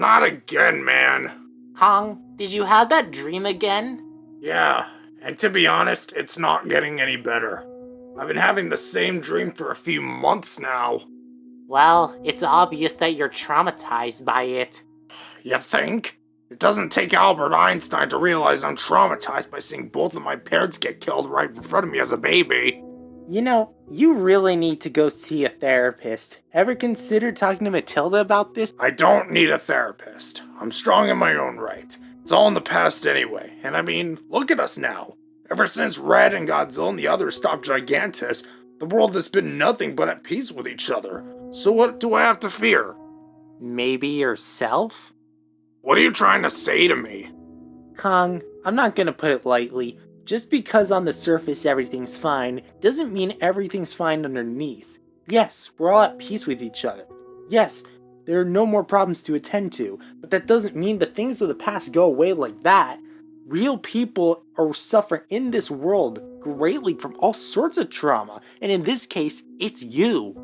Not again, man. Kong, did you have that dream again? Yeah, and to be honest, it's not getting any better. I've been having the same dream for a few months now. Well, it's obvious that you're traumatized by it. You think? It doesn't take Albert Einstein to realize I'm traumatized by seeing both of my parents get killed right in front of me as a baby. You know, you really need to go see a therapist. Ever consider talking to Matilda about this? I don't need a therapist. I'm strong in my own right. It's all in the past anyway. And I mean, look at us now. Ever since Red and Godzilla and the others stopped Gigantus, the world has been nothing but at peace with each other. So what do I have to fear? Maybe yourself? What are you trying to say to me? Kong, I'm not gonna put it lightly. Just because on the surface everything's fine, doesn't mean everything's fine underneath. Yes, we're all at peace with each other. Yes, there are no more problems to attend to, but that doesn't mean the things of the past go away like that. Real people are suffering in this world greatly from all sorts of trauma, and in this case, it's you.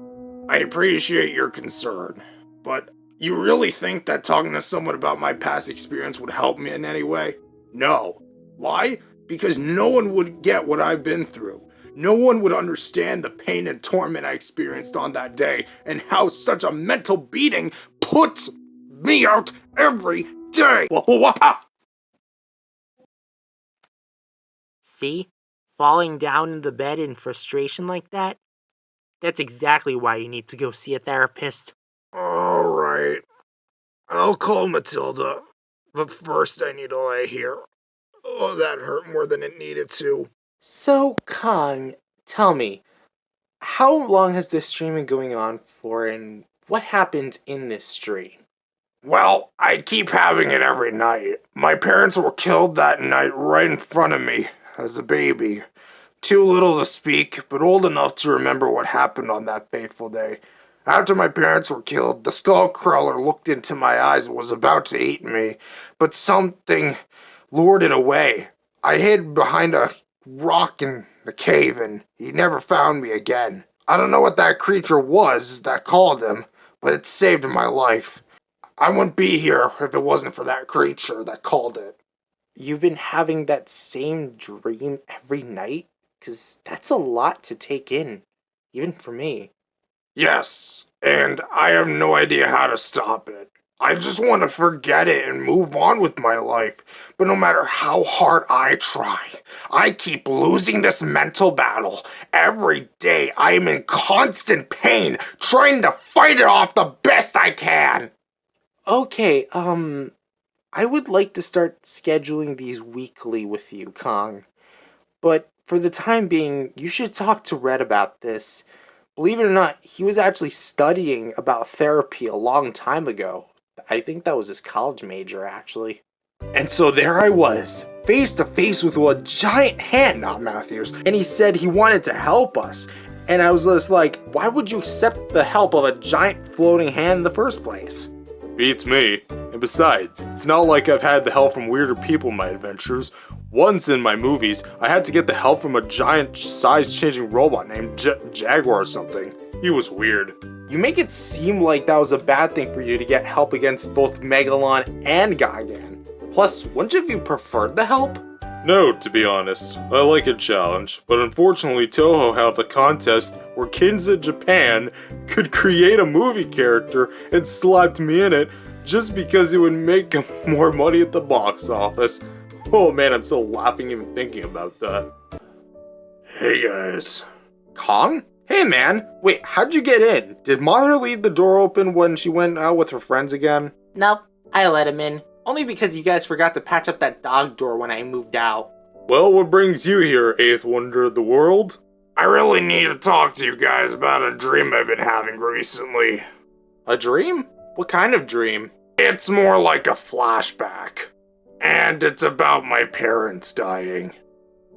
I appreciate your concern, but you really think that talking to someone about my past experience would help me in any way? No. Why? Because no one would get what I've been through. No one would understand the pain and torment I experienced on that day, and how such a mental beating puts me out every day. See? Falling down in the bed in frustration like that? That's exactly why you need to go see a therapist. Alright. I'll call Matilda. But first I need to lay here. Oh, that hurt more than it needed to. So, Kong, tell me, how long has this stream been going on for, and what happened in this stream? Well, I keep having it every night. My parents were killed that night right in front of me, as a baby. Too little to speak, but old enough to remember what happened on that fateful day. After my parents were killed, the skull crawler looked into my eyes and was about to eat me, but something lured it away. I hid behind a rock in the cave, and he never found me again. I don't know what that creature was that called him, but it saved my life. I wouldn't be here if it wasn't for that creature that called it. You've been having that same dream every night? 'Cause that's a lot to take in, even for me. Yes, and I have no idea how to stop it. I just want to forget it and move on with my life. But no matter how hard I try, I keep losing this mental battle. Every day I am in constant pain, trying to fight it off the best I can. Okay, I would like to start scheduling these weekly with you, Kong. But for the time being, you should talk to Red about this. Believe it or not, he was actually studying about therapy a long time ago. I think that was his college major, actually. And so there I was, face to face with a giant hand, not Matthews, and he said he wanted to help us. And I was just like, why would you accept the help of a giant floating hand in the first place? Beats me. And besides, it's not like I've had the help from weirder people in my adventures. Once in my movies, I had to get the help from a giant size-changing robot named Jaguar or something. He was weird. You make it seem like that was a bad thing for you to get help against both Megalon and Gigan. Plus, wouldn't you have preferred the help? No, to be honest. I like a challenge, but unfortunately Toho held a contest where kids in Japan could create a movie character and slapped me in it just because it would make them more money at the box office. Oh man, I'm still laughing even thinking about that. Hey guys. Kong? Hey man, wait, how'd you get in? Did Mother leave the door open when she went out with her friends again? Nope, I let him in. Only because you guys forgot to patch up that dog door when I moved out. Well, what brings you here, eighth wonder of the world? I really need to talk to you guys about a dream I've been having recently. A dream? What kind of dream? It's more like a flashback. And it's about my parents dying.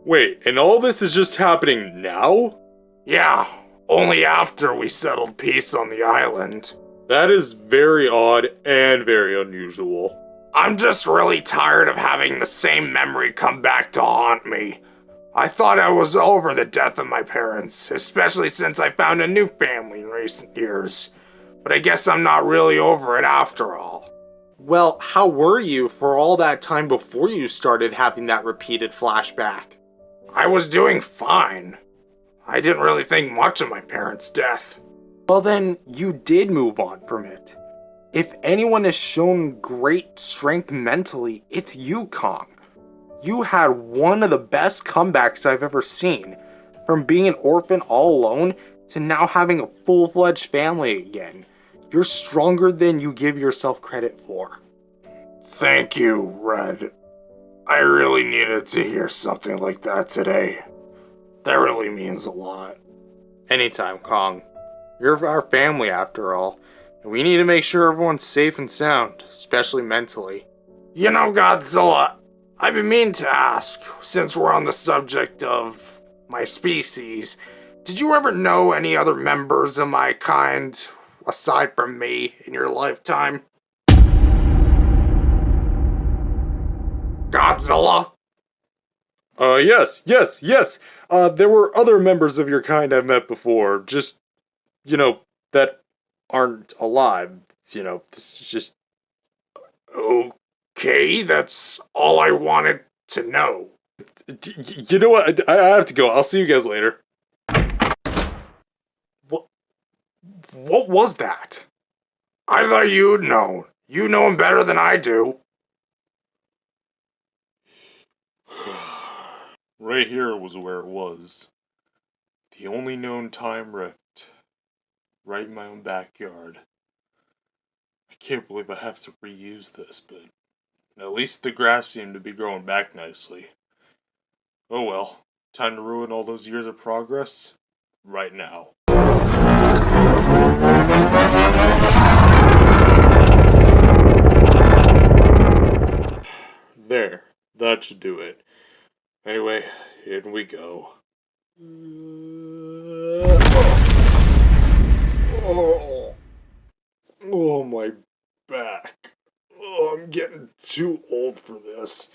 Wait, and all this is just happening now? Yeah, only after we settled peace on the island. That is very odd and very unusual. I'm just really tired of having the same memory come back to haunt me. I thought I was over the death of my parents, especially since I found a new family in recent years. But I guess I'm not really over it after all. Well, how were you for all that time before you started having that repeated flashback? I was doing fine. I didn't really think much of my parents' death. Well then, you did move on from it. If anyone has shown great strength mentally, it's you, Kong. You had one of the best comebacks I've ever seen. From being an orphan all alone to now having a full-fledged family again. You're stronger than you give yourself credit for. Thank you, Red. I really needed to hear something like that today. That really means a lot. Anytime, Kong. You're our family after all, and we need to make sure everyone's safe and sound, especially mentally. You know, Godzilla, I've been meaning to ask, since we're on the subject of my species, did you ever know any other members of my kind, aside from me, in your lifetime? Godzilla? Yes. There were other members of your kind I've met before, just, that aren't alive. It's just... Okay, that's all I wanted to know. You know what? I have to go. I'll see you guys later. What was that? I thought you'd know. You know him better than I do. Right here was where it was. The only known time rift. Right in my own backyard. I can't believe I have to reuse this, but at least the grass seemed to be growing back nicely. Oh well, time to ruin all those years of progress right now. There, that should do it. Anyway, in we go. Oh, my back. Oh, I'm getting too old for this.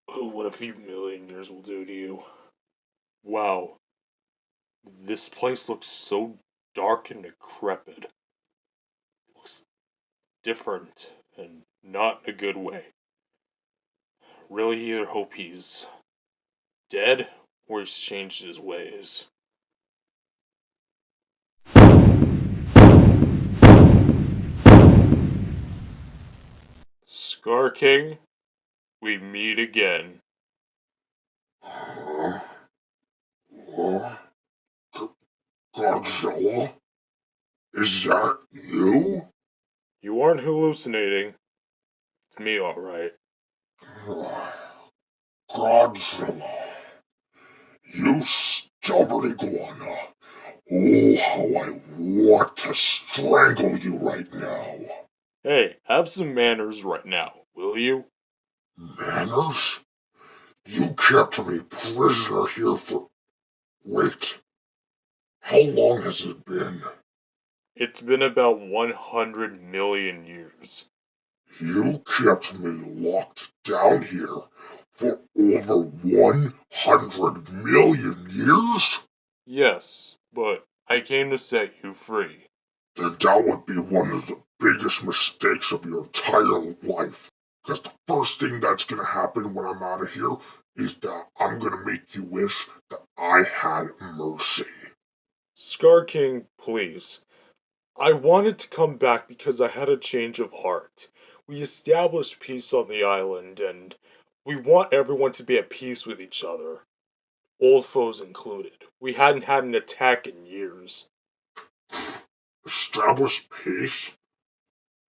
Oh, what a few million years will do to you. Wow. This place looks so dark and decrepit. Looks different, and not in a good way. Really either hope he's dead, or he's changed his ways. Scar King, we meet again. Godzilla? Is that you? You aren't hallucinating. It's me, alright. Godzilla. You stubborn iguana. Oh, how I want to strangle you right now. Hey, have some manners right now, will you? Manners? You kept me prisoner here for... Wait. How long has it been? It's been about 100 million years. You kept me locked down here for over 100 million years? Yes, but I came to set you free. Then that would be one of the biggest mistakes of your entire life. Because the first thing that's gonna happen when I'm out of here is that I'm gonna make you wish that I had mercy. Scar King, please. I wanted to come back because I had a change of heart. We established peace on the island, and we want everyone to be at peace with each other. Old foes included. We hadn't had an attack in years. Establish peace?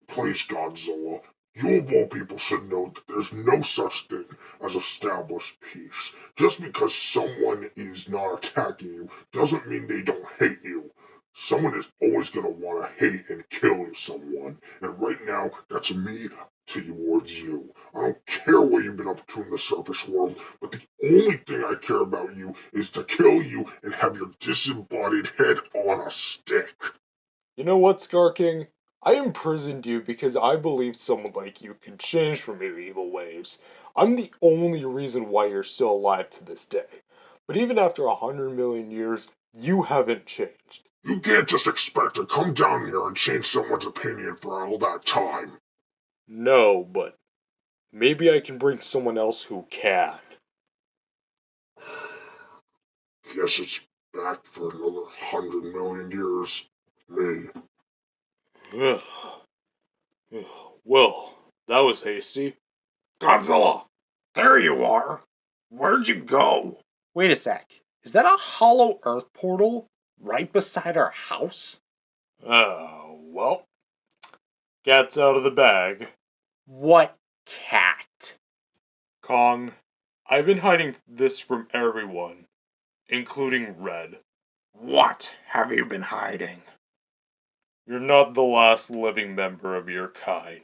Please, Godzilla, you of all people should know that there's no such thing as established peace. Just because someone is not attacking you doesn't mean they don't hate you. Someone is always going to want to hate and kill someone, and right now, that's me towards you. I don't care what you've been up to in the surface world, but the only thing I care about you is to kill you and have your disembodied head on a stick. You know what, Scar King? I imprisoned you because I believed someone like you could change from your evil ways. I'm the only reason why you're still alive to this day. But even after 100 million years, you haven't changed. You can't just expect to come down here and change someone's opinion for all that time. No, but maybe I can bring someone else who can. Guess it's back for another 100 million years. Me. Well, that was hasty. Godzilla, there you are. Where'd you go? Wait a sec. Is that a hollow Earth portal right beside our house? Well, cat's out of the bag. What cat? Kong, I've been hiding this from everyone, including Red. What have you been hiding? You're not the last living member of your kind.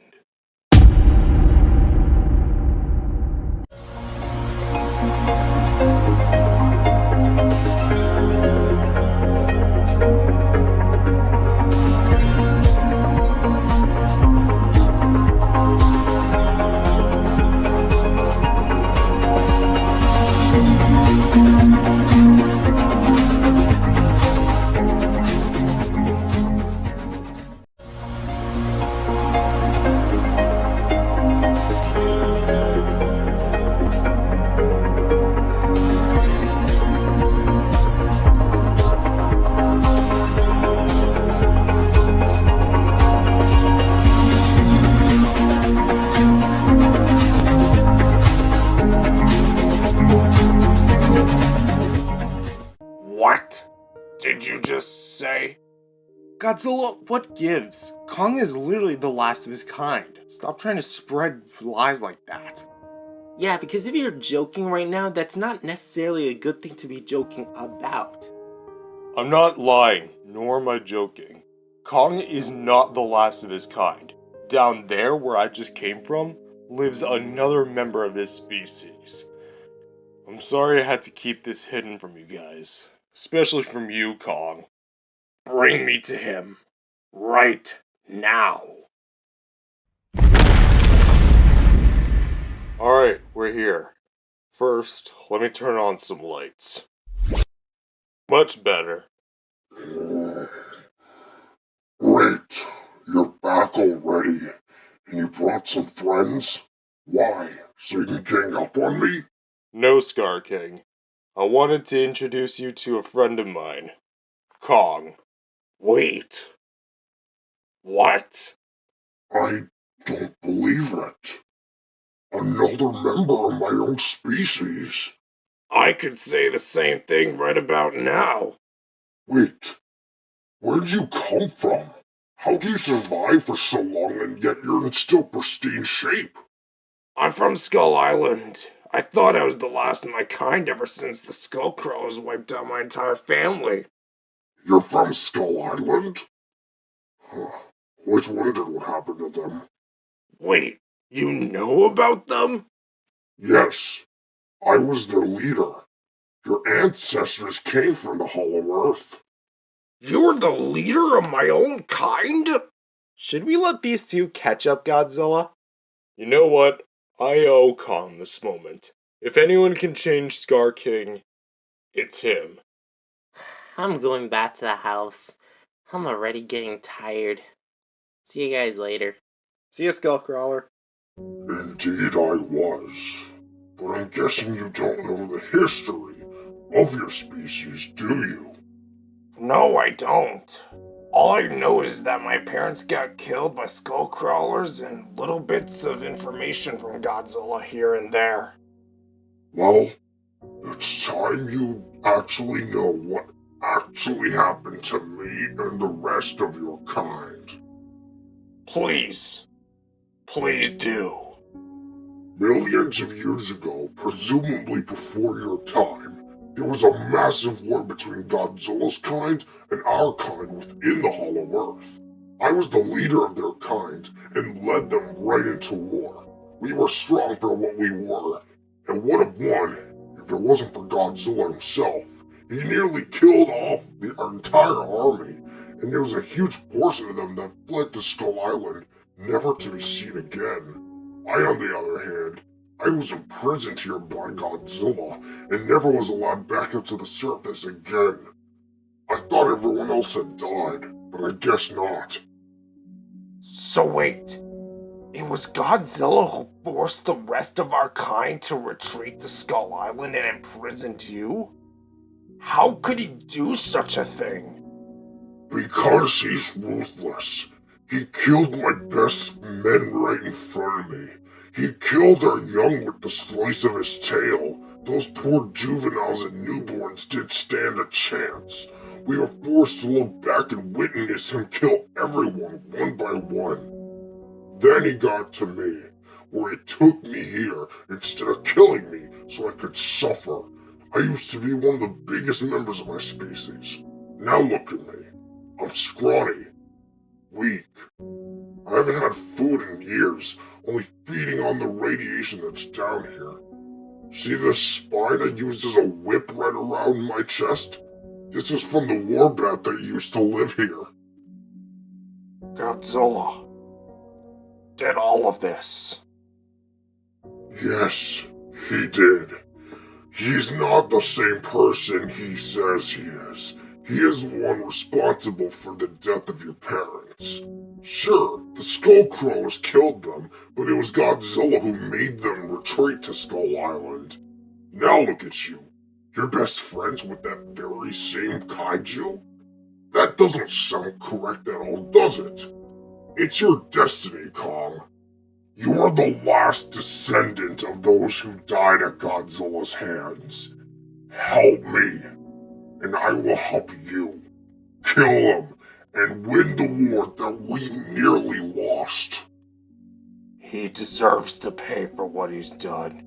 What did you just say? Godzilla, what gives? Kong is literally the last of his kind. Stop trying to spread lies like that. Yeah, because if you're joking right now, that's not necessarily a good thing to be joking about. I'm not lying, nor am I joking. Kong is not the last of his kind. Down there, where I just came from, lives another member of his species. I'm sorry I had to keep this hidden from you guys. Especially from you, Kong. Bring me to him. Right now. Alright, we're here. First, let me turn on some lights. Much better. Great. You're back already. And you brought some friends? Why? So you can gang up on me? No, Scar King. I wanted to introduce you to a friend of mine, Kong. Wait. What? I don't believe it. Another member of my own species. I could say the same thing right about now. Wait. Where'd you come from? How'd you survive for so long and yet you're in still pristine shape? I'm from Skull Island. I thought I was the last of my kind ever since the Skull Crows wiped out my entire family. You're from Skull Island? Huh. Always wondered what happened to them. Wait, you know about them? Yes, I was their leader. Your ancestors came from the Hollow Earth. You're the leader of my own kind? Should we let these two catch up, Godzilla? You know what? I owe Kong this moment. If anyone can change Scar King, it's him. I'm going back to the house. I'm already getting tired. See you guys later. See ya, Skullcrawler. Indeed I was. But I'm guessing you don't know the history of your species, do you? No, I don't. All I know is that my parents got killed by skull crawlers and little bits of information from Godzilla here and there. Well, it's time you actually know what actually happened to me and the rest of your kind. Please. Please do. Millions of years ago, presumably before your time, there was a massive war between Godzilla's kind and our kind within the Hollow Earth. I was the leader of their kind and led them right into war. We were strong for what we were, and would have won if it wasn't for Godzilla himself. He nearly killed off our entire army, and there was a huge portion of them that fled to Skull Island, never to be seen again. I, on the other hand, I was imprisoned here by Godzilla and never was allowed back up to the surface again. I thought everyone else had died, but I guess not. So wait. It was Godzilla who forced the rest of our kind to retreat to Skull Island and imprisoned you? How could he do such a thing? Because he's ruthless. He killed my best men right in front of me. He killed our young with the slice of his tail. Those poor juveniles and newborns didn't stand a chance. We were forced to look back and witness him kill everyone one by one. Then he got to me, where he took me here instead of killing me so I could suffer. I used to be one of the biggest members of my species. Now look at me. I'm scrawny, weak. I haven't had food in years, only feeding on the radiation that's down here. See this spine I used as a whip right around my chest? This is from the warbat that used to live here. Godzilla did all of this. Yes, he did. He's not the same person he says he is. He is the one responsible for the death of your parents. Sure, the Skull Crawlers killed them, but it was Godzilla who made them retreat to Skull Island. Now look at you. You're best friends with that very same kaiju? That doesn't sound correct at all, does it? It's your destiny, Kong. You are the last descendant of those who died at Godzilla's hands. Help me, and I will help you. Kill him, and win the war that we nearly lost. He deserves to pay for what he's done.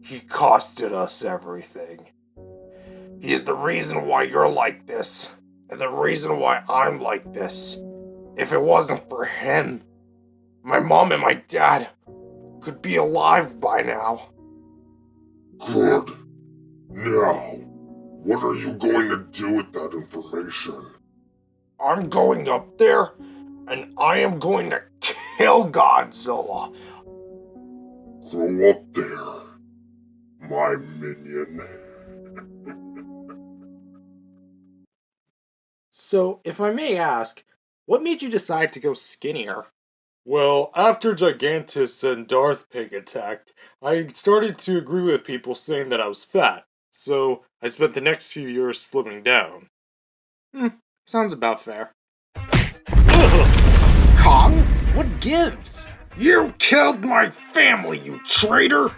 He costed us everything. He is the reason why you're like this, and the reason why I'm like this. If it wasn't for him, my mom and my dad could be alive by now. Good. Now, what are you going to do with that information? I'm going up there, and I am going to kill Godzilla. Grow up there, my minion. So, if I may ask, what made you decide to go skinnier? Well, after Gigantus and Darth Pig attacked, I started to agree with people saying that I was fat, so I spent the next few years slimming down. Sounds about fair. Kong, What gives? you killed my family, you traitor!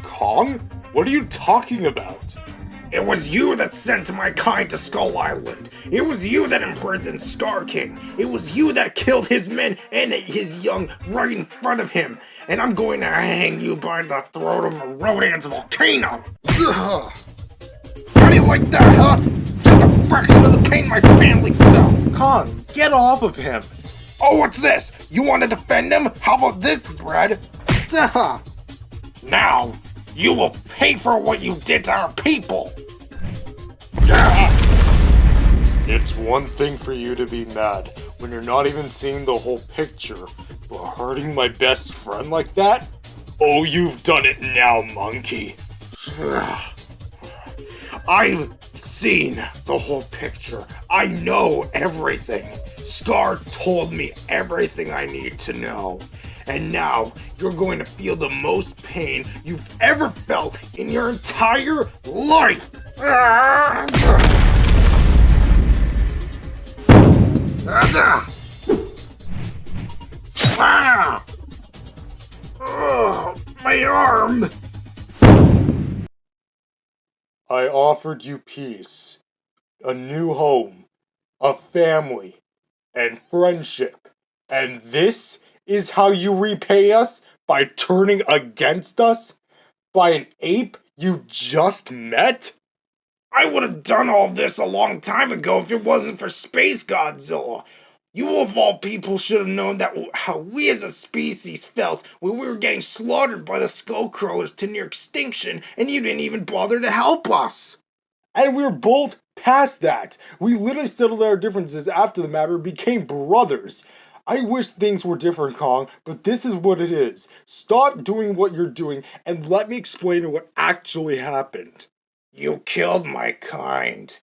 Kong? What are you talking about? It was you that sent my kind to Skull Island. It was you that imprisoned Scar King. It was you that killed his men and his young right in front of him. And I'm going to hang you by the throat of a Rodin's volcano. Ugh. How do you like that, huh? Just a fraction of the pain my family felt. Kong, get off of him! Oh, what's this? You want to defend him? How about this, Red? Duh. Now, you will pay for what you did to our people. It's one thing for you to be mad when you're not even seeing the whole picture, but hurting my best friend like that? Oh, you've done it now, monkey. I've seen the whole picture. I know everything. Scar told me everything I need to know. And now you're going to feel the most pain you've ever felt in your entire life. My arm. I offered you peace, a new home, a family, and friendship. And this is how you repay us? By turning against us? By an ape you just met? I would have done all this a long time ago if it wasn't for Space Godzilla. You of all people should have known that how we as a species felt when we were getting slaughtered by the skull crawlers to near extinction, and you didn't even bother to help us. And we're both past that. We literally settled our differences after the matter and became brothers. I wish things were different, Kong, but this is what it is. Stop doing what you're doing and let me explain what actually happened. You killed my kind.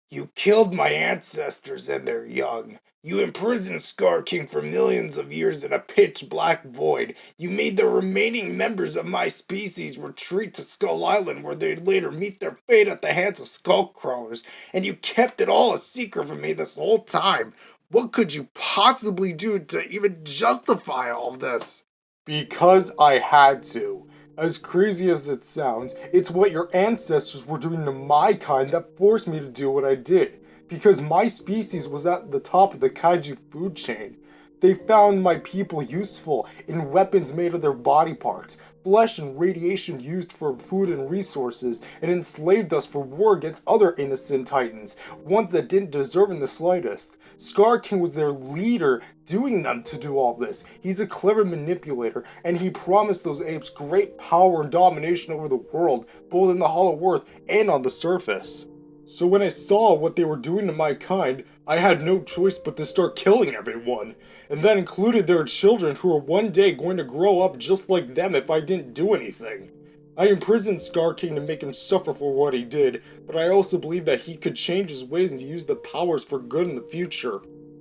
You killed my ancestors and their young. You imprisoned Scar King for millions of years in a pitch-black void. You made the remaining members of my species retreat to Skull Island where they'd later meet their fate at the hands of skullcrawlers. And you kept it all a secret from me this whole time. What could you possibly do to even justify all of this? Because I had to. As crazy as it sounds, it's what your ancestors were doing to my kind that forced me to do what I did. Because my species was at the top of the kaiju food chain. They found my people useful in weapons made of their body parts, flesh and radiation used for food and resources, and enslaved us for war against other innocent titans, ones that didn't deserve in the slightest. Scar King was their leader, doing them to do all this. He's a clever manipulator, and he promised those apes great power and domination over the world, both in the Hollow Earth and on the surface. So when I saw what they were doing to my kind, I had no choice but to start killing everyone. And that included their children who were one day going to grow up just like them if I didn't do anything. I imprisoned Scar King to make him suffer for what he did, but I also believed that he could change his ways and use the powers for good in the future.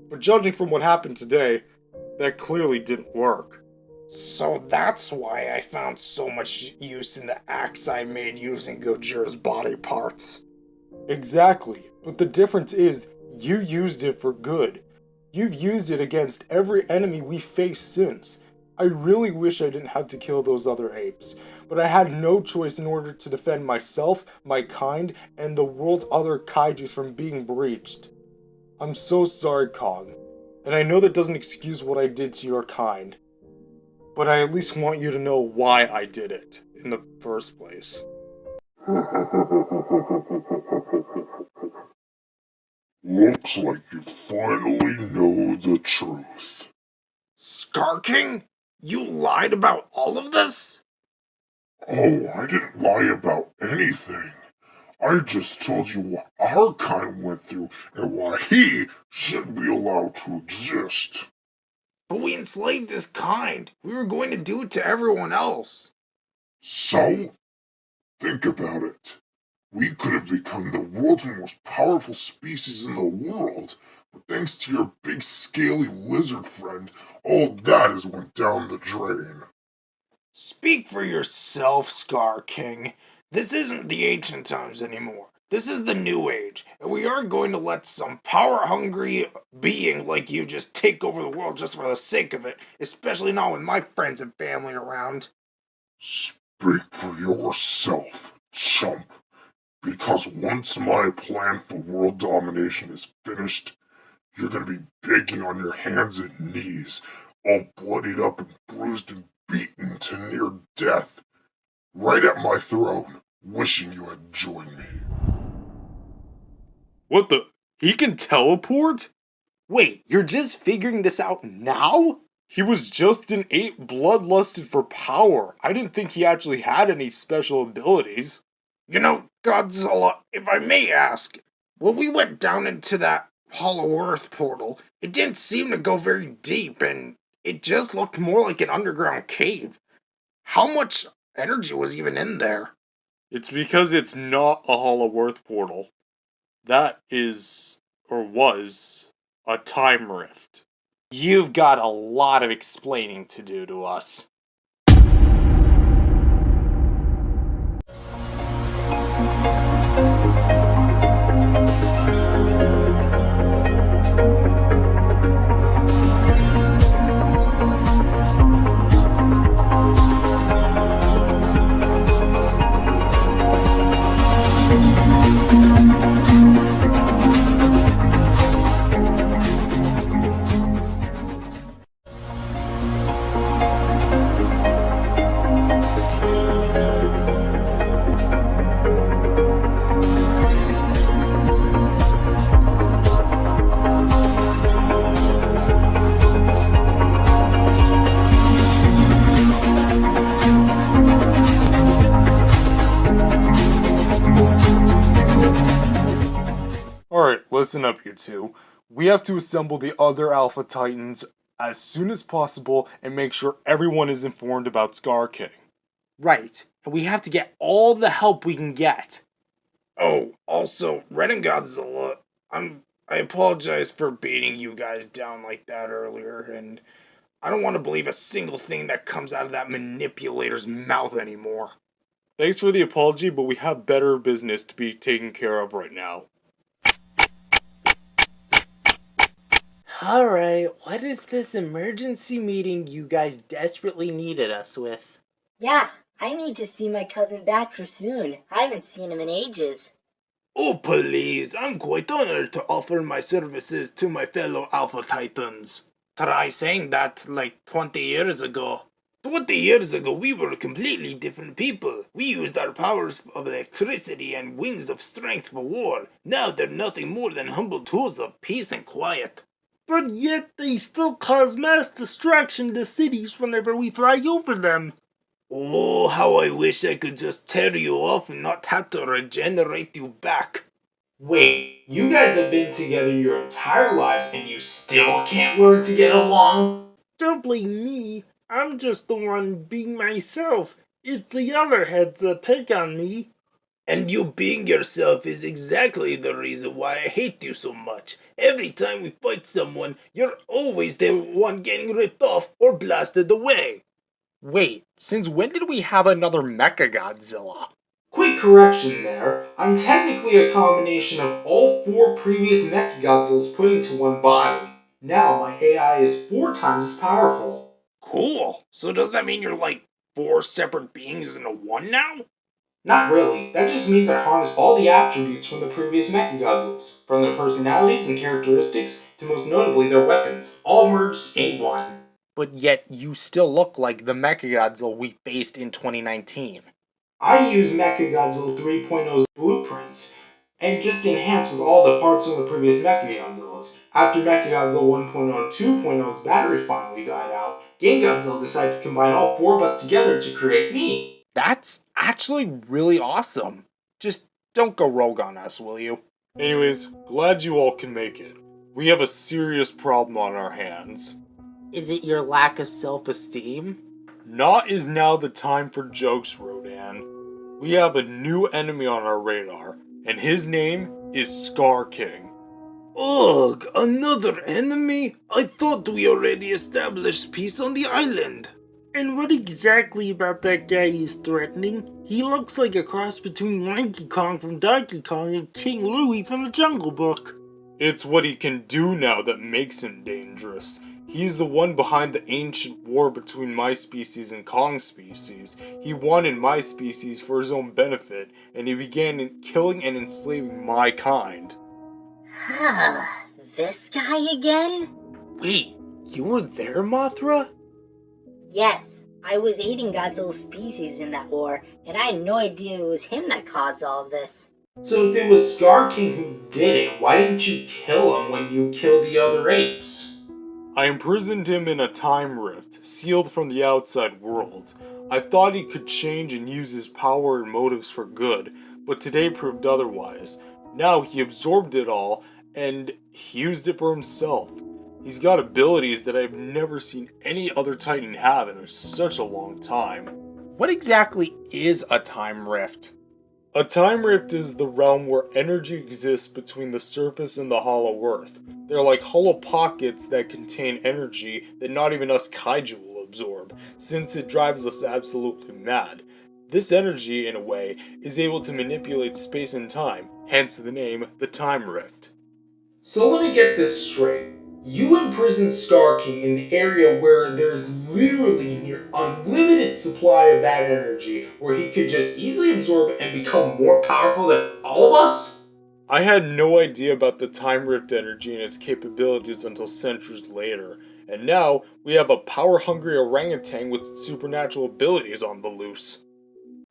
But judging from what happened today, that clearly didn't work. So that's why I found so much use in the axe I made using Gojira's body parts. Exactly, but the difference is, you used it for good. You've used it against every enemy we faced since. I really wish I didn't have to kill those other apes, but I had no choice in order to defend myself, my kind, and the world's other kaijus from being breached. I'm so sorry, Kong, and I know that doesn't excuse what I did to your kind, but I at least want you to know why I did it in the first place. Looks like you finally know the truth. Scar King? You lied about all of this? Oh, I didn't lie about anything. I just told you what our kind went through and why he should be allowed to exist. But we enslaved his kind. We were going to do it to everyone else. So, think about it. We could have become the world's most powerful species in the world, but thanks to your big scaly lizard friend, all that has went down the drain. Speak for yourself, Scar King. This isn't the ancient times anymore. This is the new age, and we aren't going to let some power-hungry being like you just take over the world just for the sake of it, especially not with my friends and family around. Speak for yourself, chump. Because once my plan for world domination is finished, you're gonna be begging on your hands and knees, all bloodied up and bruised and beaten to near death, right at my throne, wishing you had joined me. What the? He can teleport? Wait, you're just figuring this out now? He was just an ape bloodlusted for power. I didn't think he actually had any special abilities. You know, Godzilla, if I may ask, when we went down into that Hollow Earth portal, it didn't seem to go very deep, and it just looked more like an underground cave. How much energy was even in there? It's because it's not a Hollow Earth portal. That is, or was, a time rift. You've got a lot of explaining to do to us. Alright, listen up, you two. We have to assemble the other Alpha Titans as soon as possible and make sure everyone is informed about Scar King. Right, and we have to get all the help we can get. Oh, also, Red and Godzilla, I apologize for beating you guys down like that earlier, and I don't want to believe a single thing that comes out of that manipulator's mouth anymore. Thanks for the apology, but we have better business to be taken care of right now. Alright, what is this emergency meeting you guys desperately needed us with? Yeah, I need to see my cousin Baxter soon. I haven't seen him in ages. Oh, please, I'm quite honored to offer my services to my fellow Alpha Titans. Try saying that like 20 years ago. 20 years ago, we were completely different people. We used our powers of electricity and wings of strength for war. Now they're nothing more than humble tools of peace and quiet. But yet they still cause mass destruction to cities whenever we fly over them. Oh, how I wish I could just tear you off and not have to regenerate you back. Wait, you guys have been together your entire lives and you still can't learn to get along? Don't blame me. I'm just the one being myself. It's the other heads that pick on me. And you being yourself is exactly the reason why I hate you so much. Every time we fight someone, you're always the one getting ripped off or blasted away. Wait, since when did we have another Mechagodzilla? Quick correction there. I'm technically a combination of all 4 previous Mechagodzillas put into one body. Now my AI is 4 times as powerful. Cool. So does that mean you're like 4 separate beings into one now? Not really. That just means I harness all the attributes from the previous Mechagodzillas, from their personalities and characteristics to most notably their weapons, all merged in one. But yet you still look like the Mechagodzilla we faced in 2019. I use Mechagodzilla 3.0's blueprints, and just enhanced with all the parts from the previous Mechagodzillas. After Mechagodzilla 1.0 and 2.0's battery finally died out, Game Godzilla decided to combine all 4 of us together to create me. That's actually really awesome. Just don't go rogue on us, will you? Anyways, glad you all can make it. We have a serious problem on our hands. Is it your lack of self-esteem? Not is now the time for jokes, Rodan. We have a new enemy on our radar, and his name is Scar King. Ugh, another enemy? I thought we already established peace on the island. And what exactly about that guy is threatening? He looks like a cross between Lanky Kong from Donkey Kong and King Louie from the Jungle Book. It's what he can do now that makes him dangerous. He's the one behind the ancient war between my species and Kong's species. He wanted my species for his own benefit, and he began killing and enslaving my kind. This guy again? Wait, you were there, Mothra? Yes, I was aiding Godzilla's species in that war, and I had no idea it was him that caused all of this. So if it was Scar King who did it, why didn't you kill him when you killed the other apes? I imprisoned him in a time rift, sealed from the outside world. I thought he could change and use his power and motives for good, but today proved otherwise. Now he absorbed it all, and he used it for himself. He's got abilities that I've never seen any other Titan have in such a long time. What exactly is a time rift? A time rift is the realm where energy exists between the surface and the hollow earth. They're like hollow pockets that contain energy that not even us kaiju will absorb, since it drives us absolutely mad. This energy, in a way, is able to manipulate space and time, hence the name, the Time Rift. So let me get this straight. You imprisoned Scar King in the area where there's literally near unlimited supply of that energy, where he could just easily absorb and become more powerful than all of us? I had no idea about the Time Rift energy and its capabilities until centuries later, and now we have a power-hungry orangutan with supernatural abilities on the loose.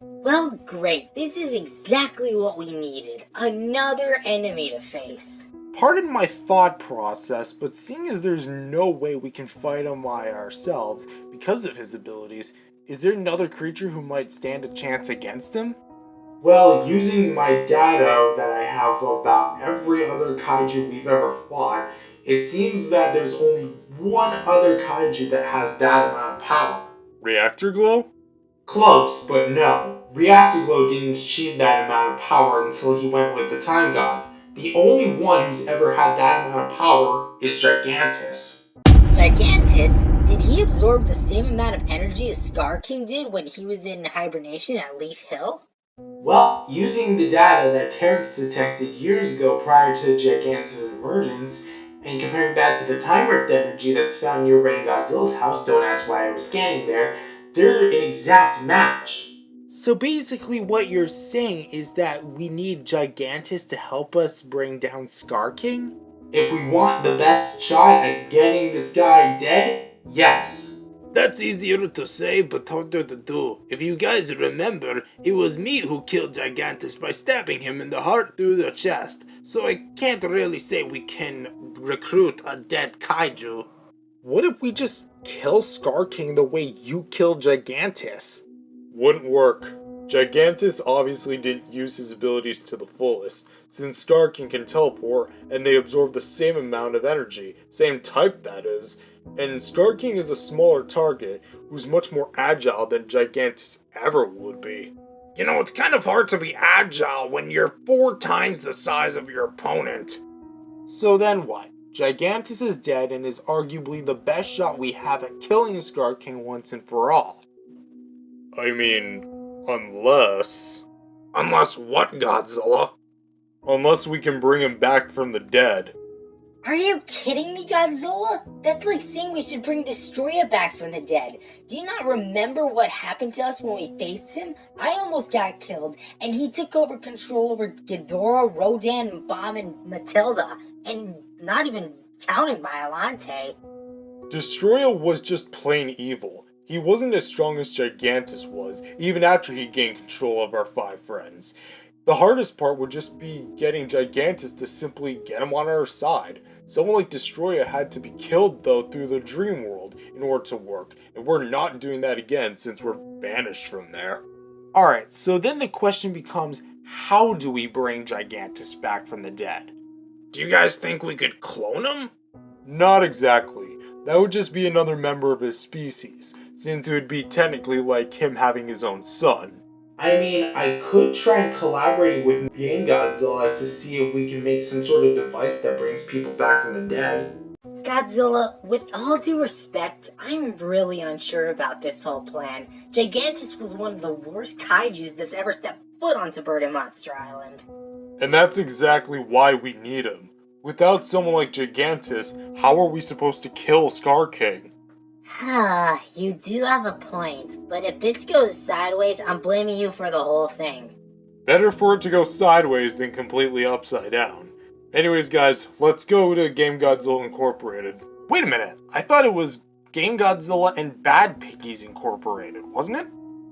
Well, great. This is exactly what we needed. Another enemy to face. Pardon my thought process, but seeing as there's no way we can fight him by ourselves because of his abilities, is there another creature who might stand a chance against him? Well, using my data that I have about every other kaiju we've ever fought, it seems that there's only one other kaiju that has that amount of power. Reactor glow? Close, but no. Reactor Glow didn't achieve that amount of power until he went with the Time God. The only one who's ever had that amount of power is Gigantus. Gigantus? Did he absorb the same amount of energy as Scar King did when he was in hibernation at Leaf Hill? Well, using the data that Terrence detected years ago prior to Gigantus' emergence, and comparing that to the Time Rift energy that's found near Red and Godzilla's house, don't ask why I was scanning there, they're an exact match. So basically what you're saying is that we need Gigantus to help us bring down Scar King? If we want the best shot at getting this guy dead, yes. That's easier to say, but harder to do. If you guys remember, it was me who killed Gigantus by stabbing him in the heart through the chest, so I can't really say we can recruit a dead kaiju. What if we just kill Scar King the way you killed Gigantus? Wouldn't work. Gigantus obviously didn't use his abilities to the fullest, since Scar King can teleport and they absorb the same amount of energy, same type that is, and Scar King is a smaller target who's much more agile than Gigantus ever would be. You know, it's kind of hard to be agile when you're 4 times the size of your opponent. So then what? Gigantus is dead and is arguably the best shot we have at killing Scar King once and for all. I mean, unless... Unless what, Godzilla? Unless we can bring him back from the dead. Are you kidding me, Godzilla? That's like saying we should bring Destroyer back from the dead. Do you not remember what happened to us when we faced him? I almost got killed, and he took over control over Ghidorah, Rodan, Bomb, and Matilda. And not even counting Biollante. Destroyer was just plain evil. He wasn't as strong as Gigantus was, even after he gained control of our 5 friends. The hardest part would just be getting Gigantus to simply get him on our side. Someone like Destroyer had to be killed though through the dream world in order to work, and we're not doing that again since we're banished from there. Alright, so then the question becomes, how do we bring Gigantus back from the dead? Do you guys think we could clone him? Not exactly. That would just be another member of his species, since it would be technically like him having his own son. I mean, I could try collaborating with Game Godzilla to see if we can make some sort of device that brings people back from the dead. Godzilla, with all due respect, I'm really unsure about this whole plan. Gigantus was one of the worst kaijus that's ever stepped foot onto Bird and Monster Island. And that's exactly why we need him. Without someone like Gigantus, how are we supposed to kill Scar King? You do have a point, but if this goes sideways, I'm blaming you for the whole thing. Better for it to go sideways than completely upside down. Anyways guys, let's go to Game Godzilla Incorporated. Wait a minute, I thought it was Game Godzilla and Bad Piggies Incorporated, wasn't it?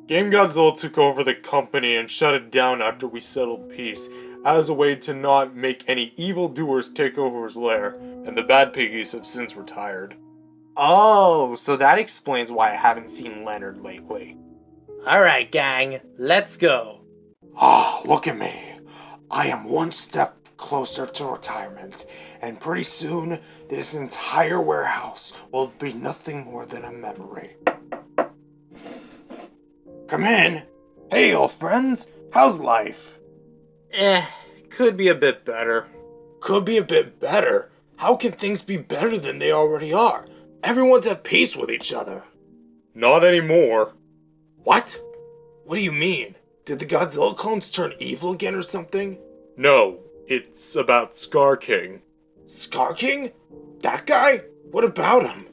Game Godzilla took over the company and shut it down after we settled peace, as a way to not make any evildoers take over his lair, and the Bad Piggies have since retired. Oh, so that explains why I haven't seen Leonard lately. Alright gang, let's go. Ah, look at me. I am one step closer to retirement, and pretty soon, this entire warehouse will be nothing more than a memory. Come in. Hey, old friends. How's life? Could be a bit better. Could be a bit better? How can things be better than they already are? Everyone's at peace with each other. Not anymore. What? What do you mean? Did the Godzilla clones turn evil again or something? No, it's about Scar King. Scar King? That guy? What about him?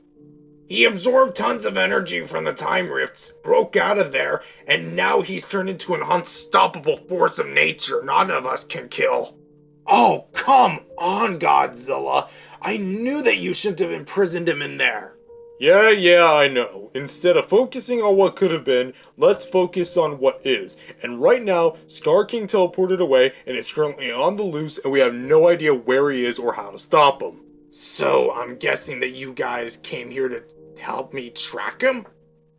He absorbed tons of energy from the time rifts, broke out of there, and now he's turned into an unstoppable force of nature none of us can kill. Oh, come on, Godzilla. I knew that you shouldn't have imprisoned him in there. Yeah, I know. Instead of focusing on what could have been, let's focus on what is. And right now, Scar King teleported away and is currently on the loose and we have no idea where he is or how to stop him. So, I'm guessing that you guys came here to help me track him?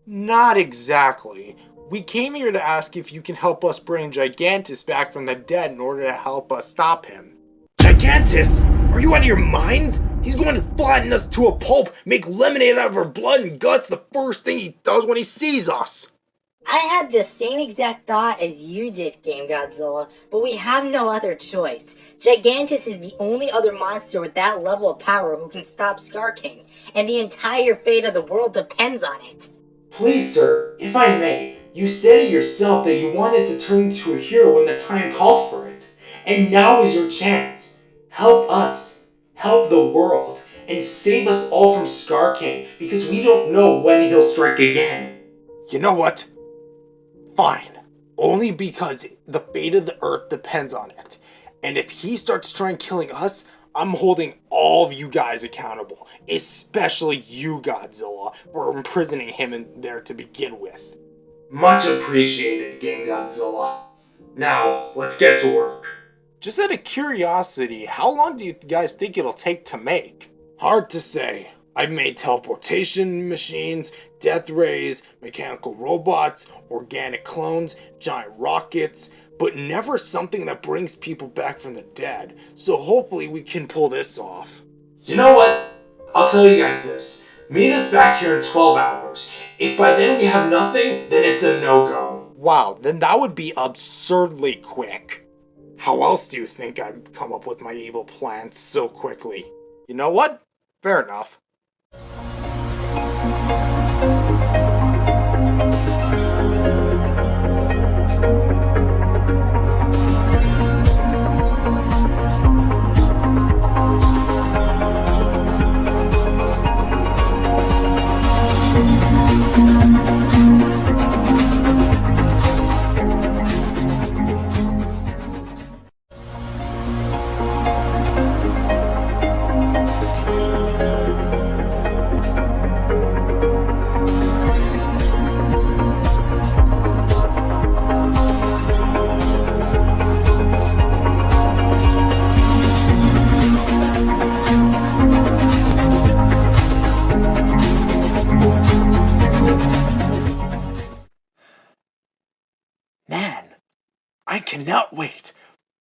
Not exactly. We came here to ask if you can help us bring Gigantus back from the dead in order to help us stop him. Gigantus? Are you out of your minds? He's going to flatten us to a pulp, make lemonade out of our blood and guts the first thing he does when he sees us. I had the same exact thought as you did, Game Godzilla, but we have no other choice. Gigantus is the only other monster with that level of power who can stop Scar King, and the entire fate of the world depends on it. Please, sir, if I may, you said it yourself that you wanted to turn into a hero when the time called for it. And now is your chance. Help us, help the world, and save us all from Scar King, because we don't know when he'll strike again. You know what? Fine. Only because the fate of the Earth depends on it. And if he starts trying killing us, I'm holding all of you guys accountable. Especially you, Godzilla, for imprisoning him in there to begin with. Much appreciated, Game Godzilla. Now, let's get to work. Just out of curiosity, how long do you guys think it'll take to make? Hard to say. I've made teleportation machines, death rays, mechanical robots, organic clones, giant rockets, but never something that brings people back from the dead. So hopefully we can pull this off. You know what? I'll tell you guys this. Meet us back here in 12 hours. If by then we have nothing, then it's a no-go. Wow, then that would be absurdly quick. How else do you think I've come up with my evil plans so quickly? You know what? Fair enough. Man, I cannot wait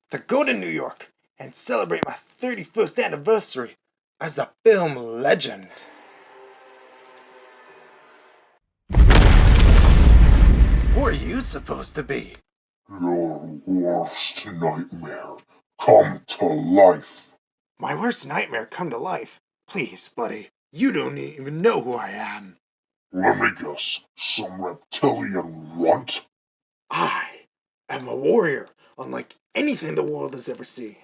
to go to New York and celebrate my 31st anniversary as a film legend. Who are you supposed to be? Your worst nightmare come to life. My worst nightmare come to life? Please, buddy, you don't even know who I am. Let me guess, some reptilian runt? I am a warrior, unlike anything the world has ever seen.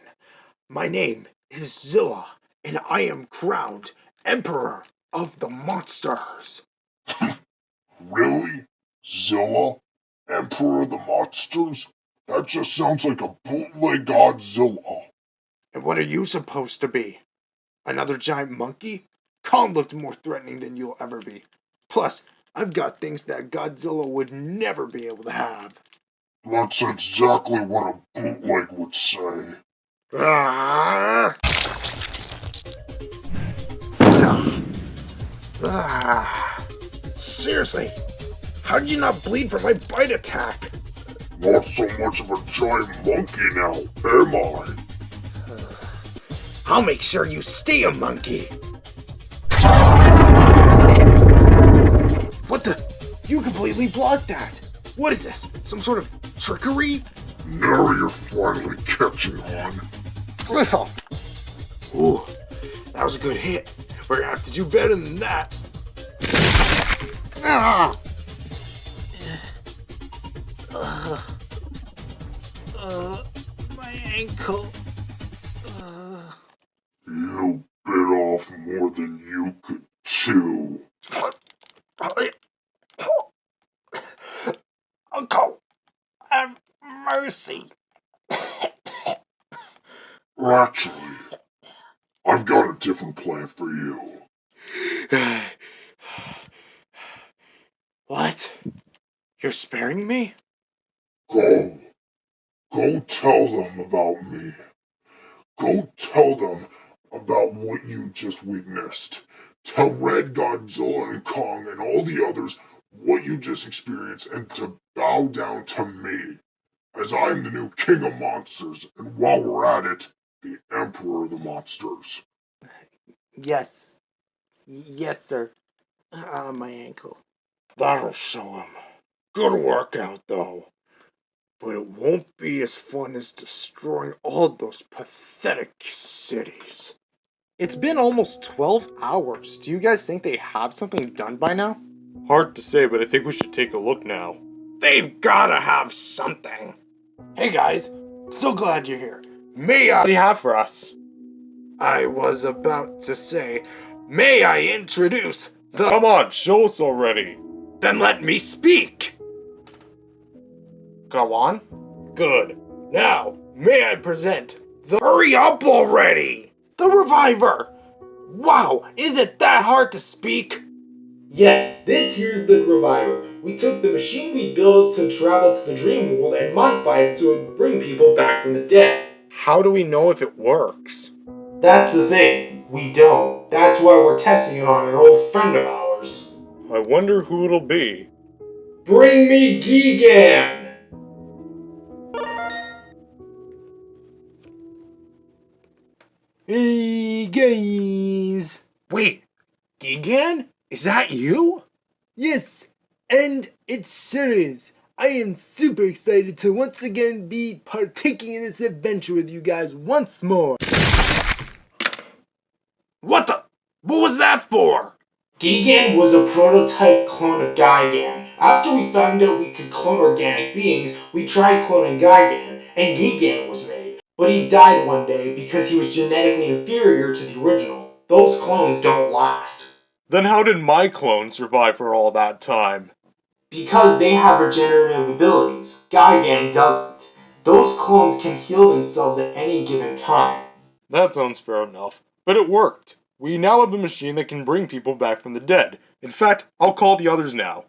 My name is Zilla, and I am crowned Emperor of the Monsters. Really? Zilla? Emperor of the Monsters? That just sounds like a bootleg Godzilla. And what are you supposed to be? Another giant monkey? Kong looked more threatening than you'll ever be. Plus, I've got things that Godzilla would never be able to have. That's exactly what a bootleg would say. Ah! Ah! Seriously, how did you not bleed from my bite attack? Not so much of a giant monkey now, am I? I'll make sure you stay a monkey. What the? You completely blocked that. What is this? Some sort of trickery? Now you're finally catching on. Well, ooh, that was a good hit. We're gonna have to do better than that. Ah! My ankle. You bit off more than you could chew. Uncle, have mercy. Actually, I've got a different plan for you. What? You're sparing me? Go. Go tell them about me. Go tell them about what you just witnessed. Tell Red, Godzilla, and Kong, and all the others what you just experienced and to bow down to me, as I'm the new King of Monsters, and while we're at it, the Emperor of the Monsters. Yes. Yes, sir. My ankle. That'll show him. Good workout, though. But it won't be as fun as destroying all those pathetic cities. It's been almost 12 hours. Do you guys think they have something done by now? Hard to say, but I think we should take a look now. They've gotta have something. Hey guys, so glad you're here. May I... What do you have for us? I was about to say, may I introduce the... Come on, show us already. Then let me speak. Go on. Good. Now, may I present the... Hurry up already! The Reviver! Wow, is it that hard to speak? Yes, this here's the Reviver. We took the machine we built to travel to the dream world and modified it so it would bring people back from the dead. How do we know if it works? That's the thing. We don't. That's why we're testing it on an old friend of ours. I wonder who it'll be. Bring me Gigan! Hey guys! Wait, Gigan? Is that you? Yes, and it sure is. I am super excited to once again be partaking in this adventure with you guys once more. What was that for? Gigan was a prototype clone of Gigan. After we found out we could clone organic beings, we tried cloning Gigan, and Gigan was made. But he died one day because he was genetically inferior to the original. Those clones don't last. Then how did my clone survive for all that time? Because they have regenerative abilities. Gigan doesn't. Those clones can heal themselves at any given time. That sounds fair enough. But it worked. We now have a machine that can bring people back from the dead. In fact, I'll call the others now.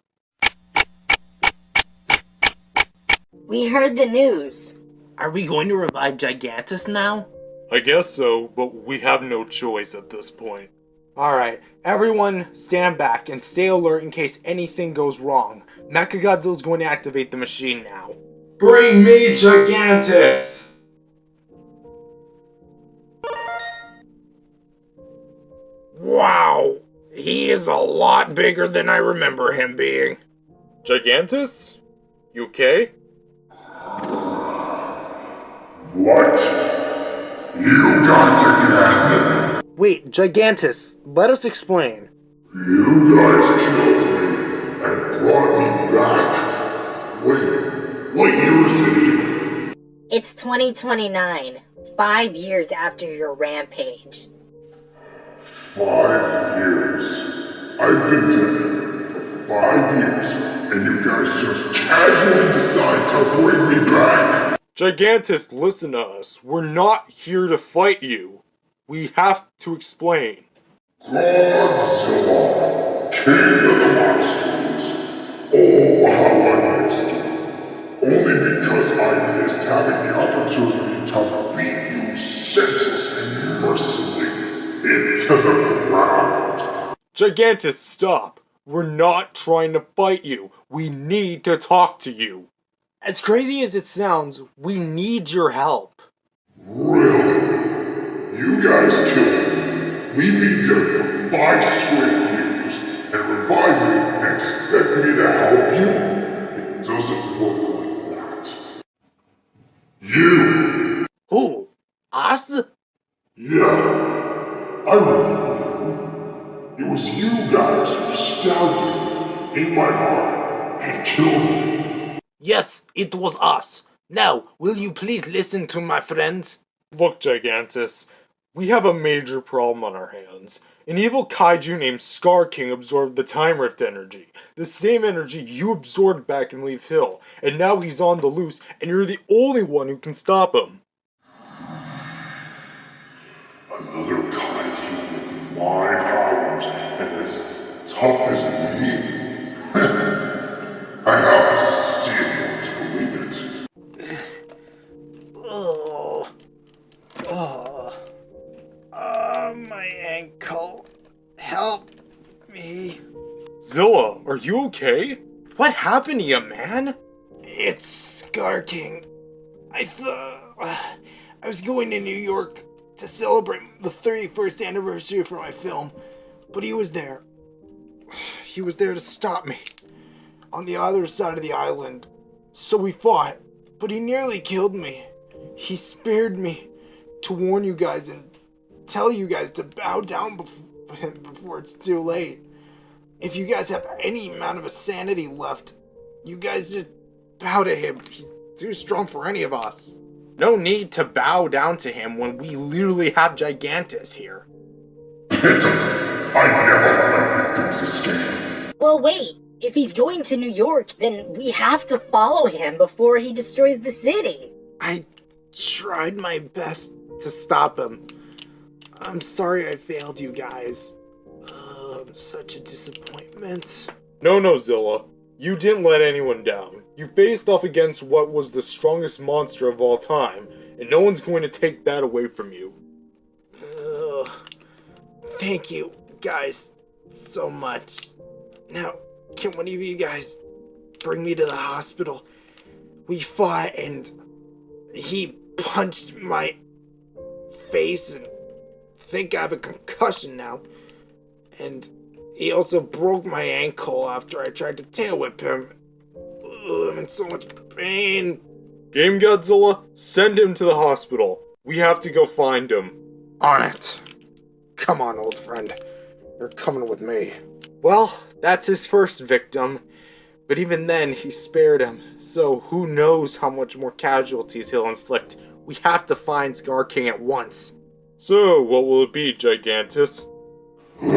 We heard the news. Are we going to revive Gigantus now? I guess so, but we have no choice at this point. Alright, everyone stand back and stay alert in case anything goes wrong. Mechagodzilla's going to activate the machine now. Bring me Gigantus! Wow, he is a lot bigger than I remember him being. Gigantus? You okay? What? You got to get... Wait, Gigantus, let us explain. You guys killed me and brought me back. Wait, what year is it even? It's 2029, 5 years after your rampage. 5 years. I've been dead for 5 years, and you guys just casually decide to bring me back? Gigantus, listen to us. We're not here to fight you. We have to explain. Godzilla, king of the monsters. Oh, how I missed you. Only because I missed having the opportunity to beat you senseless and mercilessly into the ground. Gigantus, stop. We're not trying to fight you. We need to talk to you. As crazy as it sounds, we need your help. Really? You guys killed me. We be dead for 5 straight years and revive me and expect me to help you? It doesn't work like that. You! Who? Us? Yeah, I remember you. It was you guys who stabbed me in my heart and killed me. Yes, it was us. Now, will you please listen to my friends? Look, Gigantus, we have a major problem on our hands. An evil kaiju named Scar King absorbed the Time Rift energy. The same energy you absorbed back in Leaf Hill. And now he's on the loose, and you're the only one who can stop him. Another kaiju with my powers and as tough as me. I have to see it to believe it. My ankle. Help me. Zilla, are you okay? What happened to you, man? It's Scar King. I was going to New York to celebrate the 31st anniversary for my film, but he was there. He was there to stop me. on the other side of the island. So we fought, but he nearly killed me. He spared me to warn you guys and tell you guys to bow down before it's too late. If you guys have any amount of sanity left, you guys just bow to him. He's too strong for any of us. No need to bow down to him when we literally have Gigantus here. I never let victims escape. Well, wait. If he's going to New York, then we have to follow him before he destroys the city. I tried my best to stop him. I'm sorry I failed you guys. I'm such a disappointment. No, Zilla. You didn't let anyone down. You faced off against what was the strongest monster of all time, and no one's going to take that away from you. Thank you, guys, so much. Now, can one of you guys bring me to the hospital? We fought and he punched my face and I think I have a concussion now. And he also broke my ankle after I tried to tail whip him. I'm in so much pain. Game Godzilla, send him to the hospital. We have to go find him. On it. Come on, old friend. You're coming with me. Well, that's his first victim. But even then, he spared him. So who knows how much more casualties he'll inflict. We have to find Scar King at once. So, what will it be, Gigantus? Fine,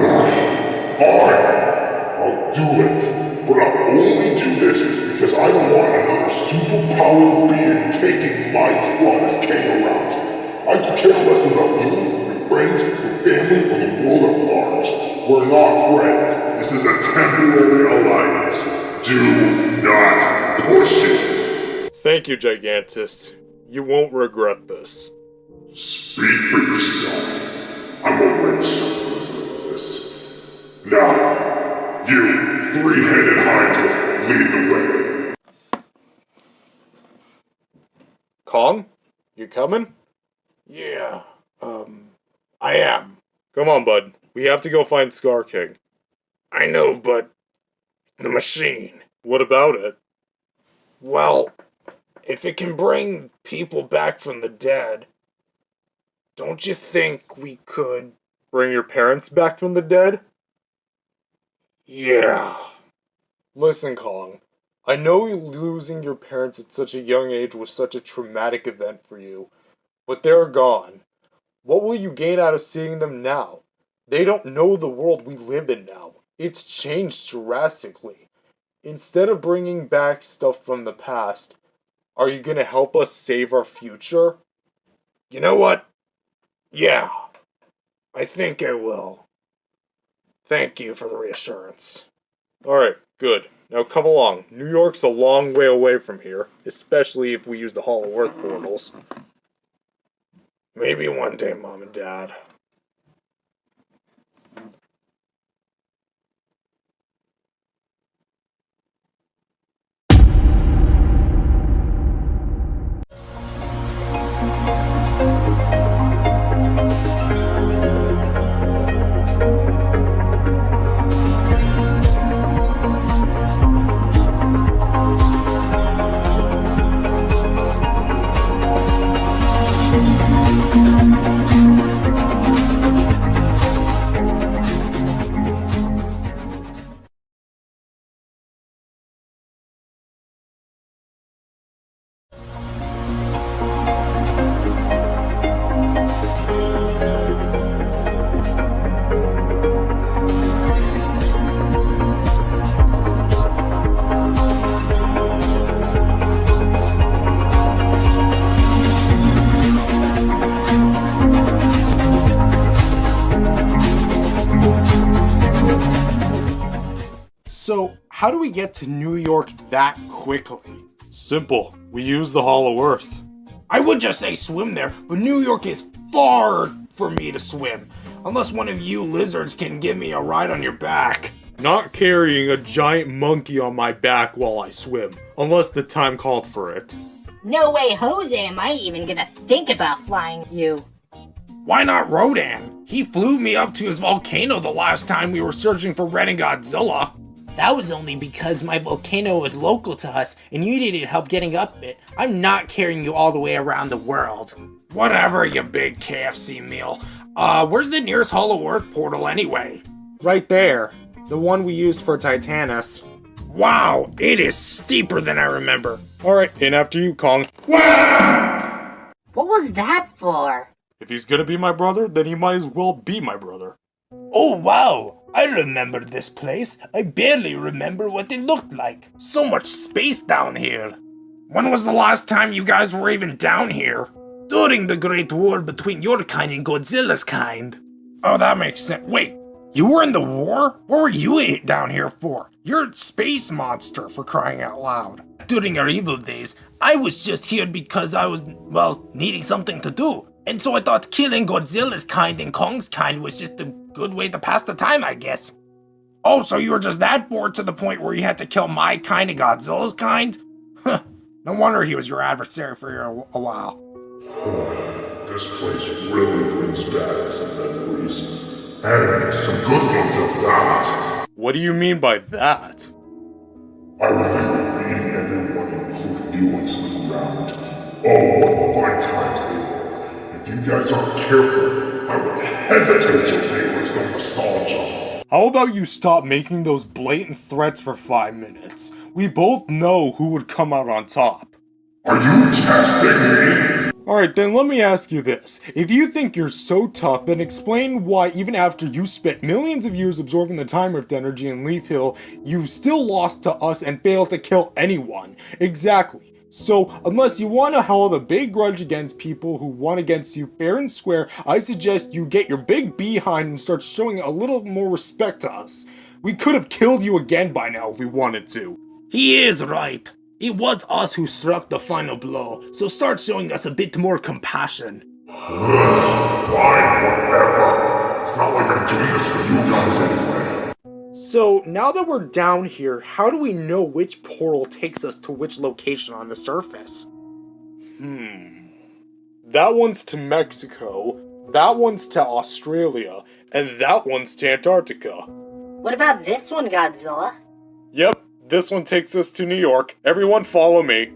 I'll do it. But I'll only do this because I don't want another superpowered being taking my squad as king around. I could care less about you, your friends, your family, or the world at large. We're not friends. This is a temporary alliance. Do not push it. Thank you, Gigantus. You won't regret this. Speak for yourself. I'm already starting to regret this. Now, you three-headed Hydra, lead the way. Kong? You coming? Yeah, I am. Come on, bud. We have to go find Scar King. I know, but the machine. What about it? Well, if it can bring people back from the dead, don't you think we could? Bring your parents back from the dead? Yeah. Listen, Kong. I know losing your parents at such a young age was such a traumatic event for you, but they're gone. What will you gain out of seeing them now? They don't know the world we live in now. It's changed drastically. Instead of bringing back stuff from the past, are you gonna help us save our future? You know what? Yeah. I think I will. Thank you for the reassurance. Alright, good. Now come along. New York's a long way away from here, especially if we use the Hollow Earth portals. Maybe one day, Mom and Dad. So, how do we get to New York that quickly? Simple. We use the Hollow Earth. I would just say swim there, but New York is far for me to swim. Unless one of you lizards can give me a ride on your back. Not carrying a giant monkey on my back while I swim, unless the time called for it. No way, Jose, am I even gonna think about flying you. Why not Rodan? He flew me up to his volcano the last time we were searching for Red and Godzilla. That was only because my volcano was local to us and you needed help getting up it. I'm not carrying you all the way around the world. Whatever, you big KFC meal. Where's the nearest Hollow Earth portal anyway? Right there. The one we used for Titanus. Wow, it is steeper than I remember. Alright, and after you, Kong. What was that for? If he's gonna be my brother, then he might as well be my brother. Oh wow, I remember this place. I barely remember what it looked like. So much space down here. When was the last time you guys were even down here? During the Great War between your kind and Godzilla's kind. Oh, that makes sense. Wait, you were in the war? What were you down here for? You're a space monster, for crying out loud. During our evil days, I was just here because I was, well, needing something to do. And so I thought killing Godzilla's kind and Kong's kind was just a good way to pass the time, I guess. Oh, so you were just that bored to the point where you had to kill my kind and Godzilla's kind? Huh, no wonder he was your adversary for a while. This place really brings back some memories. And some good ones at that. What do you mean by that? I remember reading everyone, including you, into the ground. Oh, what fun times they were. If you guys aren't careful, I would hesitate to favor some nostalgia. How about you stop making those blatant threats for 5 minutes? We both know who would come out on top. Are you testing me? Alright, then let me ask you this. If you think you're so tough, then explain why even after you spent millions of years absorbing the Time Rift energy in Leaf Hill, you still lost to us and failed to kill anyone. Exactly. So, unless you want to hold a big grudge against people who won against you fair and square, I suggest you get your big behind and start showing a little more respect to us. We could have killed you again by now if we wanted to. He is right. It was us who struck the final blow, so start showing us a bit more compassion. Fine, whatever. It's not like I'm doing this for you guys anyway. So, now that we're down here, how do we know which portal takes us to which location on the surface? That one's to Mexico, that one's to Australia, and that one's to Antarctica. What about this one, Godzilla? Yep, this one takes us to New York. Everyone follow me.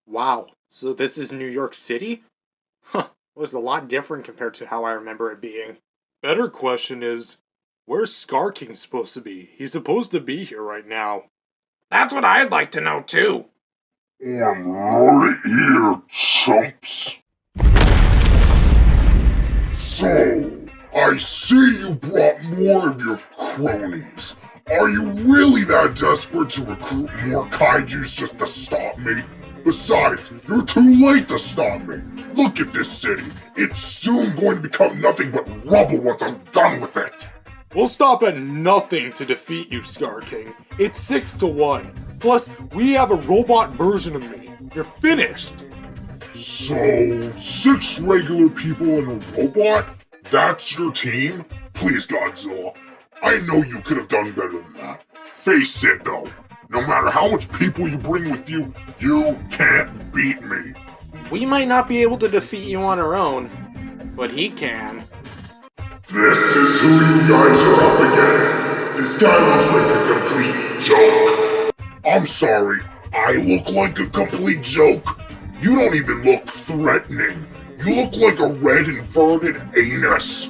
Wow, so this is New York City? Huh, was a lot different compared to how I remember it being. Better question is, where's Scar King supposed to be? He's supposed to be here right now. That's what I'd like to know too. I'm right here, chumps. So, I see you brought more of your cronies. Are you really that desperate to recruit more kaijus just to stop me? Besides, you're too late to stop me. Look at this city. It's soon going to become nothing but rubble once I'm done with it. We'll stop at nothing to defeat you, Scar King. It's 6-1. Plus, we have a robot version of me. You're finished. So, 6 regular people and a robot? That's your team? Please, Godzilla. I know you could have done better than that. Face it, though. No matter how much people you bring with you, you can't beat me. We might not be able to defeat you on our own, but he can. This is who you guys are up against. This guy looks like a complete joke. I'm sorry, I look like a complete joke? You don't even look threatening. You look like a red inverted anus.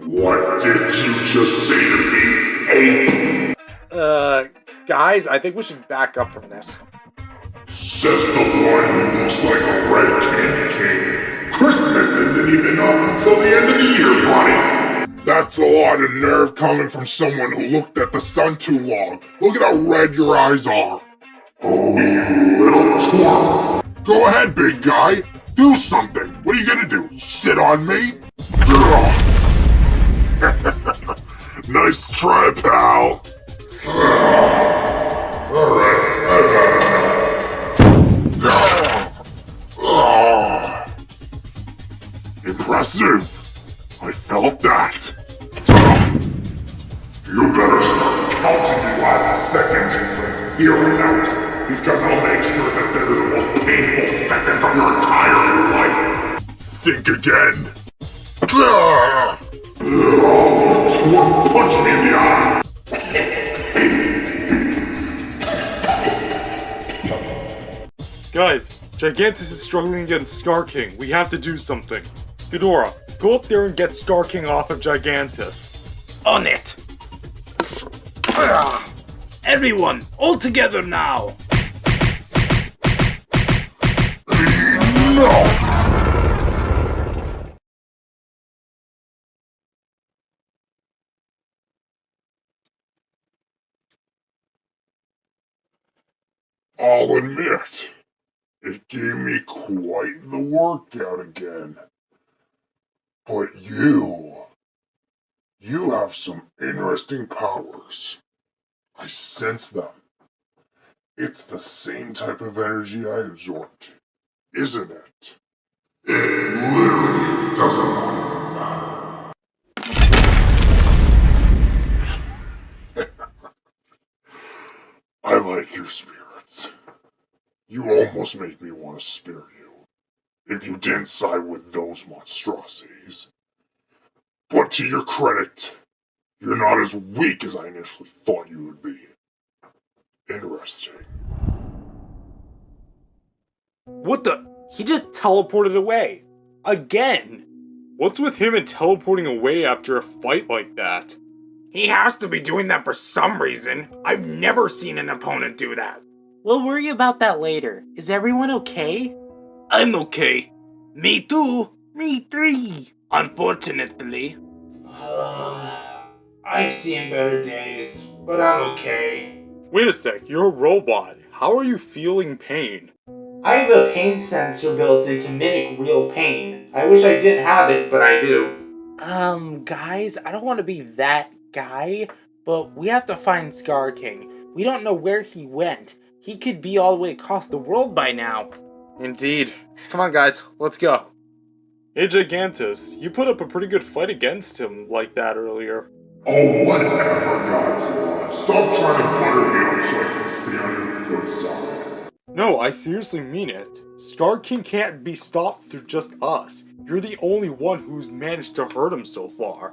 What did you just say to me, ape? Guys, I think we should back up from this. Says the one who looks like a red candy cane. Christmas isn't even up until the end of the year, buddy. That's a lot of nerve coming from someone who looked at the sun too long. Look at how red your eyes are. Oh, you little twerp. Go ahead, big guy. Do something. What are you gonna do? Sit on me? Nice try, pal. Alright, I've had enough. Impressive. I felt that. You better start counting the last seconds from here on out, because I'll make sure that they're the most painful seconds of your entire life. Think again. punch me in the eye. Guys, Gigantus is struggling against Scar King. We have to do something. Ghidorah, go up there and get Scar King off of Gigantus. On it! Everyone, all together now! No! I'll admit, it gave me quite the workout again. But you have some interesting powers. I sense them. It's the same type of energy I absorbed, isn't it? It literally doesn't matter. I like your spirits. You almost make me want to spare you, if you didn't side with those monstrosities. But to your credit, you're not as weak as I initially thought you would be. Interesting. What the? He just teleported away. Again. What's with him and teleporting away after a fight like that? He has to be doing that for some reason. I've never seen an opponent do that. We'll worry about that later. Is everyone okay? I'm okay. Me too. Me three. Unfortunately. I've seen better days, but I'm okay. Wait a sec, you're a robot. How are you feeling pain? I have a pain sensor built in to mimic real pain. I wish I didn't have it, but I do. Guys, I don't want to be that guy, but we have to find Scar King. We don't know where he went. He could be all the way across the world by now. Indeed. Come on, guys, let's go. Hey, Gigantus, you put up a pretty good fight against him like that earlier. Oh, whatever, Godzilla. Stop trying to butter me up so I can stay on your good side. No, I seriously mean it. Scar King can't be stopped through just us. You're the only one who's managed to hurt him so far.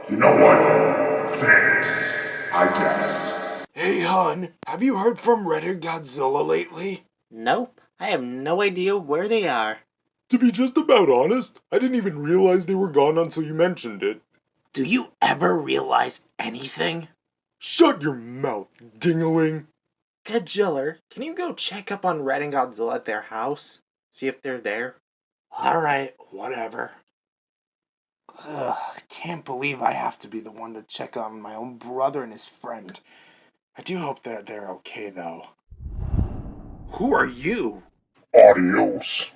You know what? Thanks, I guess. Hey, hon, have you heard from Red and Godzilla lately? Nope, I have no idea where they are. To be just about honest, I didn't even realize they were gone until you mentioned it. Do you ever realize anything? Shut your mouth, dingaling. Godzilla, can you go check up on Red and Godzilla at their house? See if they're there? Alright, whatever. Ugh, can't believe I have to be the one to check on my own brother and his friend. I do hope that they're okay, though. Who are you? Adios.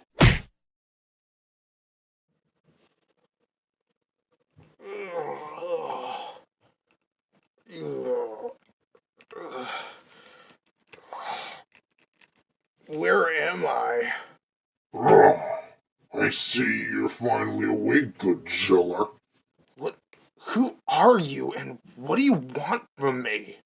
Where am I? I see you're finally awake, Godzilla. Who are you, and what do you want from me?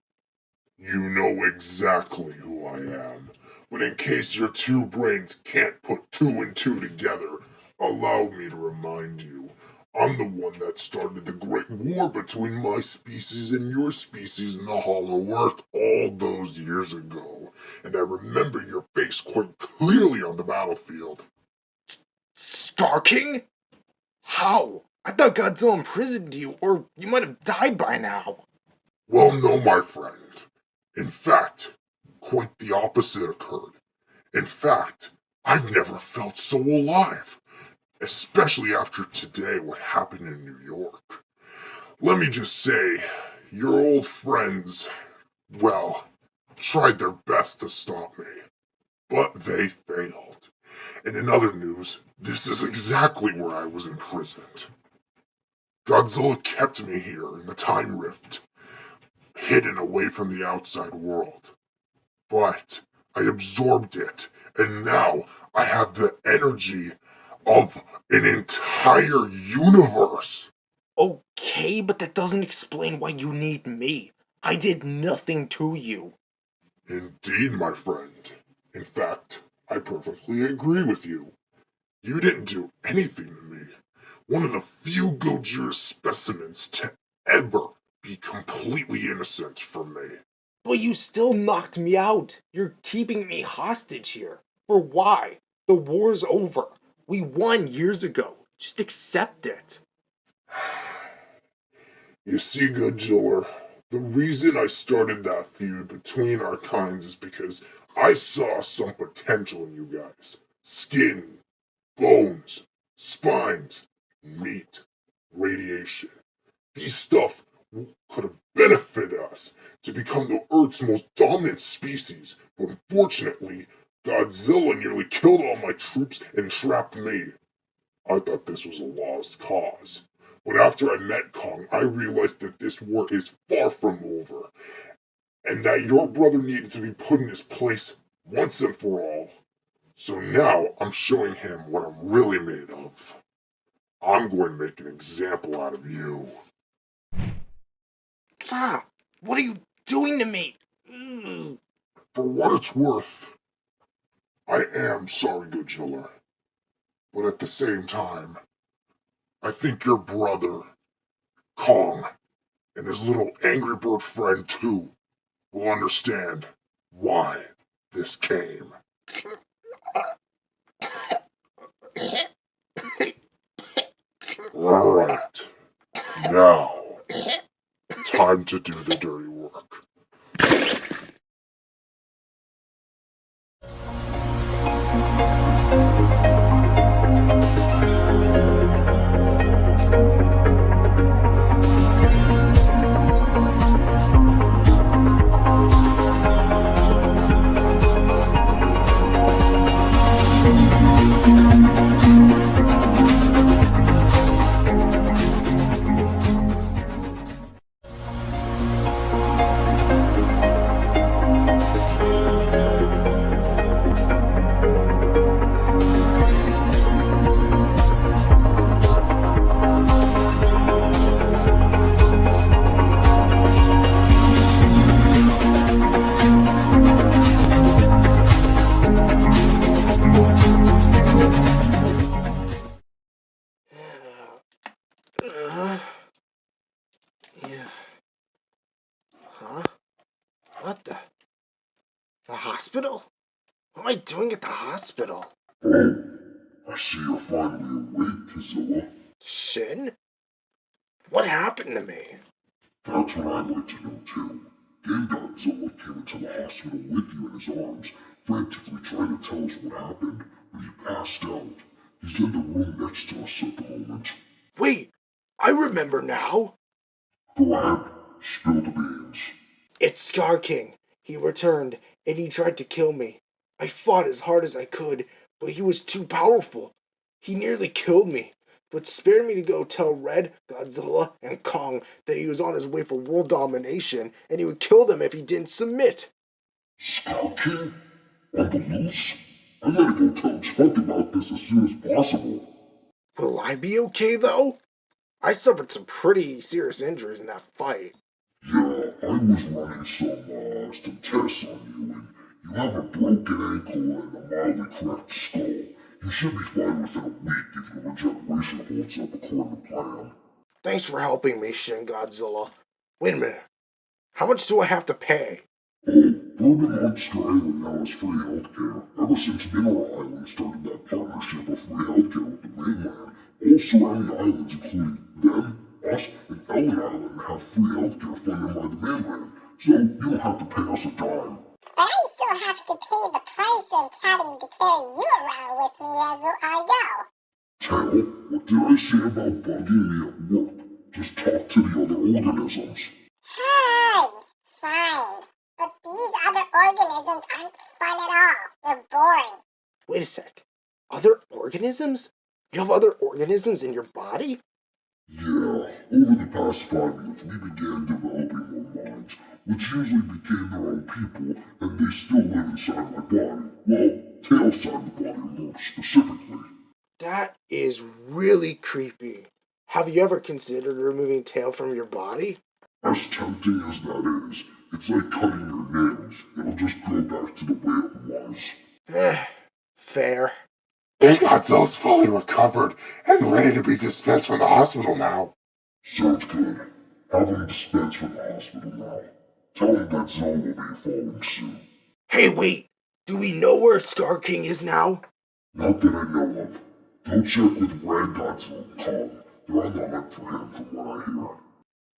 You know exactly who I am. But in case your two brains can't put two and two together, allow me to remind you. I'm the one that started the Great War between my species and your species in the Hollow Earth all those years ago. And I remember your face quite clearly on the battlefield. Star King? How? I thought Godzilla imprisoned you, or you might have died by now. Well, no, my friend. In fact, quite the opposite occurred. In fact, I've never felt so alive. Especially after today, what happened in New York. Let me just say, your old friends, well, tried their best to stop me. But they failed. And in other news, this is exactly where I was imprisoned. Godzilla kept me here in the Time Rift, hidden away from the outside world. But I absorbed it, and now I have the energy of an entire universe. Okay, but that doesn't explain why you need me. I did nothing to you. Indeed, my friend. In fact, I perfectly agree with you. You didn't do anything to me. One of the few Gojira specimens to ever be completely innocent from me. But you still knocked me out. You're keeping me hostage here. For why? The war's over. We won years ago. Just accept it. You see, Godzilla, the reason I started that feud between our kinds is because I saw some potential in you guys. Skin, bones, spines, meat, radiation. These stuff could have benefited us to become the Earth's most dominant species, but unfortunately, Godzilla nearly killed all my troops and trapped me. I thought this was a lost cause. But after I met Kong, I realized that this war is far from over, and that your brother needed to be put in his place once and for all. So now I'm showing him what I'm really made of. I'm going to make an example out of you. Ah, what are you doing to me? For what it's worth, I am sorry, Godzilla. But at the same time, I think your brother, Kong, and his little angry bird friend too, will understand why this came. Alright, now, time to do the dirty work. Yeah. Huh? What the? The hospital? What am I doing at the hospital? Oh, I see you're finally awake, Godzilla. Shin? What happened to me? That's what I'd like to know too. Game Godzilla came into the hospital with you in his arms, frantically trying to tell us what happened, but he passed out. He's in the room next to us at the moment. Wait, I remember now. Go ahead, spill the beans. It's Scar King. He returned, and he tried to kill me. I fought as hard as I could, but he was too powerful. He nearly killed me, but spared me to go tell Red, Godzilla, and Kong that he was on his way for world domination, and he would kill them if he didn't submit. Scar King? On the loose? I gotta go tell Chuck about this as soon as possible. Will I be okay, though? I suffered some pretty serious injuries in that fight. Yeah, I was running some tests on you, and you have a broken ankle and a mildly cracked skull. You should be fine within a week if your regeneration holds up according to plan. Thanks for helping me, Shin Godzilla. Wait a minute. How much do I have to pay? Oh, Bourbon Monster Island now has free healthcare. Ever since Mineral Island started that partnership of free healthcare with the mainland, all surrounding islands, including them, us, and Ellen Island, have free healthcare funded by the mainland, so you don't have to pay us a dime. But I still have to pay the price of having to carry you around with me as I go. Tail, what did I say about bugging me at work? Just talk to the other organisms. Fine. But these other organisms aren't fun at all. They're boring. Wait a sec. Other organisms? You have other organisms in your body? Yeah, over the past 5 years, we began developing more minds, which usually became their own people, and they still live inside my body. Well, tail side of the body more specifically. That is really creepy. Have you ever considered removing Tail from your body? As tempting as that is, it's like cutting your nails. It'll just grow back to the way it was. Fair. Big Godzilla's fully recovered and ready to be dispensed from the hospital now. Sounds good. Have him dispensed from the hospital now. Tell him Godzilla will be following soon. Hey, wait! Do we know where Scar King is now? Not that I know of. Go check with Red Godzilla and Kong. They're on the hunt for him from what I hear.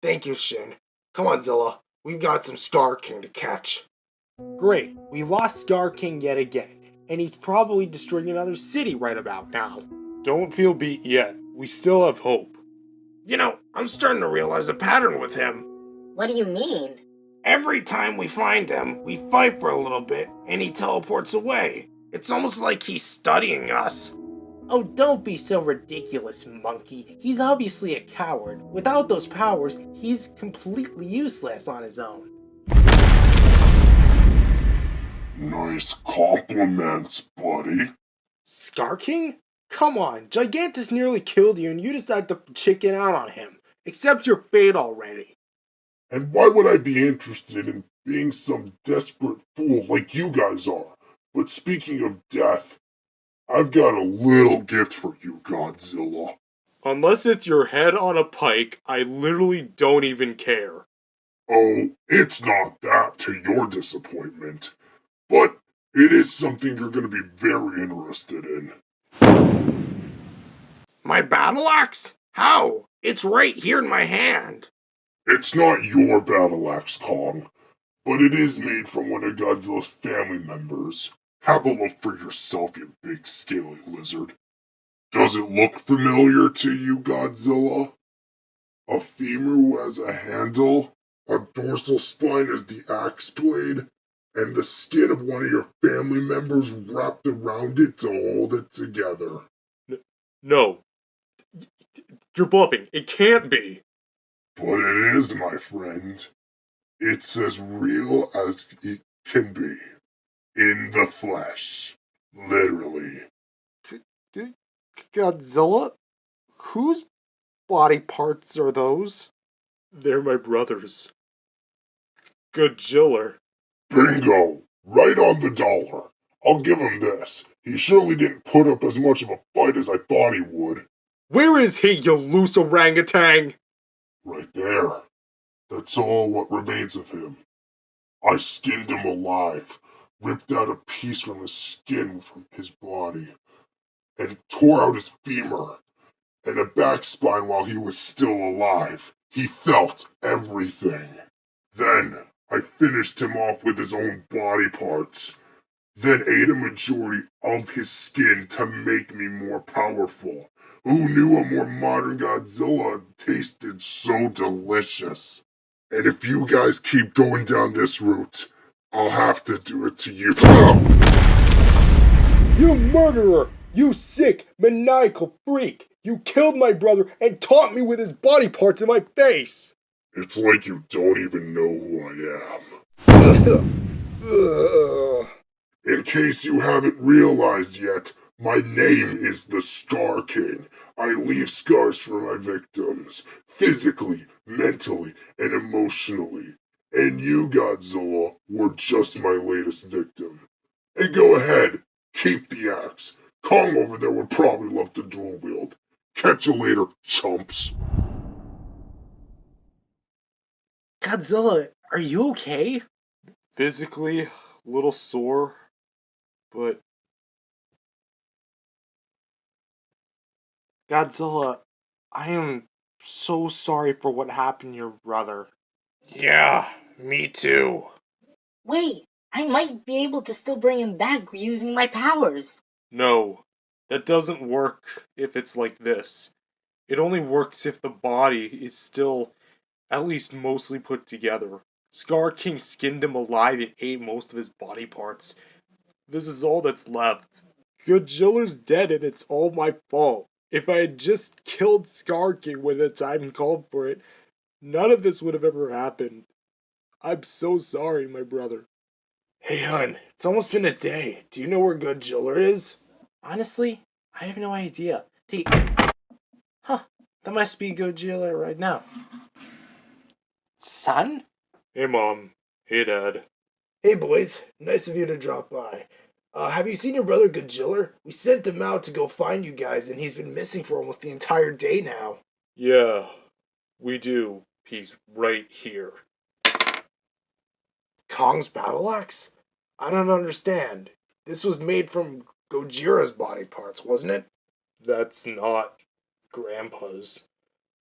Thank you, Shin. Come on, Zilla. We've got some Scar King to catch. Great, we lost Scar King yet again, and he's probably destroying another city right about now. Don't feel beat yet. We still have hope. You know, I'm starting to realize a pattern with him. What do you mean? Every time we find him, we fight for a little bit, and he teleports away. It's almost like he's studying us. Oh, don't be so ridiculous, monkey. He's obviously a coward. Without those powers, he's completely useless on his own. Nice compliments, buddy. Scar King? Come on, Gigantus nearly killed you and you decide to chicken out on him. Accept your fate already. And why would I be interested in being some desperate fool like you guys are? But speaking of death, I've got a little gift for you, Godzilla. Unless it's your head on a pike, I literally don't even care. Oh, it's not that to your disappointment. But it is something you're going to be very interested in. My battle axe? How? It's right here in my hand. It's not your battle axe, Kong, but it is made from one of Godzilla's family members. Have a look for yourself, you big scaly lizard. Does it look familiar to you, Godzilla? A femur who has a handle, a dorsal spine as the axe blade, and the skin of one of your family members wrapped around it to hold it together. No. You're bluffing. It can't be. But it is, my friend. It's as real as it can be. In the flesh. Literally. Godzilla? Whose body parts are those? They're my brother's. Godzilla. Bingo! Right on the dollar. I'll give him this. He surely didn't put up as much of a fight as I thought he would. Where is he, you loose orangutan? Right there. That's all what remains of him. I skinned him alive, ripped out a piece from his skin from his body, and tore out his femur and a back spine while he was still alive. He felt everything. Then I finished him off with his own body parts, then ate a majority of his skin to make me more powerful. Who knew a more modern Godzilla tasted so delicious? And if you guys keep going down this route, I'll have to do it to you. You murderer! You sick, maniacal freak! You killed my brother and taunt me with his body parts in my face! It's like you don't even know who I am. In case you haven't realized yet, my name is the Scar King. I leave scars for my victims, physically, mentally, and emotionally. And you, Godzilla, were just my latest victim. And go ahead, keep the axe. Kong over there would probably love to dual wield. Catch you later, chumps. Godzilla, are you okay? Physically, a little sore, but... Godzilla, I am so sorry for what happened to your brother. Yeah, me too. Wait, I might be able to still bring him back using my powers. No, that doesn't work if it's like this. It only works if the body is still at least mostly put together. Scar King skinned him alive and ate most of his body parts. This is all that's left. Godzilla's dead and it's all my fault. If I had just killed Scar King when the time called for it, none of this would have ever happened. I'm so sorry, my brother. Hey, hun, it's almost been a day. Do you know where Godzilla is? Honestly, I have no idea. That must be Godzilla right now. Son? Hey, Mom. Hey, Dad. Hey, boys. Nice of you to drop by. Have you seen your brother Godzilla? We sent him out to go find you guys, and he's been missing for almost the entire day now. Yeah, we do. He's right here. Kong's battle axe? I don't understand. This was made from Gojira's body parts, wasn't it? That's not Grandpa's.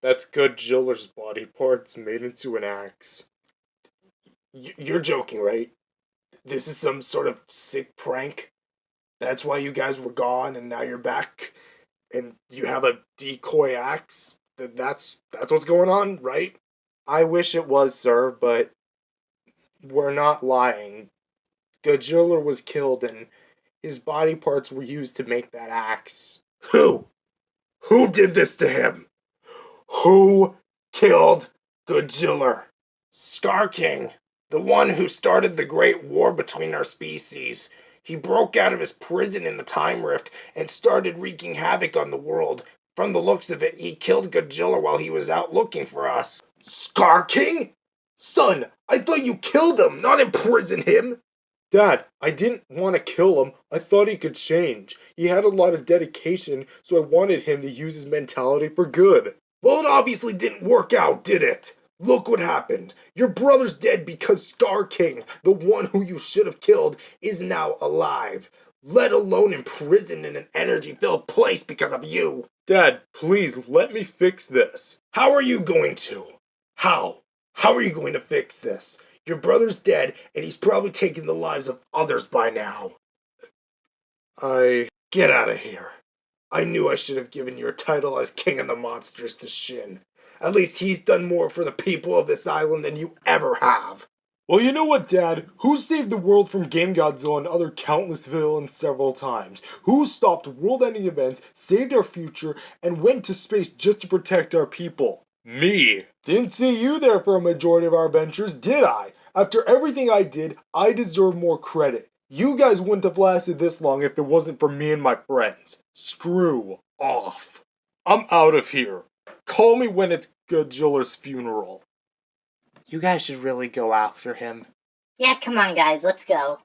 That's Godzilla's body parts made into an axe. You're joking, right? This is some sort of sick prank? That's why you guys were gone and now you're back? And you have a decoy axe? That's what's going on, right? I wish it was, sir, but we're not lying. Godzilla was killed and his body parts were used to make that axe. Who? Who did this to him? Who killed Godzilla? Scar King, the one who started the Great War between our species. He broke out of his prison in the Time Rift and started wreaking havoc on the world. From the looks of it, he killed Godzilla while he was out looking for us. Scar King? Son, I thought you killed him, not imprisoned him. Dad, I didn't want to kill him. I thought he could change. He had a lot of dedication, so I wanted him to use his mentality for good. Well, it obviously didn't work out, did it? Look what happened. Your brother's dead because Scar King, the one who you should have killed, is now alive. Let alone imprisoned in an energy-filled place because of you. Dad, please, let me fix this. How are you going to? How? How are you going to fix this? Your brother's dead, and he's probably taken the lives of others by now. Get out of here. I knew I should have given your title as King of the Monsters to Shin. At least he's done more for the people of this island than you ever have. Well, you know what, Dad? Who saved the world from Game Godzilla and other countless villains several times? Who stopped world-ending events, saved our future, and went to space just to protect our people? Me. Didn't see you there for a majority of our adventures, did I? After everything I did, I deserve more credit. You guys wouldn't have lasted this long if it wasn't for me and my friends. Screw off. I'm out of here. Call me when it's Godzilla's funeral. You guys should really go after him. Yeah, come on, guys, let's go.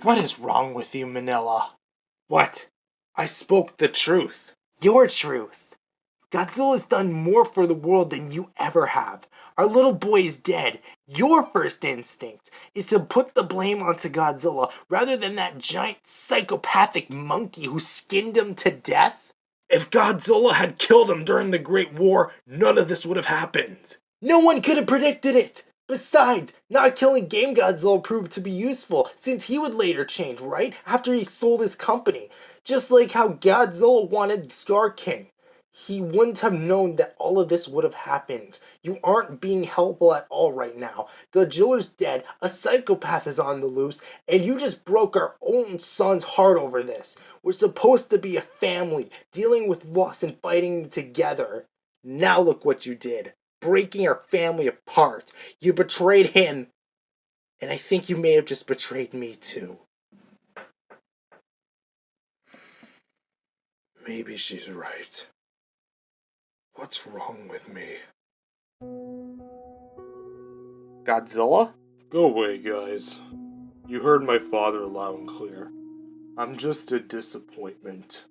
What is wrong with you, Manila? What? I spoke the truth. Your truth. Godzilla's done more for the world than you ever have. Our little boy is dead. Your first instinct is to put the blame onto Godzilla rather than that giant psychopathic monkey who skinned him to death. If Godzilla had killed him during the Great War, none of this would have happened. No one could have predicted it. Besides, not killing Game Godzilla proved to be useful, since he would later change, right? After he sold his company. Just like how Godzilla wanted Scar King. He wouldn't have known that all of this would have happened. You aren't being helpful at all right now. Godzilla's dead, a psychopath is on the loose, and you just broke our own son's heart over this. We're supposed to be a family, dealing with loss and fighting together. Now look what you did. Breaking our family apart. You betrayed him. And I think you may have just betrayed me too. Maybe she's right. What's wrong with me? Godzilla? Go away, guys. You heard my father loud and clear. I'm just a disappointment.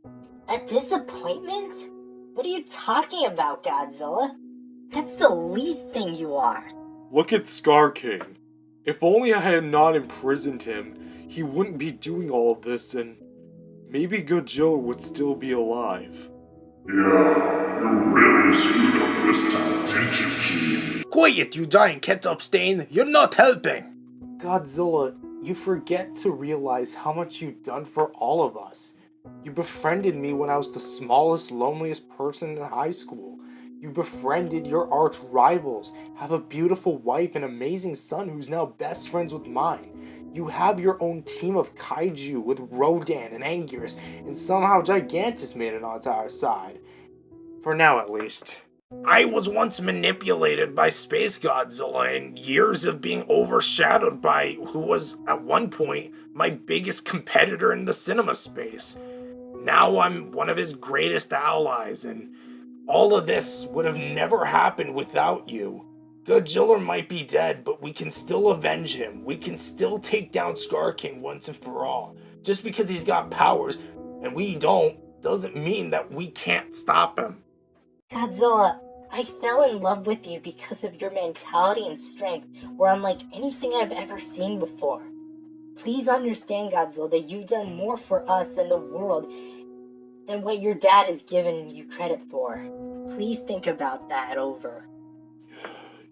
A disappointment? What are you talking about, Godzilla? That's the least thing you are. Look at Scar King. If only I had not imprisoned him, he wouldn't be doing all of this, and maybe Godzilla would still be alive. Yeah, you really screwed up this time, didn't you, G? Quiet, you giant ketchup stain! You're not helping! Godzilla, you forget to realize how much you've done for all of us. You befriended me when I was the smallest, loneliest person in high school. You befriended your arch rivals, have a beautiful wife and amazing son who's now best friends with mine. You have your own team of kaiju with Rodan and Anguirus, and somehow Gigantus made it onto our side. For now, at least. I was once manipulated by Space Godzilla and years of being overshadowed by who was, at one point, my biggest competitor in the cinema space. Now I'm one of his greatest allies, and all of this would have never happened without you. Godzilla might be dead, but we can still avenge him. We can still take down Scar King once and for all. Just because he's got powers, and we don't, doesn't mean that we can't stop him. Godzilla, I fell in love with you because of your mentality and strength were unlike anything I've ever seen before. Please understand, Godzilla, that you've done more for us than the world, than what your dad has given you credit for. Please think about that over.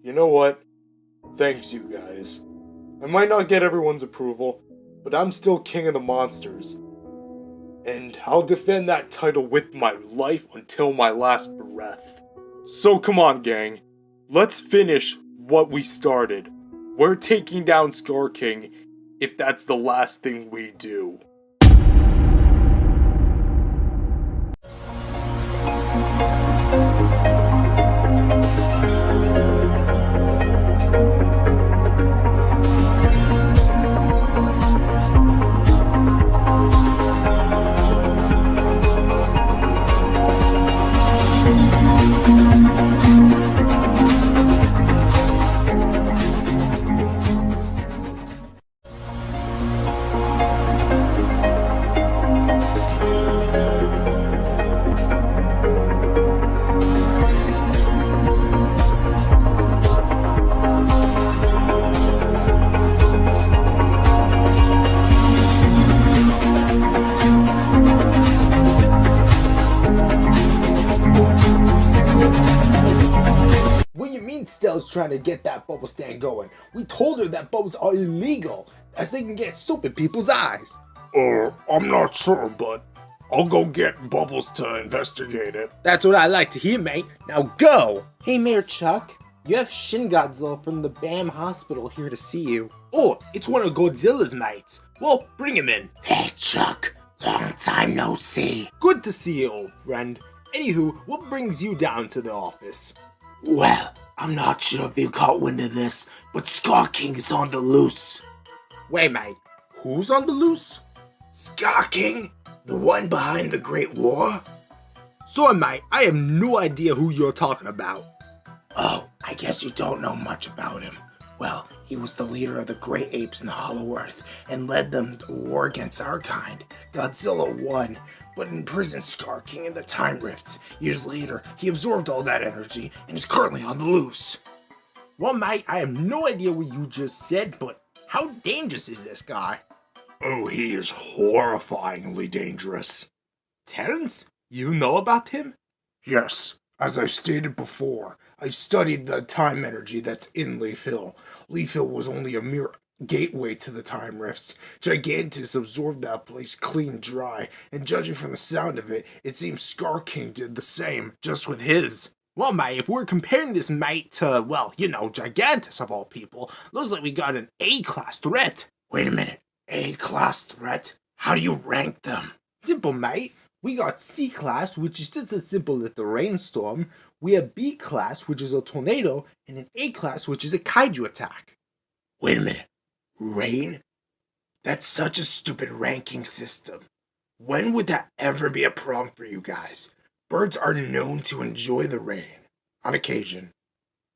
You know what? Thanks, you guys. I might not get everyone's approval, but I'm still king of the monsters. And I'll defend that title with my life until my last breath. So come on, gang. Let's finish what we started. We're taking down Scar King if that's the last thing we do. What do you mean Stell's trying to get that bubble stand going? We told her that bubbles are illegal, as they can get soap in people's eyes. I'm not sure, but I'll go get Bubbles to investigate it. That's what I like to hear, mate. Now go! Hey, Mayor Chuck. You have Shin Godzilla from the BAM Hospital here to see you. Oh, it's one of Godzilla's mates. Well, bring him in. Hey, Chuck. Long time no see. Good to see you, old friend. Anywho, what brings you down to the office? Well, I'm not sure if you caught wind of this, but Scar King is on the loose. Wait, mate. Who's on the loose? Scar King? The one behind the Great War? Sorry, mate. I have no idea who you're talking about. Oh, I guess you don't know much about him. Well, he was the leader of the great apes in the Hollow Earth and led them to war against our kind. Godzilla won, but imprisoned Scar King in the Time Rifts. Years later, he absorbed all that energy and is currently on the loose. Well, mate, I have no idea what you just said, but how dangerous is this guy? Oh, he is horrifyingly dangerous. Terrence, you know about him? Yes, as I stated before, I studied the time energy that's in Leaf Hill. Leaf Hill was only a mere gateway to the Time Rifts. Gigantus absorbed that place clean dry, and judging from the sound of it, it seems Scar King did the same, just with his. Well, mate, if we're comparing this mate to, well, you know, Gigantus of all people, looks like we got an A-class threat. Wait a minute. A-class threat? How do you rank them? Simple, mate. We got C-class, which is just as simple as the rainstorm. We have B-class, which is a tornado, and an A-class, which is a kaiju attack. Wait a minute. Rain? That's such a stupid ranking system. When would that ever be a problem for you guys? Birds are known to enjoy the rain. On occasion.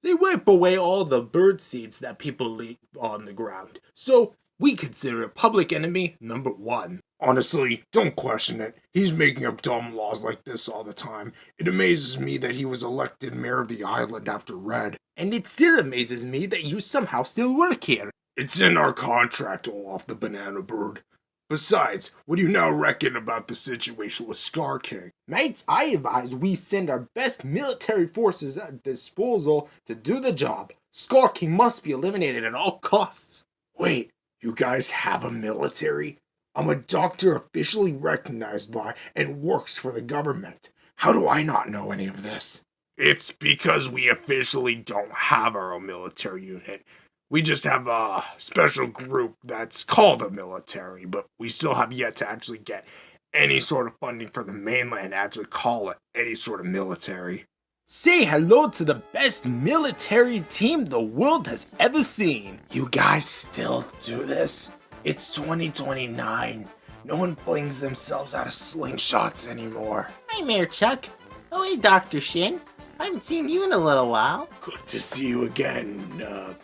They wipe away all the bird seeds that people leave on the ground. So, we consider it public enemy number 1. Honestly, don't question it. He's making up dumb laws like this all the time. It amazes me that he was elected mayor of the island after Red. And it still amazes me that you somehow still work here. It's in our contract, Olaf the Banana Bird. Besides, what do you now reckon about the situation with Scar King? Mates, I advise we send our best military forces at disposal to do the job. Scar King must be eliminated at all costs. Wait, you guys have a military? I'm a doctor officially recognized by and works for the government. How do I not know any of this? It's because we officially don't have our own military unit. We just have a special group that's called a military, but we still have yet to actually get any sort of funding for the mainland to actually call it any sort of military. Say hello to the best military team the world has ever seen. You guys still do this? It's 2029. No one flings themselves out of slingshots anymore. Hi, Mayor Chuck. Oh, hey, Dr. Shin. I haven't seen you in a little while. Good to see you again,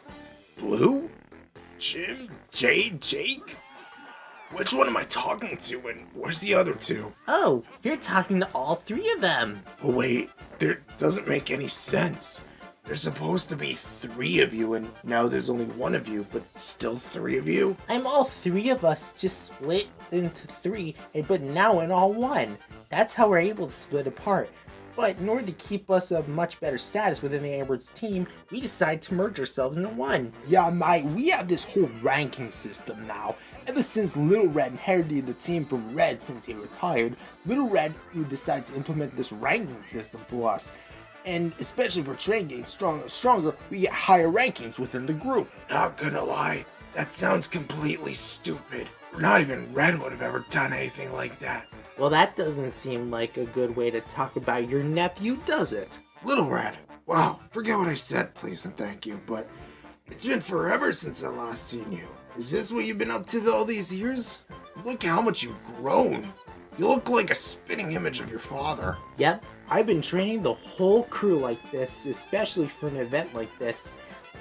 Blue? Jim? Jade? Jake? Which one am I talking to, and where's the other two? Oh, you're talking to all 3 of them. Oh, wait, there doesn't make any sense. There's supposed to be 3 of you, and now there's only 1 of you, but still 3 of you? I'm all 3 of us just split into 3, but now in all 1. That's how we're able to split apart. But in order to keep us a much better status within the Angrybirds team, we decided to merge ourselves into 1. Yeah, mate, we have this whole ranking system now. Ever since Little Red inherited the team from Red since he retired, Little Red would decide to implement this ranking system for us. And especially for train getting stronger and stronger, we get higher rankings within the group. Not gonna lie, that sounds completely stupid. Not even Red would have ever done anything like that. Well, that doesn't seem like a good way to talk about your nephew, does it? Little Red, wow, forget what I said, please and thank you, but it's been forever since I last seen you. Is this what you've been up to all these years? Look how much you've grown. You look like a spitting image of your father. Yep, I've been training the whole crew like this, especially for an event like this.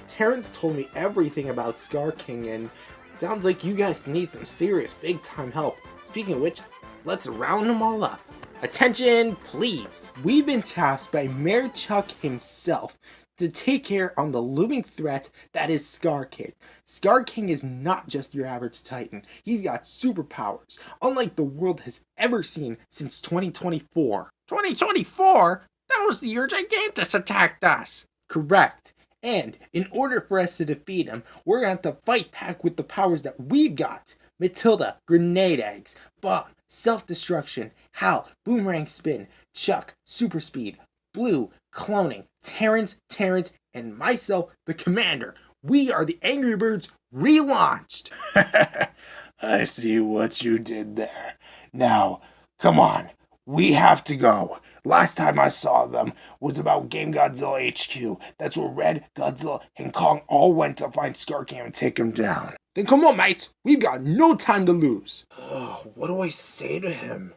Terrence told me everything about Scar King, and it sounds like you guys need some serious big-time help. Speaking of which, let's round them all up. Attention, please! We've been tasked by Mayor Chuck himself to take care on the looming threat that is Scar King. Scar King is not just your average Titan. He's got superpowers, unlike the world has ever seen since 2024. 2024? That was the year Gigantus attacked us. Correct. And in order for us to defeat him, we're going to have to fight back with the powers that we've got. Matilda, grenade eggs, Bomb, self-destruction, Hal, boomerang spin, Chuck, super speed, Blue, cloning, Terrence, and myself, the commander. We are the Angry Birds relaunched. I see what you did there. Now, come on, we have to go. Last time I saw them was about Game Godzilla HQ. That's where Red, Godzilla, and Kong all went to find Scar King and take him down. Then come on, mates. We've got no time to lose. What do I say to him?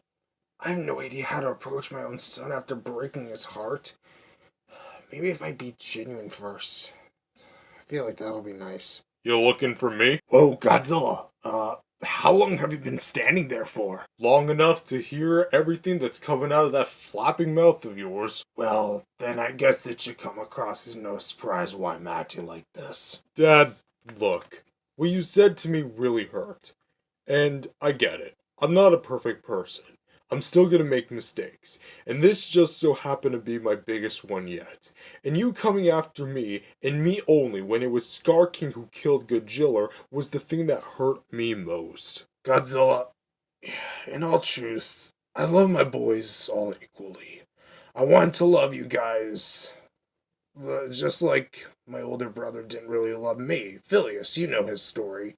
I have no idea how to approach my own son after breaking his heart. Maybe if I be genuine first. I feel like that'll be nice. You looking for me? Whoa, Godzilla. How long have you been standing there for? Long enough to hear everything that's coming out of that flapping mouth of yours. Well, then I guess it should come across as no surprise why I'm acting like this. Dad, look. What you said to me really hurt. And I get it. I'm not a perfect person. I'm still gonna make mistakes. And this just so happened to be my biggest one yet. And you coming after me, and me only, when it was Scar King who killed Godzilla, was the thing that hurt me most. Godzilla, in all truth, I love my boys all equally. I want to love you guys. Just like my older brother didn't really love me. Phileas, you know his story.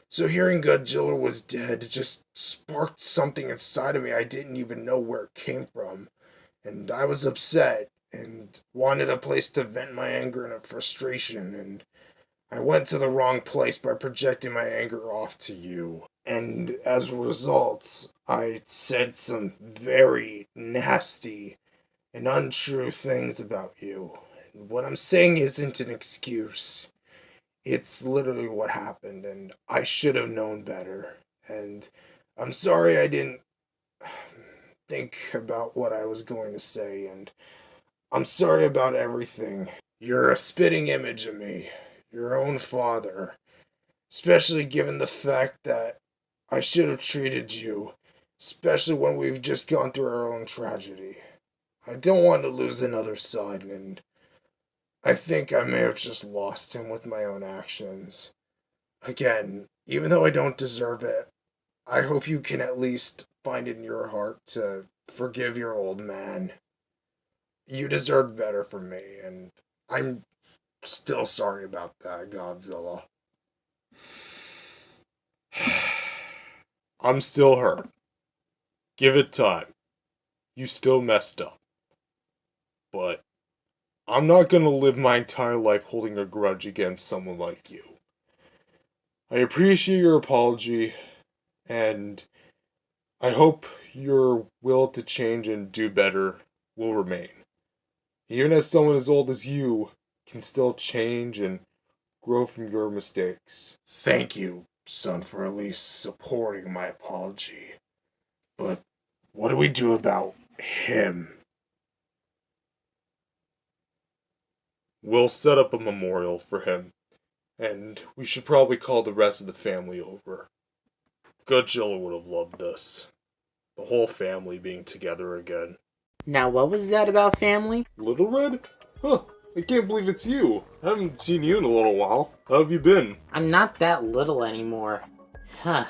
So hearing Godzilla was dead just sparked something inside of me I didn't even know where it came from. And I was upset and wanted a place to vent my anger and frustration, and I went to the wrong place by projecting my anger off to you. And as a result, I said some very nasty and untrue things about you. And what I'm saying isn't an excuse. It's literally what happened, and I should have known better. And I'm sorry I didn't think about what I was going to say, and I'm sorry about everything. You're a spitting image of me, your own father, especially given the fact that I should have treated you, especially when we've just gone through our own tragedy. I don't want to lose another son, and I think I may have just lost him with my own actions. Again, even though I don't deserve it, I hope you can at least find it in your heart to forgive your old man. You deserved better from me, and I'm still sorry about that, Godzilla. I'm still hurt. Give it time. You still messed up. But I'm not gonna live my entire life holding a grudge against someone like you. I appreciate your apology, and I hope your will to change and do better will remain. Even as someone as old as you can still change and grow from your mistakes. Thank you, son, for at least supporting my apology. But what do we do about him? We'll set up a memorial for him, and we should probably call the rest of the family over. Godzilla would have loved this. The whole family being together again. Now, what was that about family? Little Red? Huh, I can't believe it's you. I haven't seen you in a little while. How have you been? I'm not that little anymore. Huh,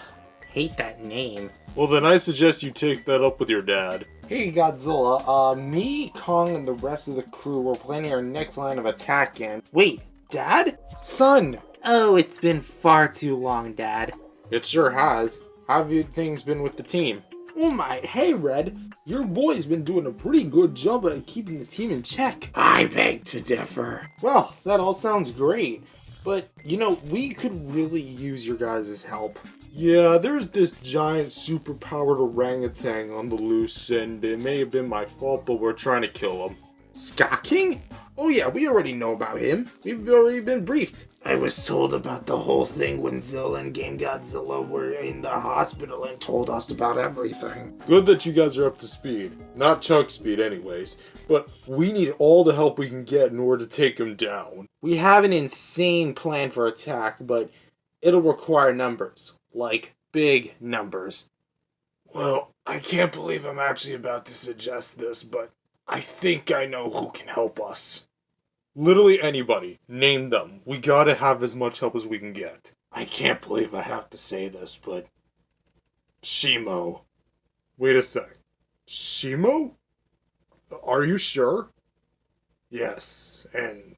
hate that name. Well then I suggest you take that up with your dad. Hey Godzilla, me, Kong, and the rest of the crew were planning our next line of attack and... Wait, Dad? Son! Oh, it's been far too long, Dad. It sure has. How have things been with the team? Oh my, hey Red, your boy's been doing a pretty good job at keeping the team in check. I beg to differ. Well, that all sounds great. But, you know, we could really use your guys' help. Yeah, there's this giant superpowered orangutan on the loose, and it may have been my fault, but we're trying to kill him. Ska King? Oh yeah, we already know about him. We've already been briefed. I was told about the whole thing when Zilla and Game Godzilla were in the hospital and told us about everything. Good that you guys are up to speed. Not Chuck speed anyways, but we need all the help we can get in order to take him down. We have an insane plan for attack, but it'll require numbers. Like, big numbers. Well, I can't believe I'm actually about to suggest this, but I think I know who can help us. Literally anybody. Name them. We gotta have as much help as we can get. I can't believe I have to say this, but... Shimo. Wait a sec. Shimo? Are you sure? Yes, and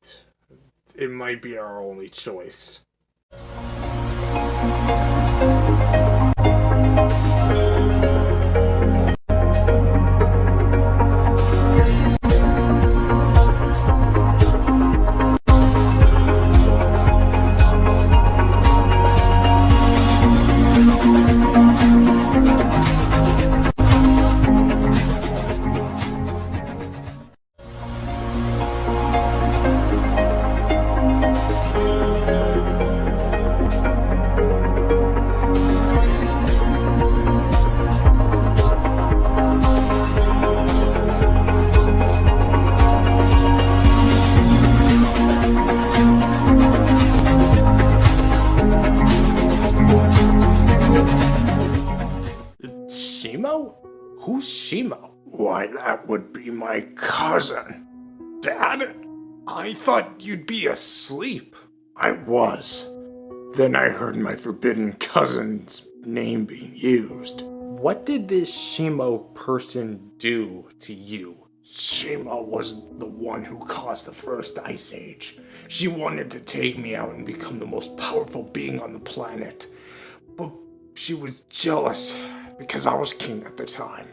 it might be our only choice. Shimo? Who's Shimo? Why, that would be my cousin. Dad, I thought you'd be asleep. I was. Then I heard my forbidden cousin's name being used. What did this Shimo person do to you? Shima was the one who caused the first ice age. She wanted to take me out and become the most powerful being on the planet. But she was jealous because I was king at the time.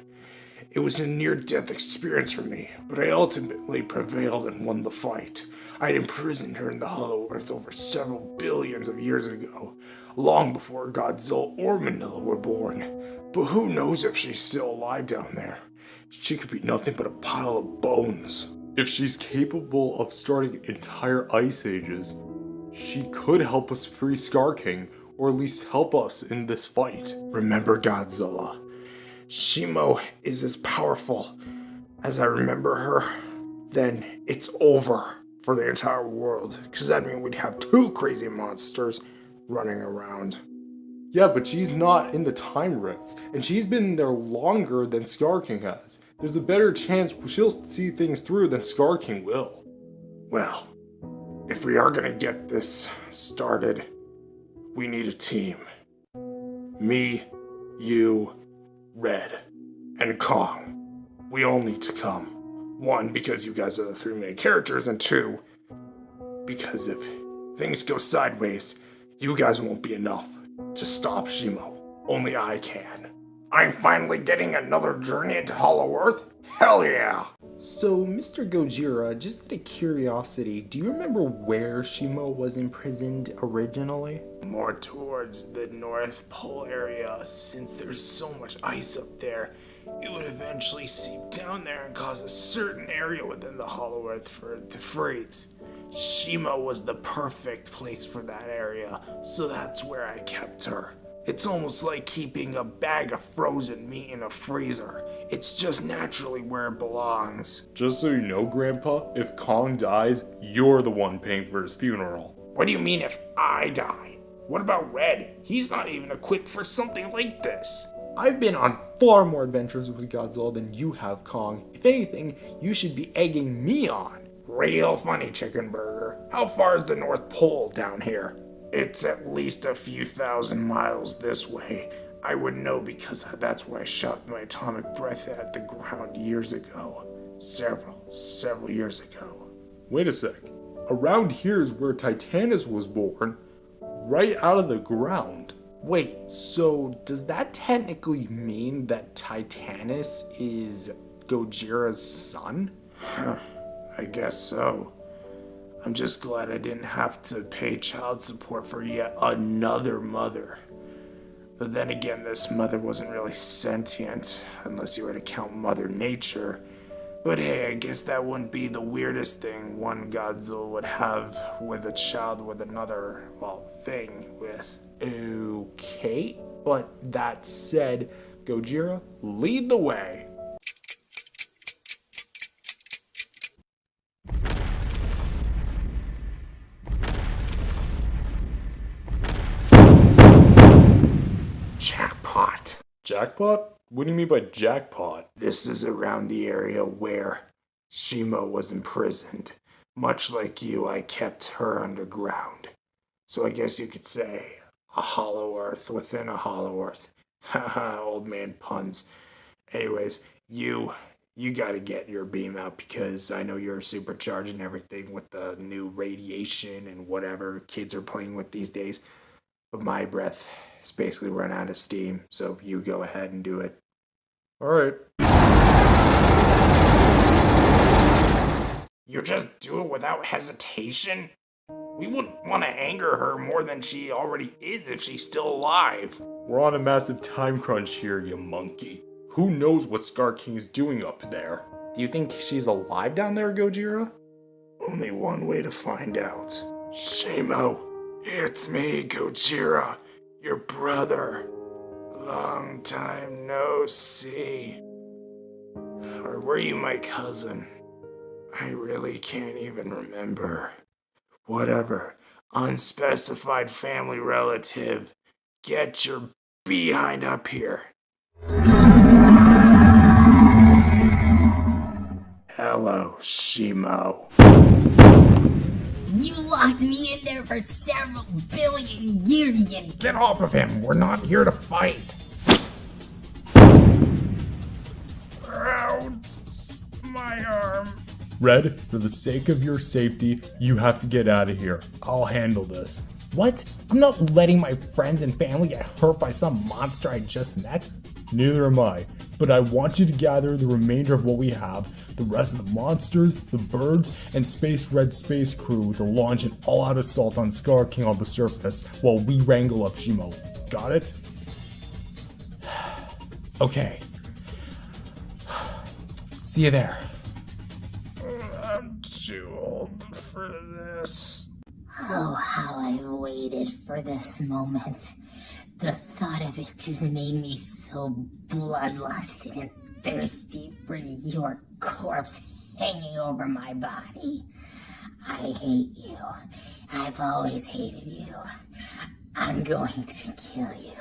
It was a near-death experience for me, but I ultimately prevailed and won the fight. I had imprisoned her in the Hollow Earth over several billions of years ago, long before Godzilla or Manila were born. But who knows if she's still alive down there? She could be nothing but a pile of bones. If she's capable of starting entire ice ages, she could help us free Scar King, or at least help us in this fight. Remember Godzilla. Shimo is as powerful as I remember her. Then it's over for the entire world, because that means we'd have two crazy monsters running around. Yeah, but she's not in the time rifts, and she's been there longer than Scar King has. There's a better chance she'll see things through than Scar King will. Well, if we are gonna get this started, we need a team. Me, you, Red, and Kong. We all need to come. One, because you guys are the three main characters, and two, because if things go sideways, you guys won't be enough to stop Shimo. Only I can. I'm finally getting another journey into Hollow Earth? Hell yeah! So, Mr. Gojira, just out of curiosity, do you remember where Shimo was imprisoned originally? More towards the North Pole area, since there's so much ice up there. It would eventually seep down there and cause a certain area within the Hollow Earth for it to freeze. Shimo was the perfect place for that area, so that's where I kept her. It's almost like keeping a bag of frozen meat in a freezer. It's just naturally where it belongs. Just so you know, Grandpa, if Kong dies, you're the one paying for his funeral. What do you mean if I die? What about Red? He's not even equipped for something like this. I've been on far more adventures with Godzilla than you have, Kong. If anything, you should be egging me on. Real funny, Chicken Burger. How far is the North Pole down here? It's at least a few thousand miles this way. I would know because that's where I shot my atomic breath at the ground years ago. Several years ago. Wait a sec. Around here is where Titanus was born. Right out of the ground. Wait, so does that technically mean that Titanus is Gojira's son? I guess so. I'm just glad I didn't have to pay child support for yet another mother. But then again, this mother wasn't really sentient, unless you were to count Mother Nature. But hey, I guess that wouldn't be the weirdest thing one Godzilla would have with a child with another, thing with. Okay, but that said, Gojira, lead the way. Jackpot. Jackpot? What do you mean by jackpot? This is around the area where Shimo was imprisoned. Much like you, I kept her underground. So I guess you could say a hollow earth within a hollow earth. Haha, old man puns. Anyways, you gotta get your beam out because I know you're supercharging everything with the new radiation and whatever kids are playing with these days. But my breath has basically run out of steam, so you go ahead and do it. Alright. You just do it without hesitation? We wouldn't want to anger her more than she already is if she's still alive. We're on a massive time crunch here, you monkey. Who knows what Scar King is doing up there? Do you think she's alive down there, Gojira? Only one way to find out. Shimo, it's me, Gojira, your brother. Long time no see. Or were you my cousin? I really can't even remember. Whatever. Unspecified family relative. Get your behind up here. Hello, Shimo. You locked me in there for several billion years, you... Get off of him. We're not here to fight. Ow. My arm. Red, for the sake of your safety, you have to get out of here. I'll handle this. What? I'm not letting my friends and family get hurt by some monster I just met. Neither am I, but I want you to gather the remainder of what we have, the rest of the monsters, the birds, and Space Red Space Crew to launch an all-out assault on Scar King on the surface while we wrangle up Shimo. Got it? Okay. See you there. I'm too old for this. Oh, how I waited for this moment. The thought of it just made me so bloodlusted and thirsty for your corpse hanging over my body. I hate you. I've always hated you. I'm going to kill you,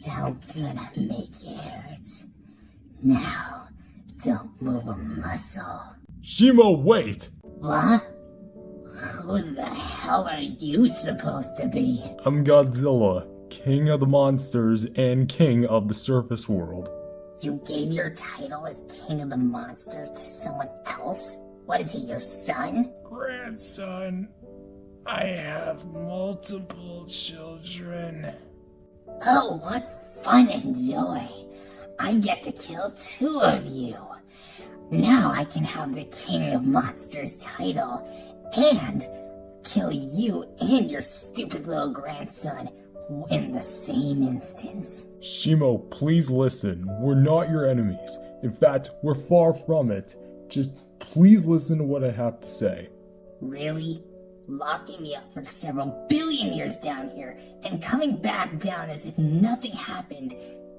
and I'm gonna make it hurt. Now, don't move a muscle. Shimo, wait! What? Who the hell are you supposed to be? I'm Godzilla, King of the Monsters and King of the Surface World. You gave your title as King of the Monsters to someone else? What is he, your son? Grandson, I have multiple children. Oh, what fun and joy. I get to kill 2 of you. Now I can have the King of Monsters title and kill you and your stupid little grandson in the same instance. Shimo, please listen. We're not your enemies. In fact, we're far from it. Just please listen to what I have to say. Really? Locking me up for several billion billion years down here and coming back down as if nothing happened.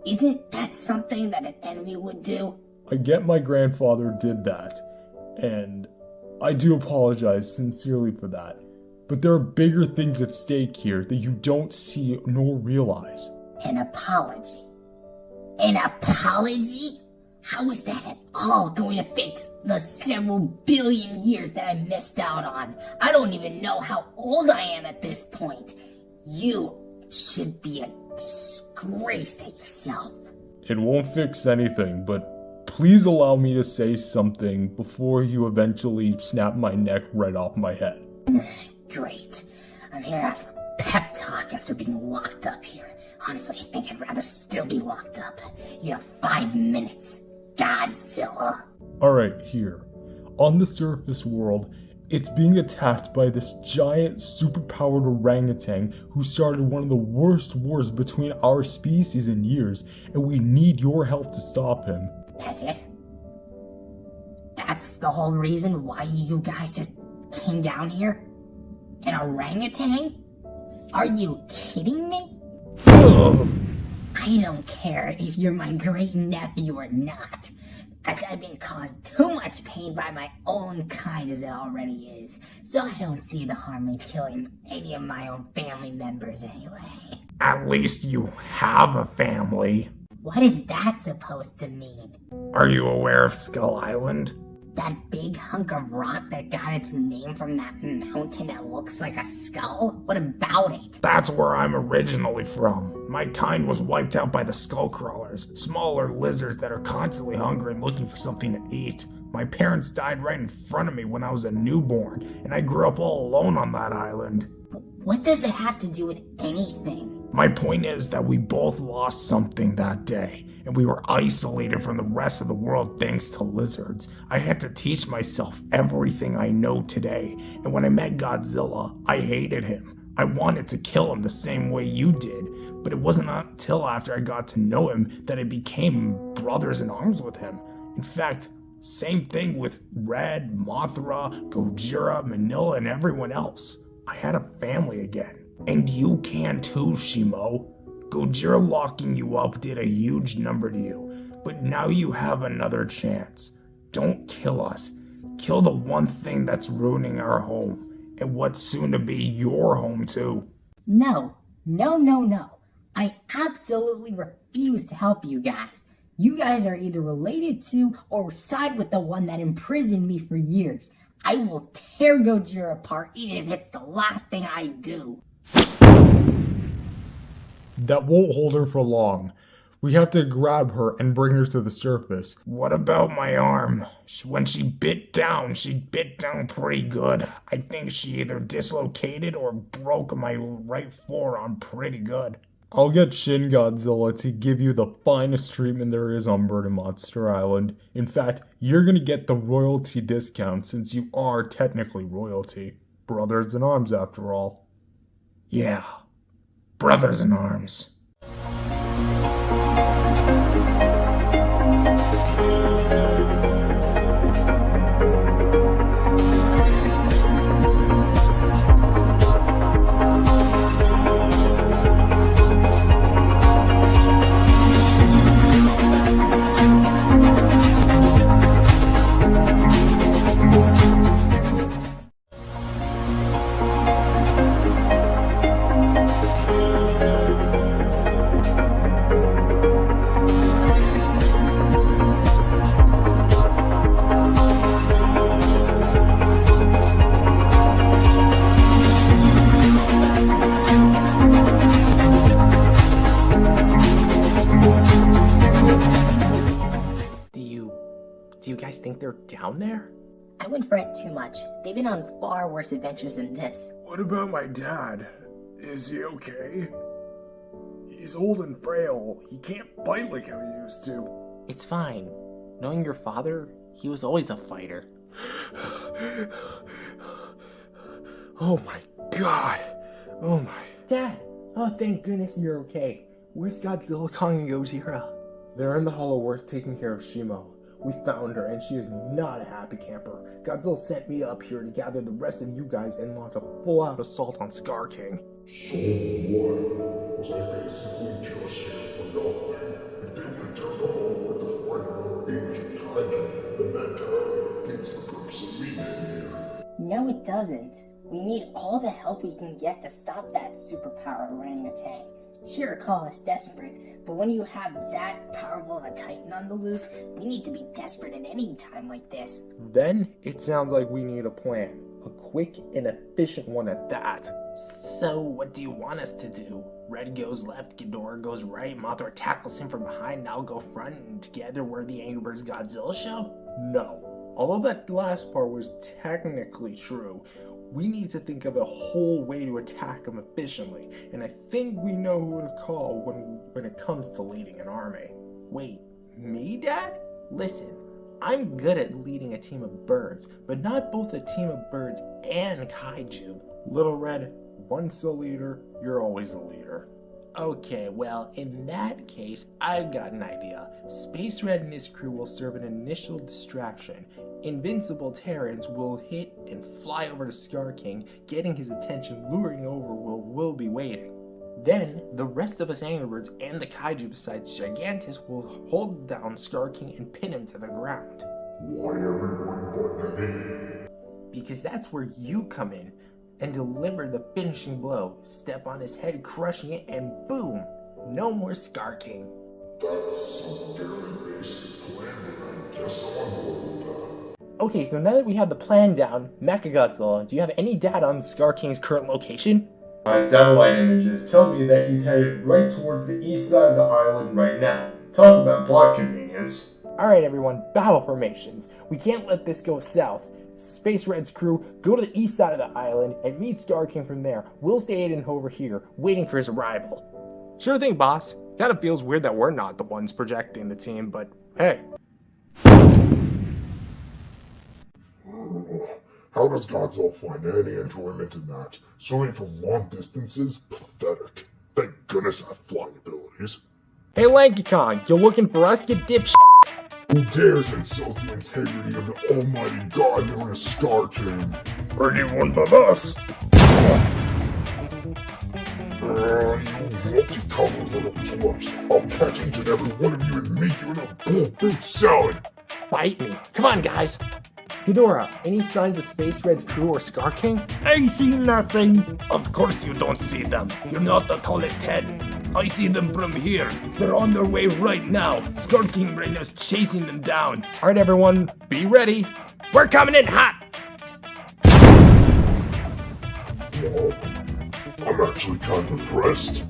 Isn't that something that an enemy would do? I get my grandfather did that, and I do apologize sincerely for that. But there are bigger things at stake here that you don't see nor realize. An apology? An apology? How is that at all going to fix the several billion years that I missed out on? I don't even know how old I am at this point. You should be a disgrace to yourself. It won't fix anything, but please allow me to say something before you eventually snap my neck right off my head. Great. I'm here after a pep talk after being locked up here. Honestly, I think I'd rather still be locked up. You have 5 minutes. Godzilla. Alright, here. On the surface world, it's being attacked by this giant superpowered orangutan who started one of the worst wars between our species in years, and we need your help to stop him. That's it? That's the whole reason why you guys just came down here? An orangutan? Are you kidding me? I don't care if you're my great nephew or not, as I've been caused too much pain by my own kind as it already is, so I don't see the harm in killing any of my own family members anyway. At least you have a family. What is that supposed to mean? Are you aware of Skull Island? That big hunk of rock that got its name from that mountain that looks like a skull? What about it? That's where I'm originally from. My kind was wiped out by the skull crawlers, smaller lizards that are constantly hungry and looking for something to eat. My parents died right in front of me when I was a newborn, and I grew up all alone on that island. What does it have to do with anything? My point is that we both lost something that day, and we were isolated from the rest of the world thanks to lizards. I had to teach myself everything I know today, and when I met Godzilla, I hated him. I wanted to kill him the same way you did, but it wasn't until after I got to know him that I became brothers in arms with him. In fact, same thing with Red, Mothra, Gojira, Manila, and everyone else. I had a family again. And you can too, Shimo. Gojira locking you up did a huge number to you, but now you have another chance. Don't kill us. Kill the one thing that's ruining our home, and what's soon to be your home too. No. I absolutely refuse to help you guys. You guys are either related to or side with the one that imprisoned me for years. I will tear Gojira apart even if it's the last thing I do. That won't hold her for long. We have to grab her and bring her to the surface. What about my arm? When she bit down pretty good. I think she either dislocated or broke my right forearm pretty good. I'll get Shin Godzilla to give you the finest treatment there is on Bird and Monster Island. In fact, you're gonna get the royalty discount since you are technically royalty. Brothers in arms after all. Yeah, brothers in arms. Do you guys think they're down there? I wouldn't fret too much. They've been on far worse adventures than this. What about my dad? Is he okay? He's old and frail. He can't bite like how he used to. It's fine. Knowing your father, he was always a fighter. Oh my god. Oh my. Dad! Oh, thank goodness you're okay. Where's Godzilla, Kong, and Gojira? They're in the Hollow Earth taking care of Shimo. We found her, and she is not a happy camper. Godzilla sent me up here to gather the rest of you guys and launch a full-out assault on Scar King. So what? Was I basically just here for nothing? If they return to Hollywood to find another ancient kaiju, then that entirely defeats the purpose of me being here. No, it doesn't. We need all the help we can get to stop that superpower orangutan. Sure, call us desperate, but when you have that powerful of a titan on the loose, we need to be desperate at any time like this. Then it sounds like we need a plan. A quick and efficient one at that. So, what do you want us to do? Red goes left, Ghidorah goes right, Mothra tackles him from behind, now go front, and together we're the Angry Birds Godzilla show? No. Although that last part was technically true, we need to think of a whole way to attack them efficiently, and I think we know who to call when it comes to leading an army. Wait, me, Dad? Listen, I'm good at leading a team of birds, but not both a team of birds and kaiju. Little Red, once a leader, you're always a leader. Okay, well, in that case, I've got an idea. Space Red and his crew will serve an initial distraction. Invincible Terrans will hit and fly over to Scar King, getting his attention, luring over where we'll be waiting. Then, the rest of us Angry Birds and the kaiju besides Gigantus will hold down Scar King and pin him to the ground. Why everyone but me? Because that's where you come in and deliver the finishing blow. Step on his head, crushing it, and boom! No more Scar King. That's a very basic plan, but I guess I'm on board with that. Okay, so now that we have the plan down, Mechagodzilla, do you have any data on Scar King's current location? My satellite images tell me that he's headed right towards the east side of the island right now. Talk about plot convenience. Alright everyone, battle formations. We can't let this go south. Space Red's crew, go to the east side of the island and meet Scar King from there. We'll stay hidden over here, waiting for his arrival. Sure thing, boss. Kinda feels weird that we're not the ones projecting the team, but hey. How does Godzilla find any enjoyment in that? Swimming from long distances? Pathetic. Thank goodness I have flying abilities. Hey Lanky Kong, you looking for us, you dipsh***? Who dares insult the integrity of the almighty god known as Scar King? Anyone but us. You multicolored little twerps. I'll catch each and every one of you and make you in a bull fruit salad. Bite me. Come on, guys. Ghidorah, any signs of Space Red's crew or Scar King? I see nothing. Of course you don't see them. You're not the tallest head. I see them from here. They're on their way right now. Scar King right now is chasing them down. Alright everyone, be ready. We're coming in hot! Well, I'm actually kind of impressed.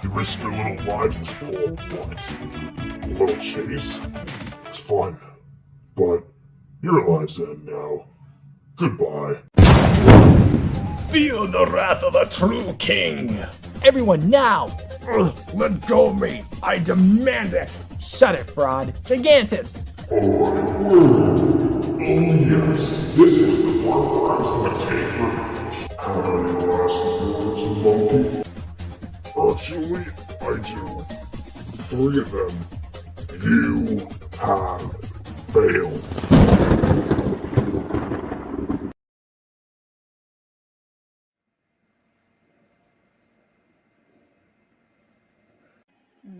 You risked your little lives to pull what? A little chase? It's fun. But your lives end now. Goodbye. Feel the wrath of a true king. Everyone now! Let go of me. I demand it. Shut it, fraud. Gigantus! Alright, word. Oh yes, this was the part where I was gonna take revenge. Have any last words, monkey? Actually, I do. 3 of them. You have failed.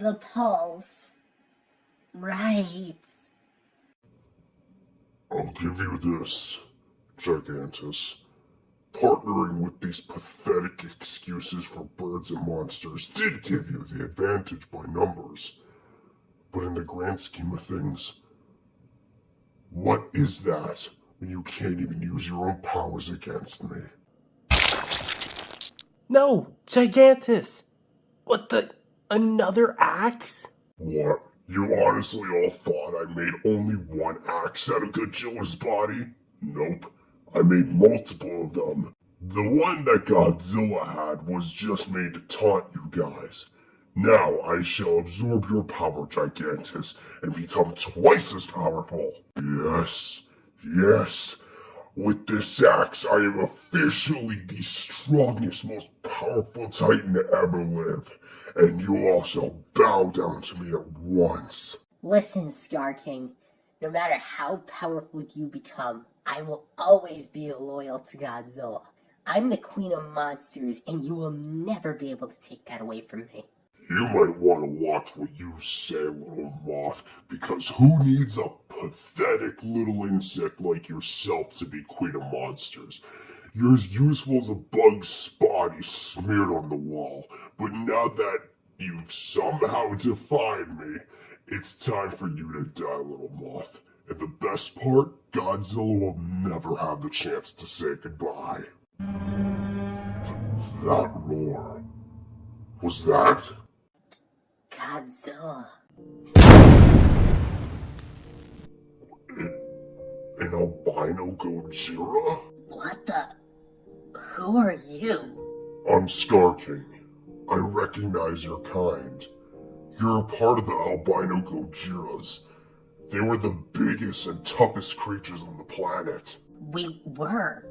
The pulse. Right. I'll give you this, Gigantus. Partnering with these pathetic excuses for birds and monsters did give you the advantage by numbers. But in the grand scheme of things, what is that when you can't even use your own powers against me? No! Gigantus! What the... Another axe? What? You honestly all thought I made only one axe out of Godzilla's body? Nope. I made multiple of them. The one that Godzilla had was just made to taunt you guys. Now I shall absorb your power, Gigantus, and become twice as powerful. Yes, yes. With this axe, I am officially the strongest, most powerful Titan to ever live. And you all shall bow down to me at once. Listen, Scar King. No matter how powerful you become, I will always be loyal to Godzilla. I'm the queen of monsters, and you will never be able to take that away from me. You might want to watch what you say, little moth, because who needs a pathetic little insect like yourself to be queen of monsters? You're as useful as a bug's spotty smeared on the wall, but now that you've somehow defied me, it's time for you to die, little moth. And the best part, Godzilla will never have the chance to say goodbye. That roar. Was that? Godzilla. An albino Gojira? What the? Who are you? I'm Scar King. I recognize your kind. You're a part of the albino Gojiras. They were the biggest and toughest creatures on the planet. We were?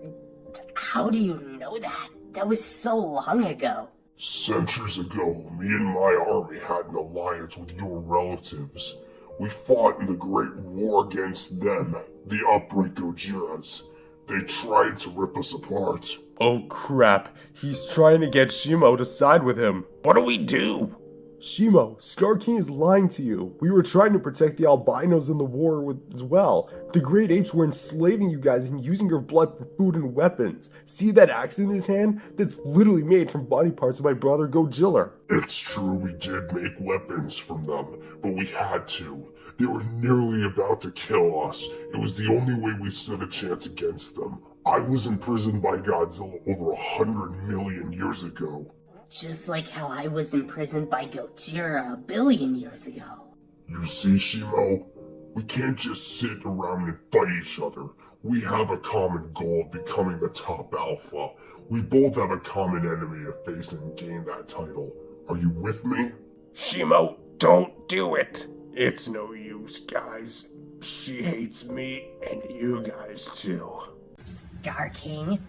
How do you know that? That was so long ago. Centuries ago, me and my army had an alliance with your relatives. We fought in the Great War against them, the Upright Gojiras. They tried to rip us apart. Oh crap, he's trying to get Shimo to side with him. What do we do? Shimo, Scar King is lying to you. We were trying to protect the albinos in the war as well. The great apes were enslaving you guys and using your blood for food and weapons. See that axe in his hand? That's literally made from body parts of my brother Godzilla. It's true we did make weapons from them, but we had to. They were nearly about to kill us. It was the only way we stood a chance against them. I was imprisoned by Godzilla over 100 million years ago. Just like how I was imprisoned by Gojira 1 billion years ago. You see, Shimo? We can't just sit around and fight each other. We have a common goal of becoming the top alpha. We both have a common enemy to face and gain that title. Are you with me? Shimo, don't do it. It's no use, guys. She hates me and you guys too. Scar King,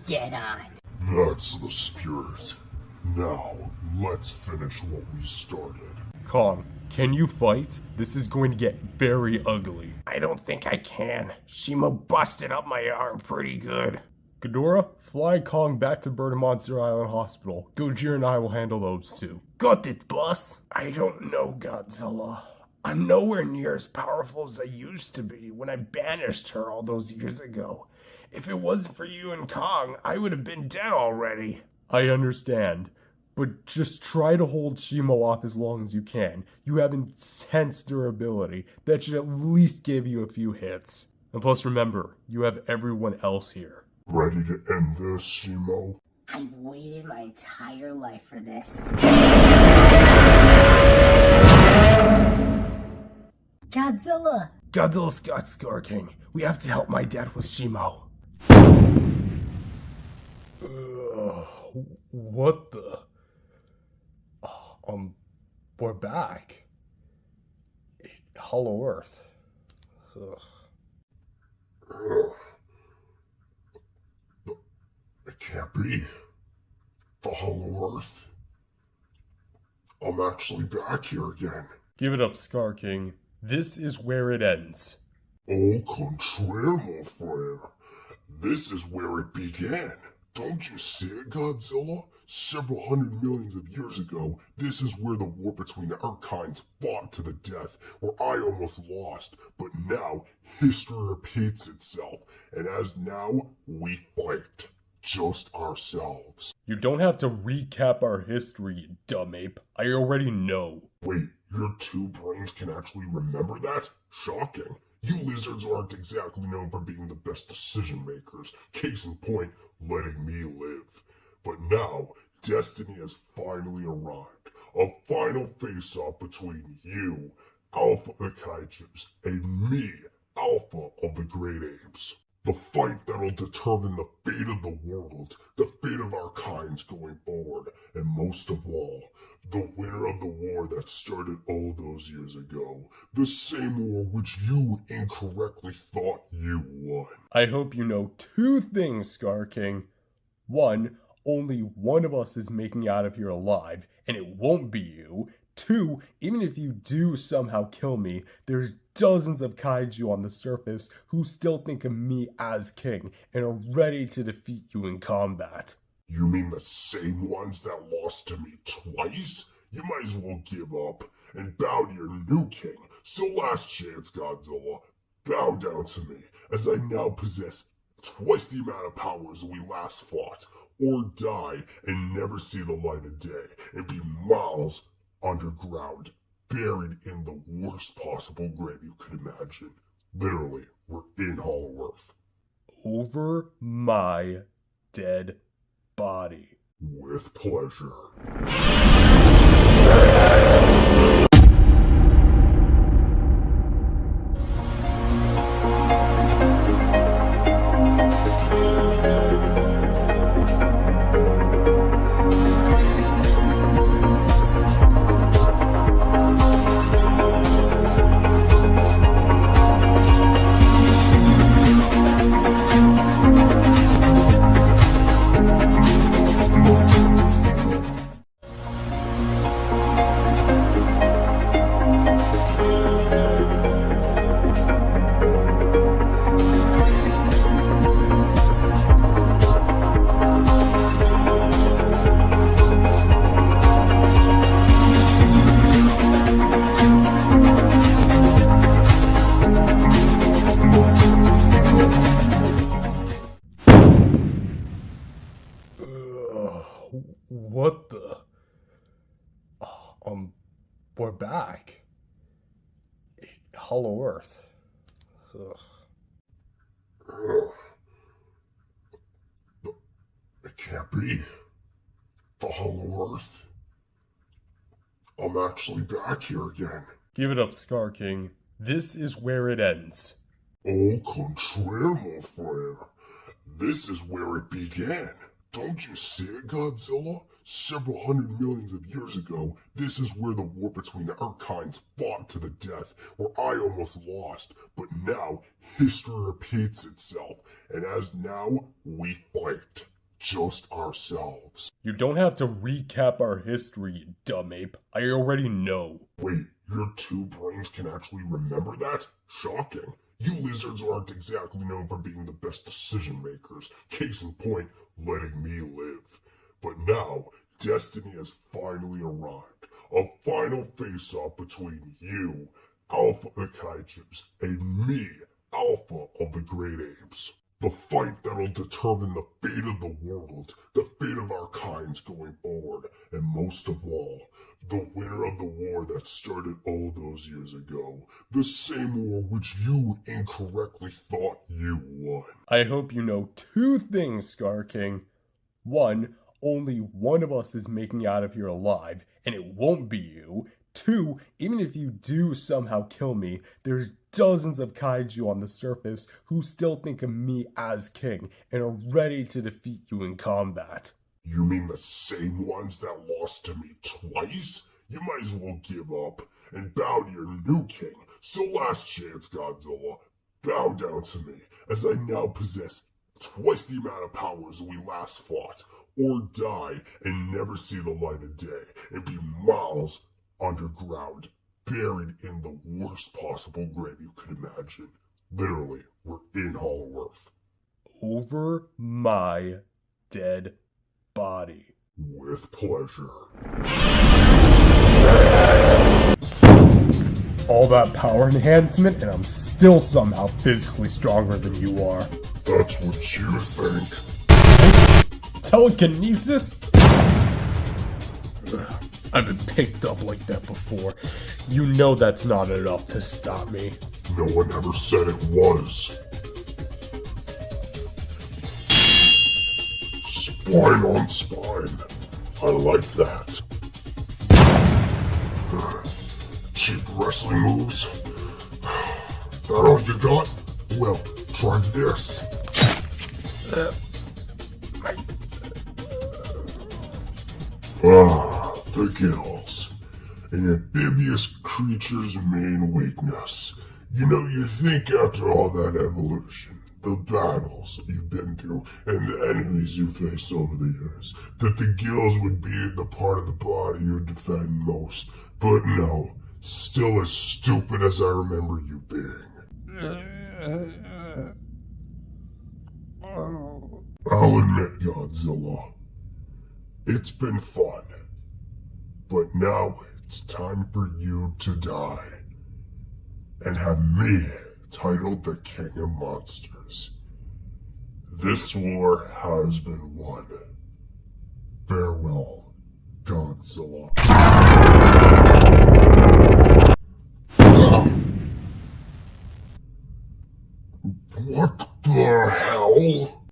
get on. That's the spirit. Now, let's finish what we started. Kong, can you fight? This is going to get very ugly. I don't think I can. Shimo busted up my arm pretty good. Ghidorah, fly Kong back to Bird and Monster Island Hospital. Gojira and I will handle those two. Got it, boss. I don't know, Godzilla. I'm nowhere near as powerful as I used to be when I banished her all those years ago. If it wasn't for you and Kong, I would have been dead already. I understand, but just try to hold Shimo off as long as you can. You have intense durability. That should at least give you a few hits. And plus remember, you have everyone else here. Ready to end this, Shimo? I've waited my entire life for this. Godzilla! Godzilla's got Scar King. We have to help my dad with Shimo. What the? We're back. Hollow Earth. Ugh. It can't be. The Hollow Earth. I'm actually back here again. Give it up, Scar King. This is where it ends. Au contraire, mon frère. This is where it began. Don't you see it, Godzilla? Several hundred millions of years ago, this is where the war between our kinds fought to the death, where I almost lost. But now, history repeats itself, and as now, we fight. Just ourselves. You don't have to recap our history, you dumb ape. I already know. Wait, your two brains can actually remember that? Shocking. You lizards aren't exactly known for being the best decision makers. Case in point, letting me live. But now, destiny has finally arrived. A final face-off between you, Alpha of the Kaijus, and me, Alpha of the Great Apes. The fight that'll determine the fate of the world, the fate of our kinds going forward, and most of all, the winner of the war that started all those years ago. The same war which you incorrectly thought you won. I hope you know two things, Scar King. One, only one of us is making it out of here alive, and it won't be you. Two, even if you do somehow kill me, there's dozens of kaiju on the surface who still think of me as king and are ready to defeat you in combat. You mean the same ones that lost to me twice? You might as well give up and bow to your new king. So last chance, Godzilla, bow down to me, as I now possess twice the amount of power as we last fought, or die and never see the light of day, and be miles underground, buried in the worst possible grave you could imagine. Literally, we're in Hollow Earth. Over my dead body. With pleasure. What the? We're back. Hollow Earth. Ugh. It can't be. The Hollow Earth. I'm actually back here again. Give it up, Scar King. This is where it ends. Au contraire, mon frère. This is where it began. Don't you see it, Godzilla? Several hundred millions of years ago, this is where the war between our kinds fought to the death, where I almost lost. But now, history repeats itself, and as now, we fight. Just ourselves. You don't have to recap our history, you dumb ape. I already know. Wait, your two brains can actually remember that? Shocking. You lizards aren't exactly known for being the best decision makers. Case in point, letting me live. But now, destiny has finally arrived. A final face-off between you, Alpha of the Kaijus, and me, Alpha of the Great Apes. The fight that'll determine the fate of the world, the fate of our kinds going forward, and most of all, the winner of the war that started all those years ago. The same war which you incorrectly thought you won. I hope you know two things, Scar King. One, only one of us is making it out of here alive, and it won't be you. Two, even if you do somehow kill me, there's dozens of kaiju on the surface who still think of me as king and are ready to defeat you in combat. You mean the same ones that lost to me twice? You might as well give up and bow to your new king. So last chance, Godzilla, bow down to me, as I now possess twice the amount of power as we last fought, or die and never see the light of day, and be miles underground, buried in the worst possible grave you could imagine. Literally, we're in Hollow Earth. Over my dead body. With pleasure. All that power enhancement, and I'm still somehow physically stronger than you are. That's what you think. Telekinesis? I've been picked up like that before. You know that's not enough to stop me. No one ever said it was. Spine on spine. I like that. Cheap wrestling moves. That all you got? Well, try this. The gills. An amphibious creature's main weakness. You know, you think after all that evolution, the battles you've been through, and the enemies you faced over the years, that the gills would be the part of the body you defend most. But no, still as stupid as I remember you being. I'll admit, Godzilla, it's been fun, but now it's time for you to die, and have me titled the King of Monsters. This war has been won. Farewell, Godzilla. What the hell?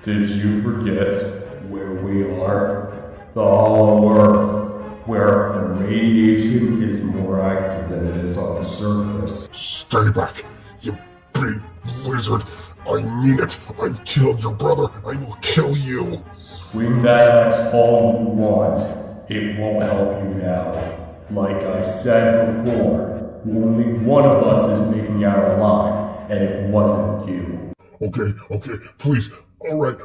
Did you forget where we are? The Hollow Earth, where the radiation is more active than it is on the surface. Stay back, you big lizard. I mean it. I've killed your brother. I will kill you. Swing that axe all you want. It won't help you now. Like I said before, only one of us is making out alive, and it wasn't you. Okay, please. Alright,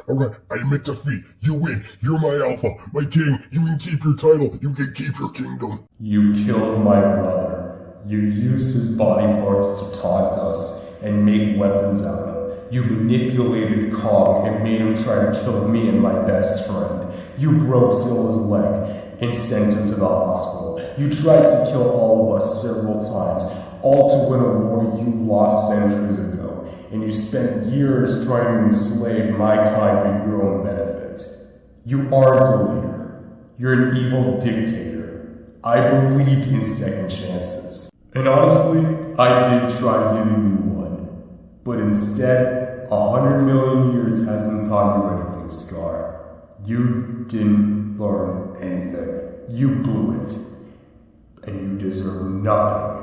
I admit defeat. You win. You're my alpha, my king. You can keep your title. You can keep your kingdom. You killed my brother. You used his body parts to taunt us and make weapons out of. You manipulated Kong and made him try to kill me and my best friend. You broke Zilla's leg and sent him to the hospital. You tried to kill all of us several times, all to win a war you lost centuries ago. And you spent years trying to enslave my kind for your own benefit. You aren't a leader. You're an evil dictator. I believed in second chances. And honestly, I did try giving you one. But instead, 100 million years hasn't taught you anything, Scar. You didn't learn anything. You blew it. And you deserve nothing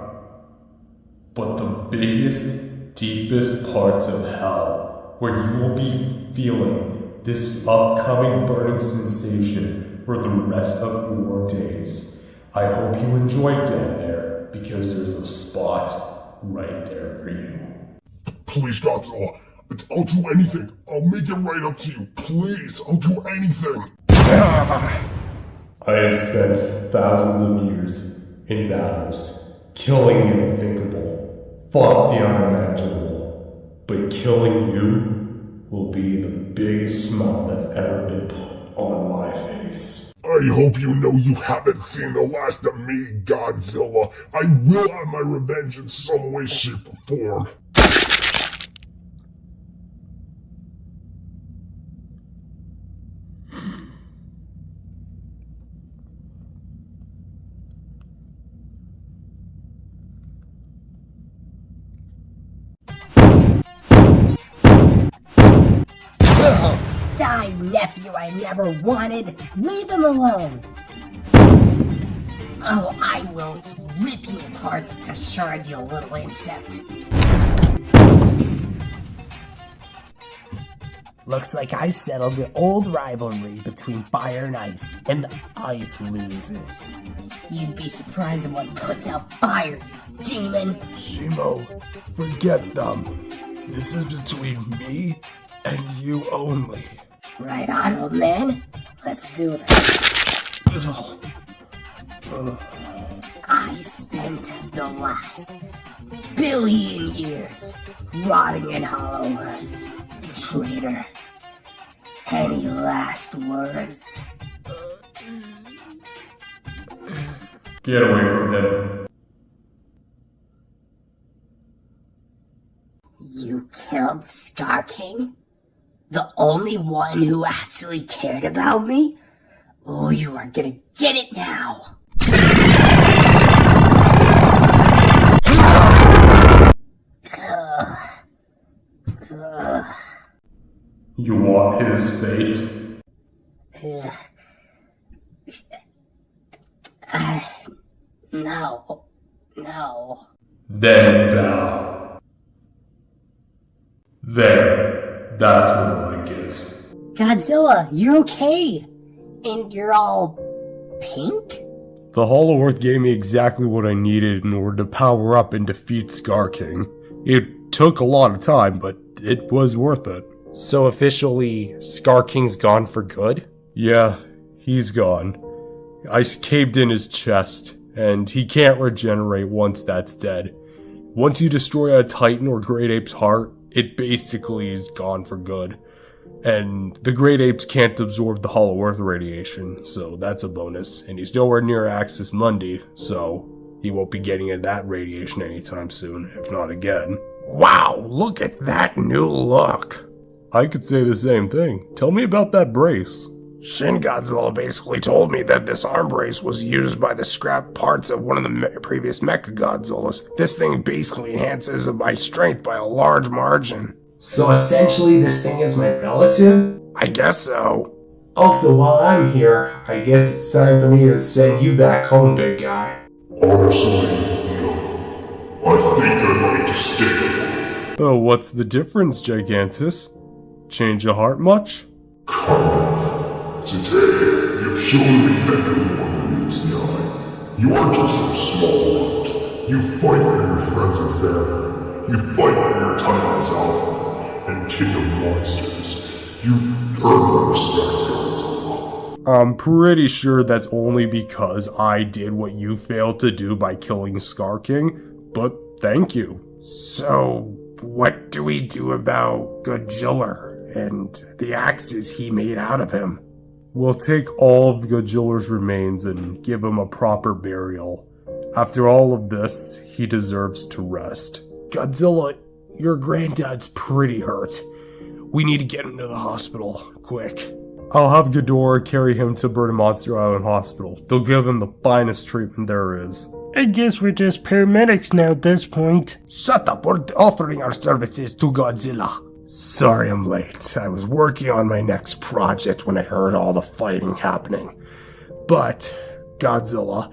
but the biggest, deepest parts of hell, where you will be feeling this upcoming burning sensation for the rest of your days. I hope you enjoyed down there, because there's a spot right there for you. Please, Godzilla. I'll do anything. I'll make it right up to you. Please, I'll do anything. I have spent thousands of years in battles, killing the unthinkable, fought the unimaginable, but killing you will be the biggest smile that's ever been put on my face. I hope you know you haven't seen the last of me, Godzilla. I will have my revenge in some way, shape, or form. Die, nephew I never wanted. Leave him alone. Oh, I will rip you apart to shards, you little insect. Looks like I settled the old rivalry between fire and ice, and the ice loses. You'd be surprised at what puts out fire, you demon. Shimo, forget them. This is between me and you only. Right on, old man. Let's do this. I spent the last billion years rotting in Hollow Earth. Traitor. Any last words? Get away from him. You killed Scar King? The only one who actually cared about me? Oh, you are gonna get it now! You want his fate? No. Then bow. There. That's more like it. Godzilla, you're okay. And you're all pink? The Hollow Earth gave me exactly what I needed in order to power up and defeat Scar King. It took a lot of time, but it was worth it. So officially, Scar King's gone for good? Yeah, He's gone. I caved in his chest, and he can't regenerate once that's dead. Once you destroy a Titan or Great Ape's heart, it basically is gone for good. And the Great Apes can't absorb the Hollow Earth radiation, so that's a bonus. And he's nowhere near Axis Mundi, so he won't be getting at that radiation anytime soon, if not again. Wow, look at that new look. I could say the same thing. Tell me about that brace. Shin Godzilla basically told me that this arm brace was used by the scrap parts of one of the previous Mecha Godzillas. This thing basically enhances my strength by a large margin. So essentially this thing is my relative? I guess so. Also, while I'm here, I guess it's time for me to send you back home, big guy. Honestly, no. I think I'd like to stay. Oh, what's the difference, Gigantus? Change your heart much? Kind of. Today, you've shown me that you're more than meets the eye. You aren't just some small runt. You fight for your friends and family. You fight for your title as Alpha and King of Monsters. You earn my respect, Godzilla. I'm pretty sure that's only because I did what you failed to do by killing Scar King, but thank you. So, what do we do about Godzilla and the axes he made out of him? We'll take all of Godzilla's remains and give him a proper burial. After all of this, he deserves to rest. Godzilla, your granddad's pretty hurt. We need to get him to the hospital, quick. I'll have Ghidorah carry him to Bird and Monster Island Hospital. They'll give him the finest treatment there is. I guess we're just paramedics now at this point. Shut up, we're offering our services to Godzilla. Sorry I'm late. I was working on my next project when I heard all the fighting happening. But, Godzilla,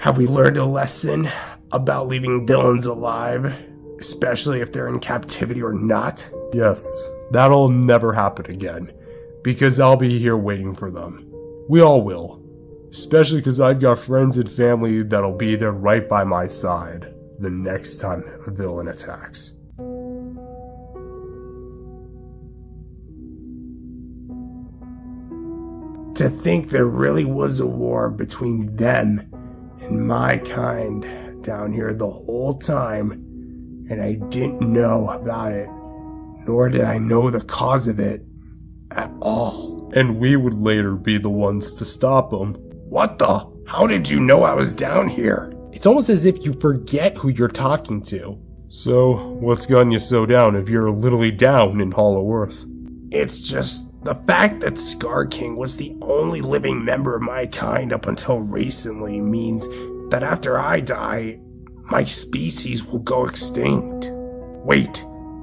have we learned a lesson about leaving villains alive, especially if they're in captivity or not? Yes, that'll never happen again, because I'll be here waiting for them. We all will, especially because I've got friends and family that'll be there right by my side the next time a villain attacks. To think there really was a war between them and my kind down here the whole time, and I didn't know about it, nor did I know the cause of it at all. And we would later be the ones to stop them. What the? How did you know I was down here? It's almost as if you forget who you're talking to. So, what's gotten you so down if you're literally down in Hollow Earth? It's just the fact that Scar King was the only living member of my kind up until recently means that after I die, my species will go extinct. Wait,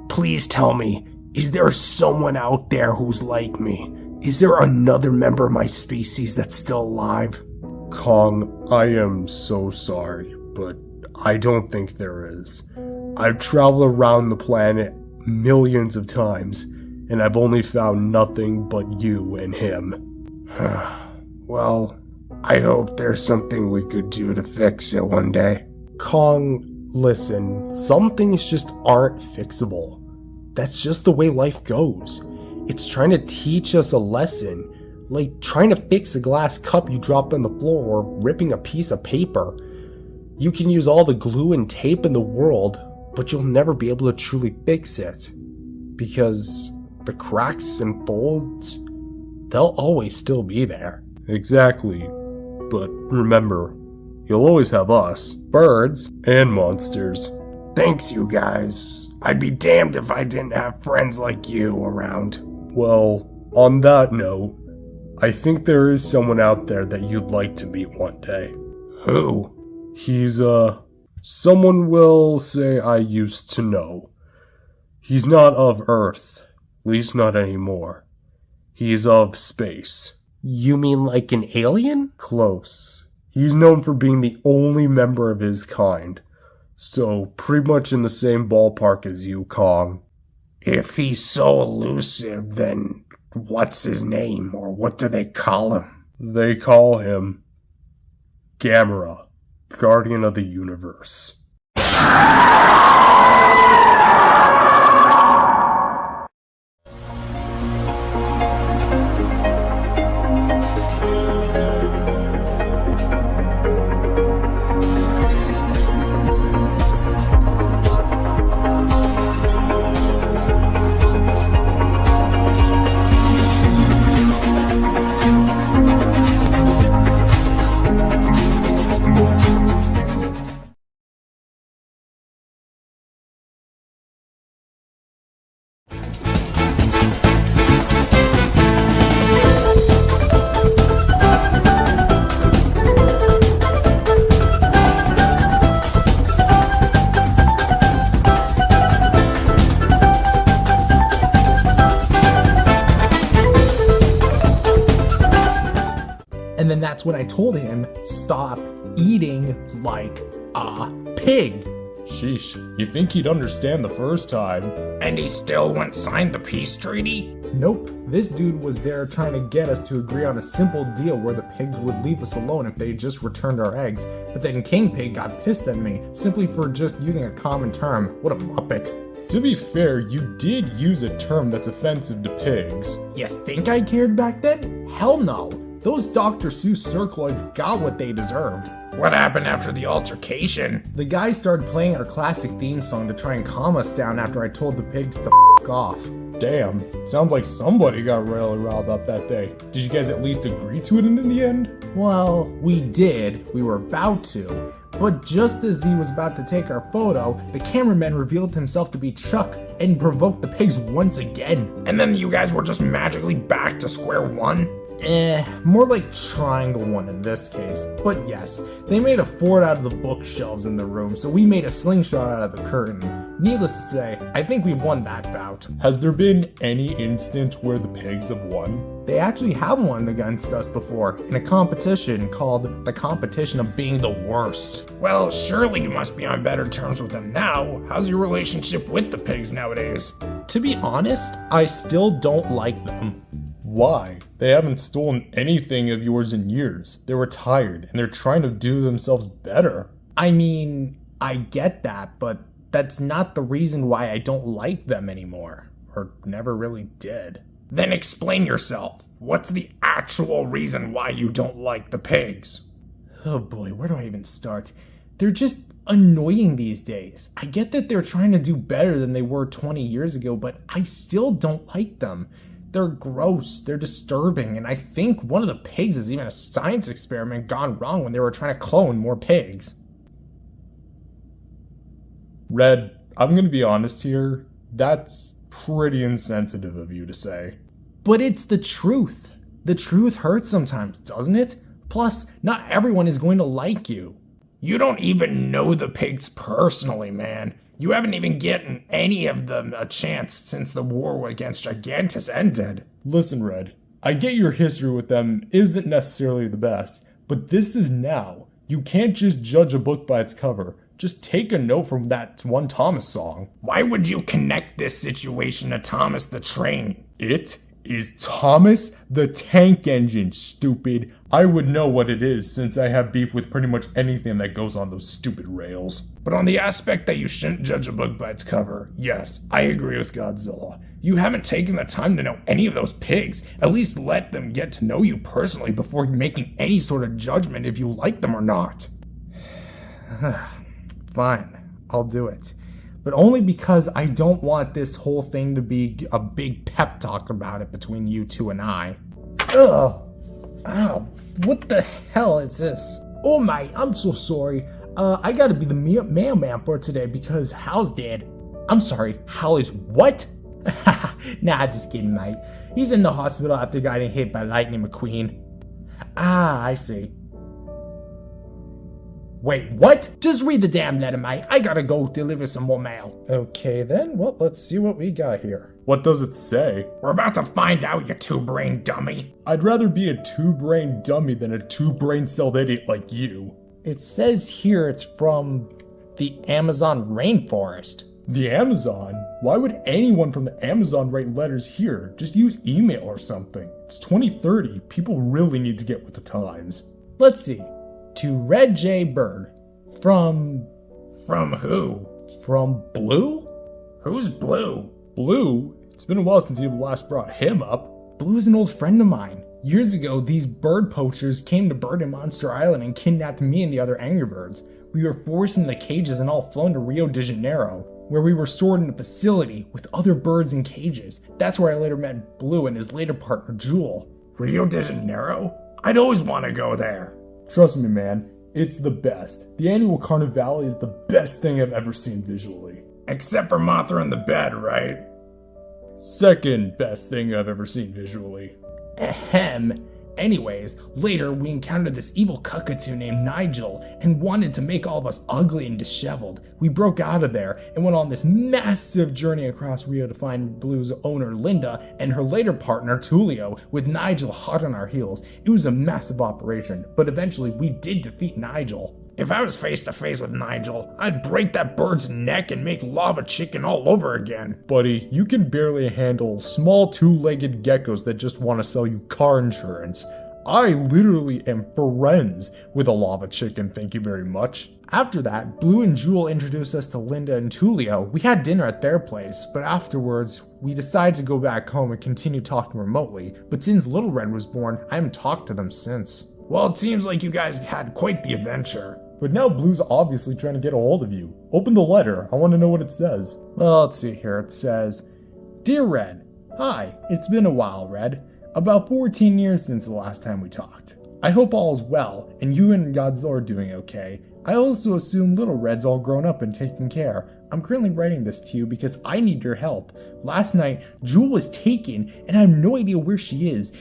please tell me, is there someone out there who's like me? Is there another member of my species that's still alive? Kong, I am so sorry, but I don't think there is. I've traveled around the planet millions of times, and I've only found nothing but you and him. Well, I hope there's something we could do to fix it one day. Kong, listen, some things just aren't fixable. That's just the way life goes. It's trying to teach us a lesson, like trying to fix a glass cup you dropped on the floor or ripping a piece of paper. You can use all the glue and tape in the world, but you'll never be able to truly fix it. Because the cracks and folds, they'll always still be there. Exactly. But remember, you'll always have us, birds, and monsters. Thanks, you guys. I'd be damned if I didn't have friends like you around. Well, on that note, I think there is someone out there that you'd like to meet one day. Who? He's, someone will say I used to know. He's not of Earth, at least not anymore. He's of space. You mean like an alien? Close. He's known for being the only member of his kind, so pretty much in the same ballpark as you, Kong. If he's so elusive, then what's his name, or what do they call him? They call him Gamera, Guardian of the Universe. that's when I told him, stop eating like a pig. Sheesh, you think he'd understand the first time? And he still wouldn't sign the peace treaty? Nope, this dude was there trying to get us to agree on a simple deal where the pigs would leave us alone if they just returned our eggs. But then King Pig got pissed at me, simply for just using a common term. What a muppet. To be fair, you did use a term that's offensive to pigs. You think I cared back then? Hell no. Those Dr. Seuss circloids got what they deserved. What happened after the altercation? The guy started playing our classic theme song to try and calm us down after I told the pigs to f off. Damn, sounds like somebody got really riled up that day. Did you guys at least agree to it in the end? Well, we did. We were about to. But just as he was about to take our photo, the cameraman revealed himself to be Chuck and provoked the pigs once again. And then you guys were just magically back to square one? More like triangle one in this case. But yes, they made a fort out of the bookshelves in the room, so we made a slingshot out of the curtain. Needless to say, I think we won that bout. Has there been any instant where the pigs have won? They actually have won against us before, in a competition called the Competition of Being the Worst. Well, surely you must be on better terms with them now. How's your relationship with the pigs nowadays? To be honest, I still don't like them. Why? They haven't stolen anything of yours in years. They're retired, and they're trying to do themselves better. I mean, I get that, but that's not the reason why I don't like them anymore. Or never really did. Then explain yourself. What's the actual reason why you don't like the pigs? Oh boy, where do I even start? They're just annoying these days. I get that they're trying to do better than they were 20 years ago, but I still don't like them. They're gross, they're disturbing, and I think one of the pigs is even a science experiment gone wrong when they were trying to clone more pigs. Red, I'm gonna be honest here. That's pretty insensitive of you to say. But it's the truth. The truth hurts sometimes, doesn't it? Plus, not everyone is going to like you. You don't even know the pigs personally, man. You haven't even given any of them a chance since the war against Gigantus ended. Listen, Red, I get your history with them isn't necessarily the best, but this is now. You can't just judge a book by its cover. Just take a note from that one Thomas song. Why would you connect this situation to Thomas the Train? It is Thomas the Tank Engine, stupid. I would know what it is since I have beef with pretty much anything that goes on those stupid rails. But on the aspect that you shouldn't judge a book by its cover, yes, I agree with Godzilla. You haven't taken the time to know any of those pigs. At least let them get to know you personally before making any sort of judgment if you like them or not. Fine, I'll do it. But only because I don't want this whole thing to be a big pep talk about it between you two and I. Ugh! Ow, what the hell is this? Oh mate, I'm so sorry. I gotta be the mailman for today because Hal's dead. I'm sorry, Hal is what? Nah, just kidding, mate. He's in the hospital after getting hit by Lightning McQueen. Ah, I see. Wait, what? Just read the damn letter, mate. I gotta go deliver some more mail. Okay then, well, let's see what we got here. What does it say? We're about to find out, you two-brain dummy. I'd rather be a two-brain dummy than a two-brain celled idiot like you. It says here it's from the Amazon rainforest. The Amazon? Why would anyone from the Amazon write letters here? Just use email or something. It's 2030. People really need to get with the times. Let's see. To Red J. Bird. From who? From Blue? Who's Blue? Blue? It's been a while since you last brought him up. Blue's an old friend of mine. Years ago, these bird poachers came to Bird and Monster Island and kidnapped me and the other angry birds. We were forced in the cages and all flown to Rio de Janeiro, where we were stored in a facility with other birds in cages. That's where I later met Blue and his later partner, Jewel. Rio de Janeiro? I'd always want to go there. Trust me, man, it's the best. The annual Carnivale is the best thing I've ever seen visually. Except for Mothra in the bed, right? Second best thing I've ever seen visually. Ahem. Anyways, later we encountered this evil cuckoo named Nigel and wanted to make all of us ugly and disheveled. We broke out of there and went on this massive journey across Rio to find Blue's owner Linda and her later partner Tulio, with Nigel hot on our heels. It was a massive operation, but eventually we did defeat Nigel. If I was face to face with Nigel, I'd break that bird's neck and make lava chicken all over again. Buddy, you can barely handle small two-legged geckos that just want to sell you car insurance. I literally am friends with a lava chicken, thank you very much. After that, Blue and Jewel introduced us to Linda and Tulio. We had dinner at their place, but afterwards, we decided to go back home and continue talking remotely. But since Little Red was born, I haven't talked to them since. Well, it seems like you guys had quite the adventure. But now Blue's obviously trying to get a hold of you. Open the letter, I want to know what it says. Well, let's see here. It says, Dear Red, hi, it's been a while, Red. About 14 years since the last time we talked. I hope all is well, and you and Godzilla are doing okay. I also assume Little Red's all grown up and taken care. I'm currently writing this to you because I need your help. Last night, Jewel was taken, and I have no idea where she is.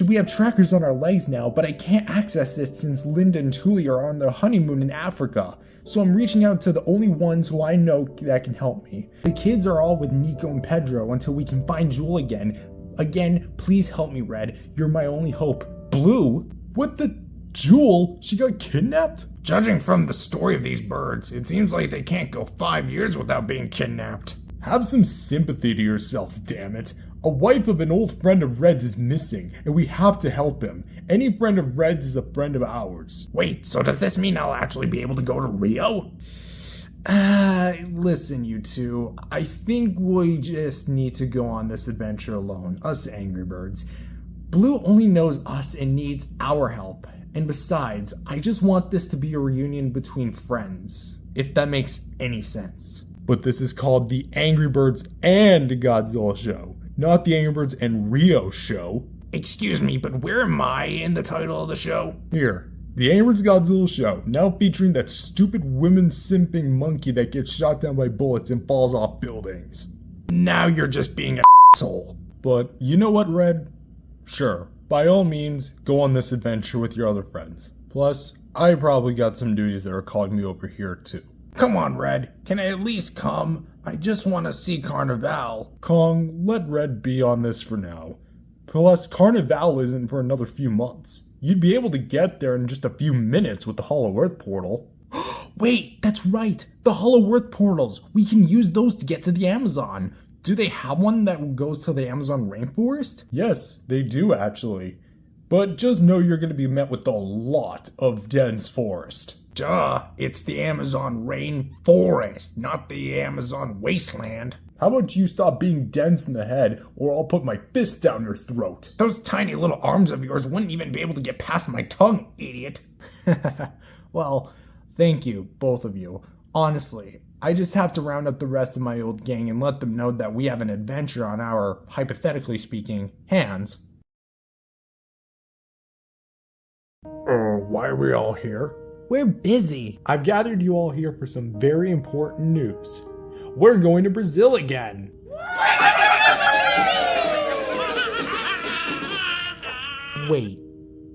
We have trackers on our legs now, but I can't access it since Linda and Tuli are on their honeymoon in Africa. So I'm reaching out to the only ones who I know that can help me. The kids are all with Nico and Pedro until we can find Jewel again. Again, please help me, Red. You're my only hope. Blue? What the? Jewel? She got kidnapped? Judging from the story of these birds, it seems like they can't go 5 years without being kidnapped. Have some sympathy to yourself, damn it. A wife of an old friend of Red's is missing, and we have to help him. Any friend of Red's is a friend of ours. Wait, so does this mean I'll actually be able to go to Rio? Listen, you two. I think we just need to go on this adventure alone, us Angry Birds. Blue only knows us and needs our help. And besides, I just want this to be a reunion between friends, if that makes any sense. But this is called the Angry Birds and Godzilla show, not the Angry Birds and Rio show. Excuse me, but where am I in the title of the show? Here, the Angry Birds Godzilla show, now featuring that stupid women simping monkey that gets shot down by bullets and falls off buildings. Now you're just being an asshole. But you know what, Red? Sure, by all means, go on this adventure with your other friends. Plus, I probably got some duties that are calling me over here too. Come on, Red. Can I at least come? I just want to see Carnival. Kong, let Red be on this for now. Plus, Carnival isn't for another few months. You'd be able to get there in just a few minutes with the Hollow Earth portal. Wait, that's right. The Hollow Earth portals. We can use those to get to the Amazon. Do they have one that goes to the Amazon rainforest? Yes, they do actually. But just know you're going to be met with a lot of dense forest. Duh, it's the Amazon rainforest, not the Amazon wasteland. How about you stop being dense in the head, or I'll put my fist down your throat. Those tiny little arms of yours wouldn't even be able to get past my tongue, idiot. Well, thank you, both of you. Honestly, I just have to round up the rest of my old gang and let them know that we have an adventure on our, hypothetically speaking, hands. Why are we all here? We're busy. I've gathered you all here for some very important news. We're going to Brazil again. Wait,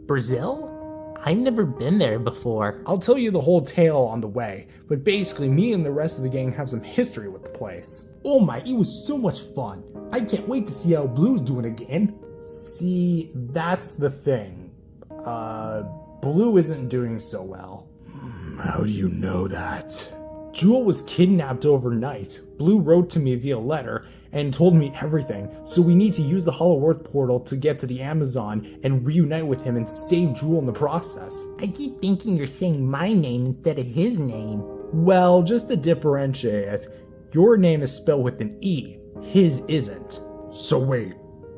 Brazil? I've never been there before. I'll tell you the whole tale on the way, but basically me and the rest of the gang have some history with the place. Oh my, it was so much fun. I can't wait to see how Blue's doing again. See, that's the thing. Blue isn't doing so well. How do you know that? Jewel was kidnapped overnight. Blue wrote to me via letter and told me everything, so we need to use the Hollow Earth portal to get to the Amazon and reunite with him and save Jewel in the process. I keep thinking you're saying my name instead of his name. Well, just to differentiate it, your name is spelled with an E, his isn't. So wait,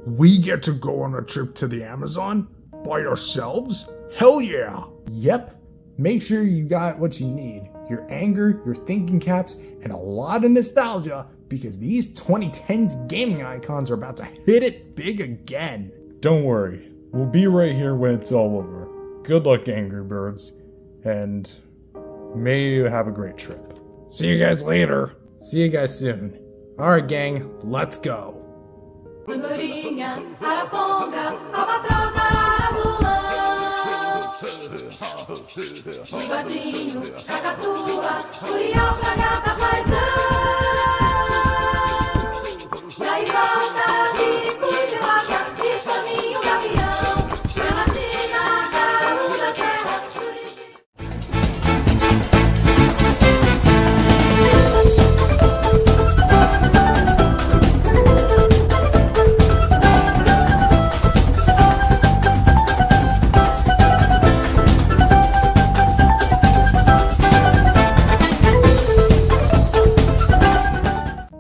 we get to go on a trip to the Amazon? By ourselves? Hell yeah! Yep. Make sure you got what you need. Your anger, your thinking caps, and a lot of nostalgia, because these 2010s gaming icons are about to hit it big again. Don't worry, we'll be right here when it's all over. Good luck, Angry Birds, and may you have a great trip. See you guys later. See you guys soon. Alright gang, let's go. Andorinha, araponga, albatroz, arara azul. Bigodinho, cacatua, curió, fragata, paisão. E aí volta, bico de vaca, escaminho, gavião. Gramatina, garoto da serra,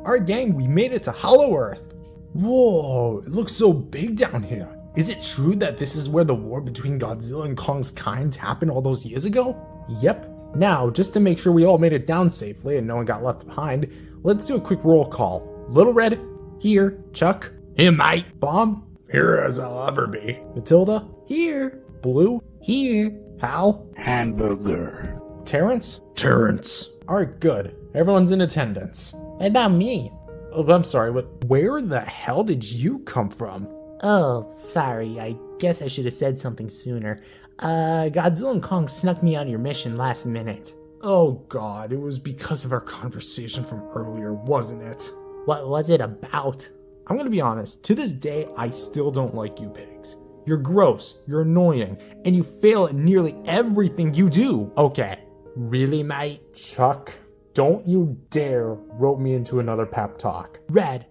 Alright gang, we made it to Hollow Earth. Whoa, it looks so big down here. Is it true that this is where the war between Godzilla and Kong's kind happened all those years ago? Yep. Now, just to make sure we all made it down safely and no one got left behind, let's do a quick roll call. Little Red, here. Chuck, here mate. Bomb, here as I'll ever be. Matilda, here. Blue, here. Hal, hamburger. Terrence, Terrence. Alright, good. Everyone's in attendance. What about me? Oh, I'm sorry, but where the hell did you come from? Oh, sorry, I guess I should have said something sooner. Godzilla and Kong snuck me on your mission last minute. Oh god, it was because of our conversation from earlier, wasn't it? What was it about? I'm gonna be honest, to this day, I still don't like you pigs. You're gross, you're annoying, and you fail at nearly everything you do. Okay, really, mate? Chuck, don't you dare rope me into another pep talk. Red,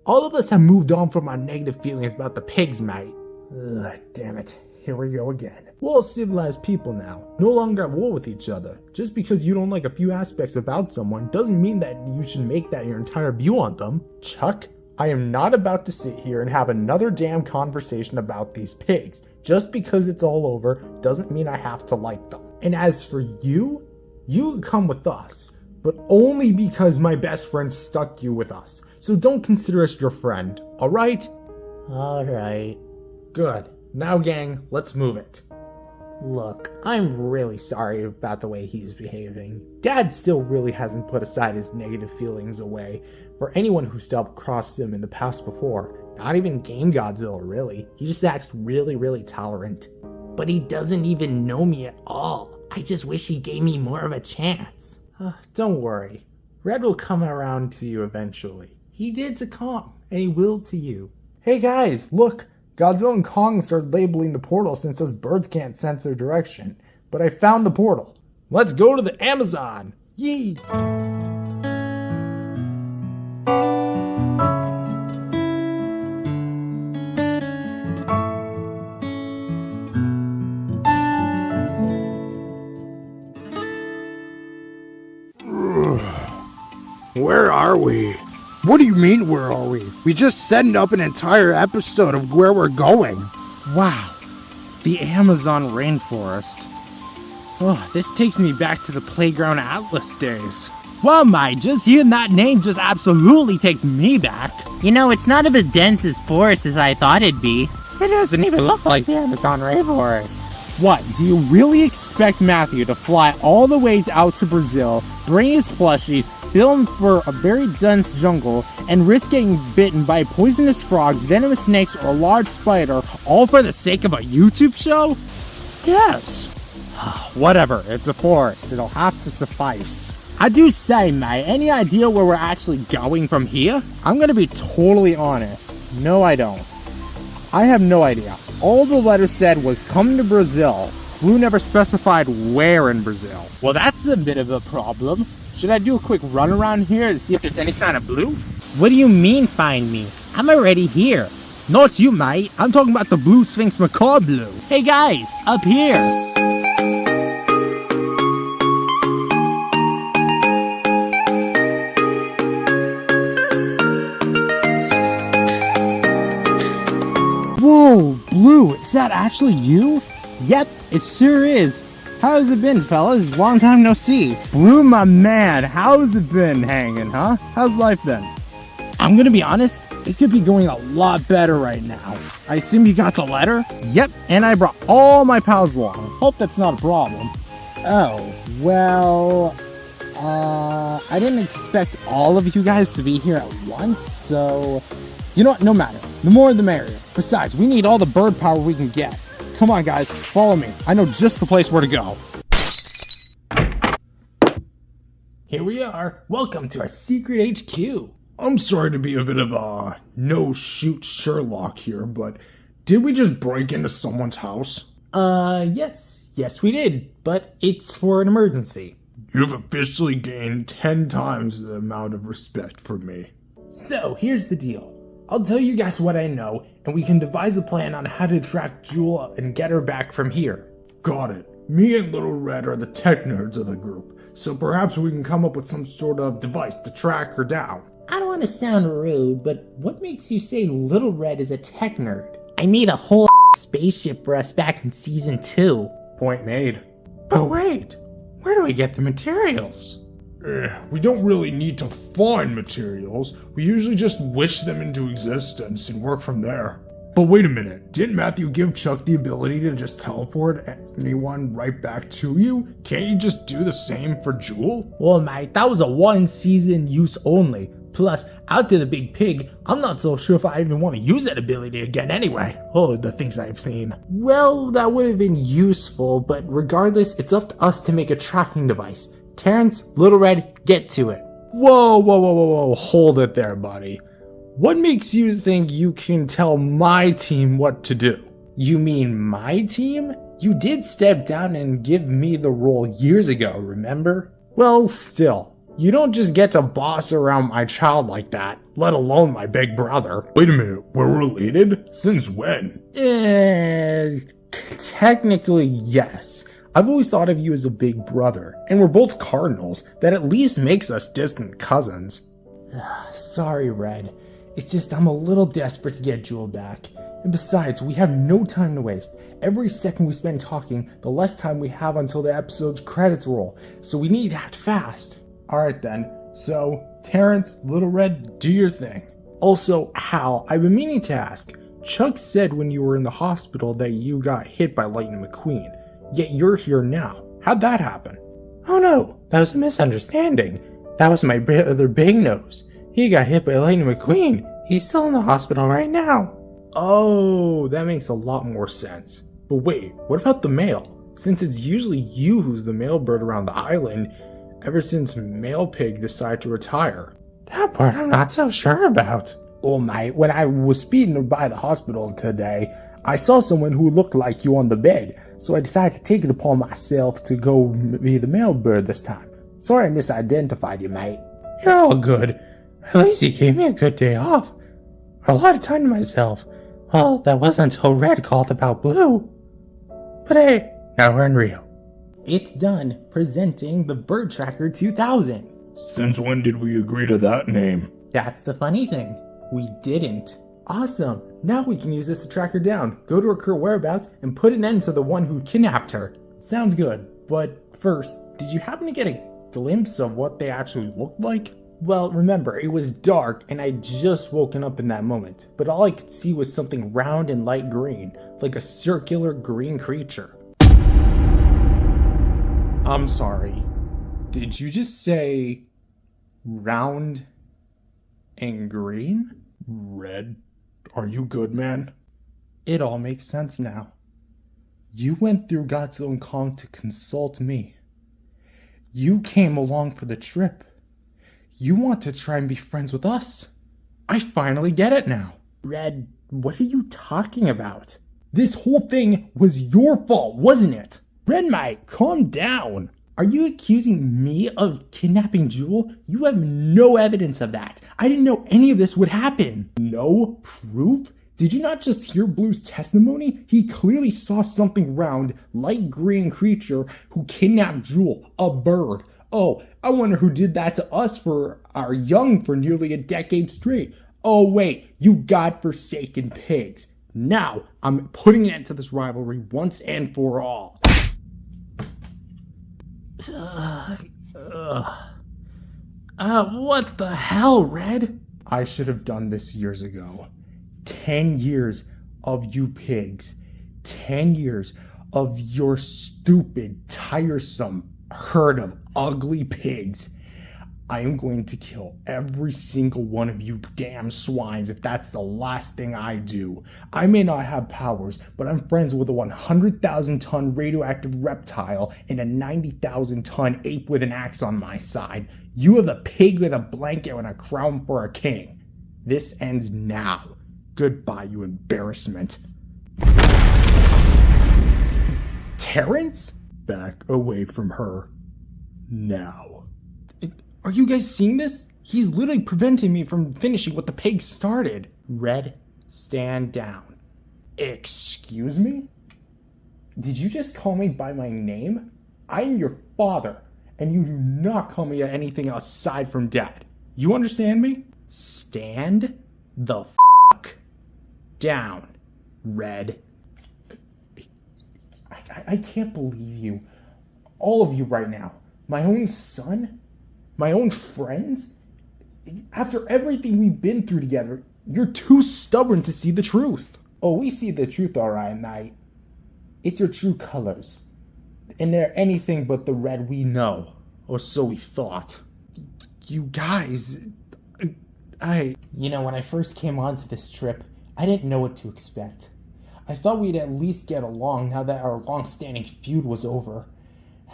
all of us have moved on from our negative feelings about the pigs, mate. Ugh, damn it. Here we go again. We're all civilized people now, no longer at war with each other. Just because you don't like a few aspects about someone doesn't mean that you should make that your entire view on them. Chuck, I am not about to sit here and have another damn conversation about these pigs. Just because it's all over doesn't mean I have to like them. And as for you, you can come with us, but only because my best friend stuck you with us. So don't consider us your friend, alright? Alright. Good. Now gang, let's move it. Look, I'm really sorry about the way he's behaving. Dad still really hasn't put aside his negative feelings away for anyone who's double crossed him in the past before. Not even Game Godzilla, really. He just acts really tolerant. But he doesn't even know me at all. I just wish he gave me more of a chance. Don't worry. Red will come around to you eventually. He did to Kong, and he will to you. Hey guys, look! Godzilla and Kong started labeling the portal since us birds can't sense their direction. But I found the portal. Let's go to the Amazon! Yee! Where are we? What do you mean, where are we? We just set up an entire episode of where we're going. Wow, the Amazon rainforest. Oh, this takes me back to the Playground Atlas days. Well, just hearing that name just absolutely takes me back. You know, it's not as dense as forest as I thought it'd be. It doesn't even look like the Amazon rainforest. What, do you really expect Matthew to fly all the way out to Brazil, bring his plushies, film for a very dense jungle, and risk getting bitten by poisonous frogs, venomous snakes, or a large spider, all for the sake of a YouTube show? Yes. Whatever, it's a forest. It'll have to suffice. I do say, mate, any idea where we're actually going from here? I'm gonna be totally honest. No, I don't. I have no idea. All the letter said was come to Brazil. Blue never specified where in Brazil. Well, that's a bit of a problem. Should I do a quick run around here to see if there's any sign of Blue? What do you mean find me? I'm already here. Not you, mate. I'm talking about the Blue Sphinx Macaw Blue. Hey guys, up here. Whoa, Blue, is that actually you? Yep, it sure is. How's it been, fellas? Long time no see. Blue, my man, how's it been hanging, huh? How's life been? I'm gonna be honest, it could be going a lot better right now. I assume you got the letter? Yep, and I brought all my pals along. Hope that's not a problem. Oh, well, I didn't expect all of you guys to be here at once, so... You know what, no matter. The more the merrier. Besides, we need all the bird power we can get. Come on, guys, follow me. I know just the place where to go. Here we are. Welcome to our secret HQ. I'm sorry to be a bit of a no-shoot Sherlock here, but did we just break into someone's house? Yes we did, but it's for an emergency. You've officially gained 10 times the amount of respect from me. So, here's the deal. I'll tell you guys what I know, and we can devise a plan on how to track Jewel and get her back from here. Got it. Me and Little Red are the tech nerds of the group, so perhaps we can come up with some sort of device to track her down. I don't want to sound rude, but what makes you say Little Red is a tech nerd? I made a whole spaceship for us back in season 2. Point made. But wait, where do we get the materials? We don't really need to find materials. We usually just wish them into existence and work from there. But wait a minute, didn't Matthew give Chuck the ability to just teleport anyone right back to you? Can't you just do the same for Jewel? Well, mate, that was a one-season use only. Plus, out to the big pig, I'm not so sure if I even want to use that ability again anyway. Oh, the things I've seen. Well, that would have been useful, but regardless, it's up to us to make a tracking device. Terrence, Little Red, get to it. Whoa, hold it there, buddy. What makes you think you can tell my team what to do? You mean my team? You did step down and give me the role years ago, remember? Well, still, you don't just get to boss around my child like that, let alone my big brother. Wait a minute, we're related? Since when? Technically, yes. I've always thought of you as a big brother, and we're both Cardinals. That at least makes us distant cousins. Sorry, Red. It's just I'm a little desperate to get Jewel back. And besides, we have no time to waste. Every second we spend talking, the less time we have until the episode's credits roll. So we need to act fast. Alright then. So, Terrence, Little Red, do your thing. Also, Hal, I've been meaning to ask. Chuck said when you were in the hospital that you got hit by Lightning McQueen. Yet you're here now. How'd that happen? Oh no, that was a misunderstanding. That was my brother Big Nose. He got hit by Lightning McQueen. He's still in the hospital right now. Oh, that makes a lot more sense. But wait, what about the mail? Since it's usually you who's the mail bird around the island, ever since Mail Pig decided to retire. That part I'm not so sure about. Oh mate, when I was speeding by the hospital today, I saw someone who looked like you on the bed, so I decided to take it upon myself to go be the mail bird this time. Sorry I misidentified you, mate. You're all good. At least you gave me a good day off. A lot of time to myself. Well, that wasn't until Red called about Blue. But hey, now we're in Rio. It's done presenting the Bird Tracker 2000. Since when did we agree to that name? That's the funny thing. We didn't. Awesome. Now we can use this to track her down, go to her current whereabouts, and put an end to the one who kidnapped her. Sounds good. But first, did you happen to get a glimpse of what they actually looked like? Well, remember, it was dark and I'd just woken up in that moment, but all I could see was something round and light green, like a circular green creature. I'm sorry. Did you just say round and green? Red, are you good, man? It all makes sense now. You went through Godzilla and Kong to consult me. You came along for the trip. You want to try and be friends with us. I finally get it now. Red, what are you talking about? This whole thing was your fault, wasn't it? Red Mike, calm down. Are you accusing me of kidnapping Jewel? You have no evidence of that. I didn't know any of this would happen. No proof? Did you not just hear Blue's testimony? He clearly saw something round, light green creature who kidnapped Jewel, a bird. Oh, I wonder who did that to us for our young for nearly a decade straight. Oh wait, you godforsaken pigs. Now, I'm putting an end to this rivalry once and for all. What the hell, Red? I should have done this years ago. 10 years of you pigs. 10 years of your stupid, tiresome herd of ugly pigs. I am going to kill every single one of you damn swines if that's the last thing I do. I may not have powers, but I'm friends with a 100,000-ton radioactive reptile and a 90,000-ton ape with an axe on my side. You have a pig with a blanket and a crown for a king. This ends now. Goodbye, you embarrassment. Terrence? Back away from her. Now. Are you guys seeing this? He's literally preventing me from finishing what the pig started. Red, stand down. Excuse me? Did you just call me by my name? I am your father, and you do not call me anything aside from dad. You understand me? Stand the fuck down, Red. I can't believe you. All of you right now. My own son? My own friends? After everything we've been through together, you're too stubborn to see the truth. Oh, we see the truth alright, mate. It's your true colors. And they're anything but the red we know. Or so we thought. You guys... You know, when I first came onto this trip, I didn't know what to expect. I thought we'd at least get along now that our long-standing feud was over.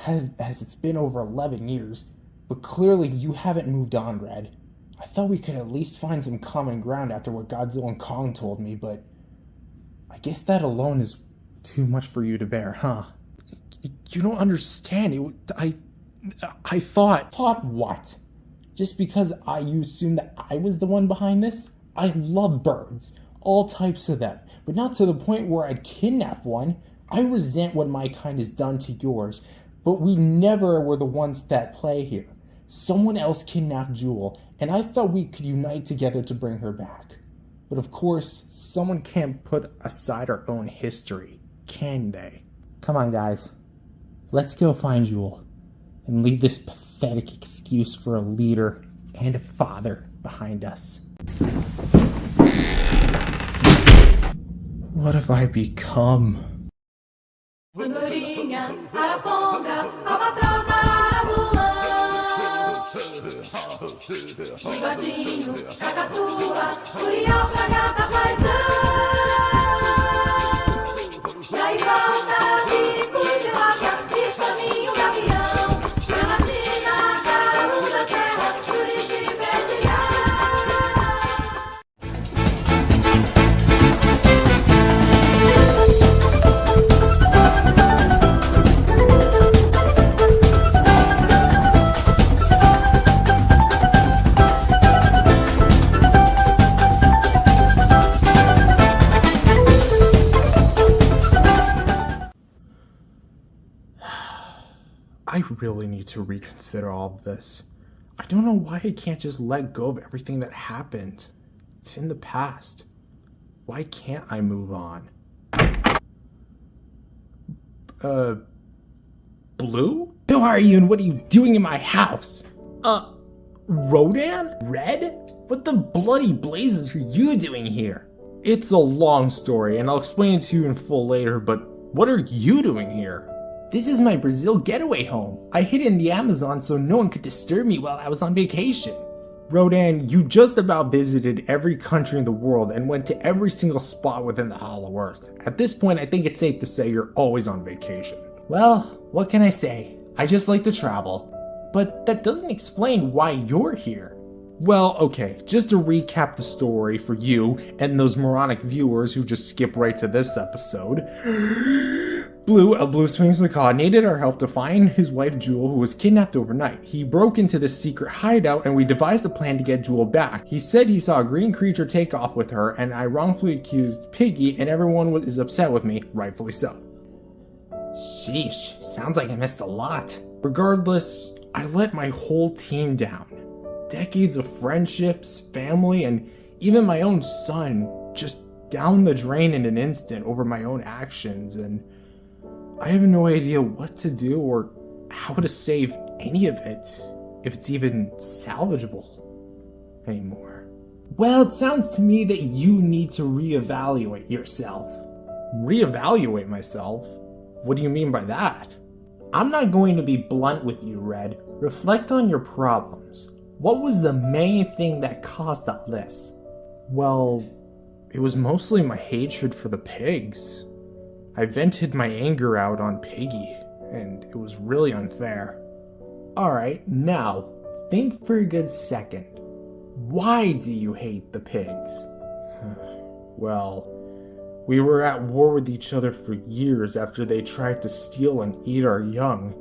As it's been over 11 years. But clearly you haven't moved on, Red. I thought we could at least find some common ground after what Godzilla and Kong told me, but... I guess that alone is too much for you to bear, huh? You don't understand. I thought... Thought what? Just because you assumed that I was the one behind this? I love birds. All types of them. But not to the point where I'd kidnap one. I resent what my kind has done to yours. But we never were the ones that play here. Someone else kidnapped Jewel, and I thought we could unite together to bring her back. But of course, someone can't put aside our own history, can they? Come on, guys. Let's go find Jewel, and leave this pathetic excuse for a leader and a father behind us. What have I become? Andorinha, araponga, albatroz, azulão. Bigodinho, cacatua, curió, fragata, paisão. Daí volta, bico de vaca, escaminho, gavião. Gramatina, carro da serra, Juriti, betilhão. I really need to reconsider all of this. I don't know why I can't just let go of everything that happened. It's in the past. Why can't I move on? Blue? Who are you and what are you doing in my house? Rodan? Red? What the bloody blazes are you doing here? It's a long story and I'll explain it to you in full later, but what are you doing here? This is my Brazil getaway home. I hid in the Amazon so no one could disturb me while I was on vacation. Rodan, you just about visited every country in the world and went to every single spot within the Hollow Earth. At this point, I think it's safe to say you're always on vacation. Well, what can I say? I just like to travel. But that doesn't explain why you're here. Well, okay, just to recap the story for you and those moronic viewers who just skip right to this episode. Blue Swings Macaw needed our help to find his wife Jewel, who was kidnapped overnight. He broke into this secret hideout and we devised a plan to get Jewel back. He said he saw a green creature take off with her and I wrongfully accused Piggy and everyone is upset with me, rightfully so. Sheesh, sounds like I missed a lot. Regardless, I let my whole team down. Decades of friendships, family, and even my own son just down the drain in an instant over my own actions, and I have no idea what to do or how to save any of it, if it's even salvageable anymore. Well, it sounds to me that you need to reevaluate yourself. Reevaluate myself? What do you mean by that? I'm not going to be blunt with you, Red. Reflect on your problems. What was the main thing that caused all this? Well, it was mostly my hatred for the pigs. I vented my anger out on Piggy, and it was really unfair. Alright, now, think for a good second. Why do you hate the pigs? Well, we were at war with each other for years after they tried to steal and eat our young.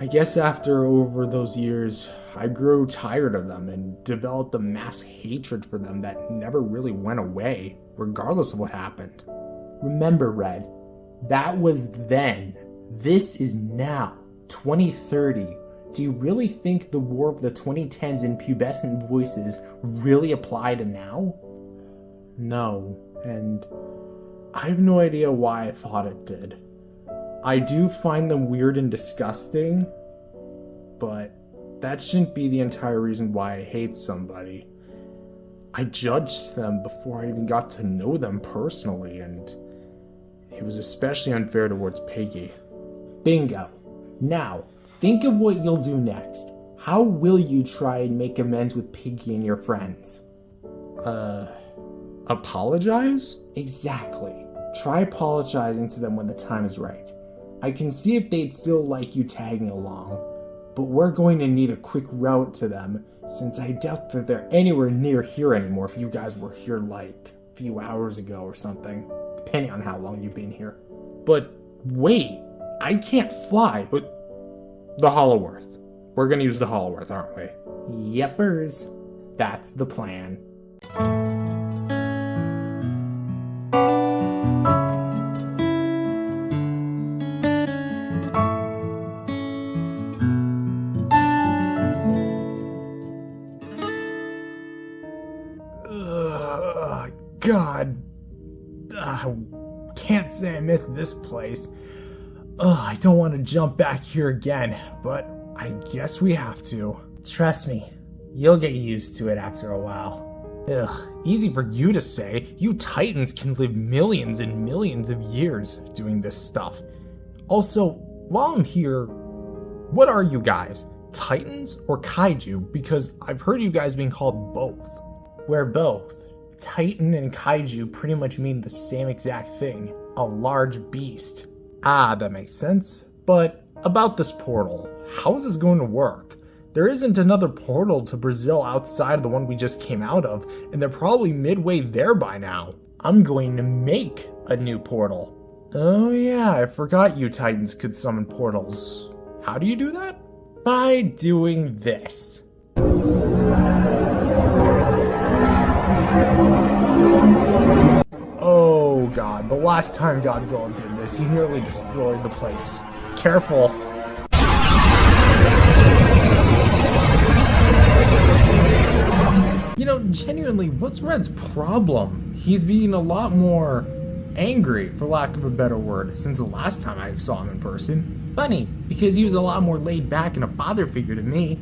I guess over those years, I grew tired of them and developed a mass hatred for them that never really went away, regardless of what happened. Remember, Red, that was then. This is now, 2030. Do you really think the war of the 2010s and pubescent voices really apply to now? No, and I have no idea why I thought it did. I do find them weird and disgusting, but that shouldn't be the entire reason why I hate somebody. I judged them before I even got to know them personally, and it was especially unfair towards Piggy. Bingo. Now, think of what you'll do next. How will you try and make amends with Piggy and your friends? Apologize? Exactly. Try apologizing to them when the time is right. I can see if they'd still like you tagging along, but we're going to need a quick route to them since I doubt that they're anywhere near here anymore if you guys were here like a few hours ago or something, depending on how long you've been here. But wait, I can't fly. But the Hollow Earth. We're gonna use the Hollow Earth, aren't we? Yepers. That's the plan. God. Can't say I miss this place. I don't want to jump back here again, but I guess we have to. Trust me, you'll get used to it after a while. Easy for you to say. You Titans can live millions and millions of years doing this stuff. Also, while I'm here, what are you guys? Titans or Kaiju? Because I've heard you guys being called both. We're both. Titan and Kaiju pretty much mean the same exact thing. A large beast. Ah, that makes sense. But about this portal, how is this going to work? There isn't another portal to Brazil outside of the one we just came out of, and they're probably midway there by now. I'm going to make a new portal. Oh yeah, I forgot you Titans could summon portals. How do you do that? By doing this. Oh god, the last time Godzilla did this, he nearly destroyed the place. Careful. You know, genuinely, what's Red's problem? He's being a lot more angry, for lack of a better word, since the last time I saw him in person. Funny, because he was a lot more laid back and a father figure to me.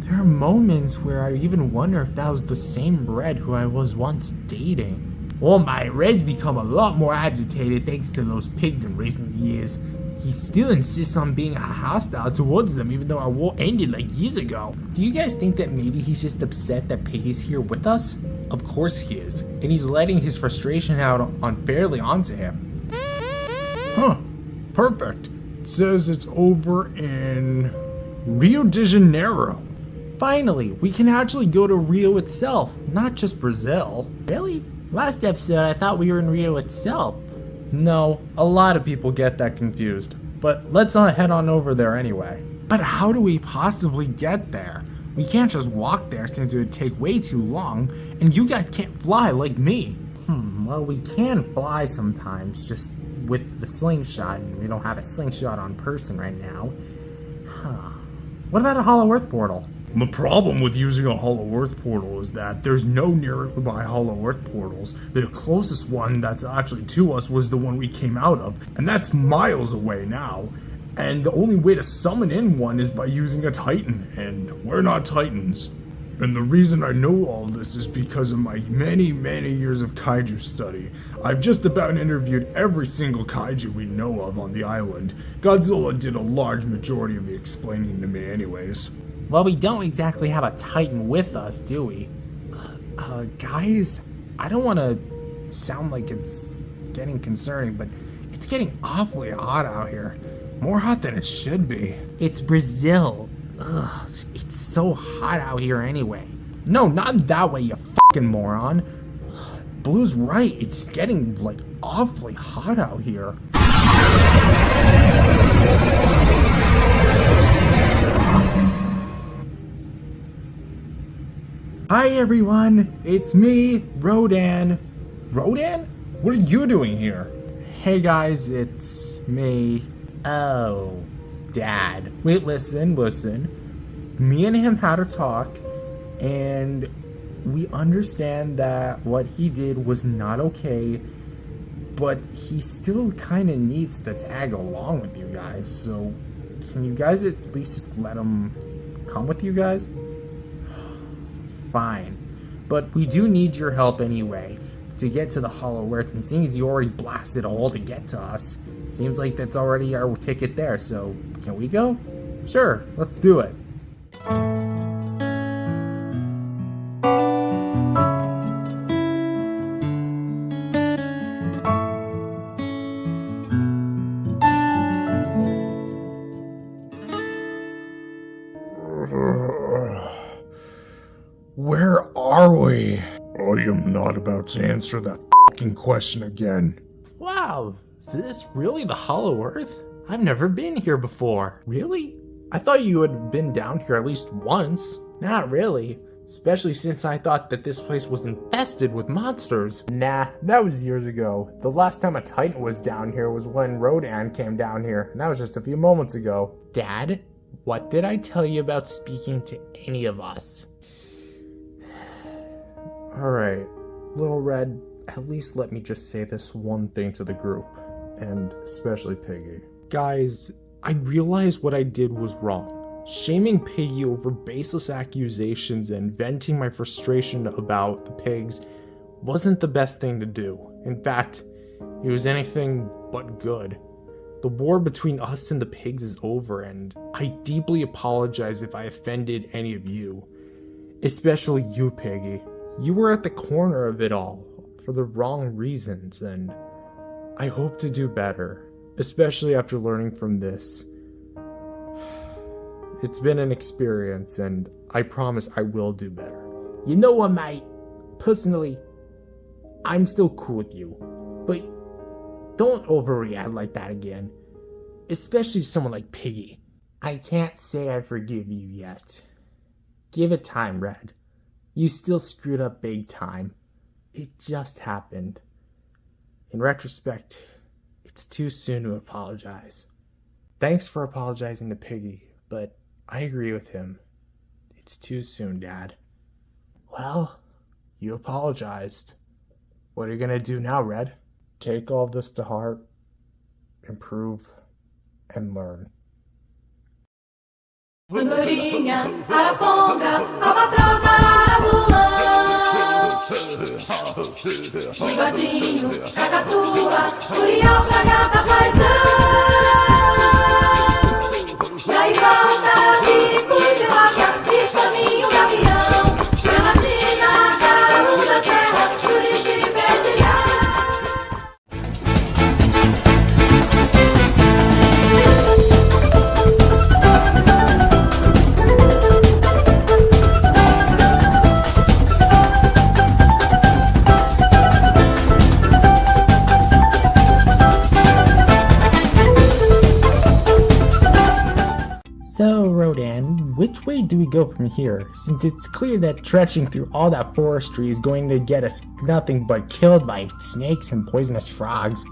There are moments where I even wonder if that was the same Red who I was once dating. Well, my Red's become a lot more agitated thanks to those pigs in recent years. He still insists on being hostile towards them even though our war ended like years ago. Do you guys think that maybe he's just upset that Piggy's here with us? Of course he is, and he's letting his frustration out unfairly onto him. Huh, perfect. It says it's over in Rio de Janeiro. Finally, we can actually go to Rio itself, not just Brazil. Really? Last episode I thought we were in Rio itself. No, a lot of people get that confused, but let's not head on over there anyway. But how do we possibly get there? We can't just walk there since it would take way too long, and you guys can't fly like me. Well, we can fly sometimes, just with the slingshot, and we don't have a slingshot on person right now. What about a Hollow Earth portal? The problem with using a Hollow Earth portal is that there's no nearby Hollow Earth portals. The closest one that's actually to us was the one we came out of, and that's miles away now. And the only way to summon in one is by using a Titan, and we're not Titans. And the reason I know all this is because of my many years of kaiju study. I've just about interviewed every single kaiju we know of on the island. Godzilla did a large majority of the explaining to me anyways. Well, we don't exactly have a Titan with us, do we? Guys, I don't want to sound like it's getting concerning, but it's getting awfully hot out here. More hot than it should be. It's Brazil. Ugh, it's so hot out here anyway. No, not that way, you fucking moron. Blue's right, it's getting, like, awfully hot out here. Hi everyone, it's me, Rodan. Rodan? What are you doing here? Hey guys, it's me. Oh, Dad. Wait, listen. Me and him had a talk, and we understand that what he did was not okay, but he still kind of needs to tag along with you guys, so can you guys at least just let him come with you guys? Fine, but we do need your help anyway to get to the Hollow Earth, and seeing as you already blasted a hole to get to us, seems like that's already our ticket there, so can we go? Sure, let's do it. Where are we? I am not about to answer that fucking question again. Wow, is this really the Hollow Earth? I've never been here before. Really? I thought you had been down here at least once. Not really. Especially since I thought that this place was infested with monsters. Nah, that was years ago. The last time a Titan was down here was when Rodan came down here, and that was just a few moments ago. Dad, what did I tell you about speaking to any of us? Alright, Little Red, at least let me just say this one thing to the group, and especially Piggy. Guys, I realize what I did was wrong. Shaming Piggy over baseless accusations and venting my frustration about the pigs wasn't the best thing to do. In fact, it was anything but good. The war between us and the pigs is over, and I deeply apologize if I offended any of you. Especially you, Piggy. You were at the corner of it all for the wrong reasons, and I hope to do better, especially after learning from this. It's been an experience, and I promise I will do better. You know what, mate? Personally, I'm still cool with you, but don't overreact like that again. Especially someone like Piggy. I can't say I forgive you yet. Give it time, Red. You still screwed up big time. It just happened. In retrospect, it's too soon to apologize. Thanks for apologizing to Piggy, but I agree with him. It's too soon, Dad. Well, you apologized. What are you gonna do now, Red? Take all this to heart, improve, and learn. Andorinha, araponga, albatroz, arara, azulão. Bigodinho, cacatua, curial, fragata, paisão. E aí volta, bico de vaca, pistolinho, gavião. Gramatina, caro da serra, suriti, bedelhar. So, Rodan, which way do we go from here? Since it's clear that trudging through all that forestry is going to get us nothing but killed by snakes and poisonous frogs.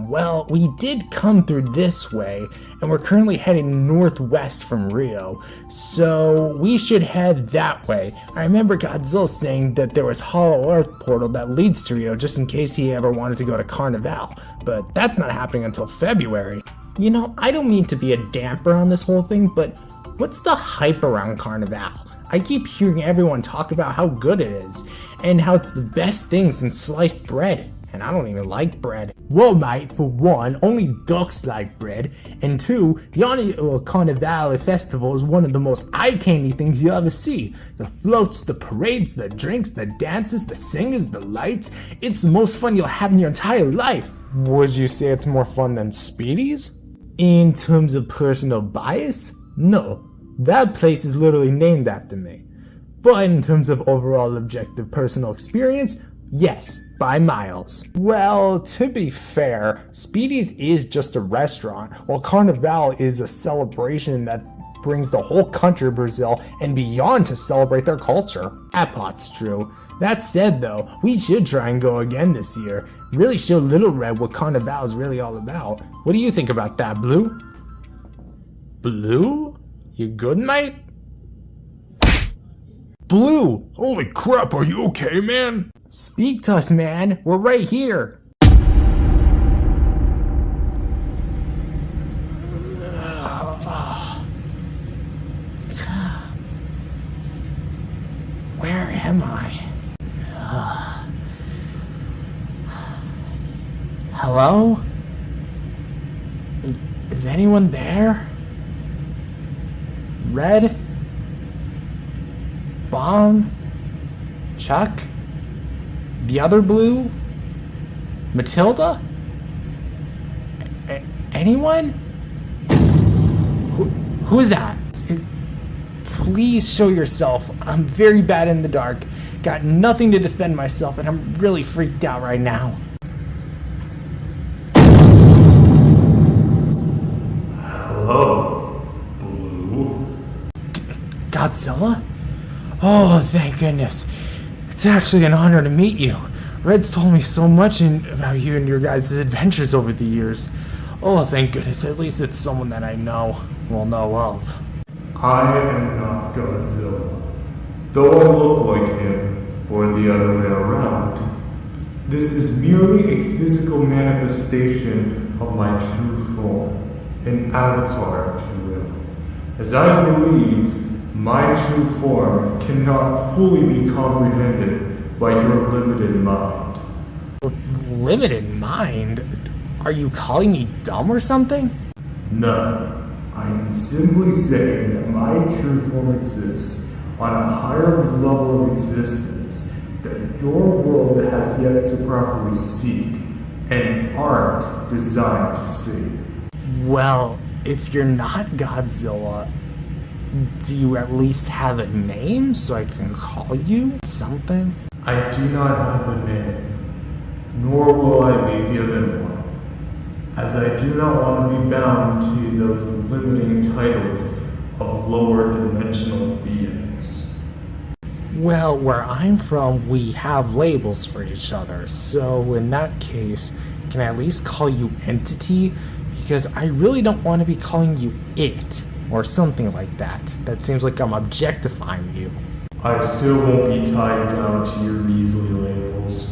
Well, we did come through this way, and we're currently heading northwest from Rio, so we should head that way. I remember Godzilla saying that there was Hollow Earth portal that leads to Rio just in case he ever wanted to go to Carnival, but that's not happening until February. You know, I don't mean to be a damper on this whole thing, but what's the hype around Carnival? I keep hearing everyone talk about how good it is, and how it's the best thing since sliced bread. and I don't even like bread. Well, mate, for one, only ducks like bread, and two, the annual Carnival Festival is one of the most eye-candy things you'll ever see. The floats, the parades, the drinks, the dances, the singers, the lights. It's the most fun you'll have in your entire life. Would you say it's more fun than Speedy's? In terms of personal bias? No. That place is literally named after me. But in terms of overall objective personal experience, yes, by miles. Well, to be fair, Speedy's is just a restaurant, while Carnival is a celebration that brings the whole country of Brazil and beyond to celebrate their culture. That part's true. That said though, we should try and go again this year. Really show Little Red what Carnival is really all about. What do you think about that, Blue? Blue? You good, mate? Blue! Holy crap, are you okay, man? Speak to us, man. We're right here. Where am I? Hello? Is anyone there? Red? Bomb? Chuck? The other Blue? Matilda? Anyone? Who is that? Please show yourself. I'm very bad in the dark. Got nothing to defend myself, and I'm really freaked out right now. Hello, Blue. Godzilla? Oh, thank goodness. It's actually an honor to meet you. Red's told me so much about you and your guys' adventures over the years. Oh, thank goodness. At least it's someone that I know of. I am not Godzilla, though I look like him, or the other way around. This is merely a physical manifestation of my true form, an avatar, if you will, as I believe my true form cannot fully be comprehended by your limited mind. Limited mind? Are you calling me dumb or something? No, I am simply saying that my true form exists on a higher level of existence that your world has yet to properly seek and aren't designed to see. Well, if you're not Godzilla, do you at least have a name so I can call you something? I do not have a name, nor will I be given one, as I do not want to be bound to those limiting titles of lower dimensional beings. Well, where I'm from, we have labels for each other, so in that case, can I at least call you Entity? Because I really don't want to be calling you It, or something like that. That seems like I'm objectifying you. I still won't be tied down to your measly labels,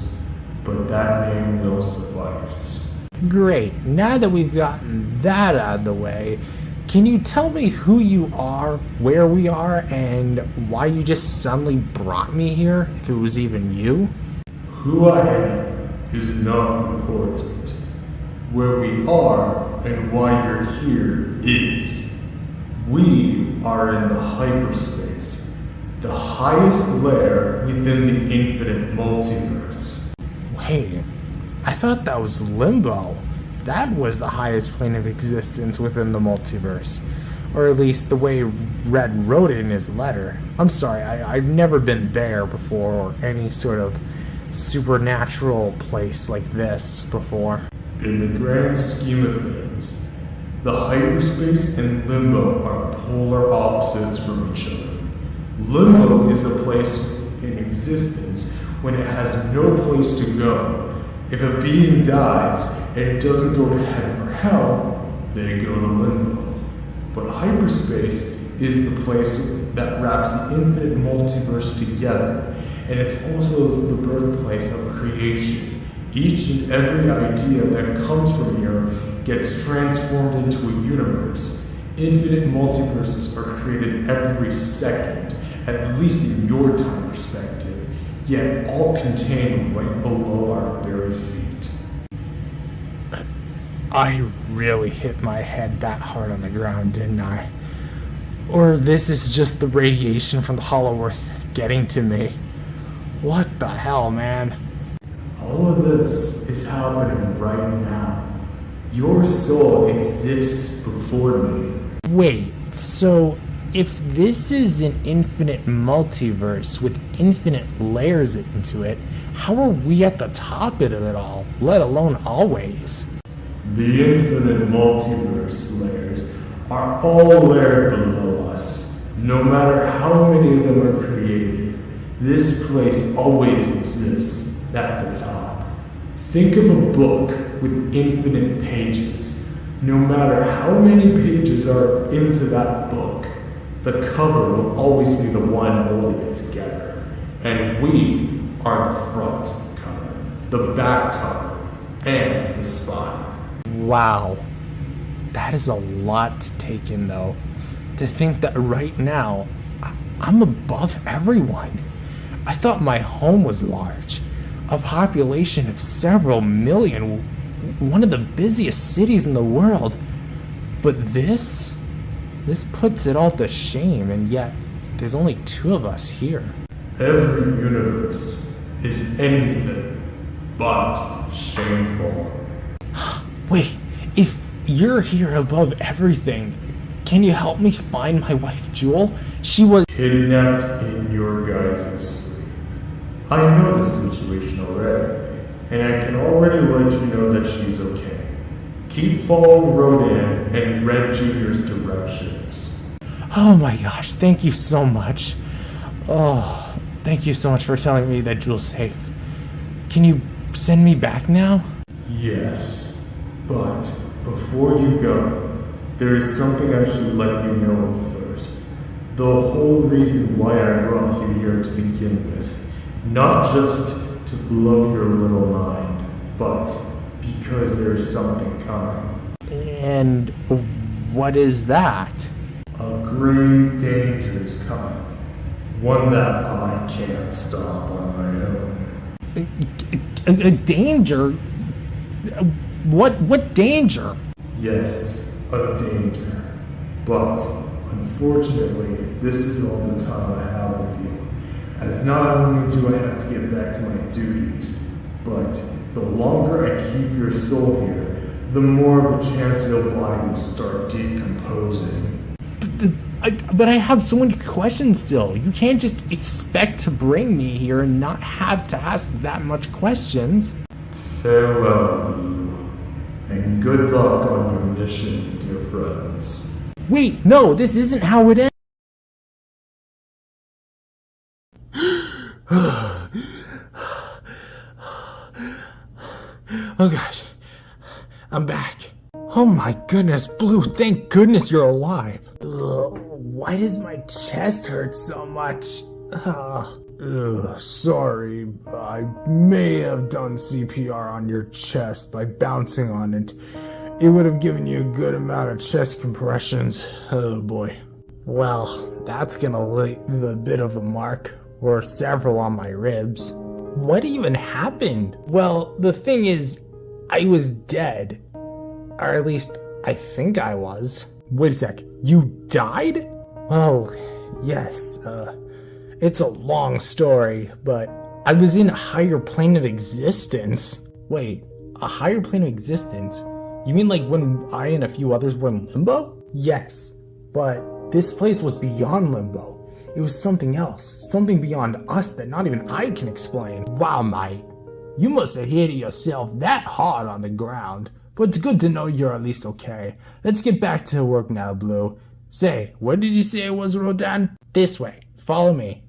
but that name will suffice. Great, now that we've gotten that out of the way, can you tell me who you are, where we are, and why you just suddenly brought me here, if it was even you? Who I am is not important. Where we are and why you're here is. We are in the hyperspace, the highest layer within the infinite multiverse. Wait, I thought that was Limbo. That was the highest plane of existence within the multiverse. Or at least the way Red wrote it in his letter. I'm sorry, I've never been there before, or any sort of supernatural place like this before. In the grand scheme of things, the hyperspace and limbo are polar opposites from each other. Limbo is a place in existence when it has no place to go. If a being dies and it doesn't go to heaven or hell, they go to limbo. But hyperspace is the place that wraps the infinite multiverse together, and it's also the birthplace of creation. Each and every idea that comes from here gets transformed into a universe. Infinite multiverses are created every second, at least in your time perspective, yet all contained right below our very feet. I really hit my head that hard on the ground, didn't I? Or this is just the radiation from the Hollow Earth getting to me. What the hell, man? All of this is happening right now. Your soul exists before me. Wait, so if this is an infinite multiverse with infinite layers into it, how are we at the top of it all, let alone always? The infinite multiverse layers are all layered below us. No matter how many of them are created, this place always exists at the top. Think of a book with infinite pages. No matter how many pages are into that book, the cover will always be the one holding it together. And we are the front cover, the back cover, and the spine. Wow. That is a lot to take in, though. To think that right now, I'm above everyone. I thought my home was large. A population of several million, one of the busiest cities in the world. But this puts it all to shame, and yet there's only 2 of us here. Every universe is anything but shameful. Wait, if you're here above everything, can you help me find my wife, Jewel? She was kidnapped in your guys' sleep. I know the situation already, and I can already let you know that she's okay. Keep following Rodan and Red Jr.'s directions. Oh my gosh, thank you so much. Oh, thank you so much for telling me that Jewel's safe. Can you send me back now? Yes, but before you go, there is something I should let you know of first. The whole reason why I brought you here to begin with. Not just to blow your little mind, but because there's something coming. And what is that? A great danger is coming. One that I can't stop on my own. A danger? What danger? Yes, a danger. But unfortunately, this is all the time I have with you. As not only do I have to get back to my duties, but the longer I keep your soul here, the more of a chance your body will start decomposing. But I have so many questions still. You can't just expect to bring me here and not have to ask that much questions. Farewell, Blue, and good luck on your mission with your friends. Wait, no, this isn't how it ends. Oh gosh, I'm back. Oh my goodness, Blue, thank goodness you're alive. Why does my chest hurt so much? Sorry, I may have done CPR on your chest by bouncing on it. It would have given you a good amount of chest compressions. Oh boy. Well, that's gonna leave a bit of a mark, or several on my ribs. What even happened? Well, the thing is, I was dead. Or at least, I think I was. Wait a sec, you died? Oh, yes, it's a long story, but I was in a higher plane of existence. Wait, a higher plane of existence? You mean like when I and a few others were in limbo? Yes, but this place was beyond limbo. It was something else, something beyond us that not even I can explain. Wow, mate, you must have hit yourself that hard on the ground. But it's good to know you're at least okay. Let's get back to work now, Blue. Say, where did you say it was, Rodan? This way. Follow me.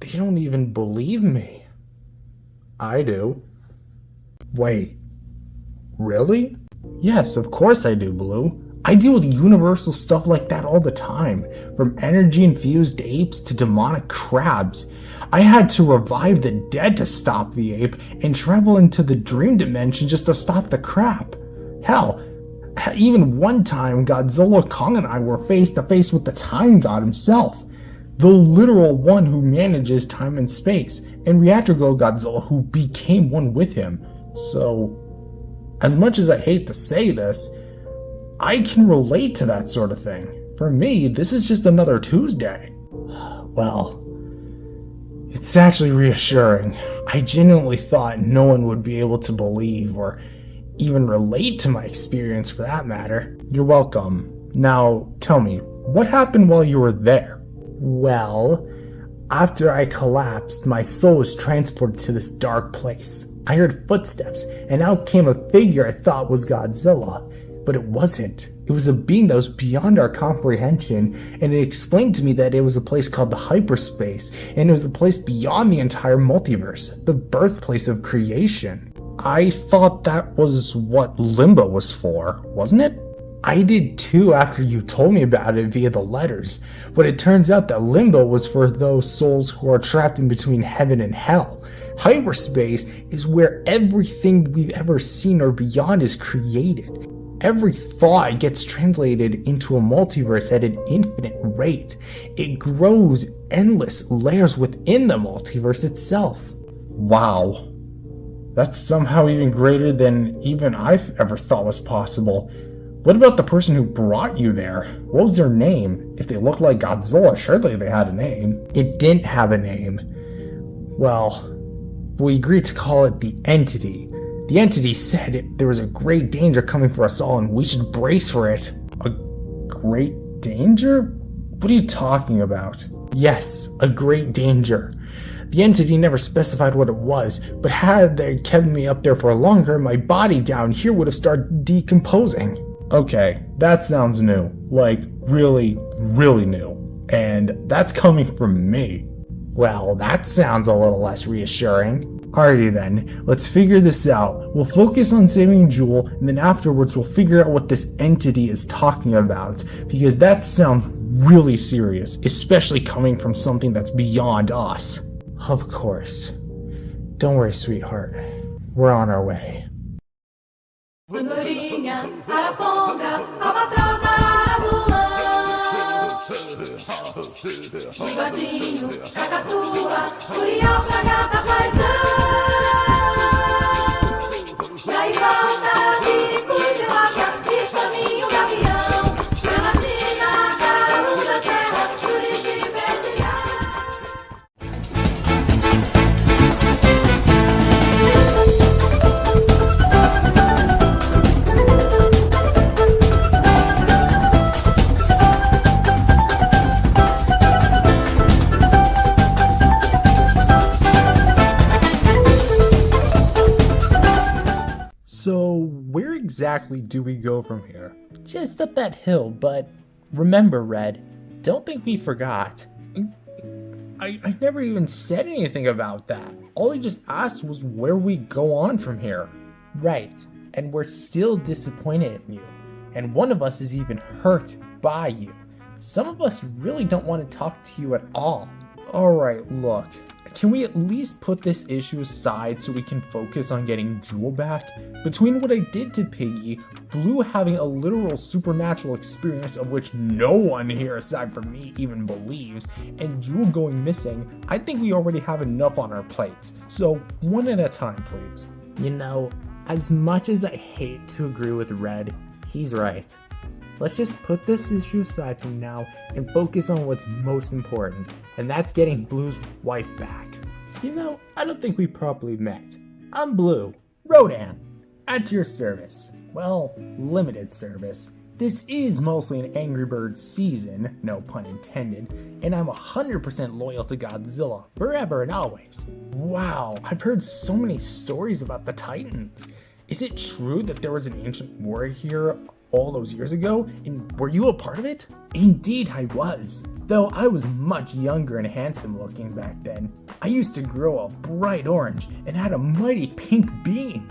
They don't even believe me. I do. Wait. Really? Yes, of course I do, Blue. I deal with universal stuff like that all the time. From energy-infused apes to demonic crabs. I had to revive the dead to stop the ape and travel into the dream dimension just to stop the crap. Hell, even one time Godzilla, Kong, and I were face to face with the Time God himself. the literal one who manages time and space, and Reactor Glow Godzilla who became one with him. So, as much as I hate to say this, I can relate to that sort of thing. For me, this is just another Tuesday. Well, it's actually reassuring. I genuinely thought no one would be able to believe or even relate to my experience for that matter. You're welcome. Now, tell me, what happened while you were there? Well, after I collapsed, my soul was transported to this dark place. I heard footsteps, and out came a figure I thought was Godzilla. But it wasn't. It was a being that was beyond our comprehension, and it explained to me that it was a place called the hyperspace, and it was a place beyond the entire multiverse, the birthplace of creation. I thought that was what Limbo was for, wasn't it? I did too after you told me about it via the letters, but it turns out that Limbo was for those souls who are trapped in between heaven and hell. Hyperspace is where everything we've ever seen or beyond is created. Every thought gets translated into a multiverse at an infinite rate. It grows endless layers within the multiverse itself. Wow. That's somehow even greater than even I've ever thought was possible. What about the person who brought you there? What was their name? If they looked like Godzilla, surely they had a name. It didn't have a name. Well, we agreed to call it the Entity. The Entity said there was a great danger coming for us all and we should brace for it. A great danger? What are you talking about? Yes, a great danger. The Entity never specified what it was, but had they kept me up there for longer, my body down here would have started decomposing. Okay, that sounds new. Like, really, really new. And that's coming from me. Well, that sounds a little less reassuring. Alrighty then, let's figure this out. We'll focus on saving Jewel, and then afterwards we'll figure out what this entity is talking about, because that sounds really serious, especially coming from something that's beyond us. Of course. Don't worry, sweetheart. We're on our way. Andorinha, araponga, albatroz, ararazulão. Bigodinho, cacatua, curió, gata, paisão. Daí volta, bico de vaca, escaminho, gavião. Gramatina, caro da serra, curitiba, betilhão. So, where exactly do we go from here? Just up that hill, but remember, Red, don't think we forgot. I never even said anything about that. All I just asked was where we go on from here. Right, and we're still disappointed in you, and one of us is even hurt by you. Some of us really don't want to talk to you at all. Alright, look. Can we at least put this issue aside so we can focus on getting Jewel back? Between what I did to Piggy, Blue having a literal supernatural experience of which no one here aside from me even believes, and Jewel going missing, I think we already have enough on our plates. So, one at a time, please. You know, as much as I hate to agree with Red, he's right. Let's just put this issue aside for now and focus on what's most important, and that's getting Blue's wife back. You know, I don't think we properly met. I'm Blue, Rodan, at your service. Well, limited service. This is mostly an Angry Birds season, no pun intended, and I'm 100% loyal to Godzilla, forever and always. Wow, I've heard so many stories about the Titans. Is it true that there was an ancient war here all those years ago, and were you a part of it? Indeed I was, though I was much younger and handsome looking back then. I used to grow a bright orange and had a mighty pink beam.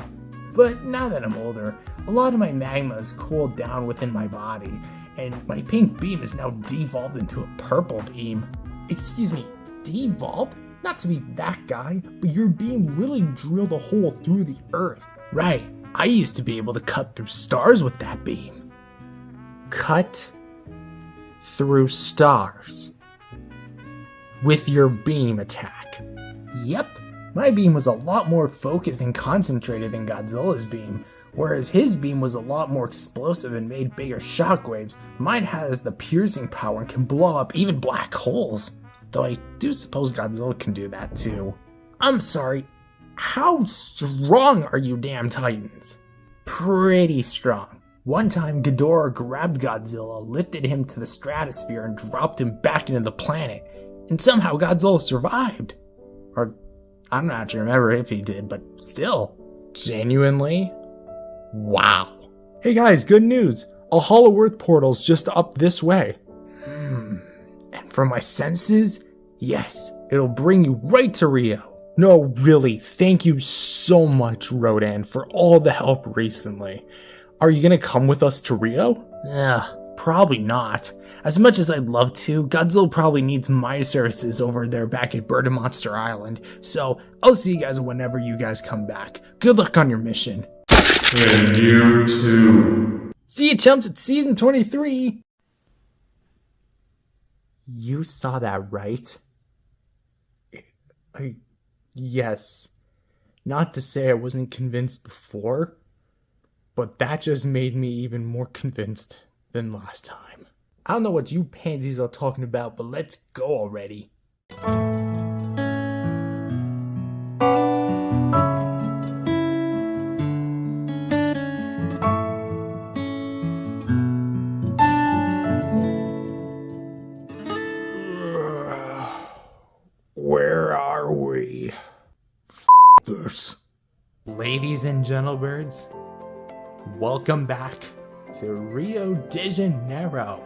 But now that I'm older, a lot of my magma has cooled down within my body, and my pink beam is now devolved into a purple beam. Excuse me, devolved? Not to be that guy, but your beam literally drilled a hole through the earth. Right. I used to be able to cut through stars with that beam. Cut through stars. with your beam attack. Yep, my beam was a lot more focused and concentrated than Godzilla's beam. Whereas his beam was a lot more explosive and made bigger shockwaves, mine has the piercing power and can blow up even black holes. Though I do suppose Godzilla can do that too. I'm sorry, how strong are you damn titans? Pretty strong. One time Ghidorah grabbed Godzilla, lifted him to the stratosphere and dropped him back into the planet. And somehow Godzilla survived. Or, I'm not sure, remember if he did, but still. Genuinely? Wow. Hey guys, good news. A Hollow Earth portal's just up this way. And from my senses, yes, it'll bring you right to Rio. No, really, thank you so much, Rodan, for all the help recently. Are you gonna come with us to Rio? Probably not. As much as I'd love to, Godzilla probably needs my services over there back at Bird and Monster Island, so I'll see you guys whenever you guys come back. Good luck on your mission. And you too. See you chumps at season 23! You saw that, right? Yes. Not to say I wasn't convinced before, but that just made me even more convinced than last time. I don't know what you pansies are talking about, but let's go already. Where are we? This. Ladies and gentlebirds, welcome back to Rio de Janeiro.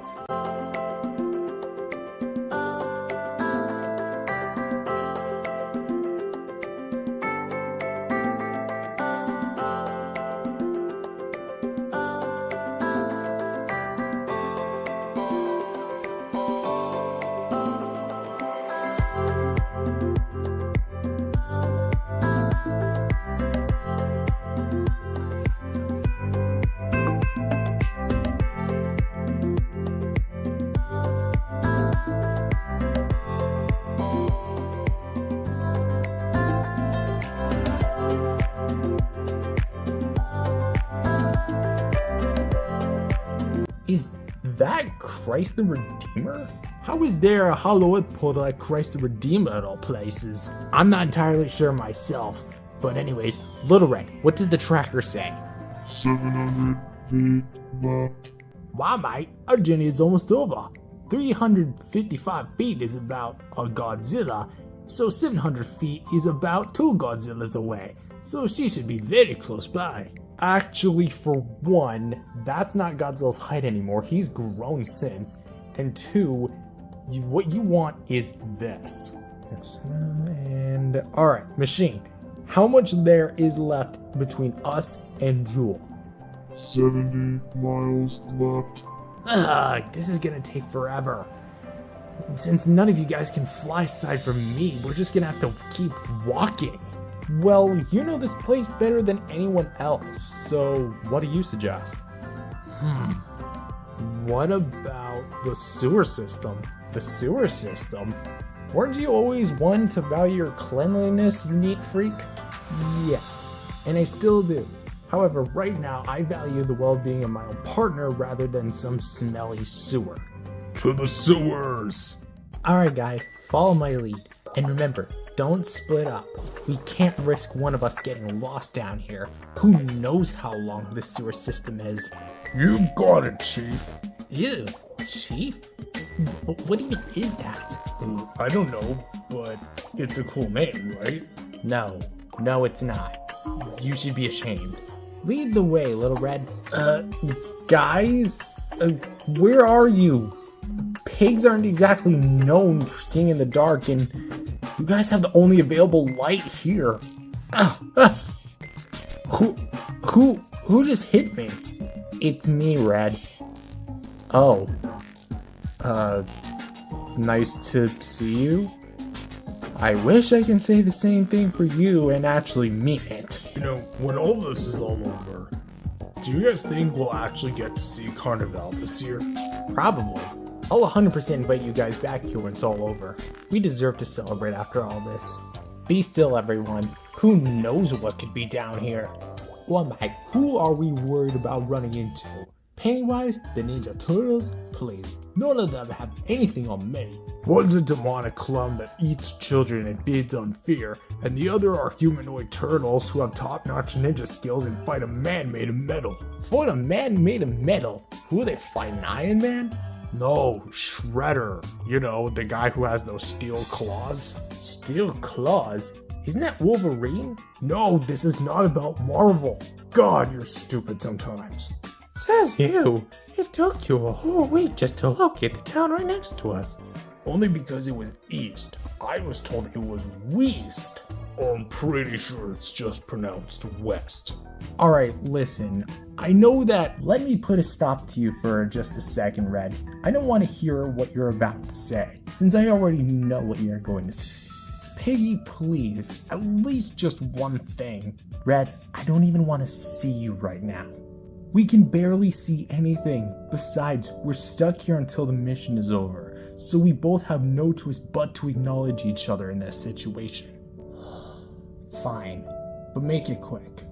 Is that Christ the Redeemer? How is there a Hollow Earth portal at Christ the Redeemer at all places? I'm not entirely sure myself. But anyways, Little Red, what does the tracker say? 700 feet left. Wow, mate, our journey is almost over. 355 feet is about a Godzilla, so 700 feet is about 2 Godzillas away. So she should be very close by. Actually, for one, that's not Godzilla's height anymore. He's grown since. And two, what you want is this. And alright, machine. How much there is left between us and Jewel? 70 miles left. This is gonna take forever. Since none of you guys can fly aside from me, we're just gonna have to keep walking. Well, you know this place better than anyone else, so what do you suggest? What about the sewer system? The sewer system? Weren't you always one to value your cleanliness, you neat freak? Yes, and I still do. However, right now, I value the well-being of my own partner rather than some smelly sewer. To the sewers! Alright guys, follow my lead. And remember, don't split up. We can't risk one of us getting lost down here. Who knows how long this sewer system is? You've got it, Chief. Ew, Chief? What even is that? I don't know, but it's a cool name, right? No, it's not. You should be ashamed. Lead the way, Little Red. Guys? Where are you? Pigs aren't exactly known for seeing in the dark, and you guys have the only available light here. Who just hit me? It's me, Red. Oh. Nice to see you. I wish I can say the same thing for you and actually mean it. You know, when all this is all over, do you guys think we'll actually get to see Carnival this year? Probably. I'll 100% invite you guys back here when it's all over. We deserve to celebrate after all this. Be still, everyone. Who knows what could be down here? Well, Mike, who are we worried about running into? Pennywise? The Ninja Turtles? Please, none of them have anything on me. One's a demonic clown that eats children and feeds on fear, and the other are humanoid turtles who have top-notch ninja skills and fight a man made of metal. Fight a man made of metal? Who are they fighting, Iron Man? No, Shredder. You know, the guy who has those steel claws. Steel claws? Isn't that Wolverine? No, this is not about Marvel. God, you're stupid sometimes. Says you. It took you a whole week just to locate the town right next to us. Only because it was east. I was told it was west. I'm pretty sure it's just pronounced west. Alright, listen. I know that. Let me put a stop to you for just a second, Red. I don't want to hear what you're about to say, since I already know what you're going to say. Piggy, please, at least just one thing. Red, I don't even want to see you right now. We can barely see anything. Besides, we're stuck here until the mission is over, so we both have no choice but to acknowledge each other in this situation. Fine, but make it quick.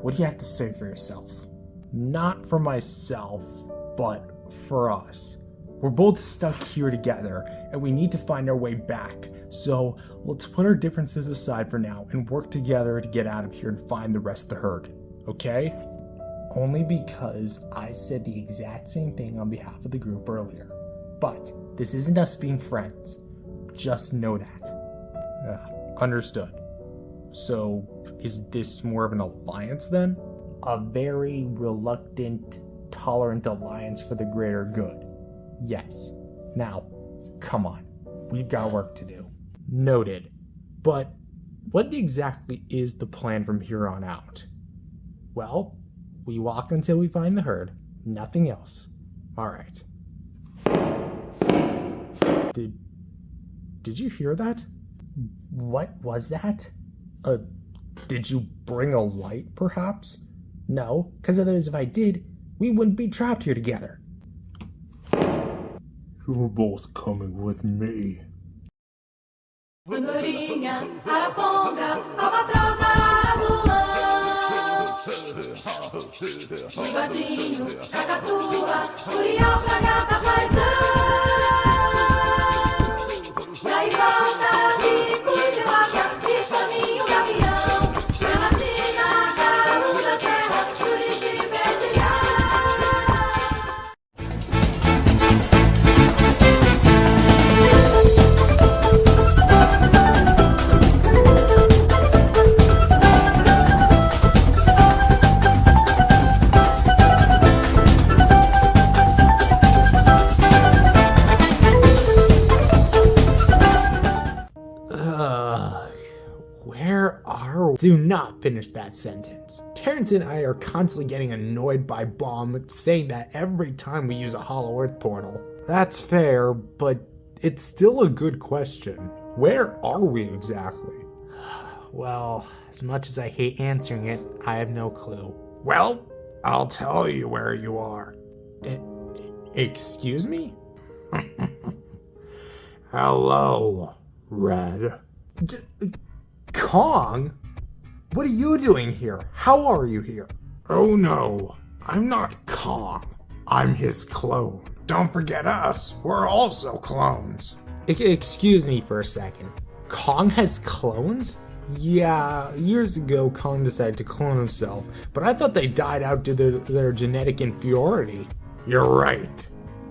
What do you have to say for yourself? Not for myself, but for us. We're both stuck here together, and we need to find our way back. So let's put our differences aside for now and work together to get out of here and find the rest of the herd, okay? Only because I said the exact same thing on behalf of the group earlier. But this isn't us being friends. Just know that. Understood. So, is this more of an alliance then? A very reluctant, tolerant alliance for the greater good. Yes. Now, come on. We've got work to do. Noted. But what exactly is the plan from here on out? Well, we walk until we find the herd. Nothing else. Alright. Did you hear that? What was that? Did you bring a light, perhaps? No, because otherwise if I did, we wouldn't be trapped here together. You're both coming with me. Andorinha, araponga, albatroz, azulão. Uivadinho, cacatua, curió, fragata, paisão. Daí volta, bico de vaca, pistoninho, gavião. Gramatina, caro da serra, Curitiba, betilhão. Do not finish that sentence. Terrence and I are constantly getting annoyed by Bomb saying that every time we use a Hollow Earth portal. That's fair, but it's still a good question. Where are we exactly? Well, as much as I hate answering it, I have no clue. Well, I'll tell you where you are. Excuse me? Hello, Red. Kong? What are you doing here? How are you here? Oh no, I'm not Kong. I'm his clone. Don't forget us, we're also clones. Excuse me for a second. Kong has clones? Yeah, years ago Kong decided to clone himself, but I thought they died out due to their genetic inferiority. You're right.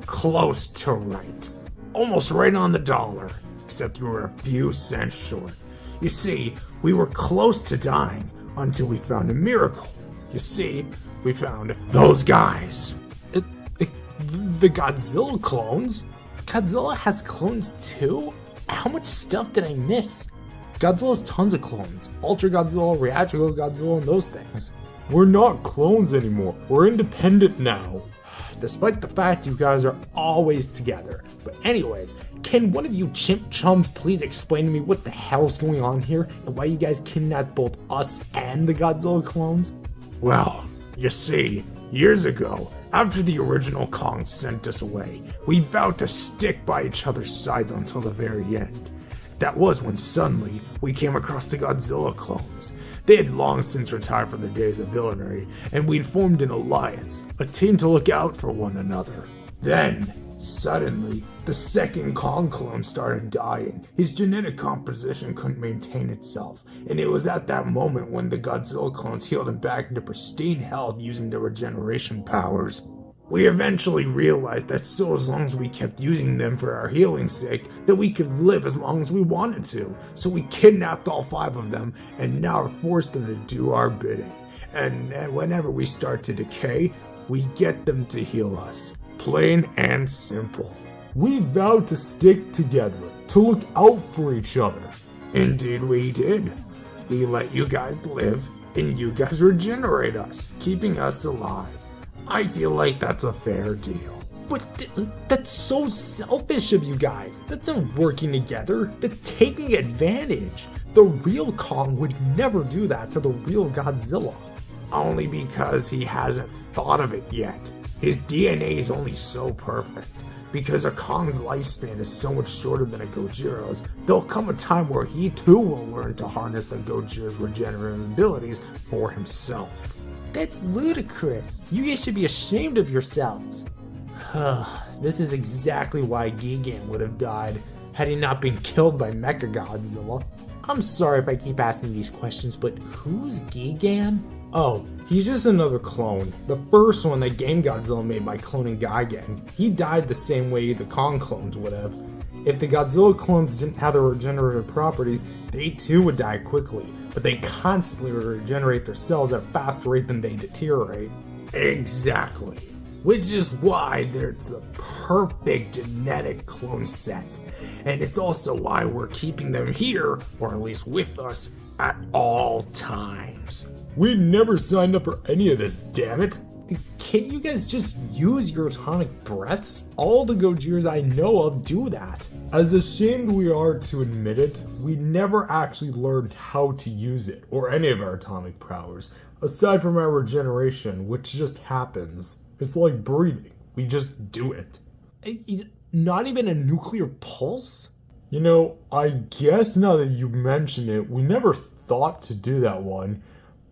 Close to right. Almost right on the dollar, except you were a few cents short. You see, we were close to dying until we found a miracle. You see, we found those guys. The Godzilla clones? Godzilla has clones too? How much stuff did I miss? Godzilla has tons of clones. Ultra Godzilla, Reactor Godzilla, and those things. We're not clones anymore. We're independent now. Despite the fact you guys are always together. But anyways, can one of you chimp chums please explain to me what the hell's going on here and why you guys kidnapped both us and the Godzilla clones? Well, you see, years ago, After the original Kong sent us away, we vowed to stick by each other's sides until the very end. That was when suddenly we came across the Godzilla clones. They had long since retired from the days of villainy, and we'd formed an alliance, a team to look out for one another. Then, suddenly, the second Kong clone started dying. His genetic composition couldn't maintain itself, and it was at that moment when the Godzilla clones healed him back into pristine health using their regeneration powers. We eventually realized that so as long as we kept using them for our healing's sake, that we could live as long as we wanted to. So we kidnapped all 5 of them, and now are forced them to do our bidding. And whenever we start to decay, we get them to heal us. Plain and simple. We vowed to stick together, to look out for each other. Indeed we did. We let you guys live, and you guys regenerate us, keeping us alive. I feel like that's a fair deal. But that's so selfish of you guys. That's not working together. That's taking advantage. The real Kong would never do that to the real Godzilla. Only because he hasn't thought of it yet. His DNA is only so perfect. Because a Kong's lifespan is so much shorter than a Gojiro's, there'll come a time where he too will learn to harness a Gojiro's regenerative abilities for himself. That's ludicrous. You guys should be ashamed of yourselves. This is exactly why Gigan would have died had he not been killed by Mechagodzilla. I'm sorry if I keep asking these questions, but who's Gigan? Oh, he's just another clone. The first one that Game Godzilla made by cloning Gigan. He died the same way the Kong clones would have. If the Godzilla clones didn't have the regenerative properties, they too would die quickly, but they constantly regenerate their cells at a faster rate than they deteriorate. Exactly. Which is why there's the perfect genetic clone set. And it's also why we're keeping them here, or at least with us, at all times. We never signed up for any of this, damn it. Can't you guys just use your atomic breaths? All the Gojiras I know of do that. As ashamed we are to admit it, we never actually learned how to use it, or any of our atomic powers, aside from our regeneration, which just happens. It's like breathing. We just do it. Not even a nuclear pulse? You know, I guess now that you mention it, we never thought to do that one.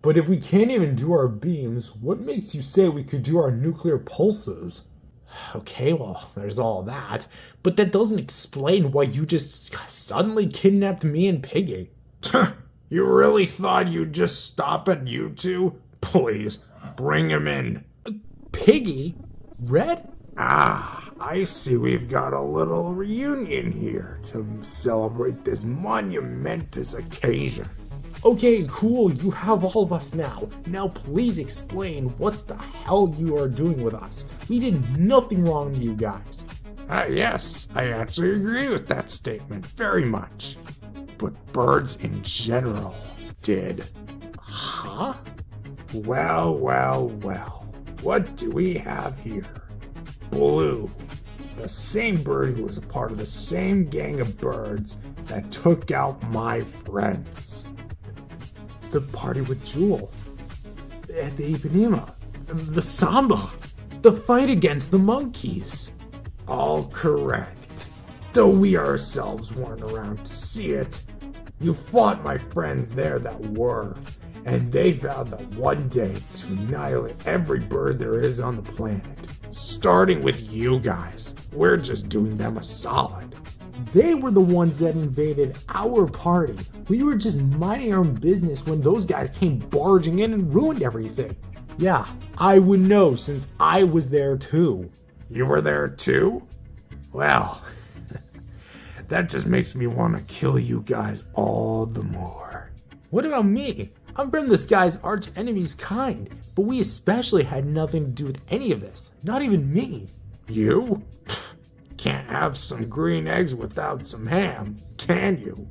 But if we can't even do our beams, what makes you say we could do our nuclear pulses? Okay, well, there's all that. But that doesn't explain why you just suddenly kidnapped me and Piggy. You really thought you'd just stop at you two? Please, bring him in. Piggy? Red? Ah, I see we've got a little reunion here to celebrate this monumentous occasion. Okay, cool, you have all of us now. Now please explain what the hell you are doing with us. We did nothing wrong to you guys. Yes, I actually agree with that statement very much. But birds in general did. Huh? Well. What do we have here? Blue. The same bird who was a part of the same gang of birds that took out my friends. The party with Jewel. At the Ipanema. The Samba. The fight against the monkeys. All correct. Though we ourselves weren't around to see it, you fought my friends there that were, and they vowed that one day to annihilate every bird there is on the planet. Starting with you guys. We're just doing them a solid. They were the ones that invaded our party. We were just minding our own business when those guys came barging in and ruined everything. Yeah, I would know since I was there too. You were there too? Well, that just makes me want to kill you guys all the more. What about me? I'm from this guy's arch enemy's kind, but we especially had nothing to do with any of this. Not even me. You? Can't have some green eggs without some ham, can you?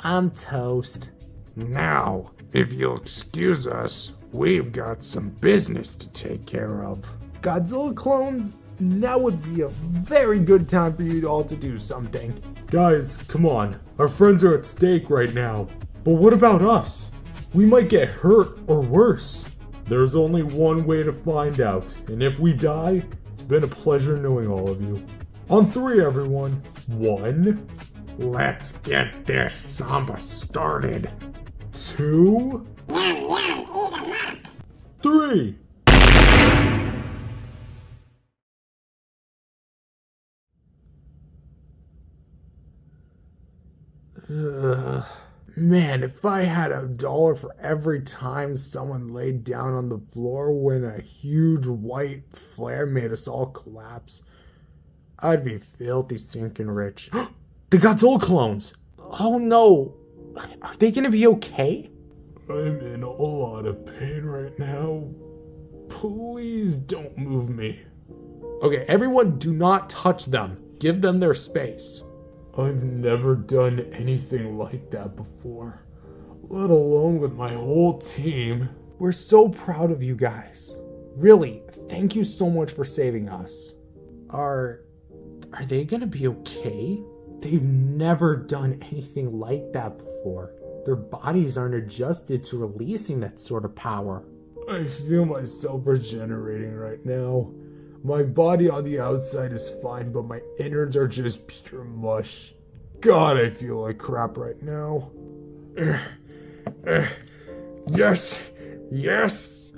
I'm toast. Now, if you'll excuse us, we've got some business to take care of. Godzilla clones, now would be a very good time for you all to do something. Guys, come on. Our friends are at stake right now. But what about us? We might get hurt or worse. There's only one way to find out, and if we die, it's been a pleasure knowing all of you. On 3, everyone. 1. Let's get this samba started. 2. Yum, yum, eat 'em up. 3. Man, if I had $1 for every time someone laid down on the floor when a huge white flare made us all collapse, I'd be filthy stinking rich. The Godzilla clones! Oh no! Are they gonna be okay? I'm in a lot of pain right now. Please don't move me. Okay, everyone do not touch them. Give them their space. I've never done anything like that before, let alone with my whole team. We're so proud of you guys. Really, thank you so much for saving us. Are they gonna be okay? They've never done anything like that before. Their bodies aren't adjusted to releasing that sort of power. I feel myself regenerating right now. My body on the outside is fine, but my innards are just pure mush. God, I feel like crap right now. Yes! Yes!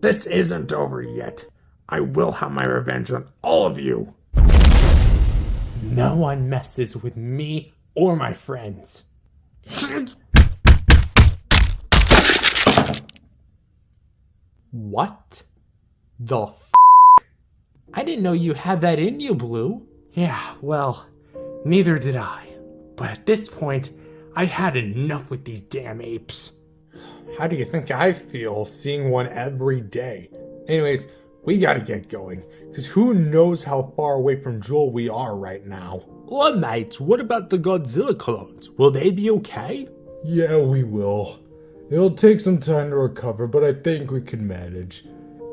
This isn't over yet. I will have my revenge on all of you. No one messes with me or my friends. What the f? I didn't know you had that in you, Blue. Yeah, well, neither did I. But at this point, I had enough with these damn apes. How do you think I feel seeing one every day? Anyways, we gotta get going, because who knows how far away from Joel we are right now. Well, mate, what about the Godzilla clones? Will they be okay? Yeah, we will. It'll take some time to recover, but I think we can manage.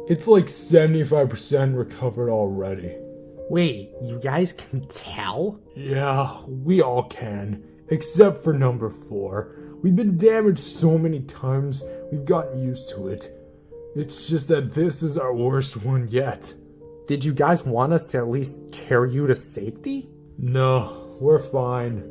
It's like 75% recovered already. Wait, you guys can tell? Yeah, we all can. Except for number 4. We've been damaged so many times, we've gotten used to it. It's just that this is our worst one yet. Did you guys want us to at least carry you to safety? No, we're fine.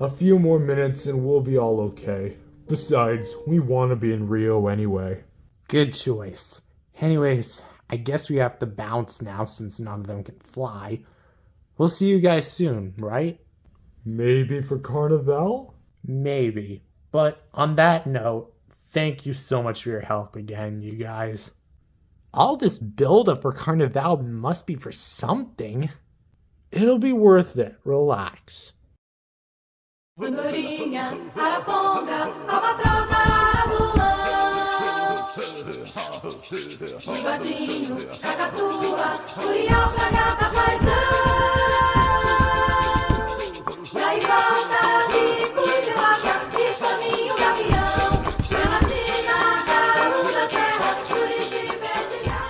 A few more minutes and we'll be all okay. Besides, we want to be in Rio anyway. Good choice. Anyways, I guess we have to bounce now since none of them can fly. We'll see you guys soon, right? Maybe for Carnival? Maybe. But on that note, thank you so much for your help again, you guys. All this build-up for Carnival must be for something. It'll be worth it. Relax. Andorinha, araponga, albatroz, arara, azulão. Bigodinho, cacatua, curial, fragata, paisão. Gaivota, bico de vaca, escaminho, gavião. Gramatina, caruda, serra, curiti, betilhão.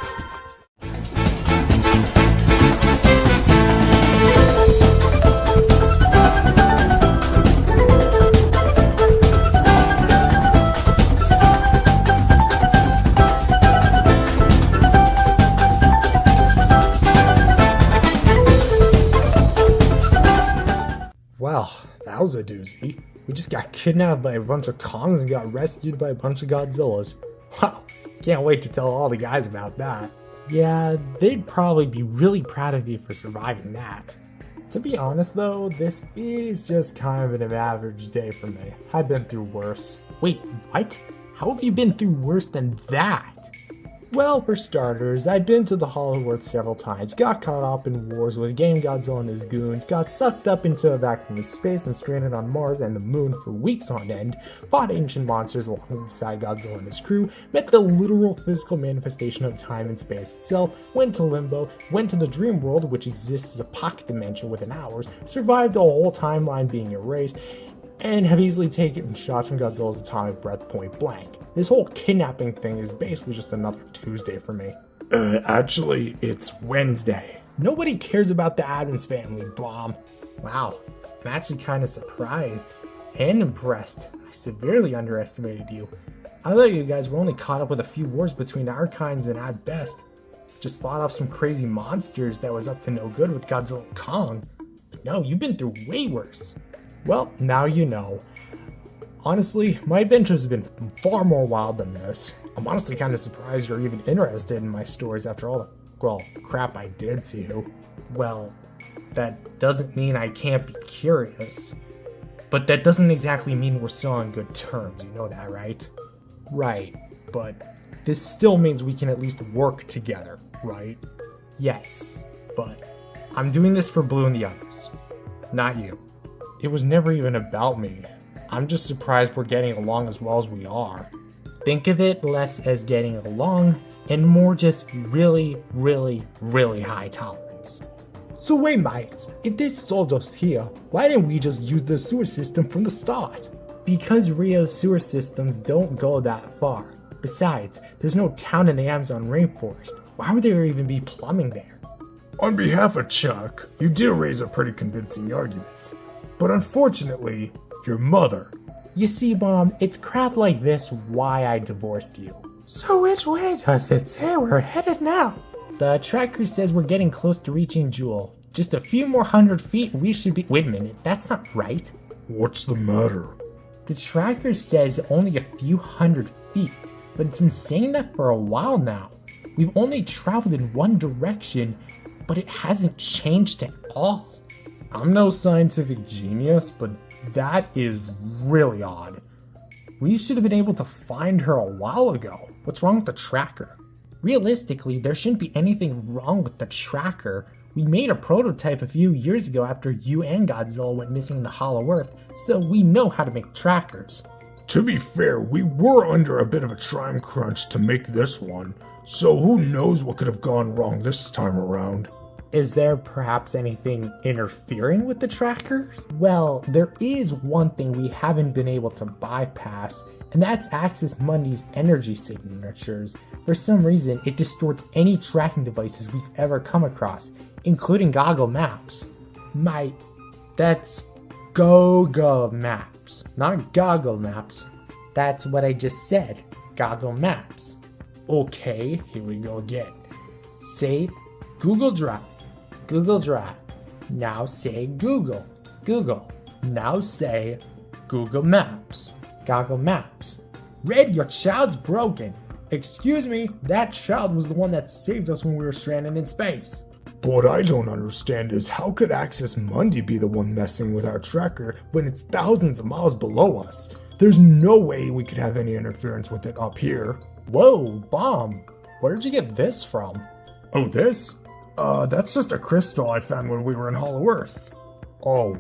Well, that was a doozy. We just got kidnapped by a bunch of Kongs and got rescued by a bunch of Godzillas. Wow, can't wait to tell all the guys about that. Yeah, they'd probably be really proud of you for surviving that. To be honest though, this is just kind of an average day for me. I've been through worse. Wait, what? How have you been through worse than that? Well, for starters, I've been to the Hollow Earth several times, got caught up in wars with Game Godzilla and his goons, got sucked up into a vacuum of space and stranded on Mars and the Moon for weeks on end, fought ancient monsters alongside Godzilla and his crew, met the literal physical manifestation of time and space itself, went to Limbo, went to the Dream World, which exists as a pocket dimension within hours, survived the whole timeline being erased, and have easily taken shots from Godzilla's atomic breath point blank. This whole kidnapping thing is basically just another Tuesday for me. Actually, it's Wednesday. Nobody cares about the Addams Family, Bomb. Wow, I'm actually kind of surprised and impressed. I severely underestimated you. I thought you guys were only caught up with a few wars between our kinds and at best just fought off some crazy monsters that was up to no good with Godzilla and Kong. But no, you've been through way worse. Well, now you know. Honestly, my adventures have been far more wild than this. I'm honestly kind of surprised you're even interested in my stories after all the, well, crap I did to you. Well, that doesn't mean I can't be curious. But that doesn't exactly mean we're still on good terms, you know that, right? Right, but this still means we can at least work together, right? Yes, but I'm doing this for Blue and the others, not you. It was never even about me. I'm just surprised we're getting along as well as we are. Think of it less as getting along and more just really, really, really high tolerance. So wait, mates, if this is all just here, why didn't we just use the sewer system from the start? Because Rio's sewer systems don't go that far. Besides, there's no town in the Amazon rainforest. Why would there even be plumbing there? On behalf of Chuck, you did raise a pretty convincing argument. But unfortunately, your mother. You see, Mom, it's crap like this why I divorced you. So which way does it say we're headed now? The tracker says we're getting close to reaching Jewel. Just a few more 100 feet and we should be— Wait a minute, that's not right. What's the matter? The tracker says only a few 100 feet, but it's been saying that for a while now. We've only traveled in one direction, but it hasn't changed at all. I'm no scientific genius, but that is really odd. We should have been able to find her a while ago. What's wrong with the tracker? Realistically, there shouldn't be anything wrong with the tracker. We made a prototype a few years ago after you and Godzilla went missing in the Hollow Earth, so we know how to make trackers. To be fair, we were under a bit of a time crunch to make this one, so who knows what could have gone wrong this time around. Is there perhaps anything interfering with the tracker? Well, there is one thing we haven't been able to bypass, and that's Axis Mundi's energy signatures. For some reason, it distorts any tracking devices we've ever come across, including Goggle Maps. Mate, that's Google Maps, not Goggle Maps. That's what I just said, Goggle Maps. Okay, here we go again. Say Google Drive. Google Drive. Now say Google. Google. Now say Google Maps. Goggle Maps. Red, your child's broken. Excuse me, that child was the one that saved us when we were stranded in space. What I don't understand is how could Axis Mundi be the one messing with our tracker when it's thousands of miles below us? There's no way we could have any interference with it up here. Whoa, Bomb. Where'd you get this from? Oh, this? That's just a crystal I found when we were in Hollow Earth. Oh.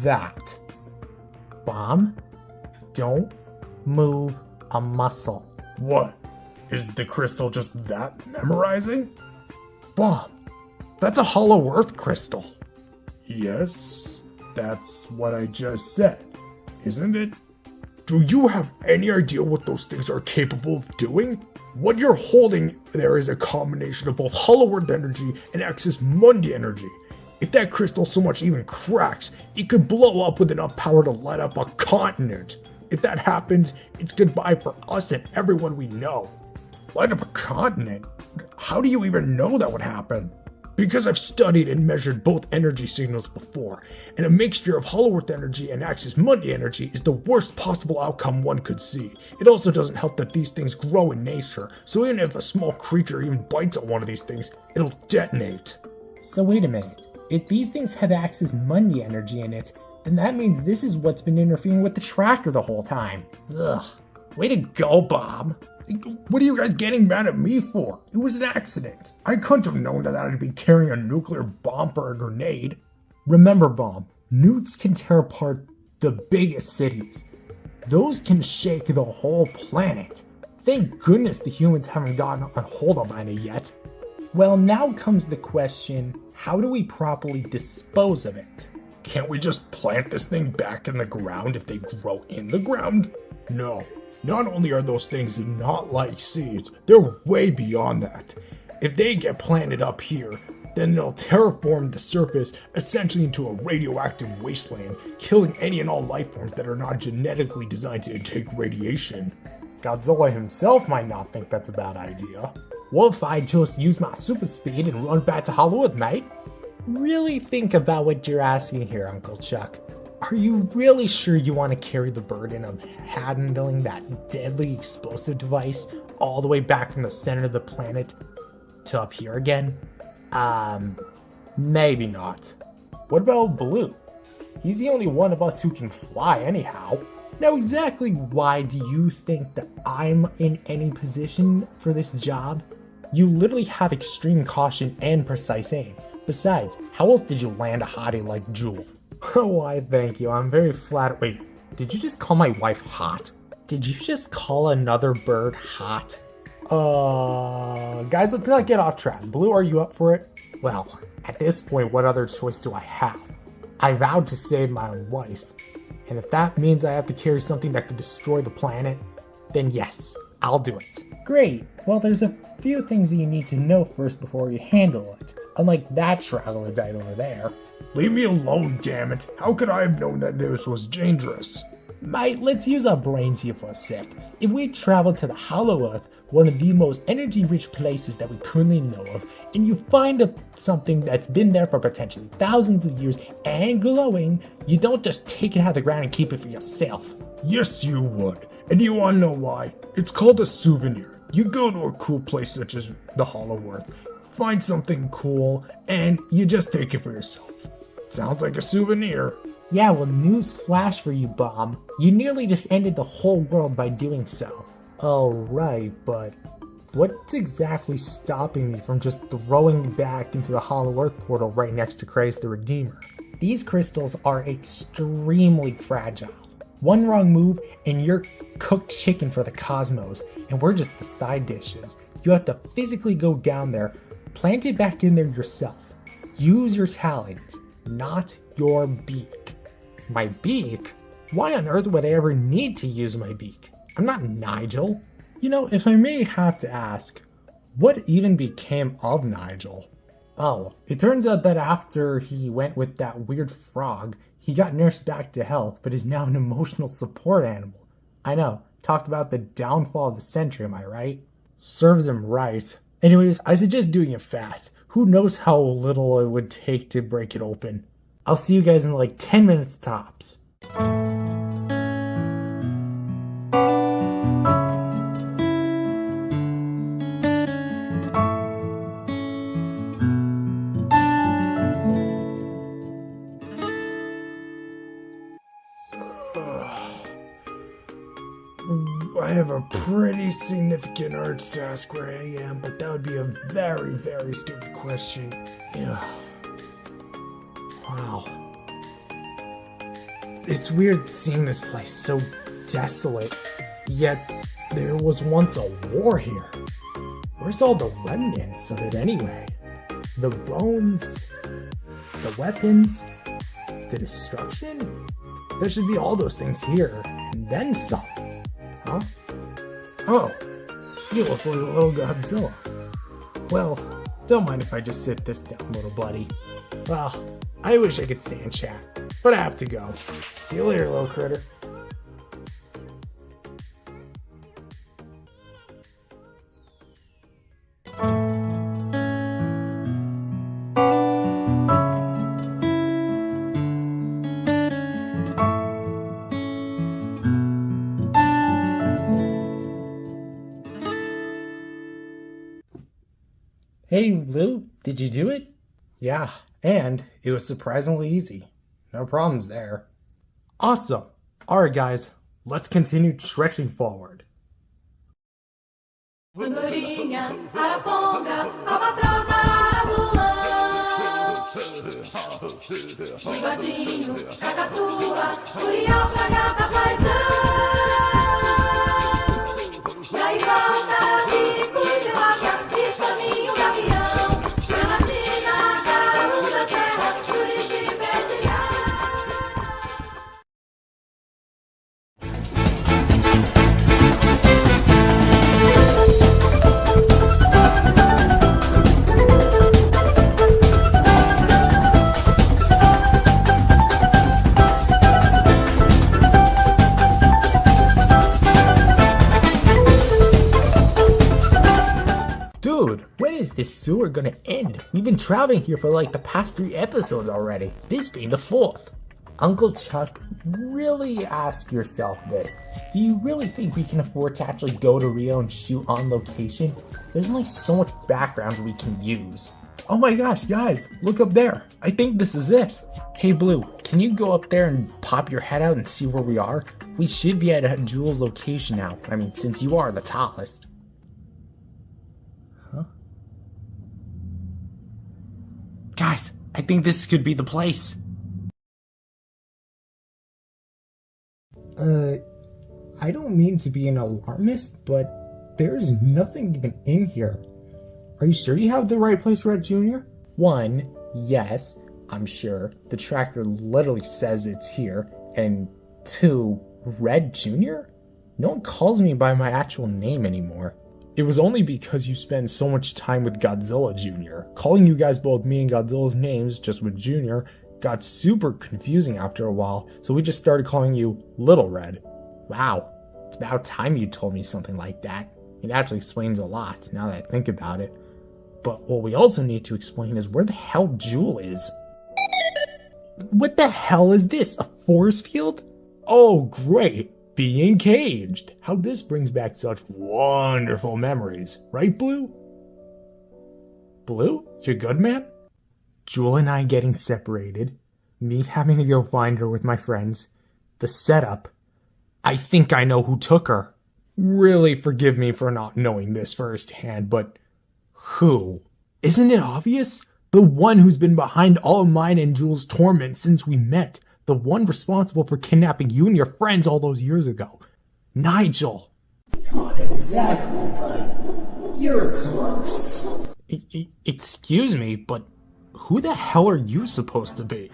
That. Bomb, don't move a muscle. What? Is the crystal just that memorizing? Bomb, that's a Hollow Earth crystal. Yes, that's what I just said, isn't it? Do you have any idea what those things are capable of doing? What you're holding there is a combination of both Hollow Earth energy and Axis Mundi energy. If that crystal so much even cracks, it could blow up with enough power to light up a continent. If that happens, it's goodbye for us and everyone we know. Light up a continent? How do you even know that would happen? Because I've studied and measured both energy signals before, and a mixture of Hollow Earth energy and Axis Mundi energy is the worst possible outcome one could see. It also doesn't help that these things grow in nature, so even if a small creature even bites at one of these things, it'll detonate. So wait a minute, if these things have Axis Mundi energy in it, then that means this is what's been interfering with the tracker the whole time. Ugh, way to go, Bob. What are you guys getting mad at me for? It was an accident. I couldn't have known that I'd be carrying a nuclear bomb or a grenade. Remember, Bomb, nukes can tear apart the biggest cities. Those can shake the whole planet. Thank goodness the humans haven't gotten a hold of any yet. Well, now comes the question, how do we properly dispose of it? Can't we just plant this thing back in the ground if they grow in the ground? No. Not only are those things not like seeds, they're way beyond that. If they get planted up here, Then they'll terraform the surface essentially into a radioactive wasteland, killing any and all life forms that are not genetically designed to intake radiation. Godzilla himself might not think that's a bad idea. What if I just use my super speed and run back to Hollywood, mate? Really think about what you're asking here, Uncle Chuck. Are you really sure you want to carry the burden of handling that deadly explosive device all the way back from the center of the planet to up here again? Maybe not. What about Blue? He's the only one of us who can fly anyhow. Now exactly why do you think that I'm in any position for this job? You literally have extreme caution and precise aim. Besides, how else did you land a hottie like Jewel? Oh, why thank you, I'm very flattered. Wait, did you just call my wife hot? Did you just call another bird hot? Guys, let's not get off track. Blue, are you up for it? Well, at this point, what other choice do I have? I vowed to save my own wife. And if that means I have to carry something that could destroy the planet, then yes, I'll do it. Great. Well, there's a few things that you need to know first before you handle it. Unlike that troglodyte over there. Leave me alone, damn it. How could I have known that this was dangerous? Mate, let's use our brains here for a sec. If we travel to the Hollow Earth, one of the most energy-rich places that we currently know of, and you find something that's been there for potentially thousands of years and glowing, you don't just take it out of the ground and keep it for yourself. Yes, you would. And do you want to know why? It's called a souvenir. You go to a cool place such as the Hollow Earth, find something cool, and you just take it for yourself. Sounds like a souvenir. Yeah, well, news flash for you, Bomb. You nearly just ended the whole world by doing so. Oh, right, but what's exactly stopping me from just throwing me back into the Hollow Earth portal right next to Christ the Redeemer? These crystals are extremely fragile. One wrong move and you're cooked chicken for the cosmos, and we're just the side dishes. You have to physically go down there, plant it back in there yourself. Use your talons, not your beak. My beak? Why on earth would I ever need to use my beak? I'm not Nigel. You know, if I may have to ask, what even became of Nigel? Oh, it turns out that after he went with that weird frog, he got nursed back to health, but is now an emotional support animal. I know, talk about the downfall of the century, am I right? Serves him right. Anyways, I suggest doing it fast. Who knows how little it would take to break it open. I'll see you guys in like 10 minutes tops. I have a pretty significant urge to ask where I am, but that would be a very, very stupid question. Yeah. Wow. It's weird seeing this place so desolate, yet there was once a war here. Where's all the remnants of it anyway? The bones, the weapons, the destruction? There should be all those things here, and then some. Huh? Oh, you look like a little Godzilla. Well, don't mind if I just sit this down, little buddy. Well, I wish I could stay and chat, but I have to go. See you later, little critter. Hey, Lou, did you do it? Yeah, and it was surprisingly easy. No problems there. Awesome. Alright guys, let's continue stretching forward. Andorinha, araponga, albatroz, azulão. Bigodinho, cacatua, curial, fragata, paisão. E aí volta, bico de vaca, escaminho, gavião. Gramatina, galo da serra, suriti, betilhão. we're gonna end. We've been traveling here for like the past 3 episodes already, this being the 4th. Uncle Chuck, really ask yourself this. Do you really think we can afford to actually go to Rio and shoot on location? There's only so much background we can use. Oh my gosh, guys, look up there. I think this is it. Hey Blue, can you go up there and pop your head out and see where we are? We should be at Jewel's location now. I mean, since you are the tallest. Huh? Guys, I think this could be the place. I don't mean to be an alarmist, but there's nothing even in here. Are you sure you have the right place, Red Jr.? 1, yes, I'm sure. The tracker literally says it's here. And 2, Red Jr.? No one calls me by my actual name anymore. It was only because you spend so much time with Godzilla Jr. Calling you guys both me and Godzilla's names, just with Jr., got super confusing after a while, so we just started calling you Little Red. Wow, it's about time you told me something like that. It actually explains a lot, now that I think about it. But what we also need to explain is where the hell Jewel is. What the hell is this, a force field? Oh great, being caged. How this brings back such wonderful memories, right Blue? Blue, you good man? Jewel and I getting separated, me having to go find her with my friends, the setup. I think I know who took her. Really forgive me for not knowing this firsthand, but who? Isn't it obvious? The one who's been behind all of mine and Jewel's torment since we met. The one responsible for kidnapping you and your friends all those years ago. Nigel. Not exactly, but you're close. Excuse me, but who the hell are you supposed to be?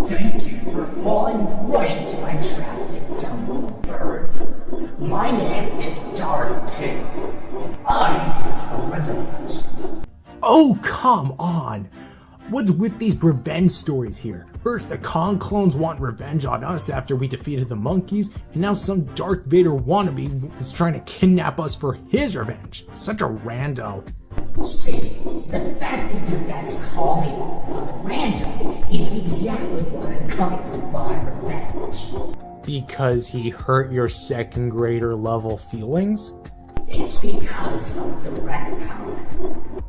Thank you for falling right into my trap, you dumb little birds. My name is Dark Pig, and I'm here for revenge. Oh, come on! What's with these revenge stories here? First, the Kong clones want revenge on us after we defeated the monkeys, and now some Darth Vader wannabe is trying to kidnap us for his revenge. Such a rando. See, the fact that you guys call me a rando is exactly what I'm coming for my revenge. Because he hurt your 2nd grader level feelings? It's because of the retcon.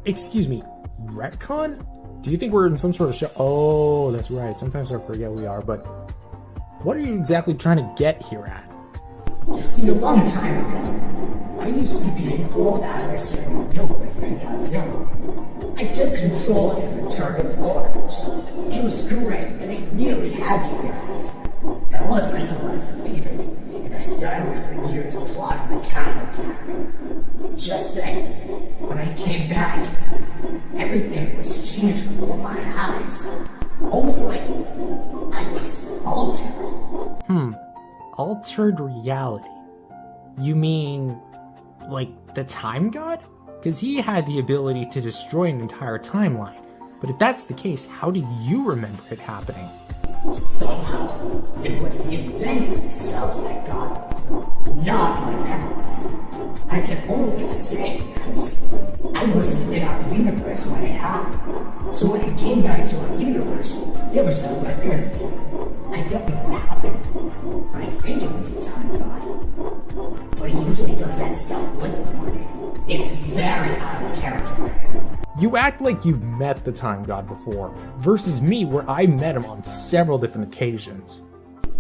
Excuse me, retcon? Do you think we're in some sort of show? Oh, that's right. Sometimes I forget we are, but what are you exactly trying to get here at? You see, a long time ago, I used to be an old adversary of yours named Godzilla. I took control of him and turned him orange. It was great, and I nearly had you guys. That was until I was defeated, and I sat away for years plotting a counterattack. Just then, when I came back, everything was changed before my eyes. Almost like I was altered. Altered reality? You mean, like, the Time God? Because he had the ability to destroy an entire timeline. But if that's the case, how do you remember it happening? Somehow, it was the events themselves that got me, not my memories. I can only say because I wasn't in our universe when it happened. So when I came back to our universe, there was no record of it. I don't know what happened, but I think it was the Time God. But he usually does that stuff with the morning. It's very out of character for him. You act like you've met the Time God before, versus me where I met him on several different occasions.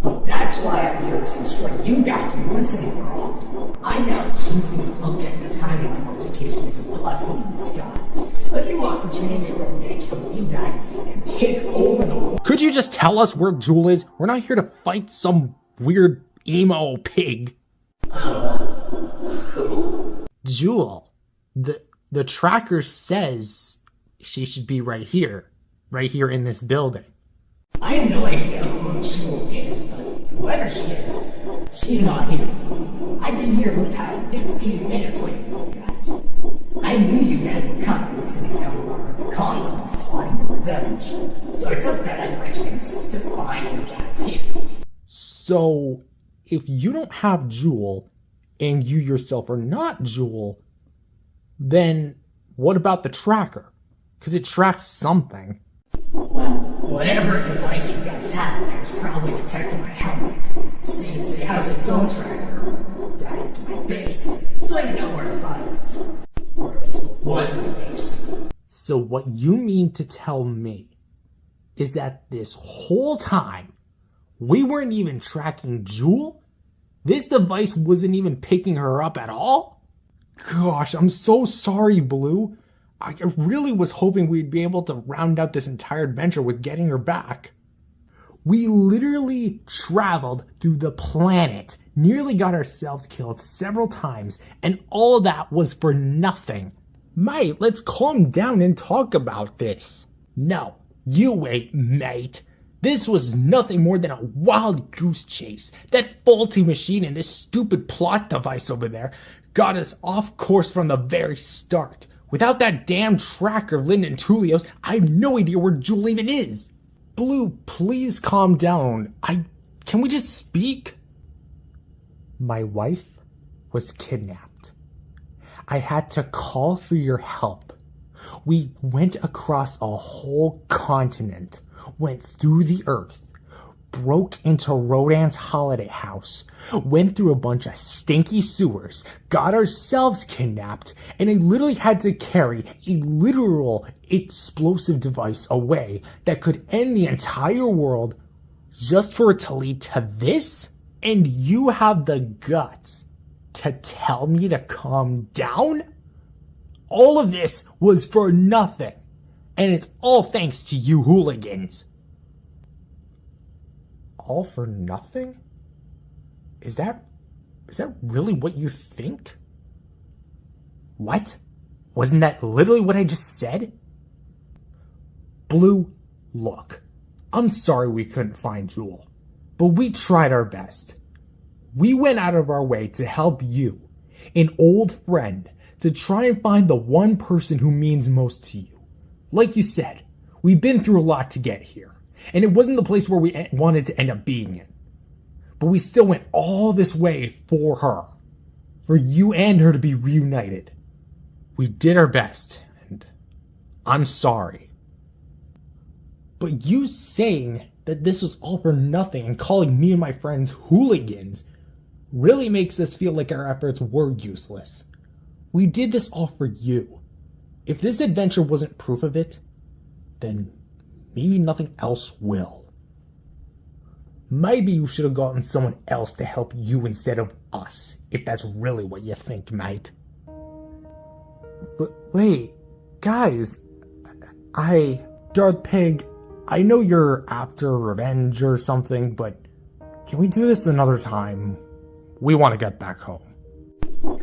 But that's why I'm here to destroy you guys once and for all. I'm now choosing to look at the timeline multiplication as a blessing in disguise. A new opportunity for me to kill you guys and take over the world. Could you just tell us where Jewel is? We're not here to fight some weird emo pig. Who? Jewel. The tracker says she should be right here in this building. I have no idea who Jewel is, but whoever she is, she's not here. I've been here for the past 15 minutes waiting for you guys. I knew you guys were coming since the Kongs was plotting the revenge, so I took that as my chance to find you guys here. So, if you don't have Jewel, and you yourself are not Jewel, then what about the tracker? because it tracks something. Well, whatever device you guys have is probably detecting my helmet. Seems it has its own tracker. Died to my base, so I know where to find it. Or it was my base. So what you mean to tell me is that this whole time, we weren't even tracking Jewel? This device wasn't even picking her up at all? Gosh, I'm so sorry, Blue. I really was hoping we'd be able to round out this entire adventure with getting her back. We literally traveled through the planet, nearly got ourselves killed several times, and all of that was for nothing. Mate, let's calm down and talk about this. No, you wait, mate. This was nothing more than a wild goose chase. That faulty machine and this stupid plot device over there got us off course from the very start. Without that damn tracker, Lyndon Tulios, I have no idea where Jewel even is. Blue, please calm down. Can we just speak? My wife was kidnapped. I had to call for your help. We went across a whole continent, went through the earth, broke into Rodan's holiday house, went through a bunch of stinky sewers, got ourselves kidnapped, and I literally had to carry a literal explosive device away that could end the entire world just for it to lead to this? And you have the guts to tell me to calm down? All of this was for nothing, and it's all thanks to you hooligans. All for nothing? Is that really what you think? What? Wasn't that literally what I just said? Blue, look, I'm sorry we couldn't find Jewel, but we tried our best. We went out of our way to help you, an old friend, to try and find the one person who means most to you. Like you said, we've been through a lot to get here, and it wasn't the place where we wanted to end up being in. But we still went all this way for her, for you and her to be reunited. We did our best, and I'm sorry. But you saying that this was all for nothing and calling me and my friends hooligans really makes us feel like our efforts were useless. We did this all for you. If this adventure wasn't proof of it, then maybe nothing else will. Maybe you should have gotten someone else to help you instead of us, if that's really what you think, mate. But wait, guys, Darth Pig, I know you're after revenge or something, but can we do this another time? We want to get back home.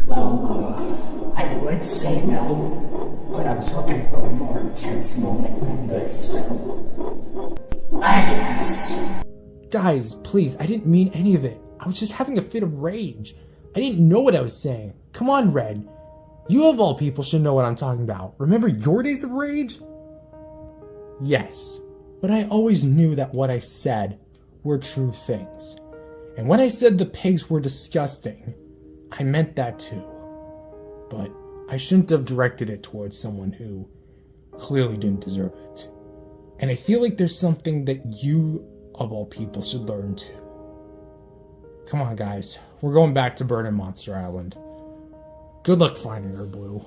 Well, I would say no, but I was hoping for a more intense moment than this, so I guess. Guys, please, I didn't mean any of it. I was just having a fit of rage. I didn't know what I was saying. Come on, Red. You of all people should know what I'm talking about. Remember your days of rage? Yes, but I always knew that what I said were true things. And when I said the pigs were disgusting, I meant that too. But I shouldn't have directed it towards someone who clearly didn't deserve it. And I feel like there's something that you, of all people, should learn too. Come on, guys. We're going back to Bird and Monster Island. Good luck finding her, Blue.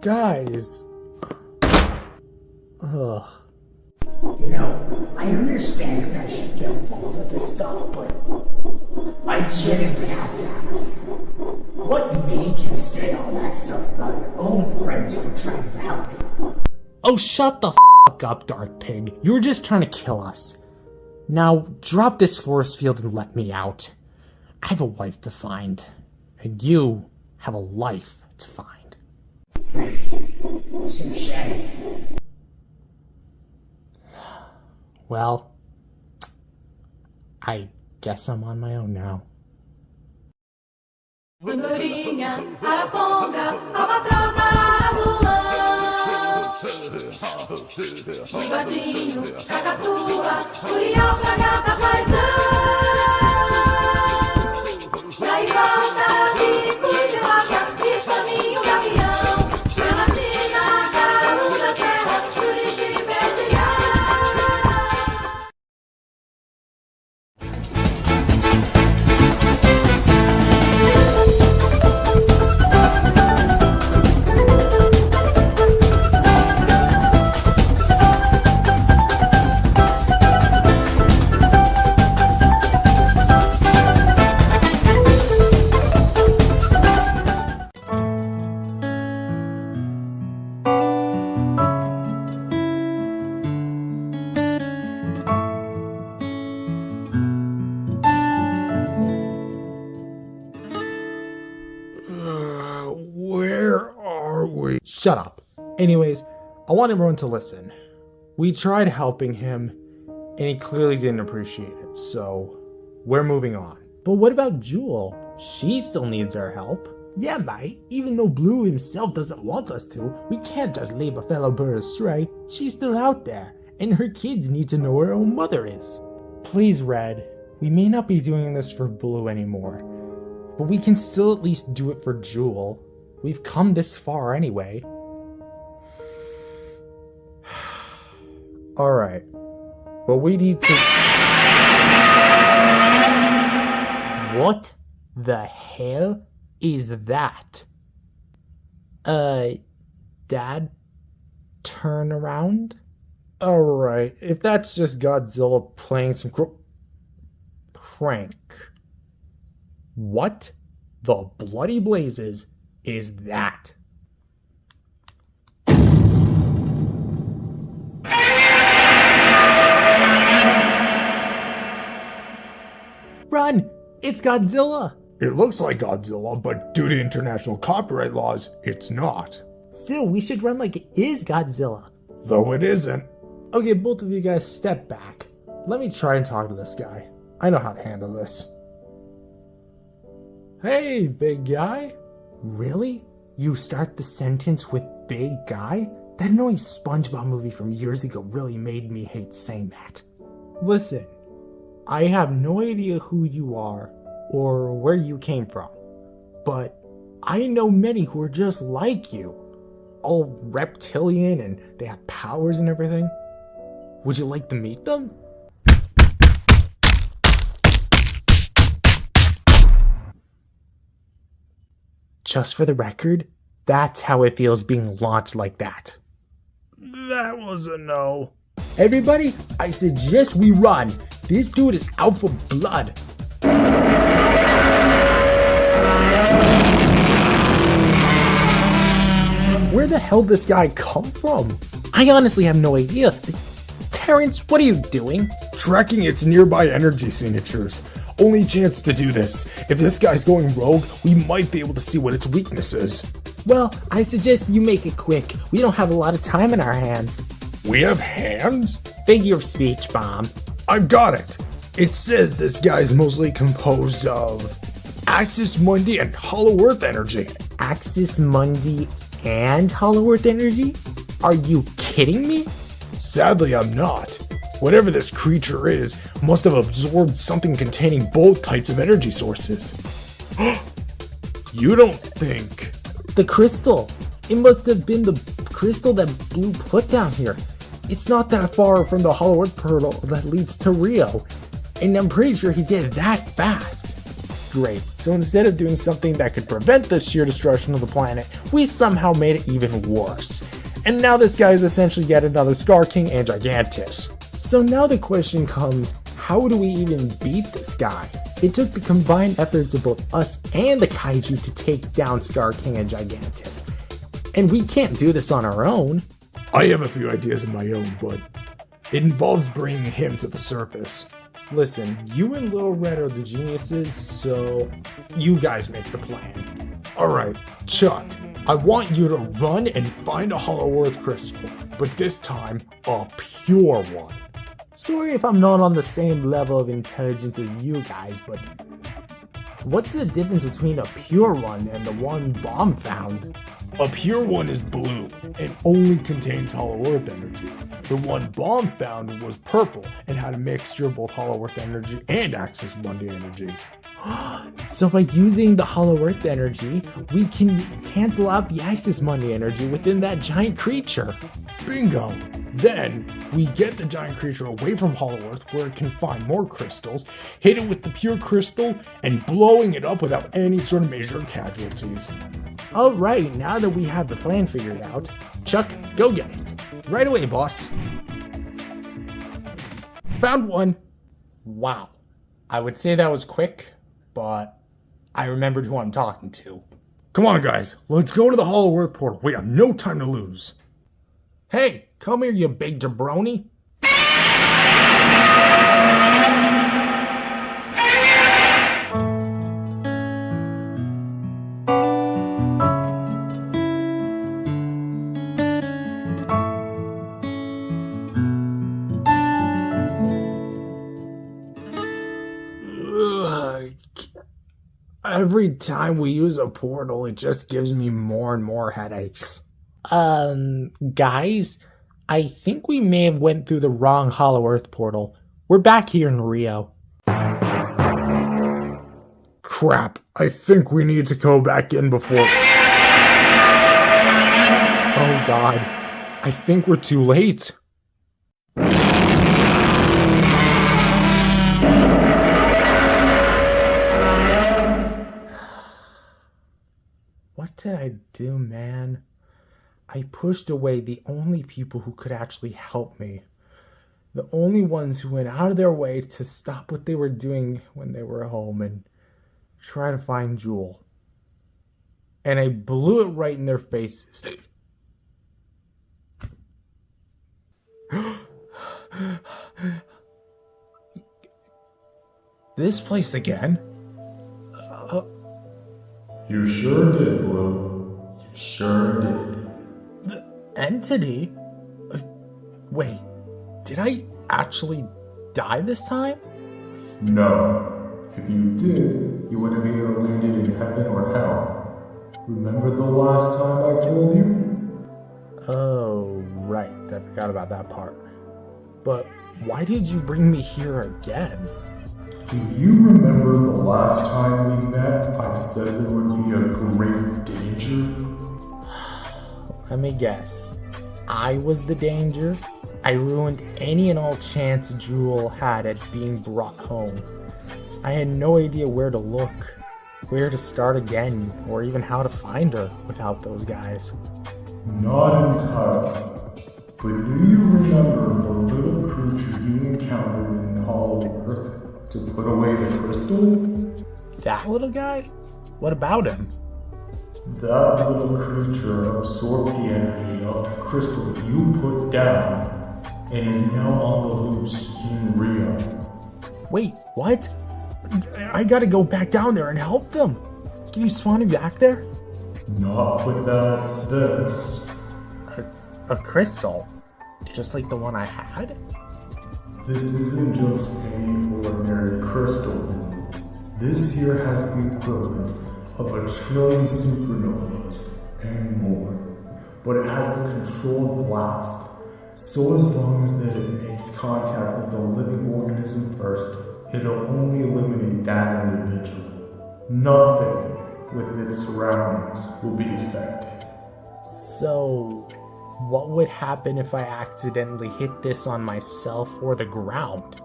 Guys. Ugh. You know, I understand that I should get involved with this stuff, but I genuinely have to ask. What made you say all that stuff about your own friends who were trying to help you? Oh, shut the fuck up, Darth Pig. You were just trying to kill us. Now, drop this force field and let me out. I have a wife to find, and you have a life to find. Touche. Well, I guess I'm on my own now. Andorinha, araponga, albatroz, azulão. Bigodinho, cacatua, curió, fragata, paisão. Gaivota, bico de vaca, bifaninho, gavião. Shut up. Anyways, I want everyone to listen. We tried helping him, and he clearly didn't appreciate it, so we're moving on. But what about Jewel? She still needs our help. Yeah, mate, even though Blue himself doesn't want us to, we can't just leave a fellow bird astray. She's still out there, and her kids need to know where her own mother is. Please, Red, we may not be doing this for Blue anymore, but we can still at least do it for Jewel. We've come this far anyway. Alright, but we need to... What the hell is that? Dad? Turn around? Alright, if that's just Godzilla playing some prank. What the bloody blazes is that? Run! It's Godzilla! It looks like Godzilla, but due to international copyright laws, it's not. Still, we should run like it is Godzilla. Though it isn't. Okay, both of you guys step back. Let me try and talk to this guy. I know how to handle this. Hey, big guy. Really? You start the sentence with big guy? That annoying SpongeBob movie from years ago really made me hate saying that. Listen, I have no idea who you are or where you came from, but I know many who are just like you, all reptilian and they have powers and everything. Would you like to meet them? Just for the record, that's how it feels being launched like that. That was a no. Everybody, I suggest we run. This dude is out for blood. Where the hell did this guy come from? I honestly have no idea. Terrence, what are you doing? Tracking its nearby energy signatures. Only chance to do this. If this guy's going rogue, we might be able to see what its weakness is. Well, I suggest you make it quick. We don't have a lot of time in our hands. We have hands? Figure of speech, Bomb. I've got it. It says this guy's mostly composed of Axis Mundi and Hollow Earth energy. Axis Mundi and Hollow Earth energy? Are you kidding me? Sadly, I'm not. Whatever this creature is must have absorbed something containing both types of energy sources. You don't think... The crystal. It must have been the crystal that Blue put down here. It's not that far from the Hollow Earth portal that leads to Rio. And I'm pretty sure he did it that fast. Great. So instead of doing something that could prevent the sheer destruction of the planet, we somehow made it even worse. And now this guy is essentially yet another Scar King and Gigantus. So now the question comes, how do we even beat this guy? It took the combined efforts of both us and the kaiju to take down Scar King and Gigantus. And we can't do this on our own. I have a few ideas of my own, but it involves bringing him to the surface. Listen, you and Little Red are the geniuses, so you guys make the plan. Alright, Chuck, I want you to run and find a Hollow Earth crystal, but this time, a pure one. Sorry if I'm not on the same level of intelligence as you guys, but what's the difference between a pure one and the one Bomb found? A pure one is blue and only contains Hollow Earth energy. The one Bomb found was purple and had a mixture of both Hollow Earth energy and Axis Mundi energy. So by using the Hollow Earth energy, we can cancel out the Axis Mundi energy within that giant creature. Bingo! Then, we get the giant creature away from Hollow Earth where it can find more crystals, hit it with the pure crystal, and blowing it up without any sort of major casualties. Alright, now that we have the plan figured out, Chuck, go get it. Right away, boss. Found one. Wow. I would say that was quick, but I remembered who I'm talking to. Come on, guys, let's go to the Hollow Earth portal. We have no time to lose. Hey, come here, you big jabroni. Every time we use a portal, it just gives me more and more headaches. Guys, I think we may have went through the wrong Hollow Earth portal. We're back here in Rio. Crap, I think we need to go back in before... Oh God, I think we're too late. What did I do, man? I pushed away the only people who could actually help me. The only ones who went out of their way to stop what they were doing when they were home and try to find Jewel. And I blew it right in their faces. This place again? You sure did, Blue. You sure did. The entity? Wait, did I actually die this time? No. If you did, you would have either landed in heaven or hell. Remember the last time I told you? Oh, right. I forgot about that part. But why did you bring me here again? Do you remember the last time we met? I said there would be a great danger? Let me guess. I was the danger? I ruined any and all chance Jewel had at being brought home. I had no idea where to look, where to start again, or even how to find her without those guys. Not entirely. But do you remember the little creature you encountered in Hollow Earth to put away the crystal? That little guy? What about him? That little creature absorbed the energy of the crystal you put down and is now on the loose in Rio. Wait, what? I gotta go back down there and help them. Can you spawn me back there? Not without this. A crystal? Just like the one I had? This isn't just any ordinary crystal, Blue. This here has the equivalent of 1 trillion supernovas and more. But it has a controlled blast. So as long as that it makes contact with a living organism first, it'll only eliminate that individual. Nothing with its surroundings will be affected. So, what would happen if I accidentally hit this on myself or the ground?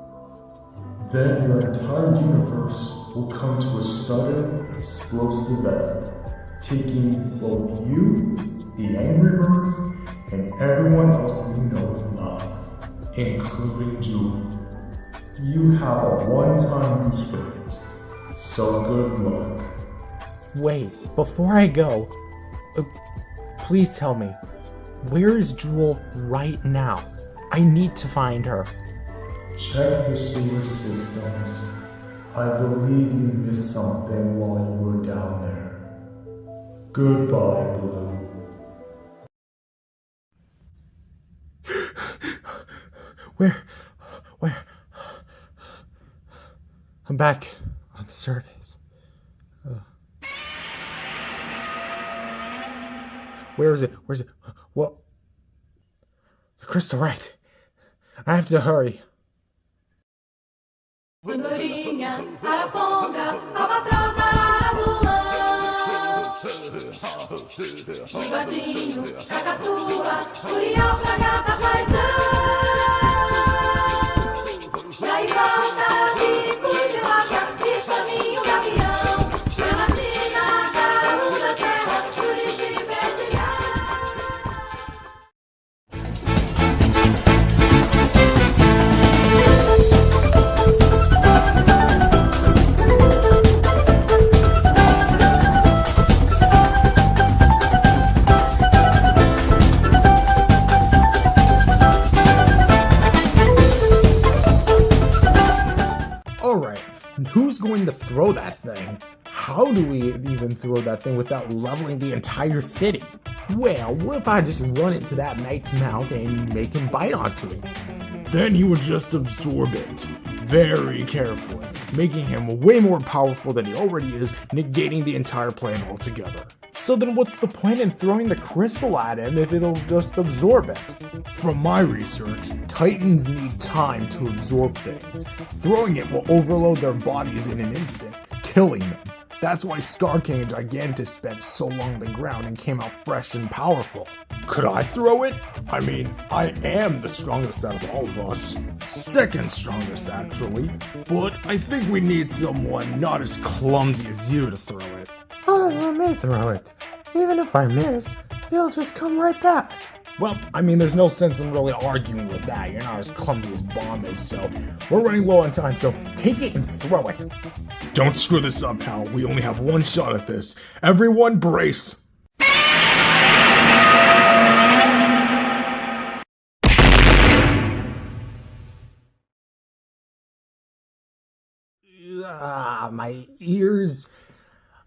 Then your entire universe will come to a sudden, explosive end, taking both you, the Angrybirds, and everyone else you know and love, including Jewel. You have a one-time use for it, so good luck. Wait, before I go, please tell me, where is Jewel right now? I need to find her. Check the sewer systems. I believe you missed something while you were down there. Goodbye, Blue. Where? I'm back on the surface. Where is it? Where's it? What? The crystal, right. I have to hurry. Andorinha, araponga, albatroz, arara, azulão. Bigodinho, cacatua, curió, fragata, paisão. Daí volta, bico de vaca, pistolinho, gavião. Gramatina, carro da serra, Curitiba, Alright, who's going to throw that thing? How do we even throw that thing without leveling the entire city? Well, what if I just run it to that knight's mouth and make him bite onto it? Then he would just absorb it. Very carefully. making him way more powerful than he already is, negating the entire plan altogether. So then what's the point in throwing the crystal at him if it'll just absorb it? From my research, Titans need time to absorb things. Throwing it will overload their bodies in an instant, killing them. That's why Star King and Gigantus spent so long on the ground and came out fresh and powerful. Could I throw it? I mean, I am the strongest out of all of us. Second strongest, actually. But I think we need someone not as clumsy as you to throw it. Oh, let me throw it. Even if I miss, it'll just come right back. Well, I mean, there's no sense in really arguing with that. You're not as clumsy as Bomb is, so we're running low on time, so take it and throw it. Don't screw this up, pal. We only have one shot at this. Everyone brace. My ears.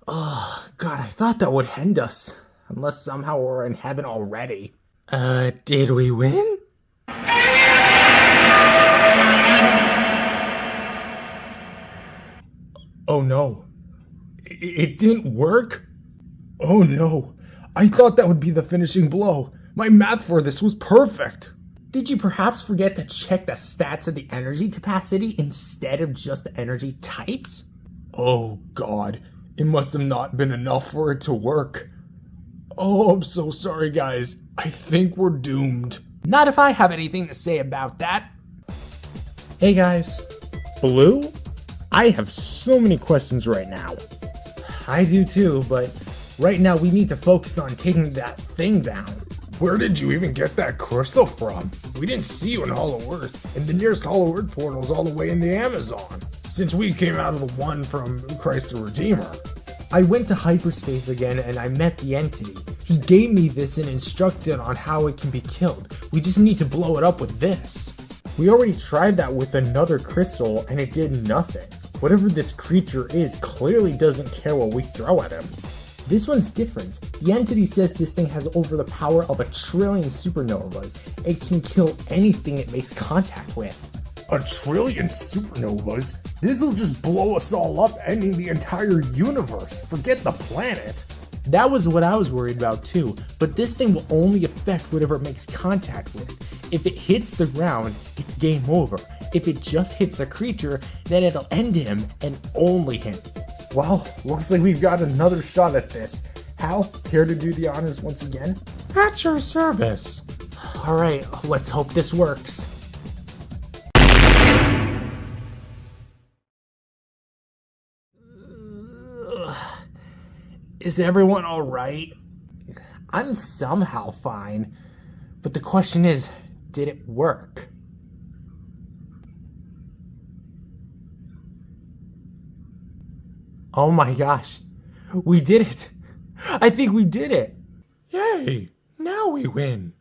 Oh, God, I thought that would end us. Unless somehow we're in heaven already. Did we win? Oh no. It didn't work? Oh no. I thought that would be the finishing blow. My math for this was perfect. Did you perhaps forget to check the stats of the energy capacity instead of just the energy types? Oh God. It must have not been enough for it to work. Oh, I'm so sorry, guys. I think we're doomed. Not if I have anything to say about that. Hey guys. Blue? I have so many questions right now. I do too, but right now we need to focus on taking that thing down. Where did you even get that crystal from? We didn't see you in Hollow Earth, and the nearest Hollow Earth portal is all the way in the Amazon, since we came out of the one from Christ the Redeemer. I went to hyperspace again and I met the entity. He gave me this and instructed on how it can be killed. We just need to blow it up with this. We already tried that with another crystal and it did nothing. Whatever this creature is clearly doesn't care what we throw at him. This one's different. The entity says this thing has over the power of 1 trillion supernovas. It can kill anything it makes contact with. 1 trillion supernovas? This'll just blow us all up, ending the entire universe. Forget the planet. That was what I was worried about too, but this thing will only affect whatever it makes contact with. If it hits the ground, it's game over. If it just hits the creature, then it'll end him and only him. Well, looks like we've got another shot at this. Hal, care to do the honors once again? At your service. Alright, let's hope this works. Is everyone alright? I'm somehow fine, but the question is, did it work? Oh my gosh, we did it! I think we did it! Yay! Now we win!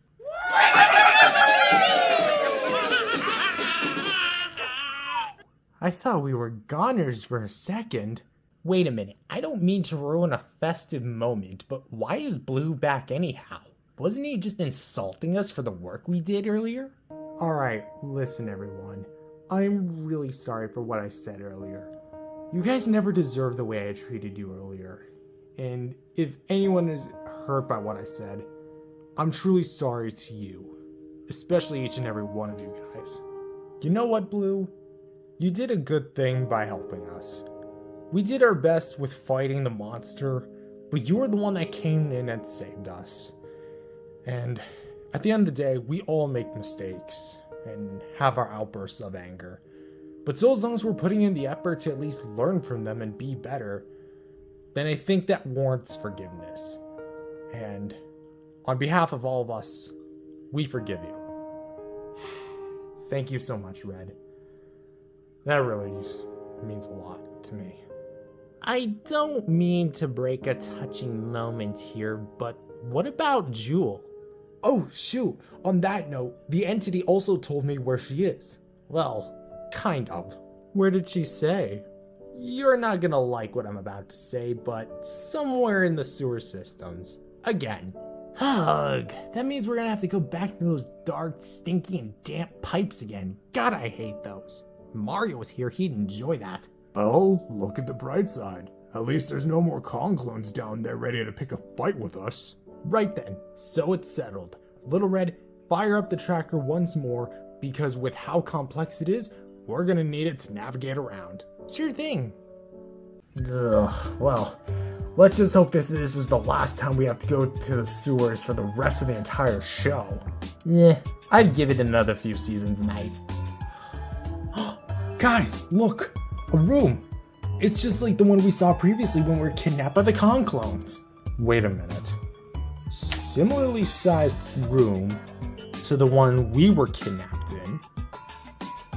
I thought we were goners for a second. Wait a minute, I don't mean to ruin a festive moment, but why is Blue back anyhow? Wasn't he just insulting us for the work we did earlier? Alright, listen everyone. I'm really sorry for what I said earlier. You guys never deserved the way I treated you earlier. And if anyone is hurt by what I said, I'm truly sorry to you. Especially each and every one of you guys. You know what, Blue? You did a good thing by helping us. We did our best with fighting the monster, but you were the one that came in and saved us. And at the end of the day, we all make mistakes and have our outbursts of anger. But so as long as we're putting in the effort to at least learn from them and be better, then I think that warrants forgiveness. And on behalf of all of us, we forgive you. Thank you so much, Red. That really means a lot to me. I don't mean to break a touching moment here, but what about Jewel? Oh, shoot. On that note, the entity also told me where she is. Well, kind of. Where did she say? You're not gonna like what I'm about to say, but somewhere in the sewer systems. Again. Ugh, that means we're gonna have to go back to those dark, stinky, and damp pipes again. God, I hate those. Mario was here, he'd enjoy that. Well, look at the bright side. At least there's no more Kong clones down there ready to pick a fight with us. Right then, so it's settled. Little Red, fire up the tracker once more, because with how complex it is, we're gonna need it to navigate around. Sure thing. Ugh, well, let's just hope that this is the last time we have to go to the sewers for the rest of the entire show. Yeah, I'd give it another few seasons, mate. Guys, look! A room! It's just like the one we saw previously when we were kidnapped by the Kong clones. Wait a minute. Similarly sized room to the one we were kidnapped in.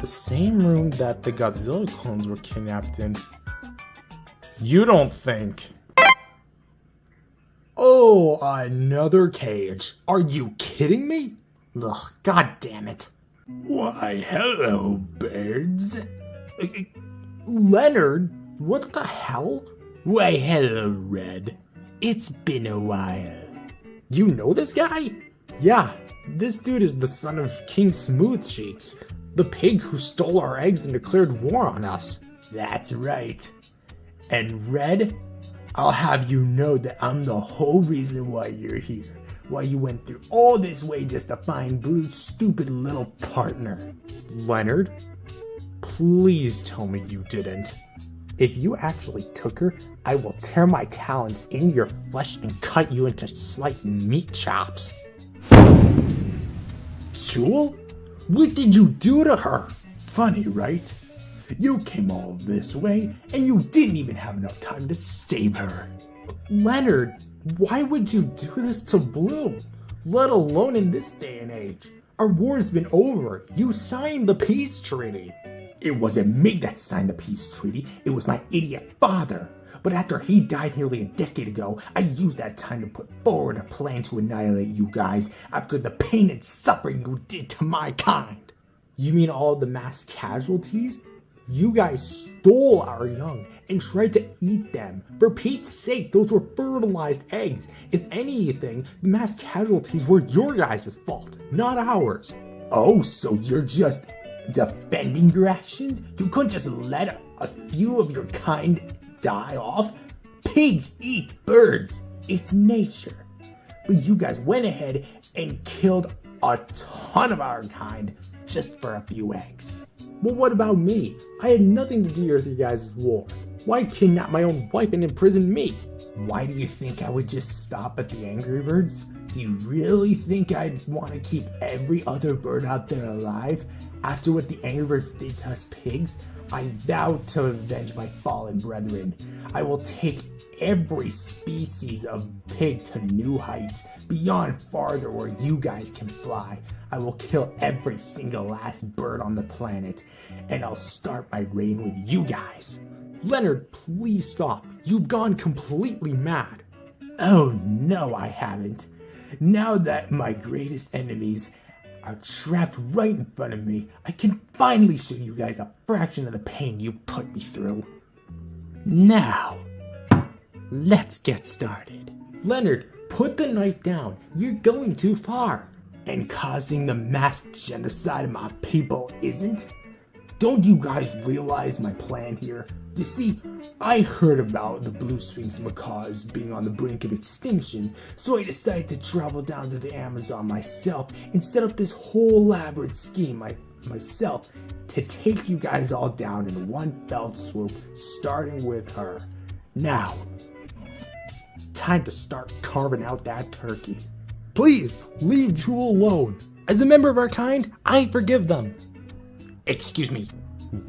The same room that the Godzilla clones were kidnapped in. You don't think... Oh, another cage. Are you kidding me? Ugh, god damn it. Why, hello, birds. Leonard, what the hell? Why, hello, Red. It's been a while. You know this guy? Yeah, this dude is the son of King Smooth Cheeks, the pig who stole our eggs and declared war on us. That's right. And Red, I'll have you know that I'm the whole reason why you're here. Why you went through all this way just to find Blue's stupid little partner. Leonard, please tell me you didn't. If you actually took her, I will tear my talons into your flesh and cut you into slight meat chops. Jewel? What did you do to her? Funny, right? You came all this way, and you didn't even have enough time to save her. Leonard, why would you do this to Blue? Let alone in this day and age. Our war's been over. You signed the peace treaty. It wasn't me that signed the peace treaty. It was my idiot father. But after he died nearly a decade ago, I used that time to put forward a plan to annihilate you guys after the pain and suffering you did to my kind. You mean all the mass casualties? You guys stole our young and tried to eat them. For Pete's sake, those were fertilized eggs. If anything, the mass casualties were your guys' fault, not ours. Oh, so you're just defending your actions? You couldn't just let a few of your kind die off? Pigs eat birds. It's nature. But you guys went ahead and killed a ton of our kind just for a few eggs. Well, what about me? I had nothing to do with you guys' war. Why kidnap my own wife and imprison me? Why do you think I would just stop at the Angry Birds? Do you really think I'd want to keep every other bird out there alive? After what the Angry Birds did to us pigs, I vow to avenge my fallen brethren. I will take every species of pig to new heights, beyond farther where you guys can fly. I will kill every single last bird on the planet, and I'll start my reign with you guys. Leonard, please stop. You've gone completely mad. Oh no, I haven't. Now that my greatest enemies are trapped right in front of me, I can finally show you guys a fraction of the pain you put me through. Now, let's get started. Leonard, put the knife down. You're going too far. And causing the mass genocide of my people isn't? Don't you guys realize my plan here? You see, I heard about the blue sphinx macaws being on the brink of extinction, so I decided to travel down to the Amazon myself and set up this whole elaborate scheme myself to take you guys all down in one fell swoop, starting with her. Now, time to start carving out that turkey. Please, leave Jewel alone. As a member of our kind, I forgive them. Excuse me,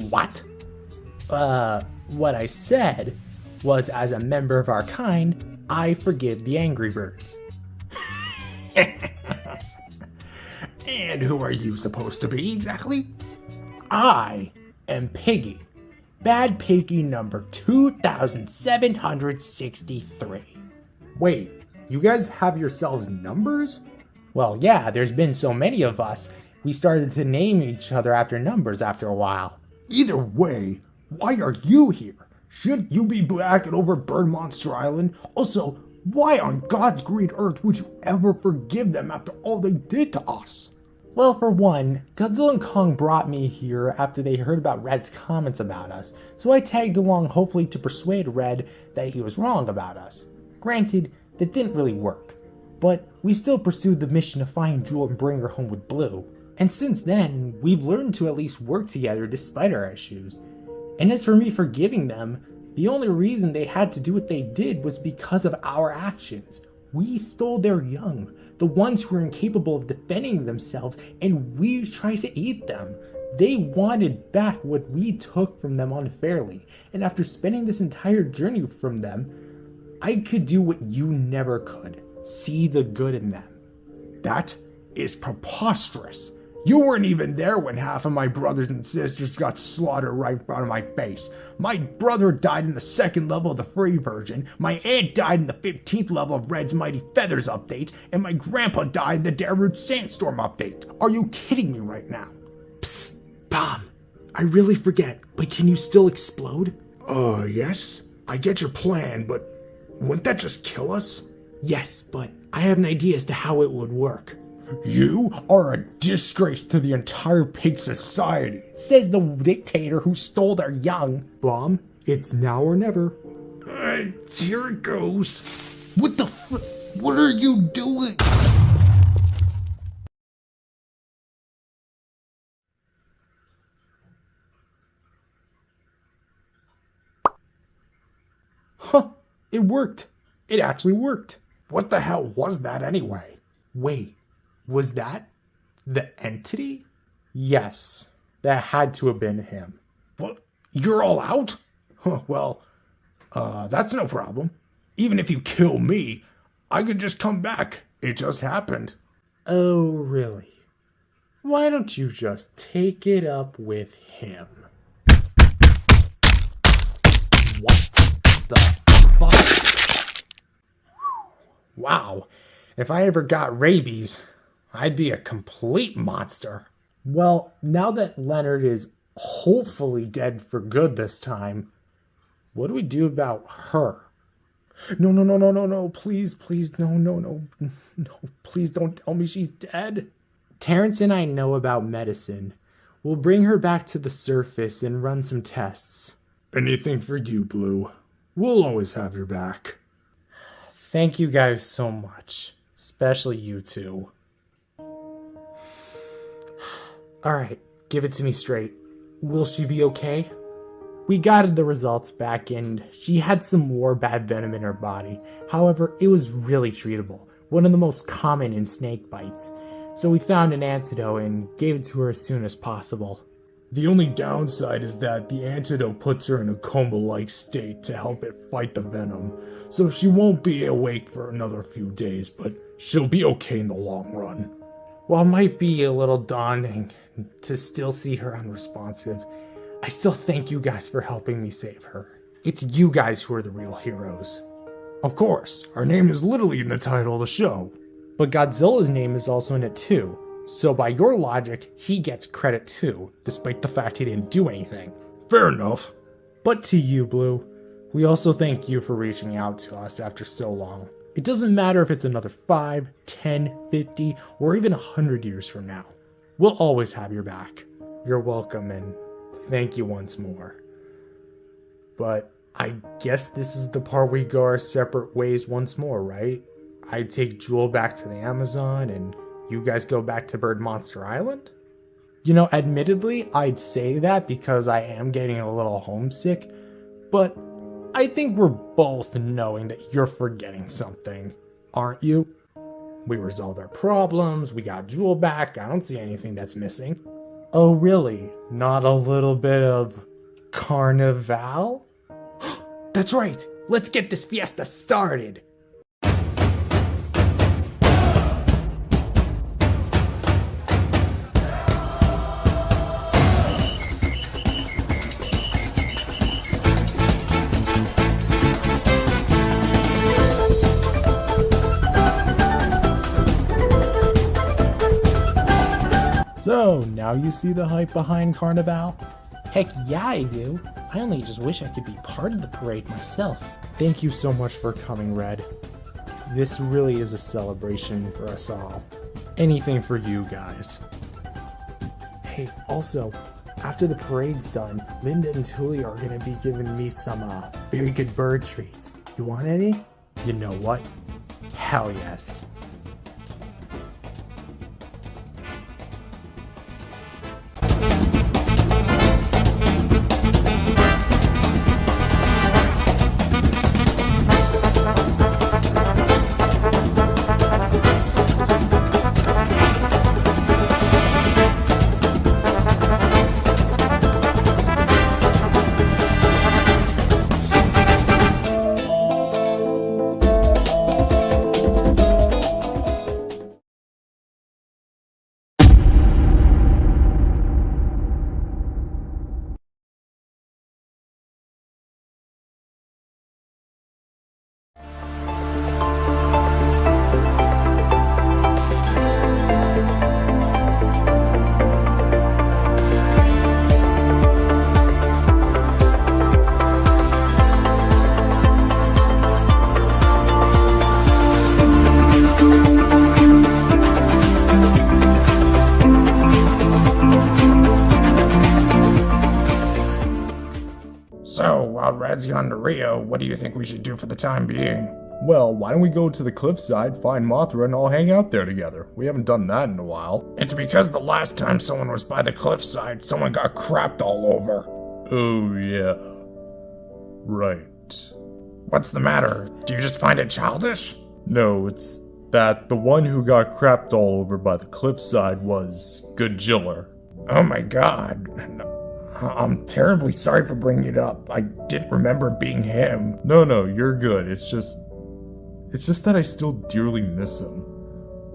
what? What I said was, as a member of our kind, I forgive the Angry Birds. And who are you supposed to be exactly? I am Piggy. Bad Piggy number 2763. Wait, you guys have yourselves numbers? Well, yeah, there's been so many of us, we started to name each other after numbers after a while. Either way, why are you here? Shouldn't you be back at over Bird Monster Island? Also, why on God's green earth would you ever forgive them after all they did to us? Well, for one, Godzilla and Kong brought me here after they heard about Red's comments about us, so I tagged along hopefully to persuade Red that he was wrong about us. Granted, that didn't really work, but we still pursued the mission to find Jewel and bring her home with Blue. And since then, we've learned to at least work together despite our issues. And as for me forgiving them, the only reason they had to do what they did was because of our actions. We stole their young, the ones who were incapable of defending themselves, and we tried to eat them. They wanted back what we took from them unfairly, and after spending this entire journey from them, I could do what you never could. See the good in them. That is preposterous. You weren't even there when half of my brothers and sisters got slaughtered right in front of my face. My brother died in the 2nd level of the free version, my aunt died in the 15th level of Red's Mighty Feathers update, and my grandpa died in the Darude Sandstorm update. Are you kidding me right now? Psst, Bomb. I really forget, but can you still explode? Yes. I get your plan, but wouldn't that just kill us? Yes, but I have an idea as to how it would work. You are a disgrace to the entire pig society, says the dictator who stole their young. Bomb, it's now or never. Here it goes. What the what are you doing? Huh, it worked. It actually worked. What the hell was that anyway? Wait, was that the entity? Yes, that had to have been him. What? You're all out? Well, that's no problem. Even if you kill me, I could just come back. It just happened. Oh, really? Why don't you just take it up with him? What the fuck? Wow, if I ever got rabies, I'd be a complete monster. Well, now that Leonard is hopefully dead for good this time, what do we do about her? No, please, no, please don't tell me she's dead. Terrence and I know about medicine. We'll bring her back to the surface and run some tests. Anything for you, Blue. We'll always have your back. Thank you guys so much, especially you two. Alright, give it to me straight. Will she be okay? We got the results back and she had some more bad venom in her body. However, it was really treatable, one of the most common in snake bites. So we found an antidote and gave it to her as soon as possible. The only downside is that the antidote puts her in a coma-like state to help it fight the venom. So she won't be awake for another few days, but she'll be okay in the long run. While it might be a little daunting to still see her unresponsive, I still thank you guys for helping me save her. It's you guys who are the real heroes. Of course, our name is literally in the title of the show. But Godzilla's name is also in it too, so by your logic, he gets credit too, despite the fact he didn't do anything. Fair enough. But to you, Blue, we also thank you for reaching out to us after so long. It doesn't matter if it's another 5, 10, 50, or even 100 years from now. We'll always have your back. You're welcome, and thank you once more. But I guess this is the part we go our separate ways once more, right? I take Jewel back to the Amazon, and you guys go back to Bird Monster Island? You know, admittedly, I'd say that because I am getting a little homesick, but I think we're both knowing that you're forgetting something, aren't you? We resolved our problems, we got Jewel back, I don't see anything that's missing. Oh really? Not a little bit of carnival? That's right, let's get this fiesta started! So, now you see the hype behind Carnival? Heck yeah, I do. I only just wish I could be part of the parade myself. Thank you so much for coming, Red. This really is a celebration for us all. anything for you guys. Hey, also, after the parade's done, Linda and Tully are gonna be giving me some very good bird treats. You want any? You know what? Hell yes. So, while Red's gone to Rio, what do you think we should do for the time being? Well, why don't we go to the cliffside, find Mothra, and all hang out there together? We haven't done that in a while. It's because the last time someone was by the cliffside, someone got crapped all over. Oh, yeah. Right. What's the matter? Do you just find it childish? No, it's that the one who got crapped all over by the cliffside was Godzilla. Oh my god. I'm terribly sorry for bringing it up. I didn't remember it being him. No, you're good. It's just that I still dearly miss him.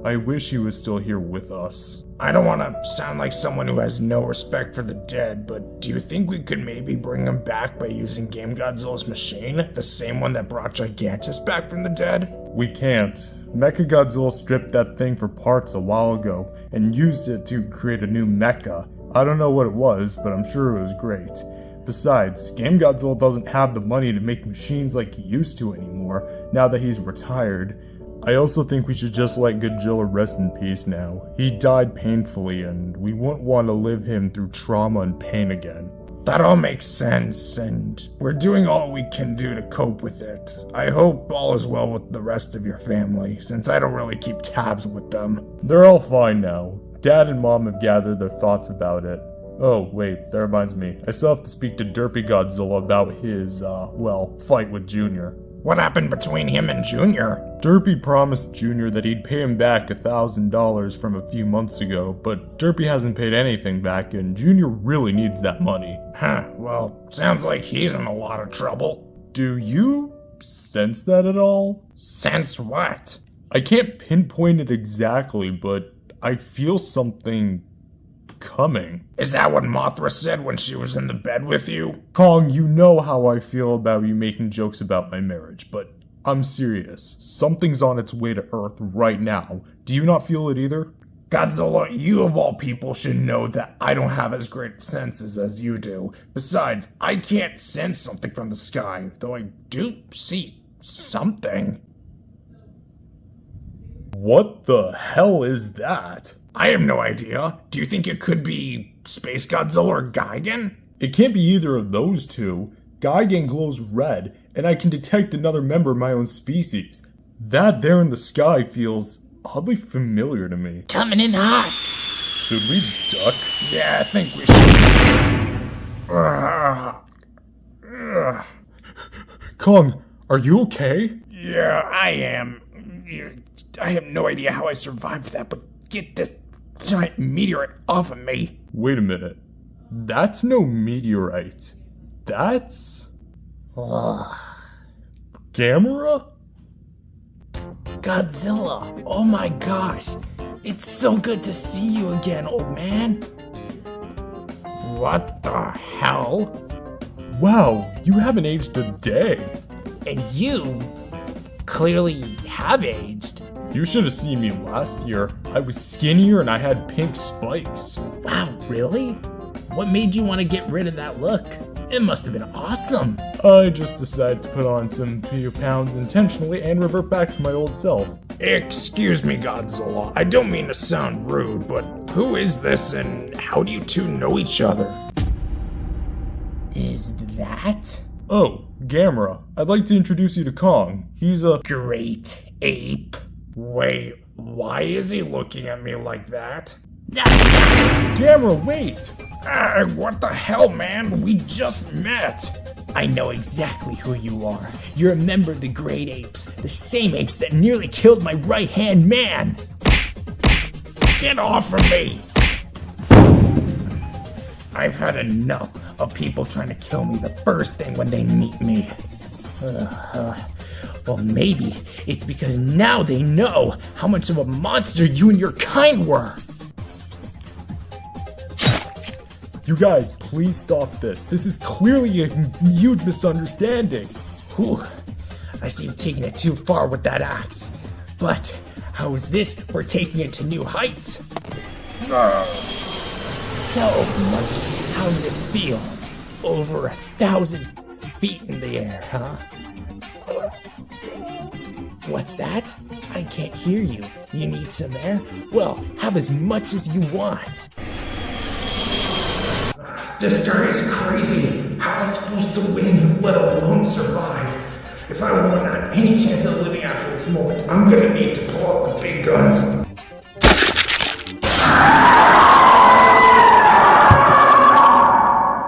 I wish he was still here with us. I don't want to sound like someone who has no respect for the dead, but do you think we could maybe bring him back by using Game Godzilla's machine? The same one that brought Gigantus back from the dead? We can't. Mechagodzilla stripped that thing for parts a while ago and used it to create a new mecha. I don't know what it was, but I'm sure it was great. Besides, Game Godzilla doesn't have the money to make machines like he used to anymore, now that he's retired. I also think we should just let Godzilla rest in peace now. He died painfully, and we wouldn't want to live him through trauma and pain again. That all makes sense, and we're doing all we can do to cope with it. I hope all is well with the rest of your family, since I don't really keep tabs with them. They're all fine now. Dad and Mom have gathered their thoughts about it. Oh, wait, that reminds me. I still have to speak to Derpy Godzilla about his, fight with Junior. What happened between him and Junior? Derpy promised Junior that he'd pay him back $1,000 from a few months ago, but Derpy hasn't paid anything back, and Junior really needs that money. Huh, well, sounds like he's in a lot of trouble. Do you sense that at all? Sense what? I can't pinpoint it exactly, but I feel something coming. Is that what Mothra said when she was in the bed with you? Kong, you know how I feel about you making jokes about my marriage, but I'm serious. Something's on its way to Earth right now. Do you not feel it either? Godzilla, you of all people should know that I don't have as great senses as you do. Besides, I can't sense something from the sky, though I do see something. What the hell is that? I have no idea. Do you think it could be Space Godzilla or Gigan? It can't be either of those two. Gigan glows red, and I can detect another member of my own species. That there in the sky feels oddly familiar to me. Coming in hot. Should we duck? Yeah, I think we should. Kong, are you okay? Yeah, I am. I have no idea how I survived that, but get this giant meteorite off of me. Wait a minute. That's no meteorite. That's... Gamera? Godzilla, oh my gosh. It's so good to see you again, old man. What the hell? Wow, you haven't aged a day. And you clearly have aged. You should have seen me last year. I was skinnier and I had pink spikes. Wow, really? What made you want to get rid of that look? It must have been awesome. I just decided to put on some few pounds intentionally and revert back to my old self. Excuse me, Godzilla. I don't mean to sound rude, but who is this and how do you two know each other? Is that Oh, Gamera, I'd like to introduce you to Kong. He's a great ape? Wait, why is he looking at me like that? Gamera, wait! What the hell, man? We just met. I know exactly who you are. You're a member of the Great Apes, the same apes that nearly killed my right-hand man. Get off of me! I've had enough of people trying to kill me the first thing when they meet me. Well, maybe it's because now they know how much of a monster you and your kind were. You guys, please stop this. This is clearly a huge misunderstanding. Whew, I see you've taken it too far with that axe. But how is this for taking it to new heights? So, monkey, how's it feel? Over 1,000 feet in the air, huh? What's that? I can't hear you. You need some air? Well, have as much as you want. This guy is crazy. How am I supposed to win, let alone survive? If I want any chance of living after this moment, I'm gonna need to pull out the big guns.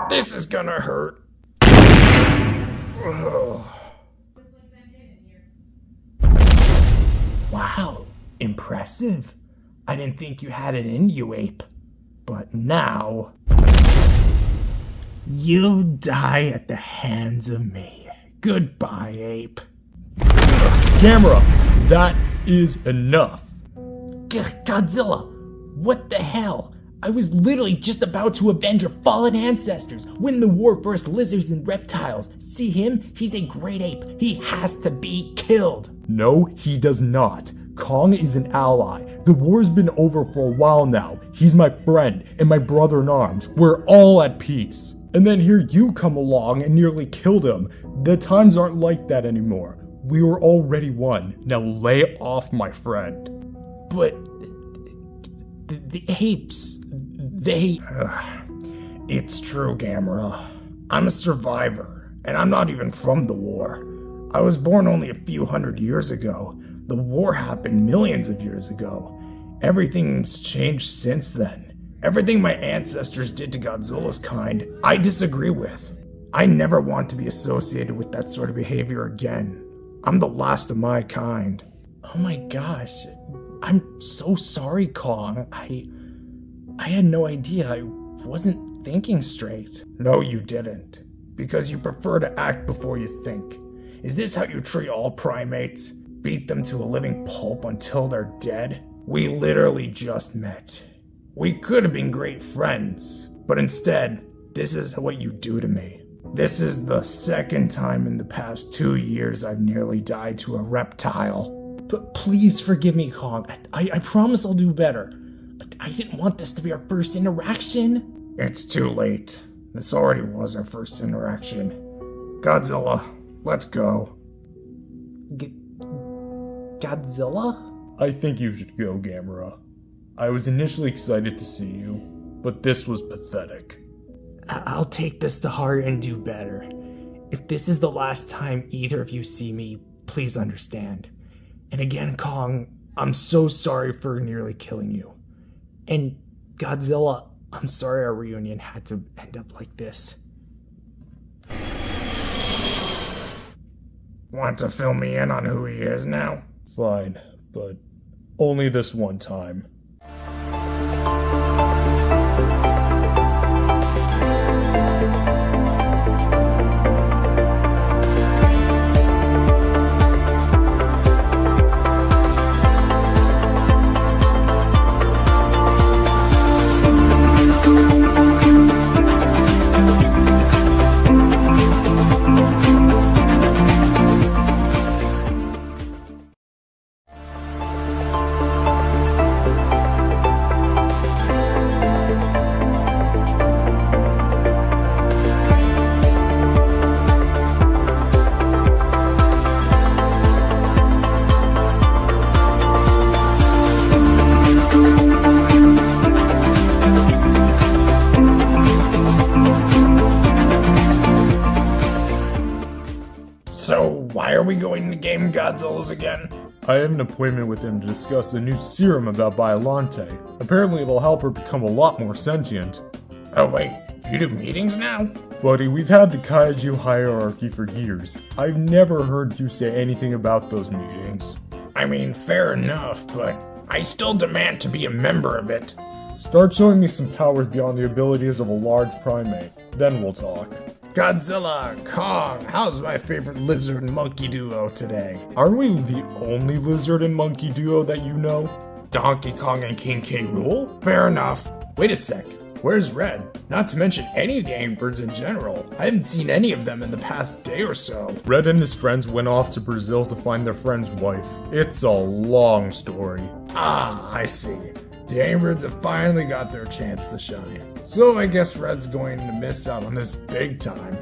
This is gonna hurt. Wow, impressive. I didn't think you had it in you, ape. But now, you'll die at the hands of me. Goodbye, ape. Gamera, that is enough. Godzilla, what the hell? I was literally just about to avenge your fallen ancestors, win the war for us lizards and reptiles. See him? He's a great ape. He has to be killed. No, he does not. Kong is an ally. The war's been over for a while now. He's my friend and my brother in arms. We're all at peace. And then here you come along and nearly killed him. The times aren't like that anymore. We were already won. Now lay off, my friend. But the apes, they... It's true, Gamera. I'm a survivor, and I'm not even from the war. I was born only a few hundred years ago. The war happened millions of years ago. Everything's changed since then. Everything my ancestors did to Godzilla's kind, I disagree with. I never want to be associated with that sort of behavior again. I'm the last of my kind. Oh my gosh. I'm so sorry, Kong. I had no idea. I wasn't thinking straight. No, you didn't. Because you prefer to act before you think. Is this how you treat all primates? Beat them to a living pulp until they're dead? We literally just met. We could have been great friends, but instead, this is what you do to me. This is the second time in the past 2 years I've nearly died to a reptile. But please forgive me, Kong. I promise I'll do better. I didn't want this to be our first interaction. It's too late. This already was our first interaction. Godzilla, let's go. Godzilla? I think you should go, Gamera. I was initially excited to see you, but this was pathetic. I'll take this to heart and do better. If this is the last time either of you see me, please understand. And again, Kong, I'm so sorry for nearly killing you. And Godzilla, I'm sorry our reunion had to end up like this. Want to fill me in on who he is now? Fine, but only this one time. we going to Game Godzillas again? I have an appointment with him to discuss a new serum about Biollante. Apparently it'll help her become a lot more sentient. Oh wait, you do meetings now? Buddy, we've had the kaiju hierarchy for years. I've never heard you say anything about those meetings. I mean, fair enough, but I still demand to be a member of it. Start showing me some powers beyond the abilities of a large primate. Then we'll talk. Godzilla, Kong, how's my favorite lizard and monkey duo today? Aren't we the only lizard and monkey duo that you know? Donkey Kong and King K. Rool? Fair enough. Wait a sec. Where's Red? Not to mention any of the angrybirds in general. I haven't seen any of them in the past day or so. Red and his friends went off to Brazil to find their friend's wife. It's a long story. Ah, I see. The angrybirds have finally got their chance to shine. So I guess Red's going to miss out on this big time.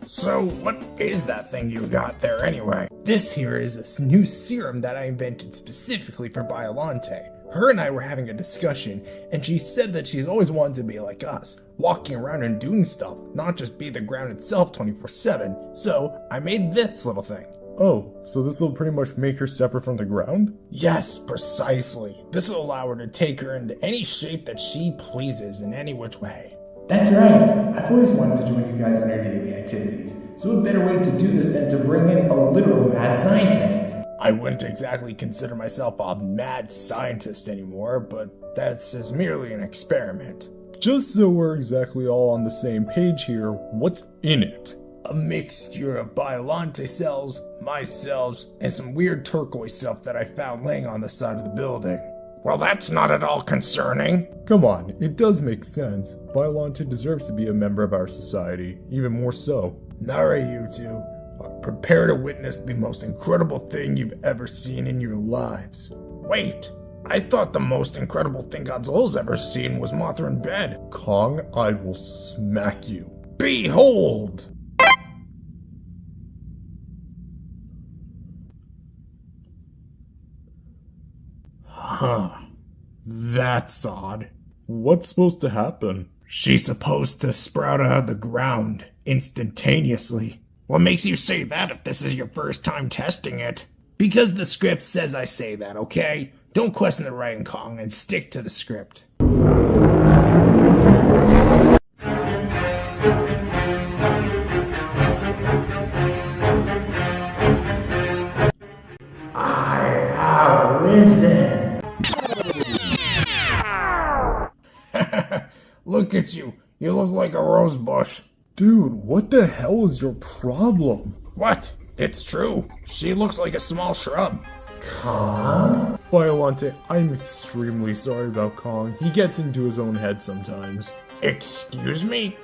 So what is that thing you got there anyway? This here is a new serum that I invented specifically for Biollante. Her and I were having a discussion, and she said that she's always wanted to be like us, walking around and doing stuff, not just be the ground itself 24/7. So I made this little thing. Oh, so this will pretty much make her separate from the ground? Yes, precisely. This will allow her to take her into any shape that she pleases in any which way. That's right. I've always wanted to join you guys on your daily activities. So what better way to do this than to bring in a literal mad scientist? I wouldn't exactly consider myself a mad scientist anymore, but that's just merely an experiment. Just so we're exactly all on the same page here, what's in it? A mixture of Biollante cells, my cells, and some weird turquoise stuff that I found laying on the side of the building. Well, that's not at all concerning. Come on, it does make sense. Biollante deserves to be a member of our society, even more so. Alright, you two. Prepare to witness the most incredible thing you've ever seen in your lives. Wait, I thought the most incredible thing Godzilla's ever seen was Mothra in bed. Kong, I will smack you. Behold! Huh. That's odd. What's supposed to happen? She's supposed to sprout out of the ground instantaneously. What makes you say that if this is your first time testing it? Because the script says I say that, okay? Don't question the writing, Kong, and stick to the script. I have risen. Look at you. You look like a rose bush. Dude, what the hell is your problem? What? It's true. She looks like a small shrub. Kong? Biollante, I'm extremely sorry about Kong. He gets into his own head sometimes. Excuse me?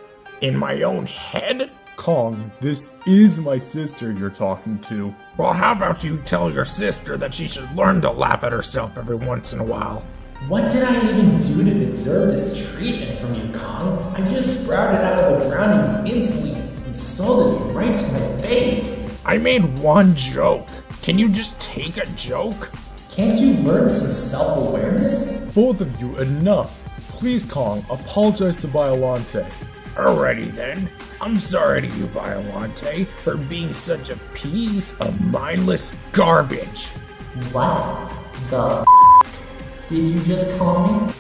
In my own head? Kong, this is my sister you're talking to. Well, how about you tell your sister that she should learn to laugh at herself every once in a while? What did I even do to deserve this treatment from you, Kong? I just sprouted out of the ground and you instantly insulted me right to my face. I made one joke. Can you just take a joke? Can't you learn some self-awareness? Both of you, enough. Please, Kong, apologize to Biollante. Alrighty then. I'm sorry to you, Biollante, for being such a piece of mindless garbage. What the did you just call me?